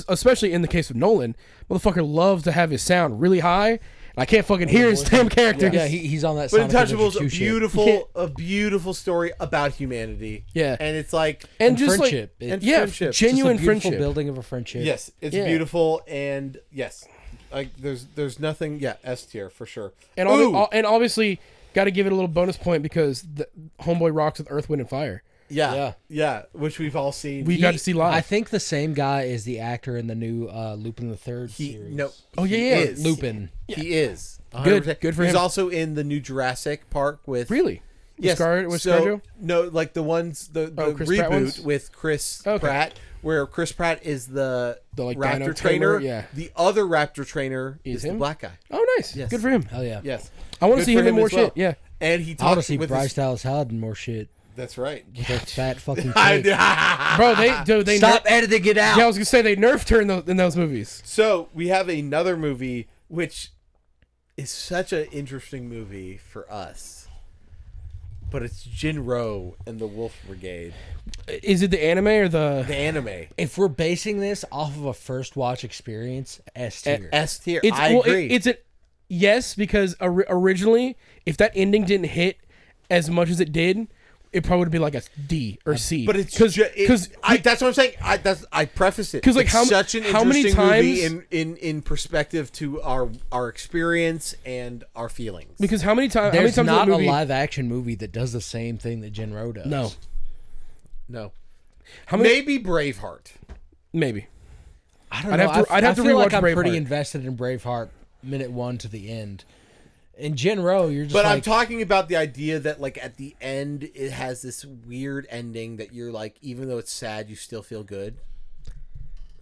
[SPEAKER 4] especially in the case of Nolan, motherfucker loves to have his sound really high. And I can't fucking hear his damn character.
[SPEAKER 3] Yeah, he's on that.
[SPEAKER 2] But
[SPEAKER 3] Sonic
[SPEAKER 2] Untouchables,
[SPEAKER 3] Adventure 2 shit.
[SPEAKER 4] You
[SPEAKER 2] a beautiful story about humanity.
[SPEAKER 4] Yeah.
[SPEAKER 2] and it's like
[SPEAKER 4] And just
[SPEAKER 3] friendship.
[SPEAKER 4] like
[SPEAKER 2] And
[SPEAKER 4] yeah,
[SPEAKER 2] friendship.
[SPEAKER 3] Just a
[SPEAKER 4] genuine
[SPEAKER 3] beautiful
[SPEAKER 4] friendship.
[SPEAKER 3] building of a friendship.
[SPEAKER 2] yes, it's
[SPEAKER 4] Yeah.
[SPEAKER 2] beautiful, and yes, like there's nothing. Yeah, S tier for sure.
[SPEAKER 4] And and obviously got to give it a little bonus point because the Homeboy rocks with Earth, Wind, and Fire.
[SPEAKER 2] Yeah, which we've all seen.
[SPEAKER 4] We got to see live.
[SPEAKER 3] I think the same guy is the actor in the new Lupin the Third series.
[SPEAKER 4] Oh, yeah,
[SPEAKER 2] he
[SPEAKER 4] yeah.
[SPEAKER 2] is.
[SPEAKER 3] Lupin.
[SPEAKER 2] He is.
[SPEAKER 4] Good
[SPEAKER 2] 100%.
[SPEAKER 4] for
[SPEAKER 2] He's
[SPEAKER 4] him.
[SPEAKER 2] also in the new Jurassic Park with
[SPEAKER 4] Really?
[SPEAKER 2] Yes.
[SPEAKER 4] With
[SPEAKER 2] so,
[SPEAKER 4] ScarJo?
[SPEAKER 2] no, like the ones the
[SPEAKER 4] Chris Pratt ones?
[SPEAKER 2] reboot with Chris
[SPEAKER 4] Okay.
[SPEAKER 2] Pratt, where Chris Pratt is the
[SPEAKER 4] like,
[SPEAKER 2] raptor
[SPEAKER 4] dino
[SPEAKER 2] trainer.
[SPEAKER 4] tamer, yeah.
[SPEAKER 2] The other raptor trainer
[SPEAKER 4] Is
[SPEAKER 2] is the
[SPEAKER 4] him?
[SPEAKER 2] black guy.
[SPEAKER 4] Oh, nice.
[SPEAKER 2] Yes.
[SPEAKER 4] Good for him.
[SPEAKER 3] Hell yeah.
[SPEAKER 2] Yes.
[SPEAKER 4] I want to
[SPEAKER 2] Good
[SPEAKER 4] see
[SPEAKER 2] for
[SPEAKER 4] him in more
[SPEAKER 2] as well.
[SPEAKER 4] shit. Yeah.
[SPEAKER 2] And he
[SPEAKER 3] I want to
[SPEAKER 2] talks
[SPEAKER 3] see
[SPEAKER 2] with
[SPEAKER 3] Bryce
[SPEAKER 2] his,
[SPEAKER 3] Dallas Howard and more shit.
[SPEAKER 2] That's right.
[SPEAKER 3] With that fat fucking
[SPEAKER 2] I-
[SPEAKER 3] cake.
[SPEAKER 4] Bro, they
[SPEAKER 3] Stop editing it out.
[SPEAKER 4] Yeah, I was gonna say they nerfed her in those movies.
[SPEAKER 2] So we have another movie which is such an interesting movie for us, but it's Jinro and the Wolf Brigade,
[SPEAKER 4] Is it the anime or the?
[SPEAKER 2] the anime.
[SPEAKER 3] If we're basing this off of a first watch experience, S tier.
[SPEAKER 2] S tier.
[SPEAKER 4] It's
[SPEAKER 2] I agree.
[SPEAKER 4] it's a yes because originally if that ending didn't hit as much as it did, it probably would be like a D or C.
[SPEAKER 2] But it's
[SPEAKER 4] because
[SPEAKER 2] that's what I'm saying. I preface it
[SPEAKER 4] 'Cause, like,
[SPEAKER 2] It's
[SPEAKER 4] how-
[SPEAKER 2] such an
[SPEAKER 4] how many
[SPEAKER 2] interesting movie
[SPEAKER 4] times-
[SPEAKER 2] in perspective to our experience and our feelings.
[SPEAKER 4] how many times
[SPEAKER 3] There's
[SPEAKER 4] in
[SPEAKER 3] not
[SPEAKER 4] that movie?
[SPEAKER 3] a live action movie that does the same thing that Jinro does.
[SPEAKER 4] No.
[SPEAKER 2] No.
[SPEAKER 4] How many?
[SPEAKER 2] Maybe Braveheart.
[SPEAKER 4] Maybe.
[SPEAKER 3] I don't
[SPEAKER 4] I'd
[SPEAKER 3] know.
[SPEAKER 4] have to- I'd have to
[SPEAKER 3] I feel like
[SPEAKER 4] rewatch
[SPEAKER 3] I'm pretty
[SPEAKER 4] Braveheart.
[SPEAKER 3] invested in Braveheart minute 1 to the end. In Jinro, you're just
[SPEAKER 2] But
[SPEAKER 3] like,
[SPEAKER 2] I'm talking about the idea that, like, at the end, it has this weird ending that you're like, even though it's sad, you still feel good.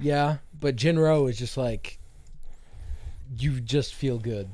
[SPEAKER 3] yeah, but Jinro is just like, you just feel good.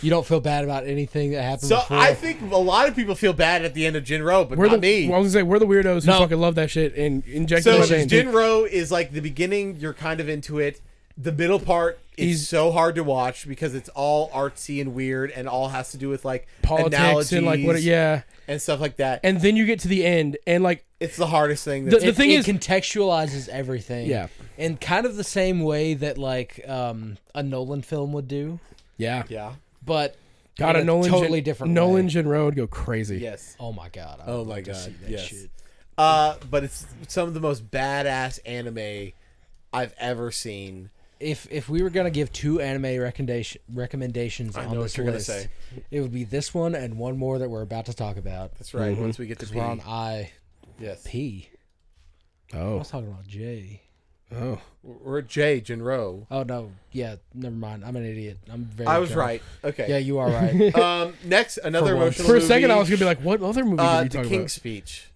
[SPEAKER 3] You don't feel bad about anything that happened
[SPEAKER 2] So
[SPEAKER 3] before.
[SPEAKER 2] I think a lot of people feel bad at the end of Jinro, but
[SPEAKER 4] We're
[SPEAKER 2] not
[SPEAKER 4] the
[SPEAKER 2] me.
[SPEAKER 4] Well, I was gonna say we're the weirdos who
[SPEAKER 3] No.
[SPEAKER 4] fucking love that shit and inject
[SPEAKER 2] So
[SPEAKER 4] it in my veins.
[SPEAKER 2] Jinro is like the beginning, you're kind of into it. The middle part is
[SPEAKER 4] He's-
[SPEAKER 2] so hard to watch because it's all artsy and weird and all has to do with like
[SPEAKER 4] Politics
[SPEAKER 2] analogies
[SPEAKER 4] and like what? Yeah.
[SPEAKER 2] and stuff like that.
[SPEAKER 4] And then you get to the end and like
[SPEAKER 2] It's the hardest thing.
[SPEAKER 4] The-
[SPEAKER 2] That's
[SPEAKER 4] the thing
[SPEAKER 3] it
[SPEAKER 4] is-
[SPEAKER 3] contextualizes everything.
[SPEAKER 4] Yeah.
[SPEAKER 3] In kind of the same way that like a Nolan film would do,
[SPEAKER 4] yeah.
[SPEAKER 2] yeah.
[SPEAKER 3] but
[SPEAKER 4] God,
[SPEAKER 3] in
[SPEAKER 4] a Nolan
[SPEAKER 3] totally different
[SPEAKER 4] Nolan
[SPEAKER 3] way.
[SPEAKER 4] Jinro would go crazy.
[SPEAKER 2] Yes.
[SPEAKER 3] Oh my god. I
[SPEAKER 2] Oh
[SPEAKER 3] would
[SPEAKER 2] my
[SPEAKER 3] love to
[SPEAKER 2] God,
[SPEAKER 3] see that
[SPEAKER 2] yes.
[SPEAKER 3] shit.
[SPEAKER 2] But it's some of the most badass anime I've ever seen.
[SPEAKER 3] If we were gonna give 2 anime recommendations
[SPEAKER 2] I
[SPEAKER 3] on
[SPEAKER 2] know
[SPEAKER 3] this
[SPEAKER 2] what you're
[SPEAKER 3] list,
[SPEAKER 2] gonna say.
[SPEAKER 3] it would be this one and one more that we're about to talk about.
[SPEAKER 2] That's right. Once we get to
[SPEAKER 3] Because
[SPEAKER 2] P.
[SPEAKER 3] we're on I
[SPEAKER 2] Yes.
[SPEAKER 3] P. I
[SPEAKER 4] Oh.
[SPEAKER 3] was talking about J.
[SPEAKER 4] Oh.
[SPEAKER 2] We're at J, Jinro.
[SPEAKER 3] Oh no, yeah, never mind. I'm an idiot. I'm very.
[SPEAKER 2] I was
[SPEAKER 3] drunk.
[SPEAKER 2] right. Okay.
[SPEAKER 3] Yeah, you are right.
[SPEAKER 2] Next, another
[SPEAKER 3] For once.
[SPEAKER 2] emotional
[SPEAKER 4] For a
[SPEAKER 2] movie.
[SPEAKER 4] second, I was gonna be like, "What other movie are you
[SPEAKER 2] The
[SPEAKER 4] talking
[SPEAKER 2] King's
[SPEAKER 4] about?"
[SPEAKER 2] Speech.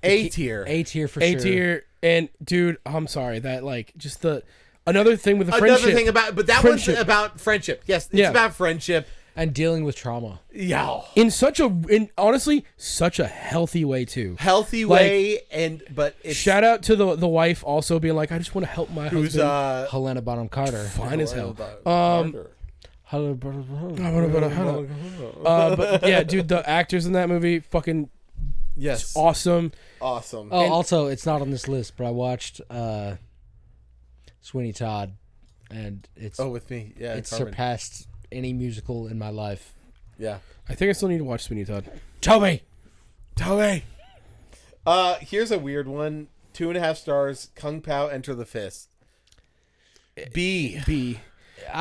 [SPEAKER 2] A tier.
[SPEAKER 3] A tier for
[SPEAKER 4] A
[SPEAKER 3] sure.
[SPEAKER 4] tier, and dude, I'm sorry that like just the another thing with the
[SPEAKER 2] Another
[SPEAKER 4] friendship.
[SPEAKER 2] thing about, but that
[SPEAKER 4] Friendship.
[SPEAKER 2] one's about friendship. Yes, it's
[SPEAKER 4] Yeah.
[SPEAKER 2] about friendship.
[SPEAKER 3] And dealing with trauma.
[SPEAKER 2] Yeah.
[SPEAKER 4] in honestly such a healthy way too.
[SPEAKER 2] Healthy
[SPEAKER 4] Like,
[SPEAKER 2] way, but it's
[SPEAKER 4] Shout out to the wife also being like, I just want to help my
[SPEAKER 2] who's
[SPEAKER 4] husband.
[SPEAKER 3] Helena Bonham Carter.
[SPEAKER 4] Fine as hell.
[SPEAKER 2] Carter.
[SPEAKER 4] But yeah, dude, the actors in that movie fucking
[SPEAKER 2] Yes.
[SPEAKER 4] awesome.
[SPEAKER 2] Awesome.
[SPEAKER 3] Oh, also, it's not on this list, but I watched Sweeney Todd, and it's
[SPEAKER 2] Oh, with me. Yeah.
[SPEAKER 3] it's
[SPEAKER 2] Carmen.
[SPEAKER 3] surpassed any musical in my life.
[SPEAKER 2] Yeah.
[SPEAKER 4] I think I still need to watch Sweeney Todd.
[SPEAKER 3] Toby.
[SPEAKER 2] Toby. Here's a weird one. 2.5 stars. Kung Pao Enter the Fist. B.
[SPEAKER 4] B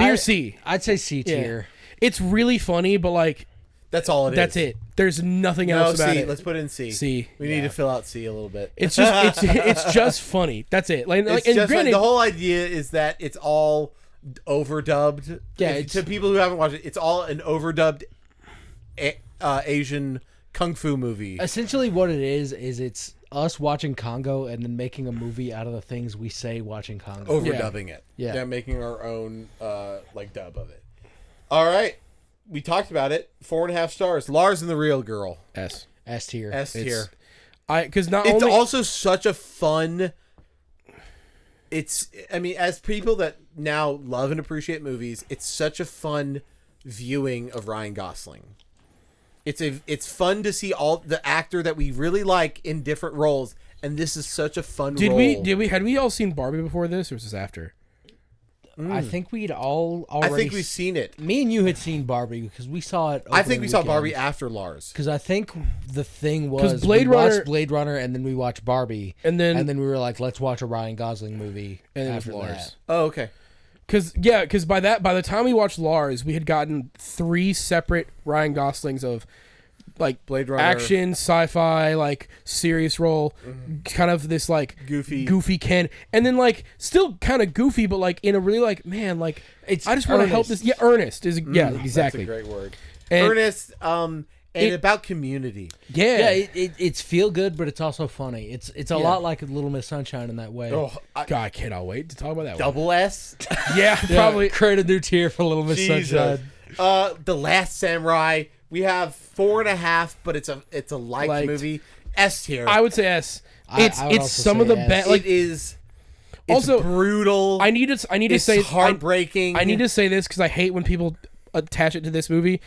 [SPEAKER 4] or C.
[SPEAKER 3] I'd say C
[SPEAKER 4] Yeah.
[SPEAKER 3] tier.
[SPEAKER 4] It's really funny, but like
[SPEAKER 2] That's all it is.
[SPEAKER 4] that's it. There's nothing
[SPEAKER 2] No,
[SPEAKER 4] else about
[SPEAKER 2] C.
[SPEAKER 4] it.
[SPEAKER 2] Let's put in C.
[SPEAKER 4] C.
[SPEAKER 2] We need to fill out C a little bit.
[SPEAKER 4] It's just it's just funny. That's it. Like,
[SPEAKER 2] It's
[SPEAKER 4] and
[SPEAKER 2] just like,
[SPEAKER 4] granted,
[SPEAKER 2] the whole idea is that it's all overdubbed.
[SPEAKER 3] Yeah,
[SPEAKER 2] To people who haven't watched it, it's all an overdubbed Asian kung fu movie.
[SPEAKER 3] Essentially, what it is it's us watching Congo and then making a movie out of the things we say watching Congo.
[SPEAKER 2] Overdubbing it.
[SPEAKER 3] Yeah.
[SPEAKER 2] Making our own like dub of it. All right. We talked about it. 4.5 stars. Lars and the Real Girl.
[SPEAKER 4] S.
[SPEAKER 3] S tier.
[SPEAKER 2] S tier.
[SPEAKER 4] Because not
[SPEAKER 2] It's
[SPEAKER 4] only
[SPEAKER 2] also such a fun. I mean, as people that now love and appreciate movies, it's such a fun viewing of Ryan Gosling. It's fun to see all the actor that we really like in different roles, and this is such a fun role.
[SPEAKER 4] had we all seen Barbie before this, or was this after?
[SPEAKER 3] I think we'd all
[SPEAKER 2] I
[SPEAKER 3] already.
[SPEAKER 2] think we've seen it.
[SPEAKER 3] Me and you had seen Barbie because we saw it.
[SPEAKER 2] I think we saw Barbie after Lars.
[SPEAKER 3] Because I think the thing was
[SPEAKER 4] Blade
[SPEAKER 3] we
[SPEAKER 4] Runner-
[SPEAKER 3] watched Blade Runner and then we watched Barbie
[SPEAKER 4] And then
[SPEAKER 3] we were like, let's watch a Ryan Gosling movie
[SPEAKER 4] and then it was
[SPEAKER 3] after
[SPEAKER 4] Lars.
[SPEAKER 3] that.
[SPEAKER 2] Oh, okay.
[SPEAKER 4] Because by the time we watched Lars, we had gotten 3 separate Ryan Goslings of like
[SPEAKER 2] Blade Runner.
[SPEAKER 4] action, sci-fi, like serious role, kind of this like
[SPEAKER 2] Goofy
[SPEAKER 4] Ken, and then like still kind of goofy, but like in a really like man, like
[SPEAKER 3] It's
[SPEAKER 4] I just want to help
[SPEAKER 3] earnest.
[SPEAKER 4] this. Yeah, earnest is exactly.
[SPEAKER 2] That's a great word.
[SPEAKER 4] And-
[SPEAKER 2] Earnest, and about community.
[SPEAKER 4] Yeah,
[SPEAKER 3] It's feel good, but it's also funny. It's a lot like Little Miss Sunshine in that way.
[SPEAKER 2] Oh,
[SPEAKER 4] God, I cannot wait to talk about that.
[SPEAKER 2] double S.
[SPEAKER 4] One. Yeah,
[SPEAKER 3] Yeah,
[SPEAKER 4] probably.
[SPEAKER 3] create a new tier for Little Miss
[SPEAKER 2] Jesus.
[SPEAKER 3] Sunshine.
[SPEAKER 2] The Last Samurai. We have 4.5, but it's a liked movie. S tier.
[SPEAKER 4] I would say S.
[SPEAKER 3] I
[SPEAKER 4] It's
[SPEAKER 3] would also
[SPEAKER 4] some of
[SPEAKER 3] say
[SPEAKER 4] the
[SPEAKER 3] S.
[SPEAKER 4] best. Like
[SPEAKER 2] it is. It's
[SPEAKER 4] also
[SPEAKER 2] brutal.
[SPEAKER 4] I need to
[SPEAKER 2] it's
[SPEAKER 4] say
[SPEAKER 2] heartbreaking.
[SPEAKER 4] I need to say this because I hate when people attach it to this movie.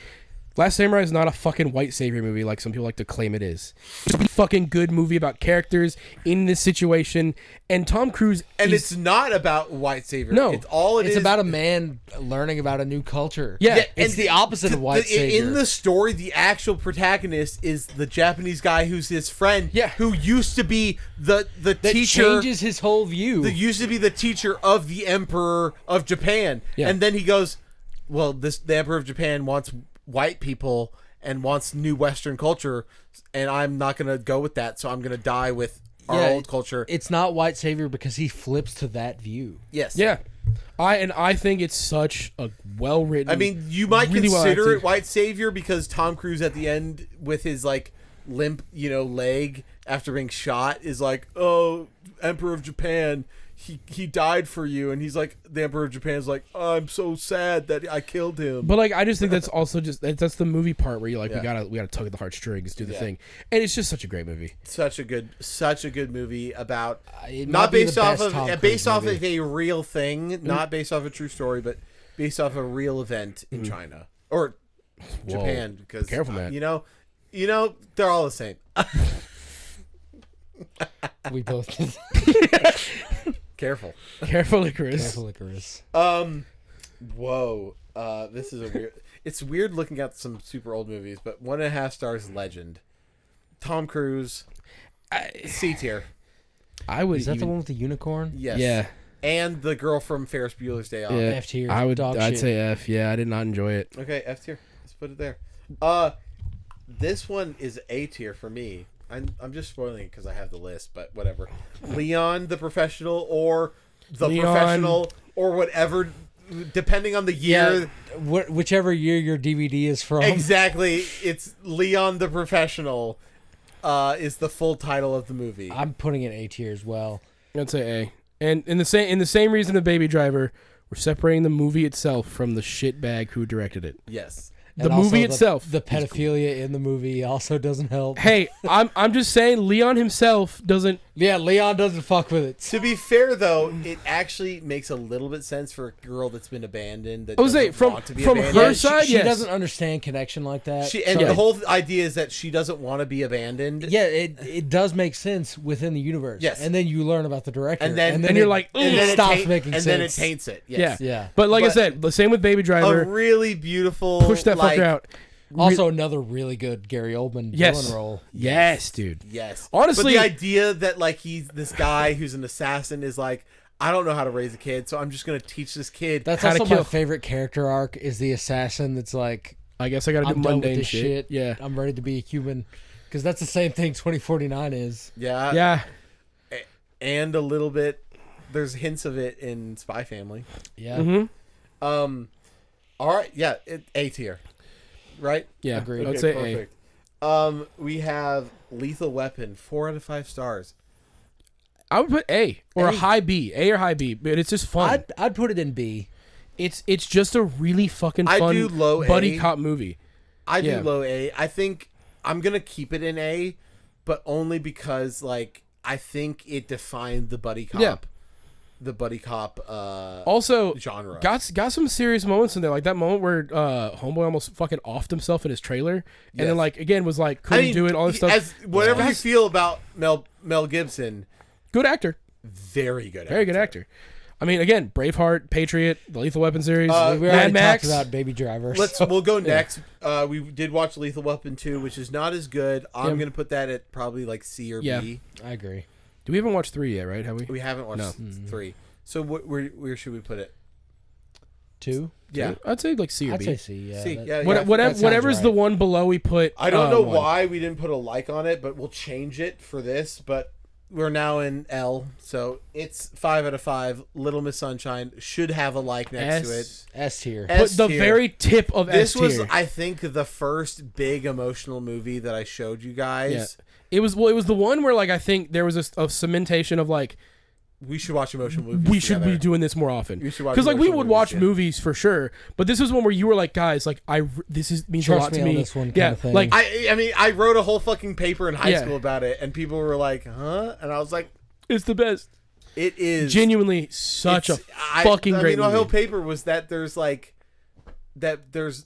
[SPEAKER 4] Last Samurai is not a fucking white savior movie like some people like to claim it is. It's a fucking good movie about characters in this situation, and Tom Cruise.
[SPEAKER 2] And
[SPEAKER 4] is,
[SPEAKER 2] it's not about white savior.
[SPEAKER 4] No.
[SPEAKER 2] It's all
[SPEAKER 3] It's about a man learning about a new culture.
[SPEAKER 4] Yeah,
[SPEAKER 3] It's the opposite of white savior.
[SPEAKER 2] In the story, the actual protagonist is the Japanese guy who's his friend.
[SPEAKER 4] Yeah.
[SPEAKER 2] Who used to be the
[SPEAKER 3] that
[SPEAKER 2] teacher.
[SPEAKER 3] changes his whole view.
[SPEAKER 2] That used to be the teacher of the Emperor of Japan.
[SPEAKER 4] Yeah.
[SPEAKER 2] And then he goes, well, the Emperor of Japan wants white people and wants new Western culture, and I'm not going to go with that, so I'm going to die with
[SPEAKER 3] Yeah,
[SPEAKER 2] old culture.
[SPEAKER 3] It's not white savior because he flips to that view.
[SPEAKER 2] Yes.
[SPEAKER 4] Yeah, I think it's such a well written.
[SPEAKER 2] I mean, you might
[SPEAKER 4] really well
[SPEAKER 2] consider
[SPEAKER 4] acted.
[SPEAKER 2] it white savior because Tom Cruise at the end with his like limp, leg after being shot is like, "Oh, Emperor of Japan, he died for you," and he's like, the Emperor of Japan's like, "I'm so sad that I killed him."
[SPEAKER 4] But like, I just think that's also that's the movie part where you're like,
[SPEAKER 2] Yeah.
[SPEAKER 4] we gotta tug at the heartstrings, do the
[SPEAKER 2] Yeah.
[SPEAKER 4] thing, and it's just such a great movie.
[SPEAKER 2] such a good movie about
[SPEAKER 3] It might
[SPEAKER 2] not
[SPEAKER 3] be the
[SPEAKER 2] based off
[SPEAKER 3] best Tom
[SPEAKER 2] of
[SPEAKER 3] Cruise movie.
[SPEAKER 2] of a real thing, not based off a true story, but based off a real event in China or Japan. Because
[SPEAKER 4] Careful, man.
[SPEAKER 2] You know, they're all the same.
[SPEAKER 3] We both did.
[SPEAKER 2] Careful.
[SPEAKER 4] Careful, Icarus.
[SPEAKER 3] Careful, Icarus.
[SPEAKER 2] Whoa. This is a weird. It's weird looking at some super old movies, but 1.5 stars Legend. Tom Cruise. C tier.
[SPEAKER 4] I would.
[SPEAKER 3] Is that the
[SPEAKER 4] even-
[SPEAKER 3] one with the unicorn?
[SPEAKER 2] Yes.
[SPEAKER 4] Yeah.
[SPEAKER 2] And the girl from Ferris Bueller's Day Off.
[SPEAKER 4] Yeah.
[SPEAKER 3] F tier.
[SPEAKER 4] I would.
[SPEAKER 3] Dog
[SPEAKER 4] I'd
[SPEAKER 3] shit.
[SPEAKER 4] say F. Yeah, I did not enjoy it.
[SPEAKER 2] Okay, F tier. Let's put it there. This one is A tier for me. I'm just spoiling it because I have the list, but whatever. Leon the Professional or The
[SPEAKER 4] Leon.
[SPEAKER 2] Professional or whatever, depending on the year.
[SPEAKER 3] Yeah, whichever year your DVD is from.
[SPEAKER 2] Exactly. It's Leon the Professional is the full title of the movie.
[SPEAKER 3] I'm putting it A tier as well.
[SPEAKER 4] I'd say A. And in the same reason of Baby Driver, we're separating the movie itself from the shitbag who directed it.
[SPEAKER 2] Yes.
[SPEAKER 4] The
[SPEAKER 3] And also
[SPEAKER 4] movie itself.
[SPEAKER 3] The pedophilia in the movie also doesn't help.
[SPEAKER 4] Hey, I'm just saying Leon himself doesn't.
[SPEAKER 3] Yeah, Leon doesn't fuck with it.
[SPEAKER 2] To be fair, though, it actually makes a little bit sense for a girl that's been abandoned. That
[SPEAKER 4] I was saying,
[SPEAKER 2] doesn't
[SPEAKER 4] from-
[SPEAKER 2] want to be
[SPEAKER 4] from
[SPEAKER 2] abandoned.
[SPEAKER 4] her side,
[SPEAKER 3] she
[SPEAKER 4] yes.
[SPEAKER 3] doesn't understand connection like that.
[SPEAKER 2] And
[SPEAKER 3] So-
[SPEAKER 2] the whole idea is that she doesn't want to be abandoned.
[SPEAKER 3] yeah, it does make sense within the universe.
[SPEAKER 2] Yes.
[SPEAKER 3] And then you learn about the director.
[SPEAKER 2] And then
[SPEAKER 4] And you're like,
[SPEAKER 2] and
[SPEAKER 3] it
[SPEAKER 2] then
[SPEAKER 3] stops
[SPEAKER 2] it
[SPEAKER 3] making
[SPEAKER 2] and
[SPEAKER 3] sense.
[SPEAKER 2] then it taints it. Yes.
[SPEAKER 3] Yeah.
[SPEAKER 4] But like I
[SPEAKER 2] But-
[SPEAKER 4] said, the same with Baby
[SPEAKER 2] A
[SPEAKER 4] Driver.
[SPEAKER 2] really beautiful.
[SPEAKER 4] Push that
[SPEAKER 2] like,
[SPEAKER 4] fucker out.
[SPEAKER 3] Also, another really good Gary Oldman
[SPEAKER 4] Yes.
[SPEAKER 3] villain role.
[SPEAKER 4] Yes, dude.
[SPEAKER 2] Yes.
[SPEAKER 4] Honestly-
[SPEAKER 2] but the idea that like he's this guy who's an assassin is like, I don't know how to raise a kid, so I'm just gonna teach this kid.
[SPEAKER 3] That's
[SPEAKER 4] How to
[SPEAKER 3] also my
[SPEAKER 4] kill.
[SPEAKER 3] favorite character arc is the assassin that's like,
[SPEAKER 4] I guess I gotta do
[SPEAKER 3] I'm done with
[SPEAKER 4] mundane
[SPEAKER 3] this shit.
[SPEAKER 4] Yeah.
[SPEAKER 3] I'm ready to be a human. Because that's the same thing 2049 is.
[SPEAKER 2] yeah.
[SPEAKER 4] Yeah.
[SPEAKER 2] And a little bit. There's hints of it in Spy Family.
[SPEAKER 3] Yeah.
[SPEAKER 4] Mm-hmm.
[SPEAKER 2] All right. Yeah. A tier. Right.
[SPEAKER 4] Yeah.
[SPEAKER 3] Agreed.
[SPEAKER 4] I'd
[SPEAKER 2] Okay,
[SPEAKER 4] say
[SPEAKER 2] perfect. We have Lethal Weapon, 4 out of 5 stars.
[SPEAKER 4] A. I would put A or
[SPEAKER 2] A.
[SPEAKER 4] a high B. A or high B. But it's just fun.
[SPEAKER 3] I'd put it in B.
[SPEAKER 4] It's just a really fucking
[SPEAKER 2] I
[SPEAKER 4] fun
[SPEAKER 2] do low
[SPEAKER 4] buddy
[SPEAKER 2] A.
[SPEAKER 4] cop movie.
[SPEAKER 2] I
[SPEAKER 4] Yeah.
[SPEAKER 2] do low A. I think I'm gonna keep it in A, but only because like I think it defined the buddy cop.
[SPEAKER 4] Yeah.
[SPEAKER 2] The buddy cop
[SPEAKER 4] Also,
[SPEAKER 2] genre.
[SPEAKER 4] got some serious moments in there, like that moment where Homeboy almost fucking offed himself in his trailer, and
[SPEAKER 2] Yes.
[SPEAKER 4] then like again was like couldn't do it, all this stuff.
[SPEAKER 2] As whatever you
[SPEAKER 4] That's-
[SPEAKER 2] feel about Mel Gibson,
[SPEAKER 4] Good actor,
[SPEAKER 2] very good.
[SPEAKER 4] very good actor. I mean, again, Braveheart, Patriot, the Lethal Weapon series,
[SPEAKER 3] We
[SPEAKER 4] Mad
[SPEAKER 3] already
[SPEAKER 4] Max.
[SPEAKER 3] talked about Baby Driver.
[SPEAKER 2] We'll go next. We did watch Lethal Weapon 2, which is not as good. I'm
[SPEAKER 4] Yeah.
[SPEAKER 2] gonna put that at probably like C or
[SPEAKER 4] Yeah.
[SPEAKER 2] B.
[SPEAKER 3] I agree.
[SPEAKER 4] Do we haven't watched 3 yet, right? Have we?
[SPEAKER 2] We haven't watched
[SPEAKER 4] No.
[SPEAKER 2] 3. So where should we put it?
[SPEAKER 3] 2?
[SPEAKER 2] Yeah.
[SPEAKER 4] I'd say like C or
[SPEAKER 3] I'd
[SPEAKER 4] B.
[SPEAKER 3] say C. Yeah.
[SPEAKER 2] C,
[SPEAKER 3] that-
[SPEAKER 2] yeah,
[SPEAKER 4] Whatever's
[SPEAKER 3] sounds
[SPEAKER 4] the
[SPEAKER 3] right.
[SPEAKER 4] one below we put.
[SPEAKER 2] I don't know
[SPEAKER 4] 1.
[SPEAKER 2] why we didn't put a like on it, but we'll change it for this. But we're now in L, so it's 5 out of 5. Little Miss Sunshine should have a like next to it.
[SPEAKER 3] S tier.
[SPEAKER 4] Put
[SPEAKER 2] S
[SPEAKER 4] the
[SPEAKER 2] tier.
[SPEAKER 4] very tip of
[SPEAKER 2] This
[SPEAKER 4] S
[SPEAKER 2] was,
[SPEAKER 4] tier.
[SPEAKER 2] I think, the first big emotional movie that I showed you guys.
[SPEAKER 4] Yeah. It was the one where like I think there was a cementation of like
[SPEAKER 2] We should watch emotional movies.
[SPEAKER 4] we should be
[SPEAKER 2] together.
[SPEAKER 4] doing this more often.
[SPEAKER 2] We should watch
[SPEAKER 4] Because like we
[SPEAKER 2] emotional
[SPEAKER 4] would
[SPEAKER 2] movies,
[SPEAKER 4] watch
[SPEAKER 2] yeah.
[SPEAKER 4] movies for sure, but this was one where you were like, guys, like means
[SPEAKER 3] Trust
[SPEAKER 4] a lot
[SPEAKER 3] me
[SPEAKER 4] to
[SPEAKER 3] on
[SPEAKER 4] me.
[SPEAKER 3] this one
[SPEAKER 4] yeah,
[SPEAKER 3] kinda thing.
[SPEAKER 4] like
[SPEAKER 2] I mean, I wrote a whole fucking paper in high
[SPEAKER 4] Yeah.
[SPEAKER 2] school about it, and people were like, "Huh?" And I was like,
[SPEAKER 4] it's the best.
[SPEAKER 2] "It is
[SPEAKER 4] Genuinely, such a
[SPEAKER 2] It's-
[SPEAKER 4] fucking
[SPEAKER 2] I
[SPEAKER 4] great
[SPEAKER 2] mean, my whole
[SPEAKER 4] movie.
[SPEAKER 2] paper was that there's like that there's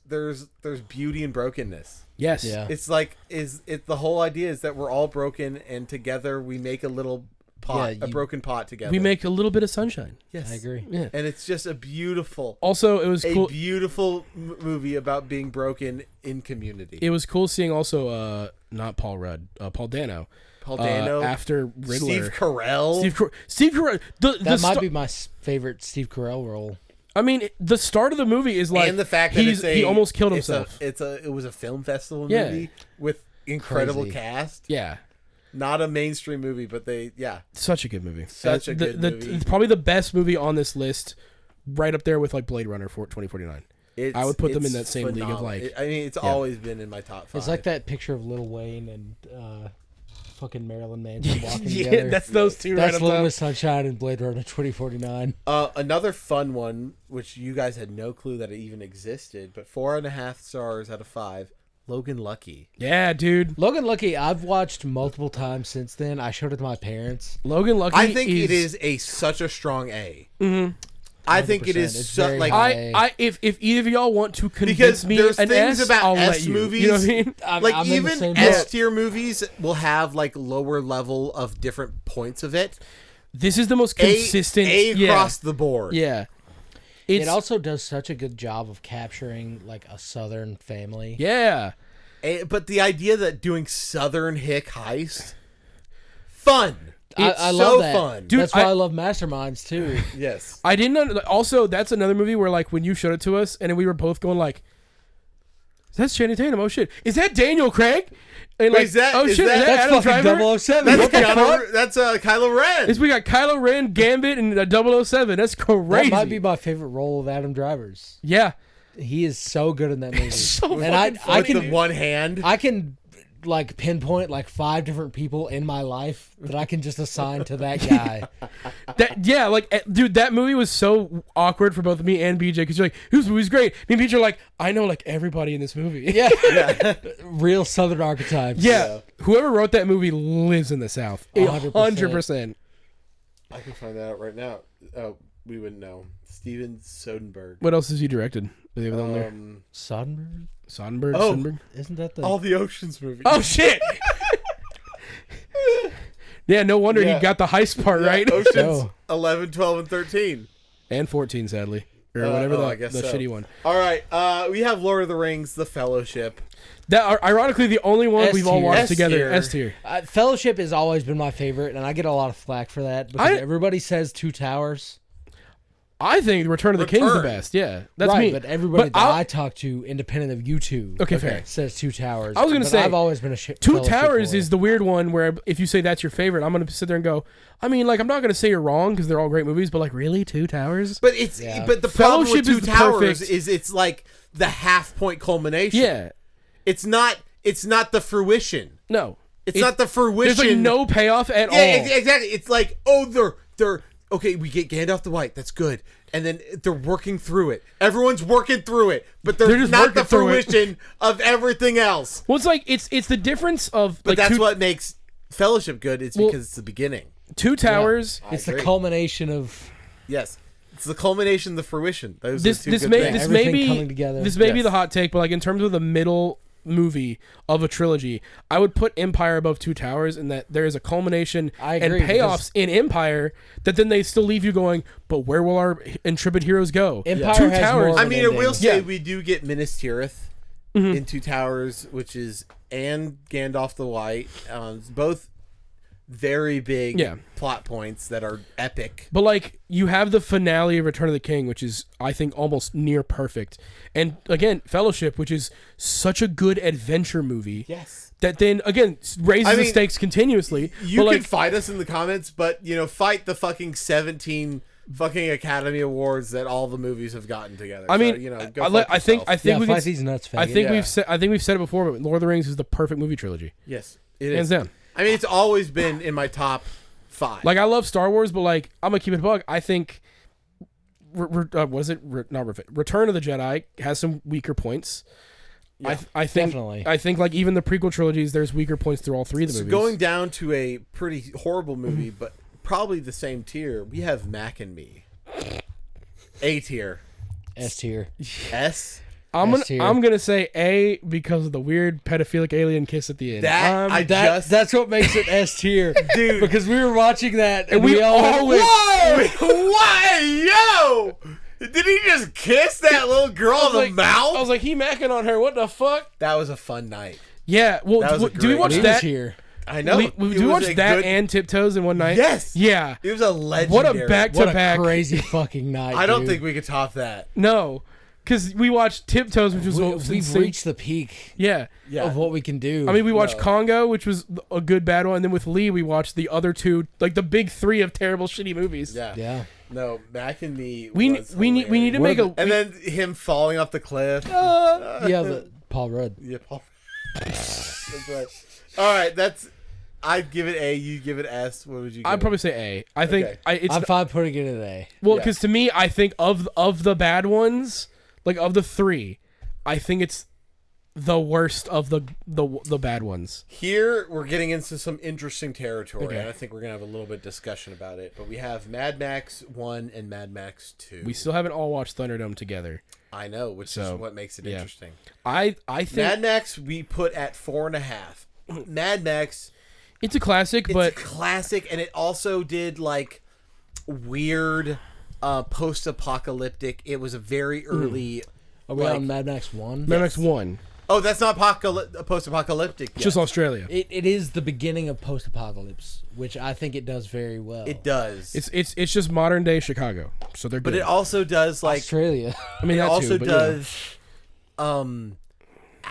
[SPEAKER 2] beauty in brokenness.
[SPEAKER 4] Yes.
[SPEAKER 3] Yeah.
[SPEAKER 2] It's like the whole idea is that we're all broken, and together we make a little pot,
[SPEAKER 3] Yeah,
[SPEAKER 2] a broken pot together.
[SPEAKER 4] We make a little bit of sunshine.
[SPEAKER 2] yes,
[SPEAKER 3] I agree.
[SPEAKER 4] Yeah.
[SPEAKER 2] and it's just a beautiful,
[SPEAKER 4] Also, it was cool.
[SPEAKER 2] beautiful movie about being broken in community.
[SPEAKER 4] It was cool seeing also not Paul Rudd, Paul Dano.
[SPEAKER 2] Paul Dano,
[SPEAKER 4] After Riddler.
[SPEAKER 2] Steve Carell.
[SPEAKER 4] Steve Carell.
[SPEAKER 3] That might be my favorite Steve Carell role.
[SPEAKER 4] I mean, the start of the movie is like
[SPEAKER 2] and the fact that
[SPEAKER 4] he almost killed
[SPEAKER 2] it's
[SPEAKER 4] himself.
[SPEAKER 2] It was a film festival
[SPEAKER 4] Yeah.
[SPEAKER 2] movie with incredible
[SPEAKER 3] Crazy.
[SPEAKER 2] cast.
[SPEAKER 4] Yeah.
[SPEAKER 2] Not a mainstream movie, but
[SPEAKER 4] Such a good movie.
[SPEAKER 2] Such a good movie.
[SPEAKER 4] It's probably the best movie on this list, right up there with like Blade Runner for 2049. I would put them in that same league of like.
[SPEAKER 2] I mean, it's always been in my top 5.
[SPEAKER 3] It's like that picture of Lil Wayne and fucking Marilyn Manson walking
[SPEAKER 4] Yeah,
[SPEAKER 3] together.
[SPEAKER 4] that's those two right
[SPEAKER 3] That's
[SPEAKER 4] up
[SPEAKER 3] Little
[SPEAKER 4] top.
[SPEAKER 3] Miss Sunshine and Blade Runner 2049.
[SPEAKER 2] Another fun one, which you guys had no clue that it even existed, but 4.5 stars out of 5. Logan Lucky.
[SPEAKER 4] Yeah, dude.
[SPEAKER 3] Logan Lucky, I've watched multiple times since then. I showed it to my parents.
[SPEAKER 4] Logan Lucky.
[SPEAKER 2] I think it is such a strong A.
[SPEAKER 4] Mm-hmm.
[SPEAKER 2] I think it
[SPEAKER 3] 100%.
[SPEAKER 2] is
[SPEAKER 3] It's
[SPEAKER 2] so,
[SPEAKER 3] very
[SPEAKER 2] like
[SPEAKER 3] high.
[SPEAKER 4] If either of y'all want to convince
[SPEAKER 2] Because
[SPEAKER 4] me
[SPEAKER 2] there's
[SPEAKER 4] an
[SPEAKER 2] things
[SPEAKER 4] S,
[SPEAKER 2] about
[SPEAKER 4] I'll
[SPEAKER 2] S
[SPEAKER 4] let you.
[SPEAKER 2] movies-
[SPEAKER 4] You know what I mean?
[SPEAKER 2] like
[SPEAKER 3] I'm in the
[SPEAKER 2] even
[SPEAKER 3] same
[SPEAKER 2] S
[SPEAKER 3] boat.
[SPEAKER 2] tier movies will have like lower level of different points of it.
[SPEAKER 4] This is the most consistent.
[SPEAKER 2] A
[SPEAKER 4] yeah.
[SPEAKER 2] across the board.
[SPEAKER 4] Yeah.
[SPEAKER 3] It also does such a good job of capturing like a Southern family.
[SPEAKER 4] Yeah.
[SPEAKER 2] But the idea that doing Southern hick heist, fun. It's
[SPEAKER 3] I
[SPEAKER 2] so
[SPEAKER 3] love that.
[SPEAKER 2] fun.
[SPEAKER 4] Dude,
[SPEAKER 3] That's why I love Masterminds too.
[SPEAKER 2] Yes.
[SPEAKER 4] I didn't. Also, that's another movie where like when you showed it to us, and we were both going like, "That's Channing Tatum." Oh shit, is that Daniel Craig? And
[SPEAKER 2] Wait,
[SPEAKER 4] like,
[SPEAKER 2] is that-
[SPEAKER 4] oh
[SPEAKER 2] is
[SPEAKER 4] shit,
[SPEAKER 2] that-
[SPEAKER 4] is
[SPEAKER 3] That's
[SPEAKER 4] Adam
[SPEAKER 3] fucking
[SPEAKER 4] Driver?
[SPEAKER 3] 007.
[SPEAKER 2] That's
[SPEAKER 3] What the fuck?
[SPEAKER 2] That's Kylo Ren.
[SPEAKER 4] We got Kylo Ren, Gambit, and 007. That's crazy.
[SPEAKER 3] That might be my favorite role of Adam Driver's.
[SPEAKER 4] Yeah.
[SPEAKER 3] He is so good in that movie.
[SPEAKER 4] So
[SPEAKER 3] and I
[SPEAKER 2] With the
[SPEAKER 3] can
[SPEAKER 2] one hand.
[SPEAKER 3] I can like pinpoint like 5 different people in my life that I can just assign to that guy.
[SPEAKER 4] Dude, that movie was so awkward for both me and BJ because you're like, "Whose movie's great?" Me and BJ are like, "I know like everybody in this movie."
[SPEAKER 3] Yeah. Real Southern archetypes.
[SPEAKER 4] Yeah. Whoever wrote that movie lives in the South.
[SPEAKER 3] 100%.
[SPEAKER 4] 100%.
[SPEAKER 2] I can find that out right now. Oh, we wouldn't know. Steven Soderbergh.
[SPEAKER 4] What else has he directed? Do they have it on there?
[SPEAKER 3] Sonnenberg?
[SPEAKER 4] Sonnenberg?
[SPEAKER 2] Oh.
[SPEAKER 4] Sonnenberg?
[SPEAKER 3] Isn't that the
[SPEAKER 2] All the Oceans movies.
[SPEAKER 4] Oh shit! Yeah, no wonder
[SPEAKER 2] Yeah.
[SPEAKER 4] he got the heist part right.
[SPEAKER 2] Oceans
[SPEAKER 3] No.
[SPEAKER 2] 11, 12, and 13.
[SPEAKER 4] And 14, sadly, or whatever
[SPEAKER 2] I
[SPEAKER 4] the
[SPEAKER 2] guess so.
[SPEAKER 4] shitty one.
[SPEAKER 2] All right. We have Lord of the Rings, The Fellowship.
[SPEAKER 4] That are ironically the only one
[SPEAKER 3] S
[SPEAKER 4] we've all
[SPEAKER 3] tier.
[SPEAKER 4] watched
[SPEAKER 2] S
[SPEAKER 4] together.
[SPEAKER 2] tier.
[SPEAKER 4] S tier.
[SPEAKER 3] Fellowship has always been my favorite, and I get a lot of flack for that because
[SPEAKER 4] I-
[SPEAKER 3] everybody says Two Towers.
[SPEAKER 4] I think Return of the King is the
[SPEAKER 2] Return.
[SPEAKER 4] best. Yeah, that's
[SPEAKER 3] right,
[SPEAKER 4] me.
[SPEAKER 3] but everybody
[SPEAKER 4] But
[SPEAKER 3] that
[SPEAKER 4] I'll-
[SPEAKER 3] I talk to, independent of you two,
[SPEAKER 4] Okay, fair.
[SPEAKER 3] says Two Towers.
[SPEAKER 4] I was gonna
[SPEAKER 3] But
[SPEAKER 4] say,
[SPEAKER 3] I've always been a
[SPEAKER 4] Two
[SPEAKER 3] Fellowship
[SPEAKER 4] Towers
[SPEAKER 3] boy.
[SPEAKER 4] is the weird one where if you say that's your favorite, I'm gonna sit there and go. I mean, like I'm not gonna say you're wrong because they're all great movies, but like really, Two Towers?
[SPEAKER 2] But it's
[SPEAKER 3] Yeah.
[SPEAKER 2] but the problem
[SPEAKER 4] Fellowship
[SPEAKER 2] with Two
[SPEAKER 4] is the
[SPEAKER 2] Towers
[SPEAKER 4] perfect-
[SPEAKER 2] is it's like the half point culmination.
[SPEAKER 4] Yeah.
[SPEAKER 2] It's not the fruition.
[SPEAKER 4] No.
[SPEAKER 2] It's not the fruition.
[SPEAKER 4] There's like no payoff at
[SPEAKER 2] Yeah,
[SPEAKER 4] all.
[SPEAKER 2] exactly. It's like, oh, they're okay. We get Gandalf the White. That's good. And then they're working through it. Everyone's working through it, but they're
[SPEAKER 4] just
[SPEAKER 2] not the
[SPEAKER 4] working through it.
[SPEAKER 2] fruition of everything else.
[SPEAKER 4] Well, it's like it's the difference of
[SPEAKER 2] But
[SPEAKER 4] like
[SPEAKER 2] that's
[SPEAKER 4] two,
[SPEAKER 2] what makes Fellowship good. It's because it's the beginning.
[SPEAKER 4] Two Towers.
[SPEAKER 3] It's the
[SPEAKER 2] agree.
[SPEAKER 3] culmination of
[SPEAKER 2] Yes, it's the culmination, the fruition. Those
[SPEAKER 4] This
[SPEAKER 2] are two
[SPEAKER 4] this
[SPEAKER 2] good
[SPEAKER 4] may
[SPEAKER 2] things.
[SPEAKER 4] this may
[SPEAKER 3] Everything
[SPEAKER 4] be
[SPEAKER 3] coming together.
[SPEAKER 4] this may be
[SPEAKER 2] Yes.
[SPEAKER 4] the hot take, but like in terms of the middle movie of a trilogy, I would put Empire above Two Towers, in that there is a culmination
[SPEAKER 3] I
[SPEAKER 4] and
[SPEAKER 3] agree,
[SPEAKER 4] payoffs in Empire that then they still leave you going, but where will our intrepid heroes go?
[SPEAKER 3] Empire
[SPEAKER 4] Two
[SPEAKER 3] has
[SPEAKER 4] Towers.
[SPEAKER 3] more of
[SPEAKER 2] I
[SPEAKER 3] an
[SPEAKER 2] mean, I will
[SPEAKER 3] ending.
[SPEAKER 2] say
[SPEAKER 4] Yeah.
[SPEAKER 2] we do get Minas Tirith in Two Towers, which is and Gandalf the White. Both very big
[SPEAKER 4] Yeah.
[SPEAKER 2] plot points that are epic.
[SPEAKER 4] But like you have the finale of Return of the King, which is I think almost near perfect, and again Fellowship, which is such a good adventure movie.
[SPEAKER 2] Yes.
[SPEAKER 4] That then again raises
[SPEAKER 2] I
[SPEAKER 4] the
[SPEAKER 2] mean,
[SPEAKER 4] stakes continuously.
[SPEAKER 2] You
[SPEAKER 4] but
[SPEAKER 2] can
[SPEAKER 4] like,
[SPEAKER 2] fight us in the comments, but fight the fucking 17 fucking Academy Awards that all the movies have gotten together.
[SPEAKER 4] I mean,
[SPEAKER 2] go
[SPEAKER 4] I think
[SPEAKER 3] yeah,
[SPEAKER 4] we
[SPEAKER 3] fight
[SPEAKER 4] can.
[SPEAKER 3] these nuts.
[SPEAKER 4] I
[SPEAKER 3] faggot.
[SPEAKER 4] think
[SPEAKER 2] Yeah.
[SPEAKER 4] we've said it before, but Lord of the Rings is the perfect movie trilogy,
[SPEAKER 2] yes, it
[SPEAKER 4] hands
[SPEAKER 2] is.
[SPEAKER 4] down.
[SPEAKER 2] I mean, it's always been in my top 5.
[SPEAKER 4] Like I love Star Wars, but like I'm gonna keep it a bug. I think, what is it? Return of the Jedi has some weaker points.
[SPEAKER 2] Yeah,
[SPEAKER 4] I think
[SPEAKER 3] definitely.
[SPEAKER 4] I think like even the prequel trilogies, there's weaker points through all three of the
[SPEAKER 2] So
[SPEAKER 4] movies.
[SPEAKER 2] going down to a pretty horrible movie, but probably the same tier, we have Mac and Me. A tier.
[SPEAKER 3] S tier.
[SPEAKER 2] S.
[SPEAKER 3] S tier.
[SPEAKER 4] I'm gonna say A because of the weird pedophilic alien kiss at the end.
[SPEAKER 3] That's what makes it S tier,
[SPEAKER 2] Dude.
[SPEAKER 3] Because we were watching that and
[SPEAKER 4] we
[SPEAKER 3] we all
[SPEAKER 4] all
[SPEAKER 3] went,
[SPEAKER 4] went,
[SPEAKER 2] Whoa! What? Yo! Did he just kiss that little girl in the mouth?
[SPEAKER 4] I was like, he macking on her. What the fuck?
[SPEAKER 2] That was a fun night.
[SPEAKER 4] Yeah. Well,
[SPEAKER 2] That was a
[SPEAKER 4] do we
[SPEAKER 2] great
[SPEAKER 4] watch
[SPEAKER 3] he
[SPEAKER 2] movie.
[SPEAKER 3] was
[SPEAKER 4] that?
[SPEAKER 3] here.
[SPEAKER 2] I know.
[SPEAKER 4] We
[SPEAKER 2] It
[SPEAKER 4] do
[SPEAKER 2] was
[SPEAKER 4] watch
[SPEAKER 2] a
[SPEAKER 4] that
[SPEAKER 2] good-
[SPEAKER 4] and Tiptoes in one night.
[SPEAKER 2] Yes.
[SPEAKER 4] Yeah.
[SPEAKER 2] It was a legendary.
[SPEAKER 4] What a back
[SPEAKER 3] What
[SPEAKER 4] to
[SPEAKER 3] a
[SPEAKER 4] back.
[SPEAKER 3] crazy fucking night.
[SPEAKER 2] I don't
[SPEAKER 3] dude.
[SPEAKER 2] think we could top that.
[SPEAKER 4] No. because we watched Tiptoes, which was
[SPEAKER 3] We've
[SPEAKER 4] insane.
[SPEAKER 3] reached the peak
[SPEAKER 4] Yeah.
[SPEAKER 2] Yeah.
[SPEAKER 3] of what we can do.
[SPEAKER 4] I mean, we watched
[SPEAKER 2] No.
[SPEAKER 4] Congo, which was a good bad one, and then with Lee, we watched the other two, like the big three of terrible, shitty movies.
[SPEAKER 2] Yeah.
[SPEAKER 3] yeah.
[SPEAKER 2] No, Mac and Me.
[SPEAKER 4] We
[SPEAKER 2] was
[SPEAKER 4] need to
[SPEAKER 3] What
[SPEAKER 4] make a.
[SPEAKER 2] And then him falling off the cliff.
[SPEAKER 3] Yeah, Paul Rudd.
[SPEAKER 2] Yeah, Paul. That's right. All right, that's. I'd give it A. You give it S. What would you? Give
[SPEAKER 4] I'd probably say A. I think
[SPEAKER 2] Okay.
[SPEAKER 4] it's
[SPEAKER 3] I'm fine putting it at A.
[SPEAKER 4] well
[SPEAKER 2] Yeah.
[SPEAKER 4] because to me, I think of the bad ones, like of the three, I think it's the worst of the bad ones.
[SPEAKER 2] Here we're getting into some interesting territory,
[SPEAKER 4] Okay.
[SPEAKER 2] and I think we're gonna have a little bit of discussion about it. But we have Mad Max 1 and Mad Max 2.
[SPEAKER 4] We still haven't all watched Thunderdome together.
[SPEAKER 2] I know, which
[SPEAKER 4] So,
[SPEAKER 2] is what makes it
[SPEAKER 4] yeah.
[SPEAKER 2] interesting.
[SPEAKER 4] I think
[SPEAKER 2] Mad Max we put at 4.5. Mad Max,
[SPEAKER 4] it's a classic,
[SPEAKER 2] it's
[SPEAKER 4] but
[SPEAKER 2] a classic, and it also did like weird post-apocalyptic. It was a very early.
[SPEAKER 3] Are we
[SPEAKER 2] Like-
[SPEAKER 3] on Mad Max 1?
[SPEAKER 4] Mad Max 1,
[SPEAKER 2] Oh, that's not post-apocalyptic. Yet.
[SPEAKER 4] just Australia.
[SPEAKER 3] It is the beginning of post-apocalypse, which I think it does very well.
[SPEAKER 2] It does.
[SPEAKER 4] It's just modern day Chicago, so they're good.
[SPEAKER 2] but it also does like.
[SPEAKER 3] Australia.
[SPEAKER 4] I mean,
[SPEAKER 2] It
[SPEAKER 4] that
[SPEAKER 2] also
[SPEAKER 4] too, but, you know.
[SPEAKER 2] does.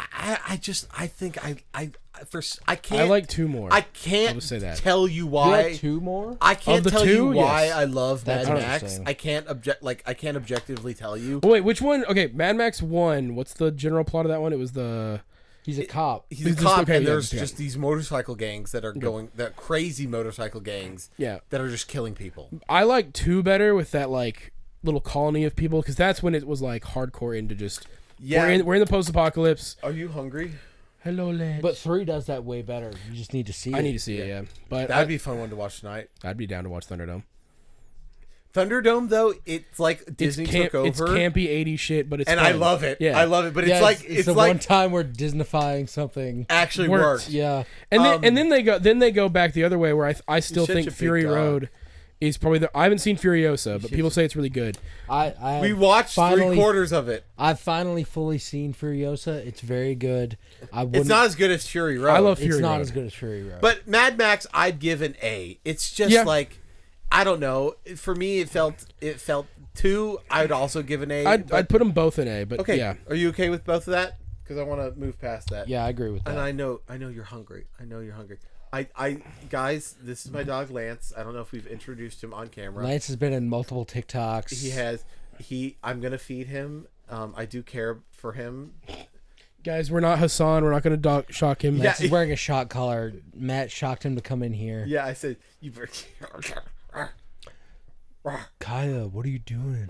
[SPEAKER 2] I think I can't.
[SPEAKER 4] I like two more.
[SPEAKER 2] I can't
[SPEAKER 4] just say that.
[SPEAKER 2] tell you
[SPEAKER 3] You
[SPEAKER 2] why.
[SPEAKER 3] have two more?
[SPEAKER 2] I can't
[SPEAKER 4] Of the
[SPEAKER 2] tell you
[SPEAKER 4] two,
[SPEAKER 2] why
[SPEAKER 4] yes.
[SPEAKER 2] I love
[SPEAKER 3] That's
[SPEAKER 2] Mad Max.
[SPEAKER 3] interesting.
[SPEAKER 2] I can't objectively tell you.
[SPEAKER 4] Oh, wait, which one? Okay, Mad Max 1. What's the general plot of that one? It was the
[SPEAKER 3] He's a cop.
[SPEAKER 2] He's
[SPEAKER 4] He's
[SPEAKER 2] a
[SPEAKER 4] just-
[SPEAKER 2] cop,
[SPEAKER 4] okay,
[SPEAKER 2] and
[SPEAKER 4] yeah,
[SPEAKER 2] there's
[SPEAKER 4] yeah.
[SPEAKER 2] just these motorcycle gangs that are going, that crazy motorcycle gangs
[SPEAKER 4] yeah.
[SPEAKER 2] that are just killing people.
[SPEAKER 4] I like 2 better with that like little colony of people because that's when it was like hardcore into just
[SPEAKER 2] Yeah.
[SPEAKER 4] we're in the post-apocalypse.
[SPEAKER 2] Are you hungry?
[SPEAKER 4] Hello, lad.
[SPEAKER 3] But 3 does that way better. You just need to see it.
[SPEAKER 4] I need to see it. Yeah, but
[SPEAKER 2] That'd be a fun one to watch tonight.
[SPEAKER 4] I'd be down to watch Thunderdome.
[SPEAKER 2] Thunderdome, though, it's like Disney took over,
[SPEAKER 4] It's campy 80s shit, but it's
[SPEAKER 2] and
[SPEAKER 4] fun.
[SPEAKER 2] I love it.
[SPEAKER 4] Yeah,
[SPEAKER 2] I love it, but
[SPEAKER 3] Yeah,
[SPEAKER 2] it's like
[SPEAKER 3] it's
[SPEAKER 2] it's
[SPEAKER 3] the
[SPEAKER 2] like
[SPEAKER 3] one time where Disneyfying something.
[SPEAKER 2] actually
[SPEAKER 4] Worked.
[SPEAKER 2] worked.
[SPEAKER 3] Yeah.
[SPEAKER 4] and then they go back the other way where I still
[SPEAKER 2] such
[SPEAKER 4] think
[SPEAKER 2] a big
[SPEAKER 4] Fury
[SPEAKER 2] dog.
[SPEAKER 4] Road is probably the. I haven't seen Furiosa, but people say it's really good.
[SPEAKER 3] I
[SPEAKER 2] We watched
[SPEAKER 3] finally-
[SPEAKER 2] 3/4 of it.
[SPEAKER 3] I've finally fully seen Furiosa. It's very good. I wouldn't.
[SPEAKER 2] It's not as good as Fury Road.
[SPEAKER 4] I love
[SPEAKER 3] It's
[SPEAKER 4] Fury
[SPEAKER 3] not
[SPEAKER 4] Road.
[SPEAKER 3] as good as Fury Road.
[SPEAKER 2] But Mad Max, I'd give an A. It's just
[SPEAKER 4] Yeah.
[SPEAKER 2] like, I don't know. For me, it felt 2. I'd also give an A.
[SPEAKER 4] I'd put them both in A, but
[SPEAKER 2] okay.
[SPEAKER 4] yeah.
[SPEAKER 2] Are you okay with both of that? Because I want to move past that.
[SPEAKER 3] yeah, I agree with that.
[SPEAKER 2] And I know you're hungry. I guys, this is my dog Lance. I don't know if we've introduced him on camera.
[SPEAKER 3] Lance has been in multiple TikToks.
[SPEAKER 2] He has. I'm gonna feed him. I do care for him.
[SPEAKER 4] Guys, we're not Hassan. We're not going to shock him.
[SPEAKER 3] Lance is wearing a shock collar. Matt shocked him to come in here.
[SPEAKER 2] Yeah, I said you.
[SPEAKER 3] Kaya, what are you doing?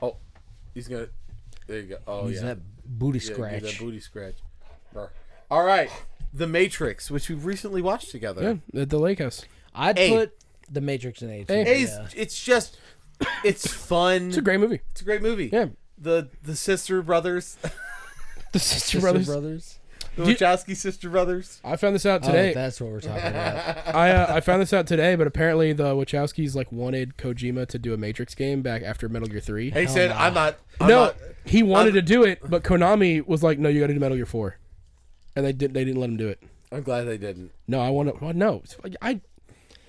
[SPEAKER 2] Oh, he's gonna. There you go. Oh
[SPEAKER 3] He's
[SPEAKER 2] yeah.
[SPEAKER 3] that booty
[SPEAKER 2] Yeah, give
[SPEAKER 3] scratch.
[SPEAKER 2] that booty scratch. All right, The Matrix, which we've recently watched together.
[SPEAKER 4] Yeah, at the lake house.
[SPEAKER 3] I'd
[SPEAKER 2] A.
[SPEAKER 3] put The Matrix in A. too,
[SPEAKER 4] A.
[SPEAKER 3] yeah.
[SPEAKER 2] It's just, it's fun.
[SPEAKER 4] It's a great movie.
[SPEAKER 2] It's a great movie.
[SPEAKER 4] Yeah.
[SPEAKER 2] The sister brothers,
[SPEAKER 4] The Sister
[SPEAKER 3] Sister
[SPEAKER 4] Brothers.
[SPEAKER 2] the
[SPEAKER 4] Do you-
[SPEAKER 2] Wachowski sister brothers.
[SPEAKER 4] I found this out
[SPEAKER 3] Oh,
[SPEAKER 4] today.
[SPEAKER 3] that's what we're talking about.
[SPEAKER 4] I found this out today, but apparently the Wachowskis like wanted Kojima to do a Matrix game back after Metal Gear 3.
[SPEAKER 2] He
[SPEAKER 3] Hell
[SPEAKER 2] said,
[SPEAKER 3] no.
[SPEAKER 2] I'm not.
[SPEAKER 4] He wanted
[SPEAKER 2] I'm-
[SPEAKER 4] to do it, but Konami was like, "No, you got to do Metal Gear 4," and they didn't let him do it.
[SPEAKER 2] I'm glad they didn't.
[SPEAKER 4] No, I want to. Well, no, I.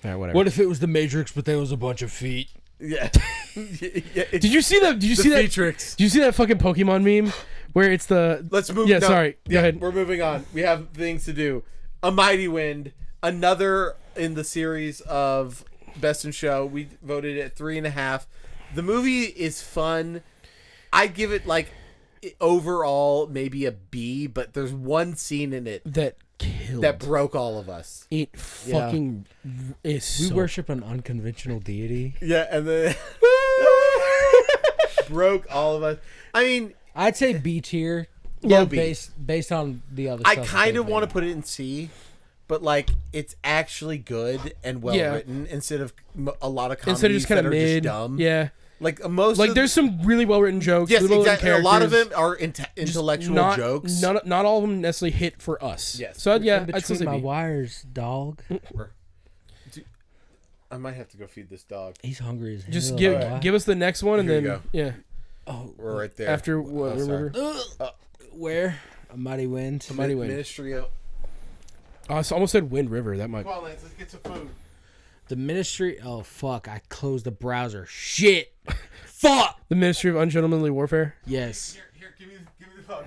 [SPEAKER 4] Whatever.
[SPEAKER 3] What if it was The Matrix, but there was a bunch of feet?
[SPEAKER 2] Yeah.
[SPEAKER 4] Did you see that? Did you see that?
[SPEAKER 2] Matrix.
[SPEAKER 4] Did you see that fucking Pokemon meme where it's the?
[SPEAKER 2] Let's move.
[SPEAKER 4] Yeah,
[SPEAKER 2] no,
[SPEAKER 4] sorry. Go ahead.
[SPEAKER 2] We're moving on. We have things to do. A Mighty Wind, another in the series of Best in Show. We voted at 3.5. The movie is fun. I give it like overall maybe a B, but there's one scene in it
[SPEAKER 4] That killed.
[SPEAKER 2] that broke all of us.
[SPEAKER 4] It fucking is.
[SPEAKER 3] We
[SPEAKER 4] so
[SPEAKER 3] worship an unconventional deity.
[SPEAKER 2] Yeah, and then broke all of us. I mean,
[SPEAKER 3] I'd say B tier.
[SPEAKER 2] Low B.
[SPEAKER 3] Based on the other
[SPEAKER 2] I
[SPEAKER 3] stuff.
[SPEAKER 2] kind of want to put it in C, but like it's actually good and well
[SPEAKER 4] Yeah.
[SPEAKER 2] written instead of a lot of comedies
[SPEAKER 4] instead of just kind
[SPEAKER 2] that
[SPEAKER 4] of
[SPEAKER 2] are
[SPEAKER 4] mid.
[SPEAKER 2] just dumb.
[SPEAKER 4] Yeah.
[SPEAKER 2] Like most
[SPEAKER 4] Like
[SPEAKER 2] of
[SPEAKER 4] there's some really well written jokes.
[SPEAKER 2] yes,
[SPEAKER 4] really well-written
[SPEAKER 2] exactly. A lot of
[SPEAKER 4] characters.
[SPEAKER 2] them are
[SPEAKER 4] Just
[SPEAKER 2] intellectual
[SPEAKER 4] not,
[SPEAKER 2] jokes.
[SPEAKER 4] Not all of them necessarily hit for us.
[SPEAKER 2] Yes.
[SPEAKER 4] So yeah,
[SPEAKER 3] In
[SPEAKER 4] I'd still
[SPEAKER 3] between
[SPEAKER 4] say
[SPEAKER 3] my
[SPEAKER 4] B.
[SPEAKER 3] wires, dog.
[SPEAKER 2] I might have to go feed this dog.
[SPEAKER 3] He's hungry as hell.
[SPEAKER 4] Just
[SPEAKER 3] dog.
[SPEAKER 4] give us the next one and
[SPEAKER 2] Here you
[SPEAKER 4] then
[SPEAKER 2] go.
[SPEAKER 4] yeah.
[SPEAKER 3] Oh,
[SPEAKER 2] We're right there.
[SPEAKER 4] After what?
[SPEAKER 2] Oh, sorry.
[SPEAKER 4] Remember?
[SPEAKER 3] where? A mighty wind.
[SPEAKER 4] A Mighty Wind.
[SPEAKER 2] Ministry of.
[SPEAKER 4] I almost said Wind River. That might.
[SPEAKER 2] Come on, Lance. Let's get some food.
[SPEAKER 3] The ministry. Oh fuck! I closed the browser. Shit. Fuck.
[SPEAKER 4] The Ministry of Ungentlemanly Warfare.
[SPEAKER 3] Yes.
[SPEAKER 2] Here, give me the phone.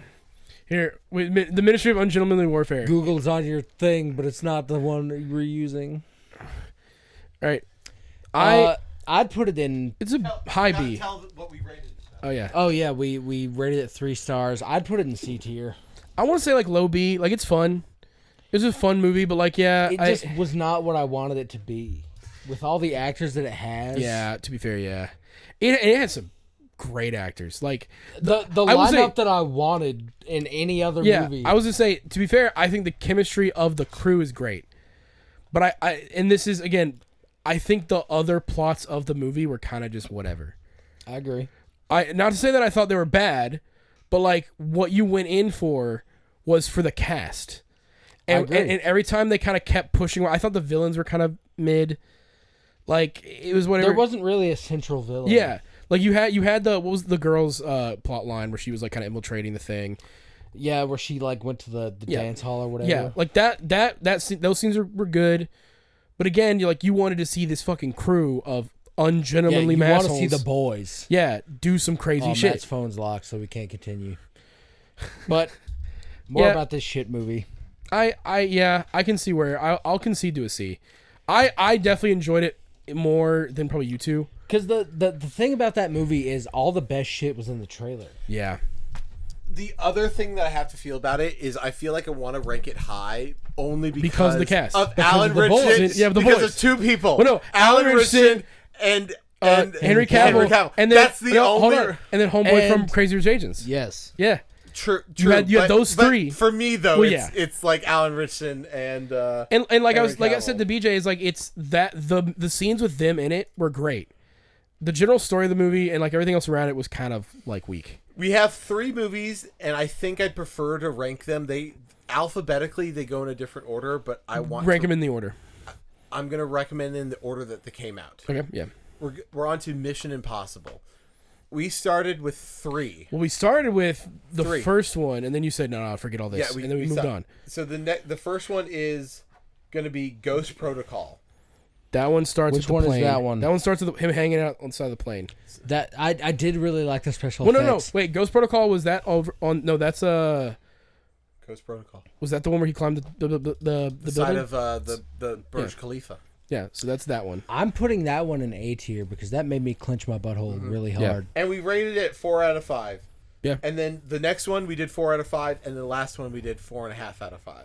[SPEAKER 4] Here, wait, the Ministry of Ungentlemanly Warfare.
[SPEAKER 3] Google's on your thing, but it's not the one that we're using.
[SPEAKER 4] All right.
[SPEAKER 3] I'd put it in.
[SPEAKER 4] It's a high B.
[SPEAKER 2] Tell what we rated.
[SPEAKER 4] Oh yeah.
[SPEAKER 3] Oh yeah, we rated it 3 stars. I'd put it in C tier.
[SPEAKER 4] I want to say like low B. Like it's fun. It was a fun movie, but like yeah,
[SPEAKER 3] It just was not what I wanted it to be. With all the actors that it has.
[SPEAKER 4] yeah. To be fair, yeah, it had some great actors. Like
[SPEAKER 3] The
[SPEAKER 4] I will say-
[SPEAKER 3] lineup that I wanted in any other
[SPEAKER 4] yeah,
[SPEAKER 3] movie.
[SPEAKER 4] I was gonna say. To be fair, I think the chemistry of the crew is great. But I and this is again, I think the other plots of the movie were kind of just whatever.
[SPEAKER 3] I agree.
[SPEAKER 4] Not to say that I thought they were bad, but like what you went in for was for the cast. And,
[SPEAKER 3] I agree.
[SPEAKER 4] and every time they kind of kept pushing, I thought the villains were kind of mid. Like it was whatever.
[SPEAKER 3] There wasn't really a central villain.
[SPEAKER 4] Yeah, like you had the what was the girl's plot line where she was like kind of infiltrating the thing.
[SPEAKER 3] Yeah, where she like went to the
[SPEAKER 4] Yeah.
[SPEAKER 3] dance hall or whatever.
[SPEAKER 4] Yeah, like those scenes were good, but again, you wanted to see this fucking crew of ungentlemanly
[SPEAKER 3] you want to
[SPEAKER 4] massholes.
[SPEAKER 3] see the boys.
[SPEAKER 4] Yeah, do some crazy
[SPEAKER 3] Oh,
[SPEAKER 4] shit.
[SPEAKER 3] Matt's phone's locked, so we can't continue. But more
[SPEAKER 4] Yeah.
[SPEAKER 3] about this shit movie.
[SPEAKER 4] I can see where I'll concede to a C. I definitely enjoyed it more than probably you two.
[SPEAKER 3] Because the thing about that movie is all the best shit was in the trailer.
[SPEAKER 4] Yeah.
[SPEAKER 2] The other thing that I have to feel about it is I feel like I want to rank it high only because
[SPEAKER 4] of the cast.
[SPEAKER 2] of
[SPEAKER 4] Because
[SPEAKER 2] Alan
[SPEAKER 3] of the boys.
[SPEAKER 2] Richardson.
[SPEAKER 4] Yeah, the
[SPEAKER 2] because
[SPEAKER 4] boys.
[SPEAKER 2] of 2 people.
[SPEAKER 4] Well, no,
[SPEAKER 2] Alan
[SPEAKER 4] Alan
[SPEAKER 2] Richardson and
[SPEAKER 4] Henry Cavill, and then
[SPEAKER 2] that's the
[SPEAKER 4] hold
[SPEAKER 2] only.
[SPEAKER 4] on. And then homeboy from
[SPEAKER 3] And-
[SPEAKER 4] Crazy Rich Asians.
[SPEAKER 3] Yes.
[SPEAKER 4] Yeah.
[SPEAKER 2] True.
[SPEAKER 4] You had
[SPEAKER 2] but-
[SPEAKER 4] those
[SPEAKER 2] but
[SPEAKER 4] 3.
[SPEAKER 2] For me though,
[SPEAKER 4] Well,
[SPEAKER 2] it's like Alan Richardson and
[SPEAKER 4] And like
[SPEAKER 2] Henry
[SPEAKER 4] I said to
[SPEAKER 2] Cavill.
[SPEAKER 4] BJ, is like it's that the scenes with them in it were great. The general story of the movie and like everything else around it was kind of like weak.
[SPEAKER 2] we have 3 movies, and I think I'd prefer to rank them. They alphabetically they go in a different order, but I want
[SPEAKER 4] Rank
[SPEAKER 2] to,
[SPEAKER 4] them in the order.
[SPEAKER 2] I'm gonna recommend in the order that they came out.
[SPEAKER 4] Okay. Yeah.
[SPEAKER 2] We're on to Mission Impossible. We started with 3.
[SPEAKER 4] Well, we started with the
[SPEAKER 2] 3.
[SPEAKER 4] first one, and then you said, no, forget all this, and then we moved
[SPEAKER 2] stopped.
[SPEAKER 4] on.
[SPEAKER 2] So the first one is gonna be Ghost Protocol.
[SPEAKER 4] That one starts
[SPEAKER 3] Which
[SPEAKER 4] with the
[SPEAKER 3] one is
[SPEAKER 4] plane.
[SPEAKER 3] that one?
[SPEAKER 4] That one starts with him hanging out on the side of the plane.
[SPEAKER 3] That I did really like the special
[SPEAKER 4] Well, no,
[SPEAKER 3] effects.
[SPEAKER 4] wait. Ghost Protocol was that over on? No, that's
[SPEAKER 2] Ghost Protocol.
[SPEAKER 4] was that the one where he climbed the
[SPEAKER 2] Side
[SPEAKER 4] building?
[SPEAKER 2] of the Burj Khalifa.
[SPEAKER 4] Yeah, so that's that one.
[SPEAKER 3] I'm putting that one in A tier because that made me clench my butthole really
[SPEAKER 4] Yeah.
[SPEAKER 3] hard.
[SPEAKER 2] And we rated it 4 out of 5.
[SPEAKER 4] Yeah.
[SPEAKER 2] And then the next one we did 4 out of 5, and the last one we did 4.5 out of 5.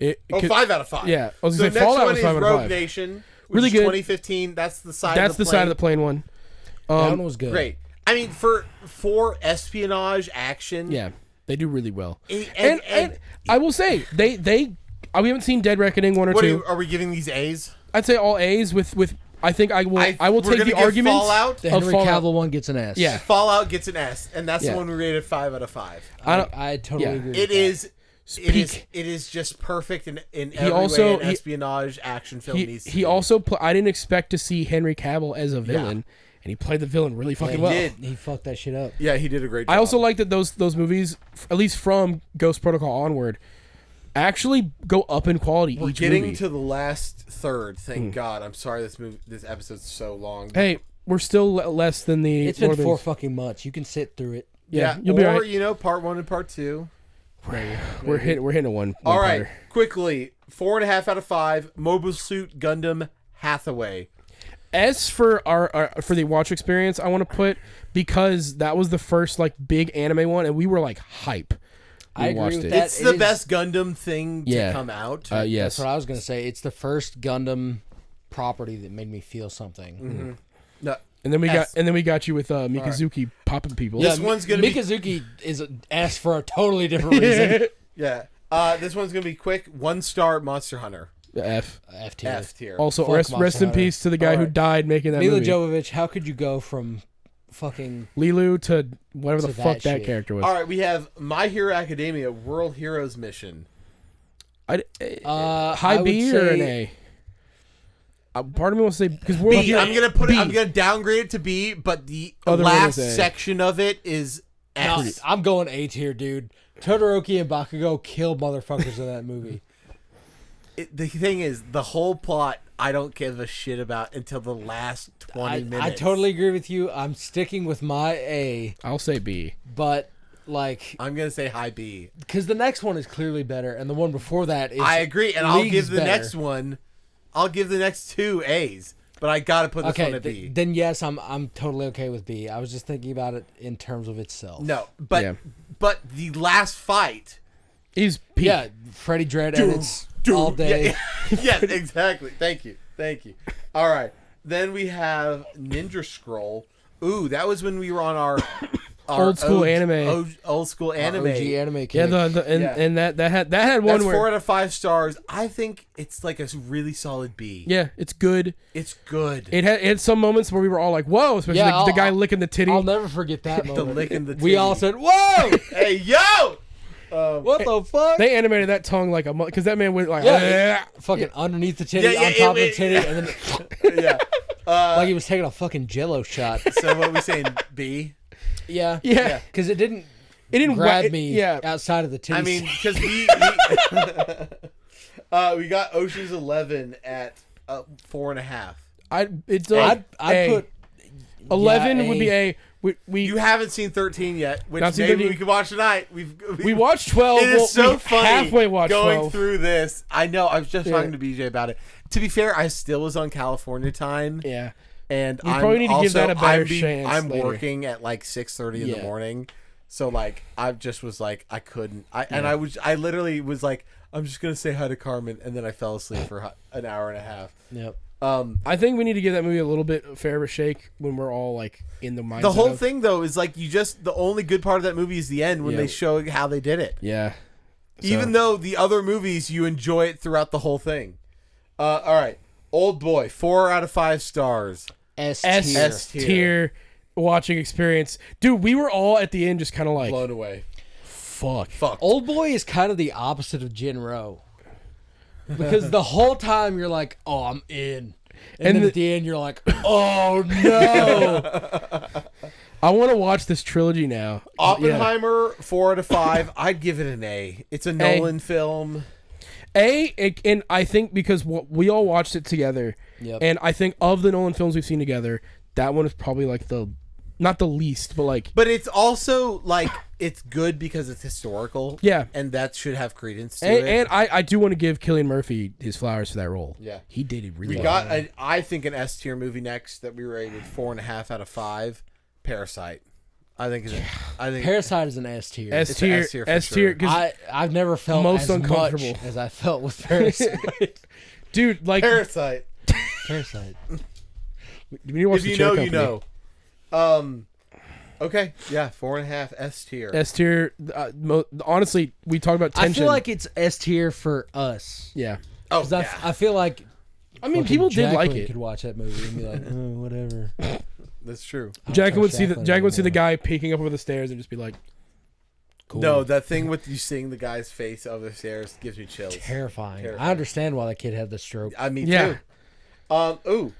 [SPEAKER 4] It
[SPEAKER 2] 5 out of 5.
[SPEAKER 4] Yeah, I was
[SPEAKER 2] So
[SPEAKER 4] gonna
[SPEAKER 2] the
[SPEAKER 4] say
[SPEAKER 2] next
[SPEAKER 4] Fallout
[SPEAKER 2] one
[SPEAKER 4] was
[SPEAKER 2] is
[SPEAKER 4] 5 out of
[SPEAKER 2] Rogue
[SPEAKER 4] 5.
[SPEAKER 2] Nation, which
[SPEAKER 4] Really
[SPEAKER 2] is
[SPEAKER 4] good.
[SPEAKER 2] 2015. That's the side.
[SPEAKER 4] That's
[SPEAKER 2] of the
[SPEAKER 4] the
[SPEAKER 2] plane.
[SPEAKER 4] side of the plane one.
[SPEAKER 3] That one was good.
[SPEAKER 2] Great. I mean, for espionage action.
[SPEAKER 4] Yeah, they do really well.
[SPEAKER 2] And
[SPEAKER 4] I will say we haven't seen Dead Reckoning 1 or
[SPEAKER 2] what
[SPEAKER 4] 2.
[SPEAKER 2] are we giving these A's?
[SPEAKER 4] I'd say all A's with I think I will
[SPEAKER 2] we're
[SPEAKER 4] take
[SPEAKER 2] gonna
[SPEAKER 4] the
[SPEAKER 2] give
[SPEAKER 4] argument
[SPEAKER 2] Fallout.
[SPEAKER 3] The
[SPEAKER 4] of
[SPEAKER 3] Henry
[SPEAKER 4] Fallout.
[SPEAKER 3] Cavill one gets an S.
[SPEAKER 4] Yeah.
[SPEAKER 2] Fallout gets an S, and that's
[SPEAKER 4] Yeah.
[SPEAKER 2] the one we rated 5 out of 5.
[SPEAKER 3] I totally
[SPEAKER 4] yeah.
[SPEAKER 3] agree. With
[SPEAKER 2] It
[SPEAKER 3] that.
[SPEAKER 2] is.
[SPEAKER 4] Peak.
[SPEAKER 2] It is just perfect in every
[SPEAKER 4] also-
[SPEAKER 2] way an espionage action film needs to
[SPEAKER 4] He
[SPEAKER 2] be.
[SPEAKER 4] also I didn't expect to see Henry Cavill as a villain, and he played the villain really fucking
[SPEAKER 2] he
[SPEAKER 4] well.
[SPEAKER 2] did.
[SPEAKER 3] He fucked that shit up.
[SPEAKER 2] Yeah, he did a great job.
[SPEAKER 4] I also like that those movies, at least from Ghost Protocol onward, actually go up in quality
[SPEAKER 2] We're
[SPEAKER 4] each
[SPEAKER 2] getting
[SPEAKER 4] movie.
[SPEAKER 2] to the last third. Thank God. I'm sorry this episode's so long.
[SPEAKER 4] Hey, we're still less than the.
[SPEAKER 3] It's been
[SPEAKER 4] Lord of the
[SPEAKER 3] 4
[SPEAKER 4] Rings.
[SPEAKER 3] fucking months. You can sit through it.
[SPEAKER 4] Yeah,
[SPEAKER 2] Yeah,
[SPEAKER 4] you'll be
[SPEAKER 2] or
[SPEAKER 4] alright.
[SPEAKER 2] part 1 and part 2.
[SPEAKER 4] We're hitting a one.
[SPEAKER 2] All right,
[SPEAKER 4] one-parter.
[SPEAKER 2] quickly, 4.5 out of 5. Mobile Suit Gundam Hathaway.
[SPEAKER 4] S for our for the watch experience, I want to put because that was the first like big anime one, and we were like hype.
[SPEAKER 3] I agree
[SPEAKER 4] watched
[SPEAKER 3] with
[SPEAKER 4] it.
[SPEAKER 3] that.
[SPEAKER 2] It's
[SPEAKER 3] It
[SPEAKER 2] the
[SPEAKER 3] is-
[SPEAKER 2] best Gundam thing to
[SPEAKER 4] Yeah.
[SPEAKER 2] come out.
[SPEAKER 4] Yes.
[SPEAKER 3] That's what I was gonna say. It's the first Gundam property that made me feel something.
[SPEAKER 2] No,
[SPEAKER 4] And then
[SPEAKER 2] S.
[SPEAKER 4] we got you with Mikazuki popping people.
[SPEAKER 2] This one's gonna be-
[SPEAKER 3] Mikazuki is an S for a totally different reason.
[SPEAKER 2] yeah. This one's gonna be quick. 1-star Monster Hunter.
[SPEAKER 4] F.
[SPEAKER 3] F tier.
[SPEAKER 2] F tier.
[SPEAKER 4] Also,
[SPEAKER 3] Fuck
[SPEAKER 4] rest
[SPEAKER 3] Monster
[SPEAKER 4] in
[SPEAKER 3] Hunter.
[SPEAKER 4] peace to the guy who
[SPEAKER 2] Alright.
[SPEAKER 4] died making that
[SPEAKER 3] Mila
[SPEAKER 4] movie.
[SPEAKER 3] Jovovich, how could you go from fucking
[SPEAKER 4] Lilu to whatever
[SPEAKER 3] To
[SPEAKER 4] the fuck
[SPEAKER 3] that
[SPEAKER 4] that
[SPEAKER 3] shit.
[SPEAKER 4] character was.
[SPEAKER 2] All right, we have My Hero Academia World Heroes Mission.
[SPEAKER 4] High
[SPEAKER 3] I would
[SPEAKER 4] B or an
[SPEAKER 3] say-
[SPEAKER 4] A? Part of me wants to say because World
[SPEAKER 2] B.
[SPEAKER 4] Hero-
[SPEAKER 2] I'm gonna put
[SPEAKER 4] B.
[SPEAKER 2] it. I'm gonna downgrade it to B, but the
[SPEAKER 4] Other one
[SPEAKER 2] last
[SPEAKER 4] is A.
[SPEAKER 2] section of it is
[SPEAKER 3] No,
[SPEAKER 2] S.
[SPEAKER 3] I'm going A tier, dude. Todoroki and Bakugo killed motherfuckers in that movie.
[SPEAKER 2] the thing is, the whole plot I don't give a shit about until the last 20 minutes.
[SPEAKER 3] I totally agree with you. I'm sticking with my A,
[SPEAKER 4] I'll say B.
[SPEAKER 3] but like,
[SPEAKER 2] I'm gonna say high B.
[SPEAKER 3] because the next one is clearly better, and the one before that is.
[SPEAKER 2] I agree, and I'll
[SPEAKER 3] leagues
[SPEAKER 2] give the
[SPEAKER 3] better.
[SPEAKER 2] next one. I'll give the next 2 A's, but I gotta put this
[SPEAKER 3] Okay,
[SPEAKER 2] one at B.
[SPEAKER 3] then yes, I'm totally okay with B. I was just thinking about it in terms of itself.
[SPEAKER 2] No, but
[SPEAKER 4] Yeah.
[SPEAKER 2] but the last fight.
[SPEAKER 4] He's peak.
[SPEAKER 3] Yeah, Freddy Dread, and it's all day.
[SPEAKER 2] Yeah, yes, exactly. Thank you. All right, then we have Ninja Scroll. Ooh, that was when we were on our
[SPEAKER 4] Old school anime.
[SPEAKER 2] Old school anime.
[SPEAKER 3] OG anime.
[SPEAKER 4] Yeah,
[SPEAKER 3] Kick.
[SPEAKER 4] and that had one
[SPEAKER 2] That's
[SPEAKER 4] where
[SPEAKER 2] 4 out of 5 stars. I think it's like a really solid B.
[SPEAKER 4] yeah, it's good.
[SPEAKER 2] It's good.
[SPEAKER 4] It had some moments where we were all like, "Whoa!" Especially
[SPEAKER 3] Yeah,
[SPEAKER 4] the guy licking the titty.
[SPEAKER 3] I'll never forget that
[SPEAKER 2] The
[SPEAKER 3] moment.
[SPEAKER 2] licking the
[SPEAKER 3] We all
[SPEAKER 2] titty.
[SPEAKER 3] said, "Whoa!
[SPEAKER 2] Hey, yo!
[SPEAKER 3] What the fuck?"
[SPEAKER 4] They animated that tongue like a because that man went like,
[SPEAKER 3] Yeah, fucking underneath the titty,
[SPEAKER 2] Yeah,
[SPEAKER 3] on top of the
[SPEAKER 2] it-
[SPEAKER 3] titty, and then
[SPEAKER 2] Yeah.
[SPEAKER 3] like he was taking a fucking Jello shot.
[SPEAKER 2] So what are we saying? B?
[SPEAKER 3] Yeah,
[SPEAKER 4] yeah.
[SPEAKER 3] because it didn't
[SPEAKER 4] grab
[SPEAKER 3] grab me
[SPEAKER 4] Yeah,
[SPEAKER 3] outside of the titty.
[SPEAKER 2] I mean, because we got Ocean's 11 at 4.5.
[SPEAKER 4] I'd
[SPEAKER 3] I'd
[SPEAKER 4] A.
[SPEAKER 3] put
[SPEAKER 4] 11
[SPEAKER 3] yeah,
[SPEAKER 4] would be A. We
[SPEAKER 2] You haven't seen 13 yet, which
[SPEAKER 4] Not seen
[SPEAKER 2] maybe
[SPEAKER 4] 13.
[SPEAKER 2] we could watch tonight.
[SPEAKER 4] we watched 12.
[SPEAKER 2] It is
[SPEAKER 4] well,
[SPEAKER 2] so
[SPEAKER 4] we
[SPEAKER 2] funny
[SPEAKER 4] halfway watched
[SPEAKER 2] going
[SPEAKER 4] 12.
[SPEAKER 2] through this. I know. I was just
[SPEAKER 4] Yeah.
[SPEAKER 2] talking to BJ about it. To be fair, I still was on California time,
[SPEAKER 4] Yeah.
[SPEAKER 2] and
[SPEAKER 4] We
[SPEAKER 2] I'm
[SPEAKER 4] probably need to give
[SPEAKER 2] also-
[SPEAKER 4] that a better
[SPEAKER 2] I'm
[SPEAKER 4] chance
[SPEAKER 2] I'm
[SPEAKER 4] later.
[SPEAKER 2] working at like 6:30 in the
[SPEAKER 4] Yeah.
[SPEAKER 2] morning, so like I just was like I couldn't. I literally was like I'm just gonna say hi to Carmen, and then I fell asleep for an hour and a half.
[SPEAKER 3] Yep.
[SPEAKER 4] I think we need to give that movie a little bit fair of a shake when we're all like in the mindset.
[SPEAKER 2] The whole
[SPEAKER 4] of-
[SPEAKER 2] thing though is like the only good part of that movie is the end when
[SPEAKER 4] Yeah.
[SPEAKER 2] they show how they did it.
[SPEAKER 4] Yeah.
[SPEAKER 2] Even though the other movies, you enjoy it throughout the whole thing. All right. Old Boy, 4 out of 5 stars.
[SPEAKER 3] S
[SPEAKER 4] S
[SPEAKER 2] S tier.
[SPEAKER 4] tier watching experience, dude. We were all at the end just kind of like,
[SPEAKER 2] Blown away.
[SPEAKER 4] fuck.
[SPEAKER 3] Old Boy is kind of the opposite of Jinro. Because the whole time you're like, "Oh, I'm in," and then at the end you're like, "Oh no!"
[SPEAKER 4] I want to watch this trilogy now. Yeah.
[SPEAKER 2] Oppenheimer, 4 out of 5. I'd give it an A. It's a Nolan film.
[SPEAKER 4] And I think because we all watched it together,
[SPEAKER 3] Yep.
[SPEAKER 4] and I think of the Nolan films we've seen together, that one is probably like not the least, but like
[SPEAKER 2] But it's also like it's good because it's historical.
[SPEAKER 4] Yeah.
[SPEAKER 2] And that should have credence to it.
[SPEAKER 4] and I do want to give Cillian Murphy his flowers for that role.
[SPEAKER 2] Yeah.
[SPEAKER 4] He did it really
[SPEAKER 2] We
[SPEAKER 4] well.
[SPEAKER 2] got, I think, an S tier movie next that we rated 4.5 out of 5. Parasite. I think
[SPEAKER 3] Parasite is an S tier.
[SPEAKER 4] S
[SPEAKER 2] It's an
[SPEAKER 4] tier,
[SPEAKER 2] S tier for
[SPEAKER 4] S
[SPEAKER 2] sure.
[SPEAKER 4] tier, because
[SPEAKER 3] I've never felt
[SPEAKER 4] Most
[SPEAKER 3] as
[SPEAKER 4] uncomfortable.
[SPEAKER 3] much as I felt with Parasite.
[SPEAKER 4] dude, like
[SPEAKER 2] Parasite.
[SPEAKER 3] Parasite.
[SPEAKER 4] we need to watch
[SPEAKER 2] If
[SPEAKER 4] the
[SPEAKER 2] you
[SPEAKER 4] Chair
[SPEAKER 2] know,
[SPEAKER 4] Company.
[SPEAKER 2] you know. Okay. Yeah. 4.5 S tier.
[SPEAKER 4] S tier. Honestly, we talked about
[SPEAKER 3] I
[SPEAKER 4] tension.
[SPEAKER 3] feel like it's S tier for us.
[SPEAKER 4] yeah.
[SPEAKER 2] Oh,
[SPEAKER 3] 'Cause
[SPEAKER 2] yeah.
[SPEAKER 3] I feel like
[SPEAKER 4] I mean,
[SPEAKER 3] fucking
[SPEAKER 4] people did like
[SPEAKER 3] Jacqueline
[SPEAKER 4] it.
[SPEAKER 3] could watch that movie and be like, "Oh, whatever."
[SPEAKER 2] That's true.
[SPEAKER 4] Jacqueline would see
[SPEAKER 3] Jacqueline
[SPEAKER 4] the
[SPEAKER 3] anymore.
[SPEAKER 4] guy peeking up over the stairs and just be like,
[SPEAKER 3] Cool.
[SPEAKER 2] No, that thing with you seeing the guy's face over the stairs gives me chills.
[SPEAKER 3] Terrifying.
[SPEAKER 2] Terrifying.
[SPEAKER 3] I understand why that kid had the stroke.
[SPEAKER 2] I mean,
[SPEAKER 4] Yeah.
[SPEAKER 2] too.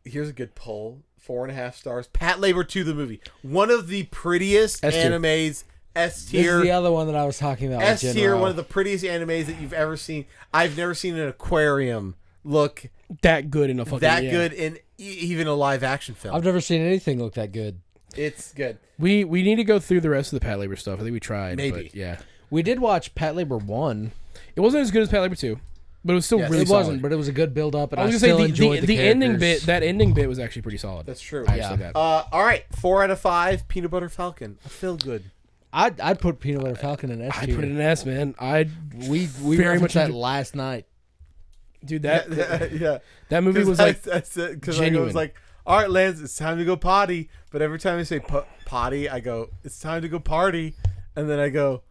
[SPEAKER 2] Here's a good poll. 4.5 stars. Pat Labor 2, the movie. One of the prettiest
[SPEAKER 4] S tier.
[SPEAKER 2] animes. S
[SPEAKER 3] This is
[SPEAKER 2] tier.
[SPEAKER 3] the other one that I was talking about.
[SPEAKER 2] S
[SPEAKER 3] with
[SPEAKER 2] tier.
[SPEAKER 3] Jinro.
[SPEAKER 2] One of the prettiest animes that you've ever seen. I've never seen an aquarium look
[SPEAKER 4] that good in a fucking
[SPEAKER 2] that
[SPEAKER 4] yeah.
[SPEAKER 2] good in even a live action film.
[SPEAKER 3] I've never seen anything look that good.
[SPEAKER 2] It's good.
[SPEAKER 4] We need to go through the rest of the Pat Labor stuff. I think we tried.
[SPEAKER 2] Maybe.
[SPEAKER 4] But yeah.
[SPEAKER 3] We did watch Pat Labor 1.
[SPEAKER 4] It wasn't as good as Pat Labor 2, but it was still
[SPEAKER 2] Yes.
[SPEAKER 4] really
[SPEAKER 3] It
[SPEAKER 4] solid.
[SPEAKER 3] wasn't, but it was a good build up, and
[SPEAKER 4] I
[SPEAKER 3] I,
[SPEAKER 4] was
[SPEAKER 3] still
[SPEAKER 4] gonna say
[SPEAKER 3] enjoyed the
[SPEAKER 4] ending
[SPEAKER 3] characters.
[SPEAKER 4] bit. That ending bit was actually pretty solid.
[SPEAKER 2] That's true.
[SPEAKER 4] I
[SPEAKER 3] Yeah.
[SPEAKER 4] say that.
[SPEAKER 2] All right. 4 out of 5. Peanut Butter Falcon. I feel good.
[SPEAKER 3] I'd put Peanut Butter Falcon in S
[SPEAKER 4] I
[SPEAKER 3] tier.
[SPEAKER 4] put it in S, man. I
[SPEAKER 3] We
[SPEAKER 4] very
[SPEAKER 3] very
[SPEAKER 4] much
[SPEAKER 3] much that
[SPEAKER 4] enjoy-
[SPEAKER 3] last night.
[SPEAKER 4] dude that
[SPEAKER 2] yeah.
[SPEAKER 4] that movie was like
[SPEAKER 2] because I
[SPEAKER 4] genuine.
[SPEAKER 2] was like, all right, Lance, it's time to go potty. But every time I say potty, I go, it's time to go party, and then I go,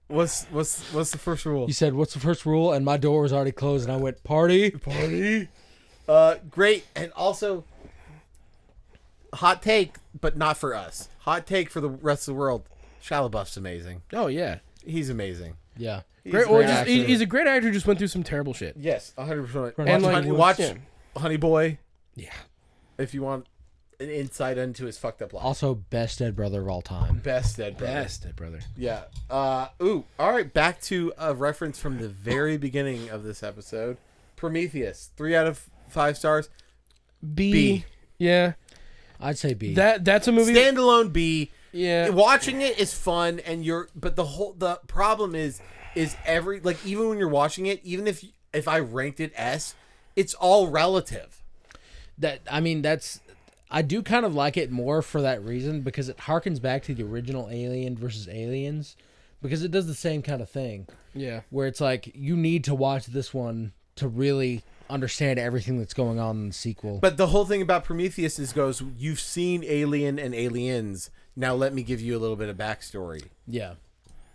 [SPEAKER 2] what's the first rule?
[SPEAKER 3] You said, "What's the first rule?" And my door was already closed, and I went, "Party."
[SPEAKER 2] Party. Great, and also hot take, but not for us. Hot take for the rest of the world. Shia LaBeouf's amazing.
[SPEAKER 4] oh yeah,
[SPEAKER 2] He's amazing.
[SPEAKER 3] Yeah.
[SPEAKER 2] He's
[SPEAKER 4] great.
[SPEAKER 2] a
[SPEAKER 4] Or
[SPEAKER 2] great
[SPEAKER 4] just
[SPEAKER 2] actor.
[SPEAKER 4] he's a great actor. Who just went through some terrible shit.
[SPEAKER 2] Yes, 100%.
[SPEAKER 3] And, like,
[SPEAKER 2] Watch
[SPEAKER 4] yeah.
[SPEAKER 2] Honey Boy.
[SPEAKER 4] Yeah.
[SPEAKER 2] If you want, an insight into his fucked up life.
[SPEAKER 3] Also, best dead brother of all time.
[SPEAKER 2] Best dead brother.
[SPEAKER 4] Best dead brother.
[SPEAKER 2] Yeah. All right. Back to a reference from the very beginning of this episode. Prometheus. 3 out of 5 stars. B.
[SPEAKER 4] Yeah.
[SPEAKER 3] I'd say B.
[SPEAKER 4] That's a movie.
[SPEAKER 2] Standalone B.
[SPEAKER 4] Yeah.
[SPEAKER 2] Watching it is fun, and but the problem is every, like, even when you're watching it, even if I ranked it S, it's all relative.
[SPEAKER 3] I do kind of like it more for that reason, because it harkens back to the original Alien versus Aliens, because it does the same kind of thing,
[SPEAKER 4] Yeah.
[SPEAKER 3] where it's like you need to watch this one to really understand everything that's going on in the sequel.
[SPEAKER 2] But the whole thing about Prometheus you've seen Alien and Aliens. Now let me give you a little bit of backstory.
[SPEAKER 3] Yeah.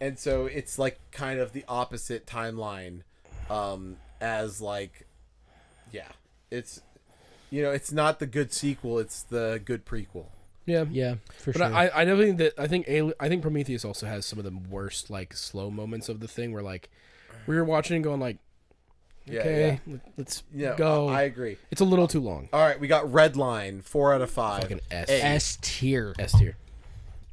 [SPEAKER 2] And so it's like kind of the opposite timeline, as like, yeah, it's, it's not the good sequel, it's the good prequel.
[SPEAKER 4] Yeah.
[SPEAKER 3] Yeah, for
[SPEAKER 4] But
[SPEAKER 3] sure.
[SPEAKER 4] I definitely think that I think Prometheus also has some of the worst like slow moments of the thing where like we were watching and going like,
[SPEAKER 2] Yeah,
[SPEAKER 4] okay, let's go.
[SPEAKER 2] I agree.
[SPEAKER 4] It's a little too long.
[SPEAKER 2] All right, we got Redline, 4 out of 5.
[SPEAKER 4] Fucking S.
[SPEAKER 2] A.
[SPEAKER 3] S tier.
[SPEAKER 4] S tier.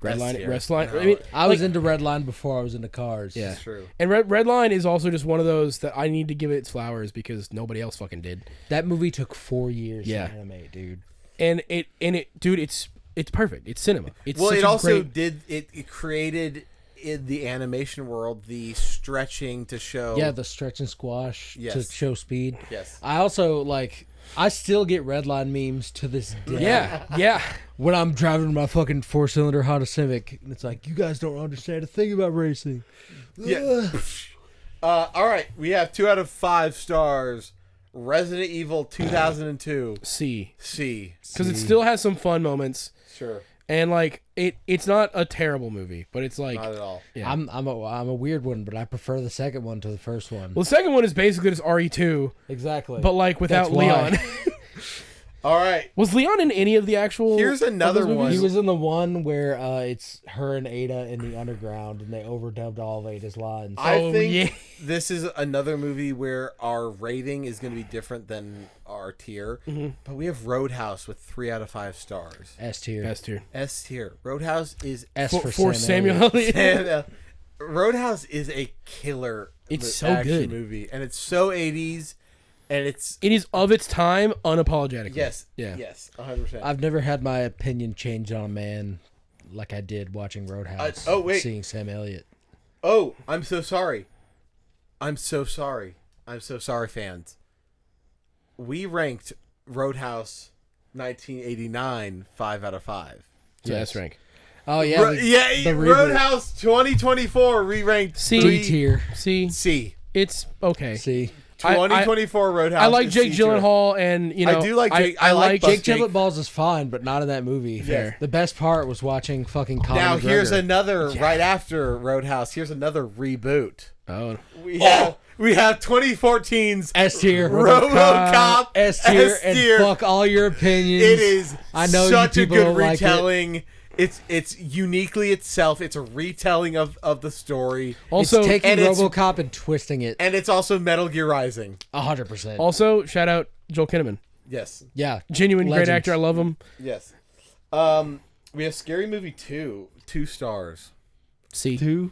[SPEAKER 2] S
[SPEAKER 4] Redline.
[SPEAKER 2] tier.
[SPEAKER 4] Redline.
[SPEAKER 2] No.
[SPEAKER 4] I mean,
[SPEAKER 3] I was into Redline before I was into Cars.
[SPEAKER 4] Yeah.
[SPEAKER 2] It's true.
[SPEAKER 4] and Redline is also just one of those that I need to give it its flowers because nobody else fucking did.
[SPEAKER 3] That movie took 4 years
[SPEAKER 4] Yeah.
[SPEAKER 3] to animate, dude.
[SPEAKER 4] And dude, it's perfect. It's cinema. It's
[SPEAKER 2] Well,
[SPEAKER 4] such
[SPEAKER 2] it
[SPEAKER 4] a
[SPEAKER 2] also
[SPEAKER 4] great,
[SPEAKER 2] it created in the animation world the stretching to show.
[SPEAKER 3] Yeah, the stretch and squash to
[SPEAKER 2] Yes.
[SPEAKER 3] show speed.
[SPEAKER 2] Yes.
[SPEAKER 3] I also, I still get Redline memes to this day.
[SPEAKER 4] yeah.
[SPEAKER 3] When I'm driving my fucking 4-cylinder Honda Civic, and it's like, you guys don't understand a thing about racing.
[SPEAKER 2] Yeah. All right, we have 2 out of 5 stars. Resident Evil 2002.
[SPEAKER 4] C,
[SPEAKER 2] C.
[SPEAKER 4] because it still has some fun moments,
[SPEAKER 2] Sure.
[SPEAKER 4] and like it's not a terrible movie, but it's like
[SPEAKER 2] Not at all.
[SPEAKER 4] yeah.
[SPEAKER 3] I'm a weird one, but I prefer the second one to the first one.
[SPEAKER 4] Well, the second one is basically just RE2,
[SPEAKER 3] Exactly.
[SPEAKER 4] but like without
[SPEAKER 3] That's why.
[SPEAKER 4] Leon.
[SPEAKER 2] All right.
[SPEAKER 4] Was Leon in any of the actual?
[SPEAKER 2] Here's
[SPEAKER 4] of
[SPEAKER 2] another
[SPEAKER 4] those movies?
[SPEAKER 2] one.
[SPEAKER 3] He was in the one where it's her and Ada in the underground, and they overdubbed all of Ada's lines.
[SPEAKER 2] I
[SPEAKER 4] Oh,
[SPEAKER 2] think
[SPEAKER 4] yeah.
[SPEAKER 2] this is another movie where our rating is going to be different than our tier.
[SPEAKER 4] Mm-hmm.
[SPEAKER 2] But we have Roadhouse with 3 out of 5 stars.
[SPEAKER 3] S tier.
[SPEAKER 4] Best tier.
[SPEAKER 2] S tier. Roadhouse is
[SPEAKER 3] S
[SPEAKER 4] For Samuel Elliott.
[SPEAKER 2] and, Roadhouse is a killer.
[SPEAKER 4] It's so
[SPEAKER 2] action
[SPEAKER 4] good.
[SPEAKER 2] movie, and it's so 80s, and it's
[SPEAKER 4] It is of its time, unapologetically.
[SPEAKER 2] yes,
[SPEAKER 4] Yeah.
[SPEAKER 2] yes, 100%.
[SPEAKER 3] I've never had my opinion changed on a man like I did watching Roadhouse.
[SPEAKER 2] oh, wait.
[SPEAKER 3] Seeing Sam Elliott.
[SPEAKER 2] Oh, I'm so sorry. I'm so sorry. I'm so sorry, fans. We ranked Roadhouse 1989 5 out of 5.
[SPEAKER 4] Yeah,
[SPEAKER 3] Yes.
[SPEAKER 4] that's rank.
[SPEAKER 3] Oh yeah, the reboot.
[SPEAKER 2] Roadhouse 2024 re-ranked
[SPEAKER 4] C.
[SPEAKER 3] D tier.
[SPEAKER 4] See,
[SPEAKER 2] C.
[SPEAKER 4] it's okay.
[SPEAKER 3] See,
[SPEAKER 2] 2024 Roadhouse.
[SPEAKER 4] I like
[SPEAKER 2] is
[SPEAKER 4] Jake
[SPEAKER 2] C tier.
[SPEAKER 4] Gyllenhaal, and you know
[SPEAKER 2] I do like Jake- I like
[SPEAKER 3] Jake
[SPEAKER 2] Jake-
[SPEAKER 3] Gyllenhaal is fine, but not in that movie.
[SPEAKER 2] Fair.
[SPEAKER 3] The best part was watching fucking Conor
[SPEAKER 2] Now
[SPEAKER 3] McGregor.
[SPEAKER 2] here's another right after Roadhouse. Here's another reboot.
[SPEAKER 4] Oh,
[SPEAKER 2] We have 2014's
[SPEAKER 3] S tier.
[SPEAKER 2] RoboCop
[SPEAKER 3] S tier, and
[SPEAKER 2] S-tier.
[SPEAKER 3] fuck all your opinions.
[SPEAKER 2] It is
[SPEAKER 3] I know
[SPEAKER 2] such
[SPEAKER 3] you
[SPEAKER 2] a
[SPEAKER 3] people
[SPEAKER 2] good
[SPEAKER 3] don't like it.
[SPEAKER 2] retelling. It's uniquely itself. It's a retelling of the story.
[SPEAKER 4] also,
[SPEAKER 3] it's taking
[SPEAKER 2] and it's-
[SPEAKER 3] RoboCop and twisting it
[SPEAKER 2] And it's also Metal Gear Rising.
[SPEAKER 3] 100%.
[SPEAKER 4] also shout out Joel Kinnaman,
[SPEAKER 2] Yes.
[SPEAKER 3] Yeah,
[SPEAKER 4] genuine great
[SPEAKER 3] Legend.
[SPEAKER 4] actor. I love him.
[SPEAKER 2] Yes. We have Scary Movie 2, 2 stars.
[SPEAKER 4] C.
[SPEAKER 3] two.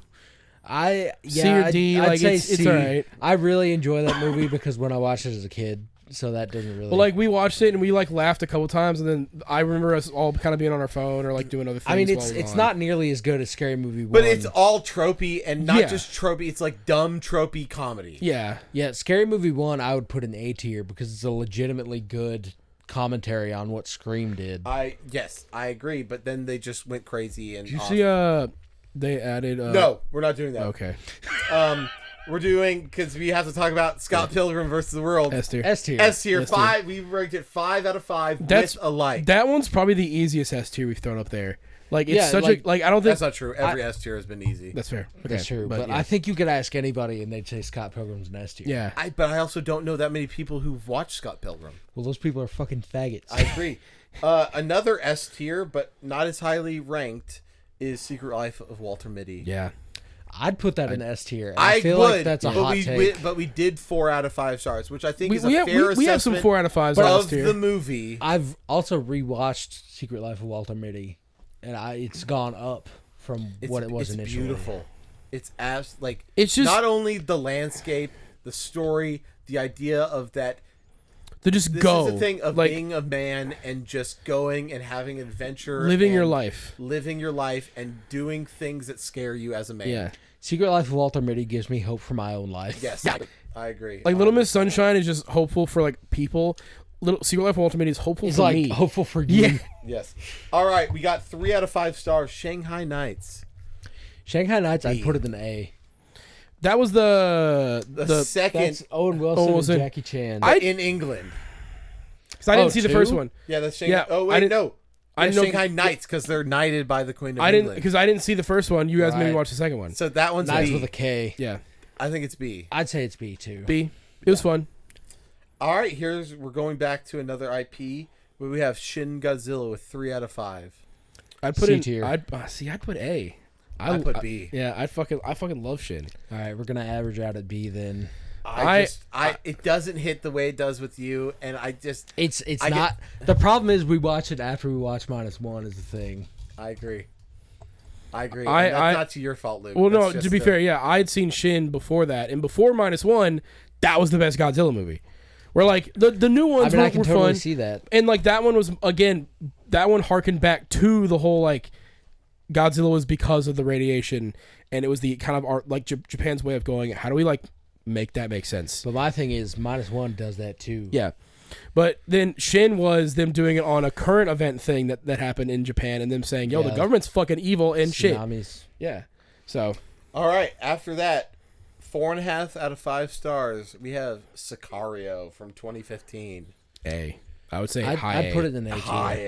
[SPEAKER 4] C or D,
[SPEAKER 3] I'd
[SPEAKER 4] like,
[SPEAKER 3] say
[SPEAKER 4] it's
[SPEAKER 3] C.
[SPEAKER 4] alright.
[SPEAKER 3] I really enjoy that movie because when I watched it as a kid, so that doesn't really.
[SPEAKER 4] Well, like we watched it and we like laughed a couple times, and then I remember us all kind of being on our phone or like doing other things.
[SPEAKER 3] I mean,
[SPEAKER 4] while
[SPEAKER 3] it's
[SPEAKER 4] we were
[SPEAKER 3] it's
[SPEAKER 4] on.
[SPEAKER 3] not nearly as good as Scary Movie 1.
[SPEAKER 2] But it's all tropey and not
[SPEAKER 4] Yeah.
[SPEAKER 2] just tropey. It's like dumb tropey comedy.
[SPEAKER 4] Yeah,
[SPEAKER 3] Yeah, Scary Movie 1 I would put in A tier because it's a legitimately good commentary on what Scream did.
[SPEAKER 2] Yes, I agree. But then they just went crazy and
[SPEAKER 4] did you
[SPEAKER 2] off.
[SPEAKER 4] see? They added.
[SPEAKER 2] No, we're not doing that.
[SPEAKER 4] Okay.
[SPEAKER 2] We're doing because we have to talk about Scott Pilgrim versus the World.
[SPEAKER 4] S tier.
[SPEAKER 3] S tier.
[SPEAKER 2] S tier
[SPEAKER 4] S tier.
[SPEAKER 2] 5. We ranked it 5 out of 5
[SPEAKER 4] That's
[SPEAKER 2] with a like.
[SPEAKER 4] That one's probably the easiest S tier we've thrown up there. Like it's
[SPEAKER 3] Yeah,
[SPEAKER 4] such
[SPEAKER 3] like-
[SPEAKER 4] a like I don't think
[SPEAKER 2] That's not true. Every S tier has been easy.
[SPEAKER 4] that's fair. Okay,
[SPEAKER 3] That's true, but
[SPEAKER 4] yeah.
[SPEAKER 3] I think you could ask anybody and they'd say Scott Pilgrim's an S tier.
[SPEAKER 4] yeah.
[SPEAKER 2] But I also don't know that many people who've watched Scott Pilgrim.
[SPEAKER 3] Well, those people are fucking faggots.
[SPEAKER 2] I agree. Another S tier, but not as highly ranked, is Secret Life of Walter Mitty.
[SPEAKER 4] Yeah.
[SPEAKER 3] I'd put that in S tier.
[SPEAKER 2] I
[SPEAKER 3] feel
[SPEAKER 2] would,
[SPEAKER 3] like that's a
[SPEAKER 2] but
[SPEAKER 3] hot take.
[SPEAKER 2] but we did 4 out of 5 stars, which I think
[SPEAKER 4] We,
[SPEAKER 2] is a
[SPEAKER 4] we, have,
[SPEAKER 2] fair
[SPEAKER 4] we have some
[SPEAKER 2] assessment
[SPEAKER 4] 4 out of 5s on
[SPEAKER 2] of
[SPEAKER 4] this tier.
[SPEAKER 2] the movie.
[SPEAKER 3] I've also rewatched Secret Life of Walter Mitty, and it's gone up from what it was
[SPEAKER 2] it's
[SPEAKER 3] initially.
[SPEAKER 2] beautiful. It's like
[SPEAKER 4] It's just
[SPEAKER 2] not only the landscape, the story, the idea of that.
[SPEAKER 4] to just
[SPEAKER 2] This
[SPEAKER 4] go.
[SPEAKER 2] is the thing of
[SPEAKER 4] like,
[SPEAKER 2] being a man and just going and having adventure,
[SPEAKER 4] living your
[SPEAKER 2] and
[SPEAKER 4] life.
[SPEAKER 2] living your life, and doing things that scare you as a man.
[SPEAKER 4] Yeah.
[SPEAKER 3] Secret Life of Walter Mitty gives me hope for my own life.
[SPEAKER 2] Yes, I agree.
[SPEAKER 4] Like Little Miss Sunshine is just hopeful for like people. Little Secret Life of Walter Mitty is hopeful
[SPEAKER 3] It's
[SPEAKER 4] for
[SPEAKER 3] like
[SPEAKER 4] me.
[SPEAKER 3] hopeful for you.
[SPEAKER 4] Yeah.
[SPEAKER 2] Yes. All right, we got 3 out of 5 stars. Shanghai Nights.
[SPEAKER 3] Shanghai Nights, I'd put it in A.
[SPEAKER 4] That was the
[SPEAKER 2] Second,
[SPEAKER 3] That's Owen Wilson
[SPEAKER 4] Owen Wilson.
[SPEAKER 3] and Jackie Chan.
[SPEAKER 2] in England.
[SPEAKER 4] because I didn't
[SPEAKER 3] Oh,
[SPEAKER 4] see the
[SPEAKER 3] 2?
[SPEAKER 4] first one.
[SPEAKER 2] Yeah, that's Shanghai.
[SPEAKER 4] Yeah,
[SPEAKER 2] oh
[SPEAKER 4] I
[SPEAKER 2] wait,
[SPEAKER 4] didn't-
[SPEAKER 2] no.
[SPEAKER 4] I
[SPEAKER 2] Yeah,
[SPEAKER 4] didn't know-
[SPEAKER 2] Shanghai Nights because they're knighted by the Queen of
[SPEAKER 4] I didn't
[SPEAKER 2] England.
[SPEAKER 4] because I didn't see the first one. You guys made me
[SPEAKER 3] Right.
[SPEAKER 4] watch the second one.
[SPEAKER 2] So that one's
[SPEAKER 3] Nights
[SPEAKER 2] B.
[SPEAKER 3] with a K.
[SPEAKER 4] Yeah,
[SPEAKER 2] I think it's B.
[SPEAKER 3] I'd say it's B too.
[SPEAKER 4] B. It was fun.
[SPEAKER 2] All right, we're going back to another IP where we have Shin Godzilla with 3 out of 5.
[SPEAKER 4] I'd put
[SPEAKER 3] C
[SPEAKER 4] in.
[SPEAKER 3] tier.
[SPEAKER 4] I'd put A.
[SPEAKER 2] I put B.
[SPEAKER 4] Yeah, I fucking love Shin.
[SPEAKER 3] All right, we're gonna average out at B then.
[SPEAKER 2] It doesn't hit the way it does with you, and
[SPEAKER 3] It's
[SPEAKER 2] I get-
[SPEAKER 3] not. The problem is we watch it after we watch -1 is the thing.
[SPEAKER 2] I agree. And that's
[SPEAKER 4] I-
[SPEAKER 2] not to your fault, Luke.
[SPEAKER 4] Well, no.
[SPEAKER 2] That's
[SPEAKER 4] To be
[SPEAKER 2] just
[SPEAKER 4] fair, yeah, I'd seen Shin before that, and before -1, that was the best Godzilla movie. Where like the new
[SPEAKER 3] I
[SPEAKER 4] ones
[SPEAKER 3] mean, I
[SPEAKER 4] were
[SPEAKER 3] can totally
[SPEAKER 4] fun,
[SPEAKER 3] see that.
[SPEAKER 4] and like that one was again, that one harkened back to the whole like Godzilla was because of the radiation, and it was the kind of art like Japan's way of going. How do we like make that make sense?
[SPEAKER 3] But my thing is, -1 does that too.
[SPEAKER 4] Yeah. But then Shin was them doing it on a current event thing that happened in Japan, and them saying, "Yo, the
[SPEAKER 3] Yeah.
[SPEAKER 4] government's fucking evil and shit."
[SPEAKER 3] Tsunamis.
[SPEAKER 4] Yeah. So
[SPEAKER 2] All right, after that, 4.5 out of 5 stars. We have Sicario from 2015.
[SPEAKER 4] A. I would say
[SPEAKER 3] I'd
[SPEAKER 4] high.
[SPEAKER 3] put it in A tier.
[SPEAKER 4] The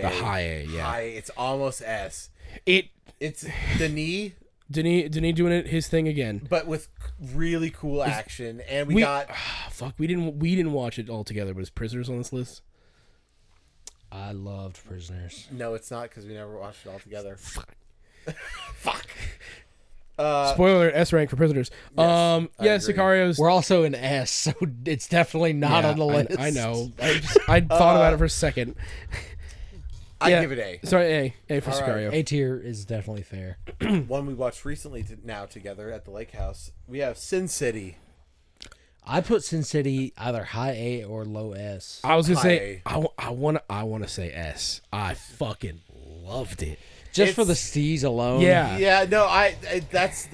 [SPEAKER 4] high A. Yeah.
[SPEAKER 2] High, it's almost S.
[SPEAKER 4] It's
[SPEAKER 2] Denis,
[SPEAKER 4] Denis doing it his thing again.
[SPEAKER 2] but with really cool action, and we got
[SPEAKER 4] Fuck, we didn't watch it all together, but is Prisoners on this list?
[SPEAKER 3] I loved Prisoners.
[SPEAKER 2] no, it's not because we never watched it all together. Fuck.
[SPEAKER 4] Spoiler alert, S rank for Prisoners.
[SPEAKER 2] I
[SPEAKER 4] Yeah,
[SPEAKER 2] agree.
[SPEAKER 4] Sicario's.
[SPEAKER 3] We're also in S, so it's definitely not
[SPEAKER 4] Yeah,
[SPEAKER 3] on the list.
[SPEAKER 4] I know. I thought about it for a second.
[SPEAKER 2] I
[SPEAKER 4] Yeah.
[SPEAKER 2] give it A.
[SPEAKER 4] Sorry, A for
[SPEAKER 2] All right.
[SPEAKER 4] Sicario.
[SPEAKER 3] A tier is definitely fair.
[SPEAKER 2] One we watched recently now together at the lake house. We have Sin City.
[SPEAKER 3] I put Sin City either high A or low S.
[SPEAKER 4] I was gonna
[SPEAKER 2] High
[SPEAKER 4] say I want to say S. I fucking loved it.
[SPEAKER 3] Just for the steez alone.
[SPEAKER 4] Yeah.
[SPEAKER 2] Yeah, no, that's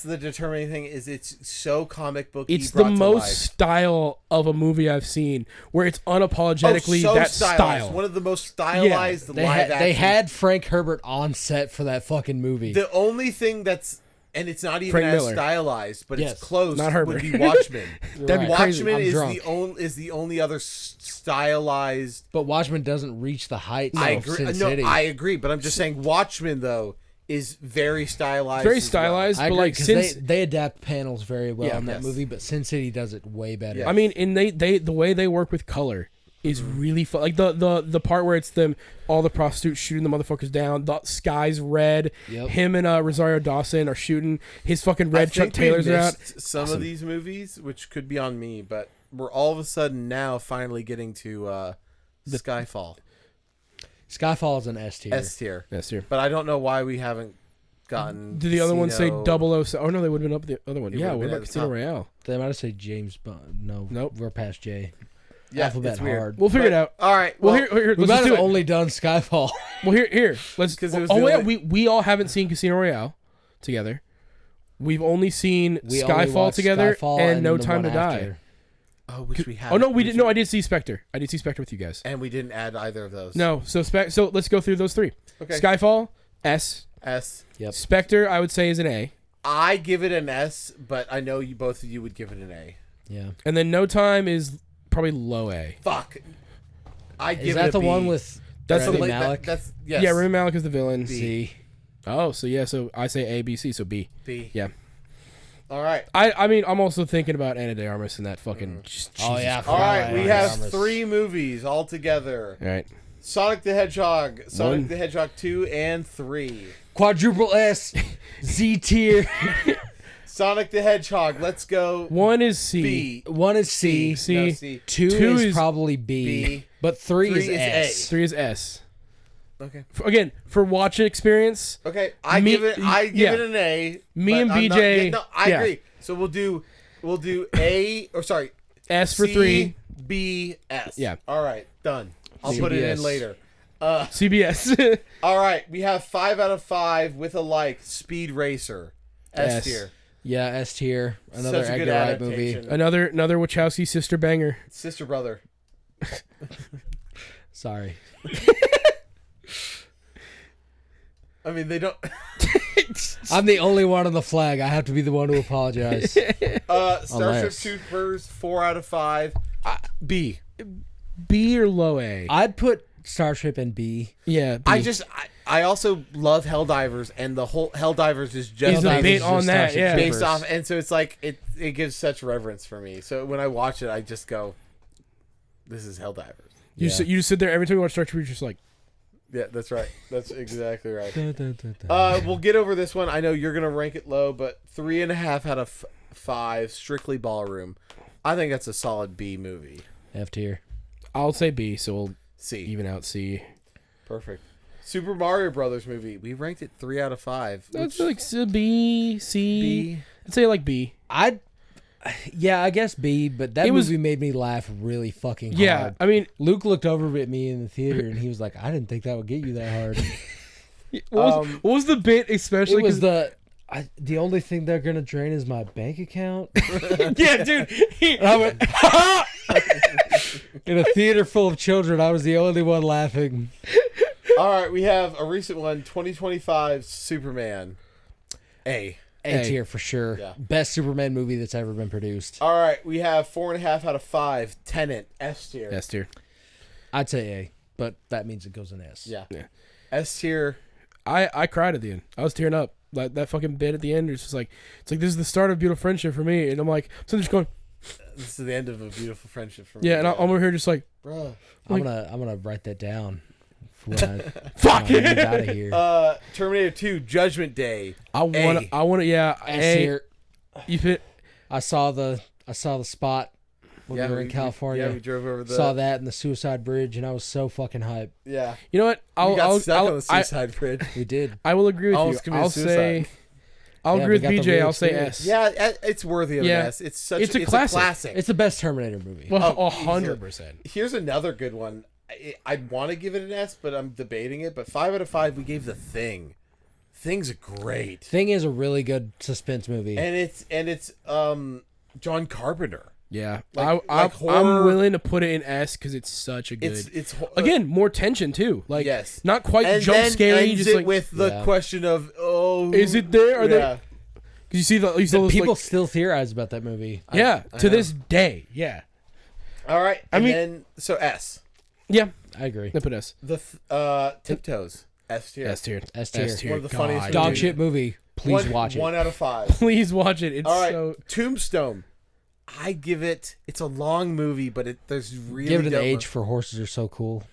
[SPEAKER 2] the determining thing. Is it's so comic booky.
[SPEAKER 4] It's the
[SPEAKER 2] brought to
[SPEAKER 4] most
[SPEAKER 2] life.
[SPEAKER 4] style of a movie I've seen where it's unapologetically
[SPEAKER 2] so
[SPEAKER 4] that
[SPEAKER 2] stylized.
[SPEAKER 4] style.
[SPEAKER 2] One of the most stylized
[SPEAKER 3] They
[SPEAKER 2] live action.
[SPEAKER 3] they had Frank Herbert on set for that fucking movie.
[SPEAKER 2] The only thing that's, and it's not even
[SPEAKER 4] Frank
[SPEAKER 2] as
[SPEAKER 4] Miller.
[SPEAKER 2] stylized, but
[SPEAKER 3] Yes.
[SPEAKER 2] it's close.
[SPEAKER 4] Not
[SPEAKER 2] Would
[SPEAKER 4] Herbert.
[SPEAKER 2] be Watchmen.
[SPEAKER 4] That'd be crazy.
[SPEAKER 2] Watchmen
[SPEAKER 3] I'm
[SPEAKER 2] is
[SPEAKER 3] drunk.
[SPEAKER 2] the only other stylized.
[SPEAKER 3] But Watchmen doesn't reach the heights
[SPEAKER 2] I
[SPEAKER 3] of
[SPEAKER 2] agree.
[SPEAKER 3] Sin
[SPEAKER 2] No,
[SPEAKER 3] City.
[SPEAKER 2] I agree, but I'm just saying Watchmen though is very stylized.
[SPEAKER 4] Very
[SPEAKER 2] as well.
[SPEAKER 4] stylized,
[SPEAKER 3] I
[SPEAKER 4] but
[SPEAKER 3] agree,
[SPEAKER 4] like
[SPEAKER 3] 'cause
[SPEAKER 4] since
[SPEAKER 3] they adapt panels very well
[SPEAKER 4] Yeah.
[SPEAKER 3] in that
[SPEAKER 2] Yes.
[SPEAKER 3] movie, but Sin City does it way better.
[SPEAKER 2] Yeah.
[SPEAKER 4] I mean, and they the way they work with color is really fun. Like the part where it's them all the prostitutes shooting the motherfuckers down. The sky's red.
[SPEAKER 3] Yep.
[SPEAKER 4] Him and Rosario Dawson are shooting. His fucking
[SPEAKER 2] I
[SPEAKER 4] red Chuck
[SPEAKER 2] think we
[SPEAKER 4] Taylors are out.
[SPEAKER 2] missed some of these movies, which could be on me, but we're all of a sudden now finally getting to Skyfall.
[SPEAKER 3] Skyfall is an S tier.
[SPEAKER 2] S tier.
[SPEAKER 4] Yes, sir.
[SPEAKER 2] But I don't know why we haven't gotten.
[SPEAKER 4] Did the other one say
[SPEAKER 2] Casino.
[SPEAKER 4] 007? Oh no, they would have been up the other one.
[SPEAKER 2] It
[SPEAKER 4] Yeah,
[SPEAKER 2] would've
[SPEAKER 4] what
[SPEAKER 2] been
[SPEAKER 4] about
[SPEAKER 2] at the
[SPEAKER 4] Casino
[SPEAKER 2] top.
[SPEAKER 4] Royale?
[SPEAKER 3] They might have said James Bond. No,
[SPEAKER 4] Nope.
[SPEAKER 3] we're past J.
[SPEAKER 2] Yeah,
[SPEAKER 3] Alphabet
[SPEAKER 2] it's weird.
[SPEAKER 3] hard.
[SPEAKER 4] We'll figure it out.
[SPEAKER 2] All right.
[SPEAKER 4] Well,
[SPEAKER 2] Well,
[SPEAKER 4] here,
[SPEAKER 3] We
[SPEAKER 4] let's
[SPEAKER 3] might
[SPEAKER 4] just do
[SPEAKER 3] have
[SPEAKER 4] it.
[SPEAKER 3] only done Skyfall.
[SPEAKER 4] Well, here. Let's.
[SPEAKER 2] 'Cause it was
[SPEAKER 4] Oh
[SPEAKER 2] the
[SPEAKER 4] wait,
[SPEAKER 2] only-
[SPEAKER 4] we all haven't seen Casino Royale together. We've only seen
[SPEAKER 3] We only
[SPEAKER 4] Skyfall
[SPEAKER 3] watched
[SPEAKER 4] together
[SPEAKER 3] Skyfall
[SPEAKER 4] and No
[SPEAKER 3] the
[SPEAKER 4] Time to
[SPEAKER 3] one
[SPEAKER 4] Die.
[SPEAKER 3] after.
[SPEAKER 2] which we have.
[SPEAKER 4] Oh no, we didn't. No, I did see Spectre. I did see Spectre with you guys.
[SPEAKER 2] And we didn't add either of those.
[SPEAKER 4] No, so let's go through those three.
[SPEAKER 2] Okay.
[SPEAKER 4] Skyfall, S.
[SPEAKER 2] S.
[SPEAKER 3] Yep.
[SPEAKER 4] Spectre, I would say is an A,
[SPEAKER 2] I give it an S, but I know you both of you would give it an A.
[SPEAKER 3] Yeah.
[SPEAKER 4] and then No Time is probably low A.
[SPEAKER 2] Fuck. I give
[SPEAKER 3] Is
[SPEAKER 2] it
[SPEAKER 3] that
[SPEAKER 2] a
[SPEAKER 3] the
[SPEAKER 2] B.
[SPEAKER 3] one with
[SPEAKER 4] That's
[SPEAKER 3] Rami
[SPEAKER 4] the-
[SPEAKER 3] Malek?
[SPEAKER 2] That's yes.
[SPEAKER 4] Yeah, Rami Malek is the villain.
[SPEAKER 3] C.
[SPEAKER 4] Oh, so yeah, so I say A, B, C, so B.
[SPEAKER 2] B.
[SPEAKER 4] Yeah.
[SPEAKER 2] All right.
[SPEAKER 4] I mean, I'm also thinking about Anna de Armas and that fucking.
[SPEAKER 3] Oh, yeah.
[SPEAKER 2] All right.
[SPEAKER 3] Right,
[SPEAKER 2] We
[SPEAKER 3] right,
[SPEAKER 2] have
[SPEAKER 3] right.
[SPEAKER 2] 3 movies all together.
[SPEAKER 4] All right.
[SPEAKER 2] Sonic the Hedgehog, Sonic
[SPEAKER 4] One.
[SPEAKER 2] the Hedgehog 2 and 3.
[SPEAKER 3] Quadruple S. Z tier.
[SPEAKER 2] Sonic the Hedgehog. Let's go.
[SPEAKER 4] 1 is C.
[SPEAKER 2] B.
[SPEAKER 3] 1 is C.
[SPEAKER 4] C.
[SPEAKER 2] No, C.
[SPEAKER 3] 2
[SPEAKER 4] Two
[SPEAKER 3] is
[SPEAKER 4] is
[SPEAKER 3] probably B.
[SPEAKER 2] B.
[SPEAKER 3] But 3
[SPEAKER 2] 3
[SPEAKER 3] is
[SPEAKER 2] is
[SPEAKER 3] S.
[SPEAKER 2] A.
[SPEAKER 4] 3 is S.
[SPEAKER 2] Okay.
[SPEAKER 4] Again, for watch experience,
[SPEAKER 2] Okay. I
[SPEAKER 4] Me-
[SPEAKER 2] give it
[SPEAKER 4] yeah.
[SPEAKER 2] an A.
[SPEAKER 4] Me
[SPEAKER 2] but
[SPEAKER 4] and
[SPEAKER 2] I'm not-
[SPEAKER 4] BJ
[SPEAKER 2] no, I
[SPEAKER 4] yeah.
[SPEAKER 2] agree. So we'll do A or sorry.
[SPEAKER 4] S for
[SPEAKER 2] C,
[SPEAKER 4] 3.
[SPEAKER 2] B, S.
[SPEAKER 4] Yeah.
[SPEAKER 2] All right. Done. I'll put it in
[SPEAKER 3] CBS.
[SPEAKER 2] later.
[SPEAKER 4] CBS.
[SPEAKER 2] All right. We have 5 out of 5 with a like. Speed Racer. S
[SPEAKER 4] S.
[SPEAKER 2] tier.
[SPEAKER 3] Yeah, S tier. Another
[SPEAKER 2] Such a good
[SPEAKER 3] Edgar Wright movie.
[SPEAKER 2] adaptation.
[SPEAKER 4] another Wachowski sister banger.
[SPEAKER 2] Sister brother.
[SPEAKER 3] Sorry.
[SPEAKER 2] I mean, they don't.
[SPEAKER 3] I'm the only one on the flag. I have to be the one to apologize.
[SPEAKER 2] Starship
[SPEAKER 3] Unless.
[SPEAKER 2] Troopers. 4 out of 5. B.
[SPEAKER 4] B or low A.
[SPEAKER 3] I'd put Starship in B.
[SPEAKER 4] Yeah. B.
[SPEAKER 2] I also love Helldivers, and the whole Helldivers is
[SPEAKER 4] He's
[SPEAKER 2] just
[SPEAKER 4] a
[SPEAKER 3] Helldivers
[SPEAKER 4] bit
[SPEAKER 3] is
[SPEAKER 4] on
[SPEAKER 3] just
[SPEAKER 4] that.
[SPEAKER 3] Starship
[SPEAKER 4] Yeah.
[SPEAKER 3] Troopers.
[SPEAKER 2] based off, and so it's like it gives such reverence for me. So when I watch it, I just go, "This is Helldivers."
[SPEAKER 4] You just sit there every time you watch Star Trek, you're just like,
[SPEAKER 2] Yeah, that's right. That's exactly right. We'll get over this one. I know you're gonna rank it low, but 3.5 out of 5. Strictly Ballroom. I think that's a solid B movie.
[SPEAKER 3] F tier.
[SPEAKER 4] I'll say B, so we'll
[SPEAKER 2] C.
[SPEAKER 4] even out C.
[SPEAKER 2] Perfect. Super Mario Brothers movie. We ranked it 3 out of 5.
[SPEAKER 4] That's like B, C.
[SPEAKER 2] B.
[SPEAKER 4] I'd say like B.
[SPEAKER 3] Yeah, I guess B, but that
[SPEAKER 4] It was-
[SPEAKER 3] movie made me laugh really fucking hard.
[SPEAKER 4] Yeah, I mean,
[SPEAKER 3] Luke looked over at me in the theater and he was like, I didn't think that would get you that hard.
[SPEAKER 4] what was the bit especially?
[SPEAKER 3] It was
[SPEAKER 4] 'cause-
[SPEAKER 3] the only thing they're gonna drain is my bank account.
[SPEAKER 4] yeah, dude.
[SPEAKER 3] And I went, in a theater full of children, I was the only one laughing.
[SPEAKER 2] All right, we have a recent one, 2025 Superman. A.
[SPEAKER 3] A
[SPEAKER 4] A.
[SPEAKER 3] tier for sure.
[SPEAKER 2] Yeah.
[SPEAKER 3] Best Superman movie that's ever been produced.
[SPEAKER 2] All right, we have 4.5 out of 5. Tenet. S tier.
[SPEAKER 4] S tier.
[SPEAKER 3] I'd say A, but that means it goes in S.
[SPEAKER 2] Yeah.
[SPEAKER 4] Yeah.
[SPEAKER 2] S tier.
[SPEAKER 4] I cried at the end. I was tearing up. Like that fucking bit at the end. It's just like this is the start of beautiful friendship for me. And I'm like, so I'm just going,
[SPEAKER 2] This is the end of a beautiful friendship for me.
[SPEAKER 4] yeah. And I'm over here just like,
[SPEAKER 2] Bruh.
[SPEAKER 3] I'm gonna write that down for when I
[SPEAKER 4] fuck.
[SPEAKER 3] when I move out of here.
[SPEAKER 2] Terminator 2 Judgment Day.
[SPEAKER 4] I want to. Yeah.
[SPEAKER 3] S
[SPEAKER 4] A.
[SPEAKER 3] tier.
[SPEAKER 4] You fit.
[SPEAKER 3] I saw the spot when we were in California.
[SPEAKER 2] Yeah, we drove over the.
[SPEAKER 3] Saw that in the Suicide Bridge, and I was so fucking hyped.
[SPEAKER 2] Yeah.
[SPEAKER 4] You know what?
[SPEAKER 2] We got stuck on the suicide bridge.
[SPEAKER 3] We did.
[SPEAKER 4] I will agree with
[SPEAKER 2] Almost
[SPEAKER 4] you.
[SPEAKER 2] committed
[SPEAKER 4] I'll say.
[SPEAKER 2] suicide.
[SPEAKER 4] I'll
[SPEAKER 3] Yeah,
[SPEAKER 4] agree
[SPEAKER 3] we
[SPEAKER 4] with
[SPEAKER 3] got the
[SPEAKER 4] BJ.
[SPEAKER 3] real
[SPEAKER 4] I'll say
[SPEAKER 3] experience.
[SPEAKER 4] S.
[SPEAKER 2] Yeah, it's worthy of
[SPEAKER 4] Yeah.
[SPEAKER 2] an S. It's such.
[SPEAKER 4] It's a classic.
[SPEAKER 3] It's the best Terminator movie.
[SPEAKER 4] Well,
[SPEAKER 2] Oh,
[SPEAKER 4] 100%.
[SPEAKER 2] Here's another good one. I'd want to give it an S, but I'm debating it. But 5 out of 5, we gave The Thing. Thing's great,
[SPEAKER 3] Thing is a really good suspense movie.
[SPEAKER 2] and it's John Carpenter.
[SPEAKER 4] Yeah,
[SPEAKER 2] Like
[SPEAKER 4] I'm
[SPEAKER 2] horror-
[SPEAKER 4] willing to put it in S because it's such a good.
[SPEAKER 2] It's
[SPEAKER 4] Again, more tension too. Like,
[SPEAKER 2] Yes.
[SPEAKER 4] not quite
[SPEAKER 2] and
[SPEAKER 4] jump
[SPEAKER 2] then
[SPEAKER 4] scary.
[SPEAKER 2] ends
[SPEAKER 4] Just
[SPEAKER 2] it
[SPEAKER 4] like
[SPEAKER 2] with the
[SPEAKER 3] Yeah.
[SPEAKER 2] question of
[SPEAKER 4] is it there? Are
[SPEAKER 2] yeah.
[SPEAKER 4] they? Because you see the those,
[SPEAKER 3] People
[SPEAKER 4] like,
[SPEAKER 3] still theorize about that movie.
[SPEAKER 4] yeah,
[SPEAKER 2] I
[SPEAKER 4] to
[SPEAKER 2] know.
[SPEAKER 4] this day, yeah,
[SPEAKER 2] All right,
[SPEAKER 4] I
[SPEAKER 2] and
[SPEAKER 4] mean-
[SPEAKER 2] then so S.
[SPEAKER 4] yeah.
[SPEAKER 3] I agree.
[SPEAKER 4] I put S.
[SPEAKER 2] The Tiptoes. S tier.
[SPEAKER 4] S tier.
[SPEAKER 3] S tier.
[SPEAKER 4] S tier.
[SPEAKER 2] One of the funniest
[SPEAKER 4] God,
[SPEAKER 3] Dog
[SPEAKER 2] dude.
[SPEAKER 3] shit movie. Please watch it.
[SPEAKER 2] 1 out of 5.
[SPEAKER 4] Please watch it. It's
[SPEAKER 2] All right,
[SPEAKER 4] so.
[SPEAKER 2] Tombstone. I give it. It's a long movie, but there's really
[SPEAKER 3] Give it an
[SPEAKER 2] dope-
[SPEAKER 3] age for horses are so cool.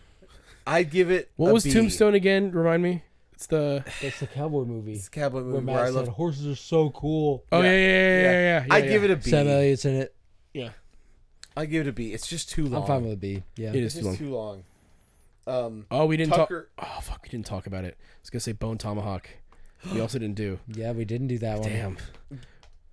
[SPEAKER 2] I give it.
[SPEAKER 4] What
[SPEAKER 2] a
[SPEAKER 4] was
[SPEAKER 2] B.
[SPEAKER 4] Tombstone again? Remind me. It's the.
[SPEAKER 3] That's the cowboy movie.
[SPEAKER 2] It's a cowboy
[SPEAKER 3] Where
[SPEAKER 2] movie
[SPEAKER 3] Matt
[SPEAKER 2] where I
[SPEAKER 3] said
[SPEAKER 2] love.
[SPEAKER 3] horses are so cool.
[SPEAKER 4] Oh
[SPEAKER 2] Yeah.
[SPEAKER 4] yeah.
[SPEAKER 2] I give it a B.
[SPEAKER 3] Sam Elliott's in it.
[SPEAKER 4] Yeah.
[SPEAKER 2] I give it a B. It's just too long.
[SPEAKER 3] I'm fine with a B. Yeah.
[SPEAKER 4] It
[SPEAKER 2] It's
[SPEAKER 4] is
[SPEAKER 2] just
[SPEAKER 4] too long.
[SPEAKER 2] too long.
[SPEAKER 4] Oh, we didn't
[SPEAKER 2] Tucker.
[SPEAKER 4] talk. Oh fuck, we didn't talk about it. I was gonna say Bone Tomahawk. We also didn't do.
[SPEAKER 3] Yeah, we didn't do that one.
[SPEAKER 4] Damn.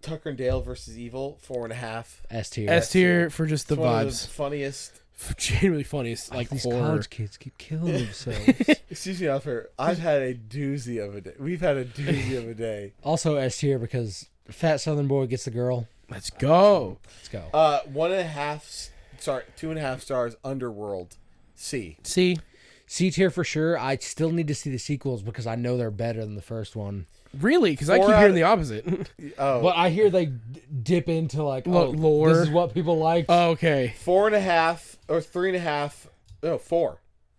[SPEAKER 2] Tucker and Dale versus Evil. 4.5.
[SPEAKER 3] S tier.
[SPEAKER 4] S tier for just the
[SPEAKER 2] It's one of
[SPEAKER 4] vibes.
[SPEAKER 2] the funniest.
[SPEAKER 4] Genuinely funniest, like
[SPEAKER 3] These
[SPEAKER 4] horror.
[SPEAKER 3] college kids keep killing themselves.
[SPEAKER 2] Excuse me, Alfred. I've had a doozy of a day. We've had a doozy of a day.
[SPEAKER 3] Also S tier because Fat Southern Boy gets the girl.
[SPEAKER 4] Let's go.
[SPEAKER 3] Let's go.
[SPEAKER 2] 1.5. Sorry, 2.5 stars. Underworld. C.
[SPEAKER 4] C.
[SPEAKER 3] C tier for sure. I still need to see the sequels because I know they're better than the first one.
[SPEAKER 4] Really? Because I
[SPEAKER 2] 4
[SPEAKER 4] keep
[SPEAKER 2] out
[SPEAKER 4] hearing
[SPEAKER 2] of-
[SPEAKER 4] the opposite.
[SPEAKER 2] Oh,
[SPEAKER 3] But I hear they dip into like
[SPEAKER 4] Lore.
[SPEAKER 3] This is what people like.
[SPEAKER 4] Oh, okay.
[SPEAKER 2] 4.5 or 3.5. No, 4.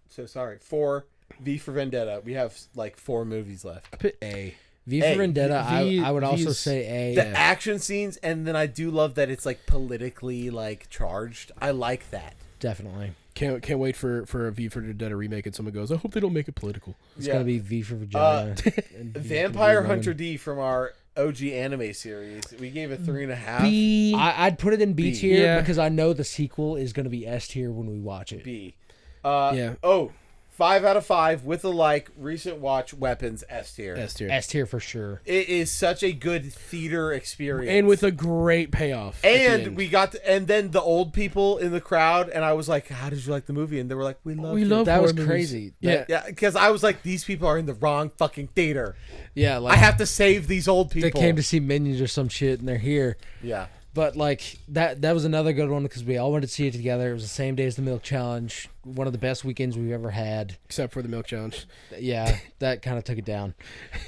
[SPEAKER 2] So sorry, 4. V for Vendetta. We have like 4 movies left.
[SPEAKER 4] I put A.
[SPEAKER 3] V
[SPEAKER 2] A.
[SPEAKER 3] for Vendetta.
[SPEAKER 4] V-
[SPEAKER 3] I would also
[SPEAKER 4] V's-
[SPEAKER 3] say A.
[SPEAKER 2] The action scenes, and then I do love that it's like politically like charged. I like that.
[SPEAKER 3] Definitely.
[SPEAKER 4] Can't wait for a V for Vendetta remake and someone goes, I hope they don't make it political.
[SPEAKER 3] It's
[SPEAKER 2] Yeah.
[SPEAKER 3] gonna be V for vagina. and V for
[SPEAKER 2] Vampire
[SPEAKER 3] Venom.
[SPEAKER 2] Hunter D from our OG anime series. We gave it 3.5.
[SPEAKER 4] B.
[SPEAKER 3] I'd put it in B
[SPEAKER 2] B.
[SPEAKER 3] tier
[SPEAKER 4] Yeah.
[SPEAKER 3] because I know the sequel is going to be S tier when we watch it.
[SPEAKER 2] B.
[SPEAKER 4] Yeah.
[SPEAKER 2] Oh, 5 out of 5 with a like. Recent watch. Weapons S tier.
[SPEAKER 4] S tier.
[SPEAKER 3] S tier for sure.
[SPEAKER 2] It is such a good theater experience,
[SPEAKER 4] And with a great payoff. at the
[SPEAKER 2] and
[SPEAKER 4] end.
[SPEAKER 2] we got and then the old people in the crowd, and I was like, "How did you like the movie?" And they were like, "We love
[SPEAKER 4] We
[SPEAKER 2] it."
[SPEAKER 4] love
[SPEAKER 3] That was
[SPEAKER 4] horror movies.
[SPEAKER 3] crazy.
[SPEAKER 4] Yeah.
[SPEAKER 2] Yeah, because I was like, "These people are in the wrong fucking theater.
[SPEAKER 3] Yeah,
[SPEAKER 2] I
[SPEAKER 3] like
[SPEAKER 2] have to save these old people."
[SPEAKER 3] they came to see Minions or some shit and they're here.
[SPEAKER 2] Yeah.
[SPEAKER 3] But like that was another good one because we all went to see it together. It was the same day as the Milk Challenge. One of the best weekends we've ever had.
[SPEAKER 4] Except for the milk challenge.
[SPEAKER 3] Yeah, that kind of took it down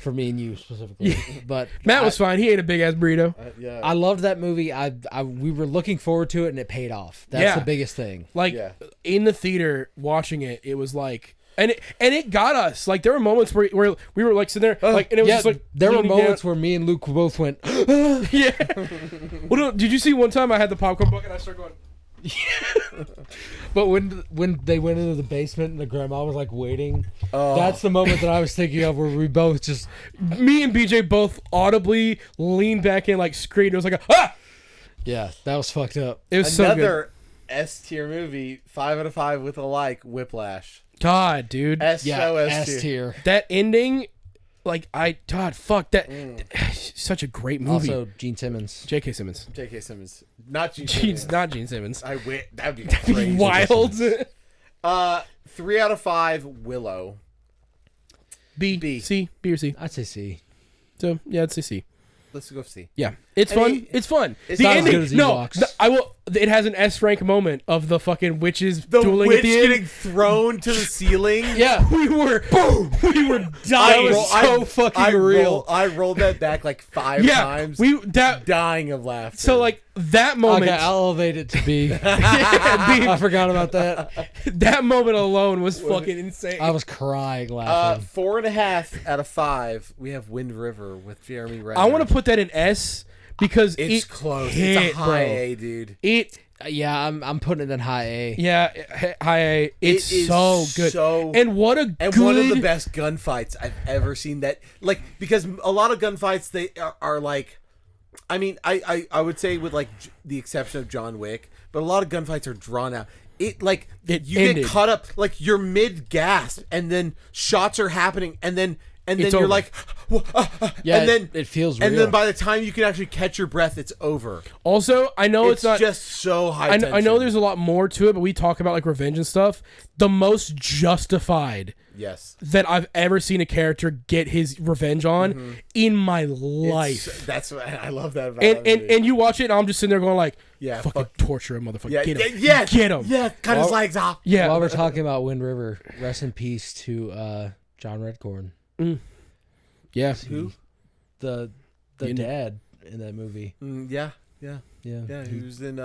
[SPEAKER 3] for me and you specifically. But
[SPEAKER 4] Matt was fine. He ate a big ass burrito.
[SPEAKER 2] Yeah.
[SPEAKER 3] I loved that movie. We were looking forward to it and it paid off. That's
[SPEAKER 4] Yeah.
[SPEAKER 3] the biggest thing.
[SPEAKER 4] Like
[SPEAKER 2] Yeah.
[SPEAKER 4] in the theater watching it, it was like, and it got us. Like there were moments where we were like sitting there, like, and it was
[SPEAKER 3] Yeah,
[SPEAKER 4] just like
[SPEAKER 3] there were
[SPEAKER 4] leaning
[SPEAKER 3] moments
[SPEAKER 4] down.
[SPEAKER 3] where me and Luke both went.
[SPEAKER 4] Yeah. Well, no, did you see one time I had the popcorn bucket and I started going?
[SPEAKER 3] But when they went into the basement and the grandma was like waiting,
[SPEAKER 2] Oh.
[SPEAKER 3] that's the moment that I was thinking of where we both just
[SPEAKER 4] Me and BJ both audibly leaned back in, like screamed. It was like a, ah!
[SPEAKER 3] that was fucked up.
[SPEAKER 4] It was so good.
[SPEAKER 2] Another S tier movie. 5 out of 5 with a like. Whiplash.
[SPEAKER 4] God, dude,
[SPEAKER 3] Yeah,
[SPEAKER 2] So
[SPEAKER 3] S tier.
[SPEAKER 4] that ending, like God, fuck that. Such a great movie.
[SPEAKER 3] Also, Gene Simmons.
[SPEAKER 4] J.K. Simmons.
[SPEAKER 2] J.K. Simmons. Not Gene
[SPEAKER 4] Gene's
[SPEAKER 2] Simmons.
[SPEAKER 4] not Gene Simmons.
[SPEAKER 2] I wit. That'd be crazy.
[SPEAKER 4] Wild.
[SPEAKER 2] 3 out of 5. Willow.
[SPEAKER 4] B,
[SPEAKER 2] B.
[SPEAKER 4] C, B or C.
[SPEAKER 3] I'd say C.
[SPEAKER 4] So yeah, it's a C.
[SPEAKER 2] Let's go see.
[SPEAKER 4] Yeah, it's
[SPEAKER 2] And
[SPEAKER 4] fun. It's fun.
[SPEAKER 2] it's
[SPEAKER 4] The
[SPEAKER 2] not as
[SPEAKER 4] ending,
[SPEAKER 3] good as
[SPEAKER 4] no,
[SPEAKER 3] Ewoks.
[SPEAKER 4] I will. It has an S rank moment of the fucking witches
[SPEAKER 2] The
[SPEAKER 4] dueling
[SPEAKER 2] witch
[SPEAKER 4] at the end.
[SPEAKER 2] getting thrown to the ceiling.
[SPEAKER 3] Yeah,
[SPEAKER 4] We were
[SPEAKER 3] dying.
[SPEAKER 4] dying.
[SPEAKER 3] was so fucking real.
[SPEAKER 2] I rolled that back like 5
[SPEAKER 4] Yeah,
[SPEAKER 2] times.
[SPEAKER 4] we that.
[SPEAKER 2] dying of laughter.
[SPEAKER 4] So like that moment,
[SPEAKER 3] Okay, I'll elevate it to B.
[SPEAKER 4] yeah,
[SPEAKER 3] I forgot about that.
[SPEAKER 4] that moment alone was fucking insane.
[SPEAKER 3] I was crying laughing.
[SPEAKER 2] 4.5 out of 5. We have Wind River with Jeremy Renner.
[SPEAKER 4] I want to put that in S because
[SPEAKER 2] It's
[SPEAKER 4] it
[SPEAKER 2] close.
[SPEAKER 4] hit,
[SPEAKER 2] It's a high
[SPEAKER 4] bro.
[SPEAKER 2] A, dude.
[SPEAKER 4] It
[SPEAKER 3] Yeah, I'm putting it in high A.
[SPEAKER 4] yeah, high A. It's
[SPEAKER 2] It is
[SPEAKER 4] so good.
[SPEAKER 2] so-
[SPEAKER 4] and what a
[SPEAKER 2] And
[SPEAKER 4] good
[SPEAKER 2] one of the best gunfights I've ever seen. That like because a lot of gunfights they are like, I mean I would say with like the exception of John Wick, but a lot of gunfights are drawn out. It like
[SPEAKER 4] It
[SPEAKER 2] you
[SPEAKER 4] ended.
[SPEAKER 2] get caught up like you're mid gasp and then shots are happening and then
[SPEAKER 4] It's
[SPEAKER 2] you're
[SPEAKER 4] over.
[SPEAKER 2] like
[SPEAKER 3] Yeah,
[SPEAKER 2] and then
[SPEAKER 3] it feels
[SPEAKER 2] and
[SPEAKER 3] real.
[SPEAKER 2] then by the time you can actually catch your breath, it's over.
[SPEAKER 4] Also, I know
[SPEAKER 2] It's
[SPEAKER 4] not
[SPEAKER 2] just so high.
[SPEAKER 4] I know
[SPEAKER 2] tension.
[SPEAKER 4] there's a lot more to it, but we talk about like revenge and stuff. The most justified
[SPEAKER 2] yes.
[SPEAKER 4] that I've ever seen a character get his revenge on in my life.
[SPEAKER 2] That's what I love that about
[SPEAKER 4] And,
[SPEAKER 2] that
[SPEAKER 4] and
[SPEAKER 2] movie.
[SPEAKER 4] and you watch it, and I'm just sitting there going like,
[SPEAKER 2] Yeah,
[SPEAKER 4] fucking
[SPEAKER 2] fuck.
[SPEAKER 4] torture him, motherfucker.
[SPEAKER 2] yeah,
[SPEAKER 4] Get him,
[SPEAKER 2] yeah,
[SPEAKER 4] get him.
[SPEAKER 2] Yeah, cut his
[SPEAKER 3] Well-
[SPEAKER 2] legs off.
[SPEAKER 4] Yeah.
[SPEAKER 3] While we're talking about Wind River, rest in peace to John Redcorn,
[SPEAKER 4] Yeah.
[SPEAKER 2] Who?
[SPEAKER 3] the
[SPEAKER 4] You know-
[SPEAKER 3] dad in that movie.
[SPEAKER 2] Yeah, yeah,
[SPEAKER 3] Yeah,
[SPEAKER 2] yeah. He was in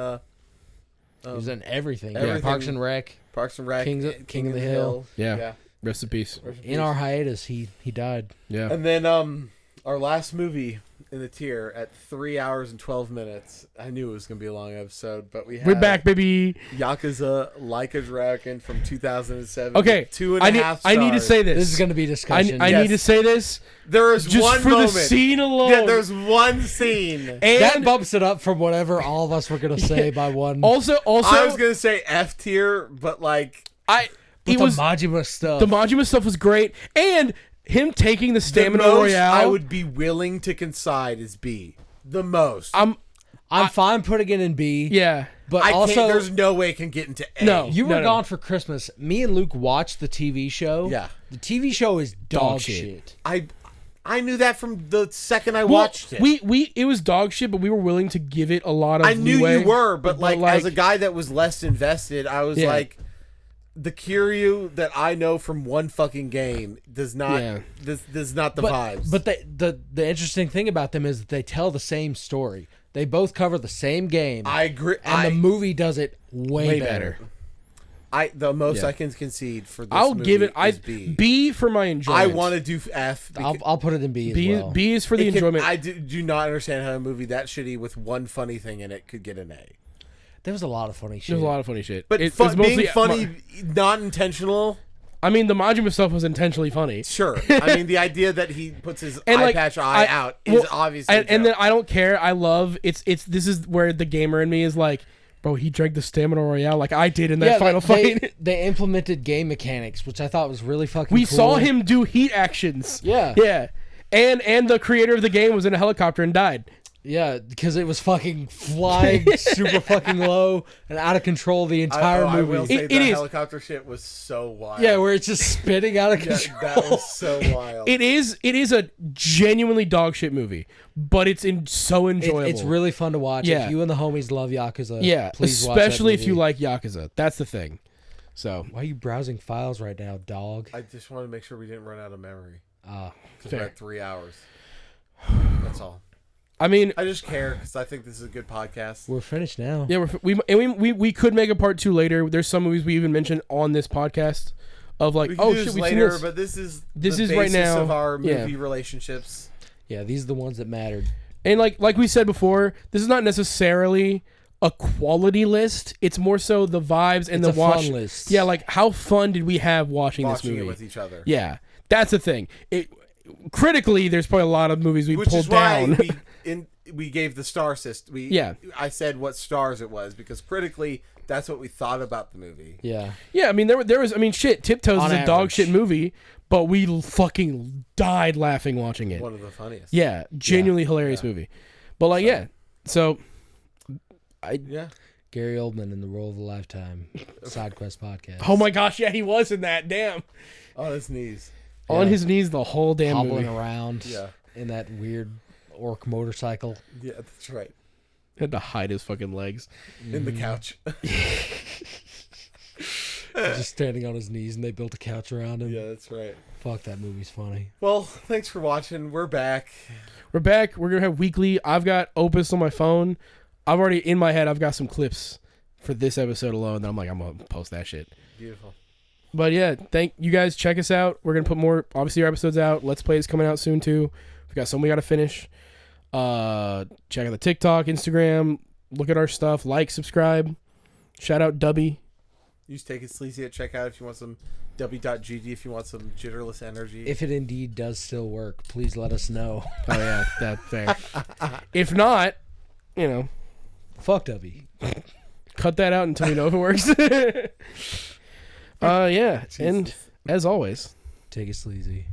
[SPEAKER 3] he was in everything.
[SPEAKER 2] everything.
[SPEAKER 3] Parks and Rec.
[SPEAKER 2] Parks and Rec,
[SPEAKER 3] King of the Hill.
[SPEAKER 4] Yeah. Rest in peace.
[SPEAKER 3] In our hiatus, he died.
[SPEAKER 4] Yeah.
[SPEAKER 2] And then our last movie in the tier at 3 hours and 12 minutes. I knew it was gonna be a long episode, but we have
[SPEAKER 4] We're back, baby.
[SPEAKER 2] Yakuza Like a Dragon from 2007.
[SPEAKER 4] Okay.
[SPEAKER 2] 2.5
[SPEAKER 4] I need to
[SPEAKER 2] stars.
[SPEAKER 4] say this.
[SPEAKER 3] This is going to be discussion.
[SPEAKER 4] I
[SPEAKER 2] Yes.
[SPEAKER 4] need to say this
[SPEAKER 2] There is
[SPEAKER 4] just
[SPEAKER 2] one
[SPEAKER 4] for
[SPEAKER 2] moment.
[SPEAKER 4] the scene alone.
[SPEAKER 2] Yeah, there's one scene.
[SPEAKER 3] that
[SPEAKER 4] and
[SPEAKER 3] bumps it up from whatever all of us were going to say by one.
[SPEAKER 4] also
[SPEAKER 2] I was gonna say F tier, but like
[SPEAKER 3] But
[SPEAKER 2] Oh,
[SPEAKER 4] it
[SPEAKER 3] the
[SPEAKER 4] was
[SPEAKER 3] Majima stuff.
[SPEAKER 4] the Majima stuff was great, and him taking the stamina
[SPEAKER 2] the most
[SPEAKER 4] royale.
[SPEAKER 2] I would be willing to concede is B. The most.
[SPEAKER 3] I'm fine putting it in B.
[SPEAKER 4] Yeah.
[SPEAKER 3] But
[SPEAKER 2] I
[SPEAKER 3] also,
[SPEAKER 2] can't. There's no way it can get into A.
[SPEAKER 4] No.
[SPEAKER 3] you were
[SPEAKER 4] no.
[SPEAKER 3] gone for Christmas. Me and Luke watched the TV show.
[SPEAKER 2] Yeah.
[SPEAKER 3] The TV show is dog
[SPEAKER 4] shit.
[SPEAKER 3] shit.
[SPEAKER 2] I knew that from the second I
[SPEAKER 4] Well,
[SPEAKER 2] watched it.
[SPEAKER 4] we it was dog shit, but we were willing to give it a lot of
[SPEAKER 2] I knew
[SPEAKER 4] leeway.
[SPEAKER 2] you were, but like as a guy that was less invested, I was
[SPEAKER 4] Yeah.
[SPEAKER 2] like, the Kiryu that I know from one fucking game does not.
[SPEAKER 4] Yeah.
[SPEAKER 2] This is not the
[SPEAKER 3] But,
[SPEAKER 2] vibes.
[SPEAKER 3] but the interesting thing about them is that they tell the same story. They both cover the same game.
[SPEAKER 2] I agree.
[SPEAKER 3] and the movie does it way better.
[SPEAKER 2] The most
[SPEAKER 4] Yeah.
[SPEAKER 2] I can concede for this
[SPEAKER 4] I'll
[SPEAKER 2] movie
[SPEAKER 4] give it
[SPEAKER 2] is B.
[SPEAKER 4] B for my enjoyment.
[SPEAKER 2] I want to do F.
[SPEAKER 3] I'll put it in B as
[SPEAKER 4] B
[SPEAKER 3] well.
[SPEAKER 4] B is for the enjoyment.
[SPEAKER 2] I do not understand how a movie that shitty with one funny thing in it could get an A.
[SPEAKER 3] There was a lot of funny shit.
[SPEAKER 4] There's a lot of funny shit.
[SPEAKER 2] But
[SPEAKER 4] It's
[SPEAKER 2] being
[SPEAKER 4] mostly
[SPEAKER 2] funny, not intentional.
[SPEAKER 4] I mean, the Majima stuff was intentionally funny.
[SPEAKER 2] Sure. I mean, the idea that he puts his
[SPEAKER 4] And,
[SPEAKER 2] eye
[SPEAKER 4] like,
[SPEAKER 2] patch eye out is obviously.
[SPEAKER 4] And then I don't care. I love it's. This is where the gamer in me is like, bro, he drank the stamina royale like I did in that final fight.
[SPEAKER 3] They implemented game mechanics, which I thought was really fucking
[SPEAKER 4] We
[SPEAKER 3] cool.
[SPEAKER 4] saw him do heat actions.
[SPEAKER 3] Yeah.
[SPEAKER 4] Yeah. And the creator of the game was in a helicopter and died.
[SPEAKER 3] Yeah, because it was fucking flying super fucking low and out of control the entire
[SPEAKER 2] I
[SPEAKER 3] movie.
[SPEAKER 2] will say
[SPEAKER 4] It
[SPEAKER 2] the
[SPEAKER 4] is.
[SPEAKER 2] helicopter shit was so wild.
[SPEAKER 3] Yeah, where it's just spinning out of
[SPEAKER 2] Yeah,
[SPEAKER 3] control.
[SPEAKER 2] that was so wild.
[SPEAKER 4] It is a genuinely dog shit movie, but it's so enjoyable.
[SPEAKER 3] It's really fun to watch.
[SPEAKER 4] Yeah.
[SPEAKER 3] If you and the homies love Yakuza,
[SPEAKER 4] yeah,
[SPEAKER 3] please watch that
[SPEAKER 4] especially if
[SPEAKER 3] movie.
[SPEAKER 4] you like Yakuza. That's the thing. So
[SPEAKER 3] Why are you browsing files right now, dog?
[SPEAKER 2] I just want to make sure we didn't run out of memory.
[SPEAKER 3] Ah,
[SPEAKER 2] Because we're
[SPEAKER 4] Fair.
[SPEAKER 2] at 3 hours. That's all.
[SPEAKER 4] I mean,
[SPEAKER 2] I just care because I think this is a good podcast.
[SPEAKER 3] we're finished now.
[SPEAKER 4] yeah, we could make a part 2 later. There's some movies we even mentioned on this podcast of like,
[SPEAKER 2] We can
[SPEAKER 4] oh
[SPEAKER 2] do
[SPEAKER 4] shit,
[SPEAKER 2] this
[SPEAKER 4] we've seen
[SPEAKER 2] later,
[SPEAKER 4] this.
[SPEAKER 2] but this is
[SPEAKER 4] This
[SPEAKER 2] the
[SPEAKER 4] is right
[SPEAKER 2] basis
[SPEAKER 4] now.
[SPEAKER 2] of our
[SPEAKER 4] Yeah.
[SPEAKER 2] movie relationships.
[SPEAKER 3] Yeah, these are the ones that mattered.
[SPEAKER 4] And like we said before, this is not necessarily a quality list. It's more so the vibes and
[SPEAKER 3] It's
[SPEAKER 4] the
[SPEAKER 3] a
[SPEAKER 4] watch
[SPEAKER 3] fun list.
[SPEAKER 4] Yeah, like how fun did we have watching this
[SPEAKER 2] Watching
[SPEAKER 4] movie?
[SPEAKER 2] it with each other.
[SPEAKER 4] Yeah, that's the thing. Critically, there's probably a lot of movies we
[SPEAKER 2] Which
[SPEAKER 4] pulled
[SPEAKER 2] is why
[SPEAKER 4] down.
[SPEAKER 2] we gave the star system.
[SPEAKER 4] Yeah.
[SPEAKER 2] I said what stars it was because critically, that's what we thought about the movie.
[SPEAKER 3] Yeah.
[SPEAKER 4] Yeah, I mean there was. I mean, shit. Tiptoes
[SPEAKER 3] On
[SPEAKER 4] is a dog
[SPEAKER 3] average.
[SPEAKER 4] shit movie, but we fucking died laughing watching it.
[SPEAKER 2] One of the funniest.
[SPEAKER 4] Yeah, genuinely hilarious movie. But like, yeah. So,
[SPEAKER 2] Yeah.
[SPEAKER 3] Gary Oldman in the role of a lifetime. Side Quest podcast.
[SPEAKER 4] oh my gosh, yeah, he was in that. Damn,
[SPEAKER 2] On his knees.
[SPEAKER 4] on
[SPEAKER 3] Yeah.
[SPEAKER 4] his knees the whole damn
[SPEAKER 3] Hobbling
[SPEAKER 4] movie.
[SPEAKER 3] around
[SPEAKER 2] Yeah.
[SPEAKER 3] in that weird orc motorcycle.
[SPEAKER 2] Yeah, that's right.
[SPEAKER 4] Had to hide his fucking legs.
[SPEAKER 2] In the couch.
[SPEAKER 3] Just standing on his knees and they built a couch around him.
[SPEAKER 2] Yeah, that's right.
[SPEAKER 3] Fuck, that movie's funny.
[SPEAKER 2] Well, thanks for watching. We're back.
[SPEAKER 4] We're back. We're gonna have weekly. I've got Opus on my phone. I've already in my head. I've got some clips for this episode alone. That I'm gonna post that shit.
[SPEAKER 2] Beautiful.
[SPEAKER 4] But yeah, thank you guys. Check us out. We're gonna put more. Obviously, our episodes out. Let's Play is coming out soon too. We got some we gotta finish. Check out the TikTok, Instagram. Look at our stuff. Like, subscribe. Shout out Dubby.
[SPEAKER 2] Use Take It Sleazy at checkout if you want some w.gd if you want some jitterless energy.
[SPEAKER 3] If it indeed does still work, please let us know.
[SPEAKER 4] Oh yeah, that's fair. If not,
[SPEAKER 3] Fuck Dubby.
[SPEAKER 4] cut that out until we know if it works. Yeah, and as always.
[SPEAKER 3] Take it sleazy.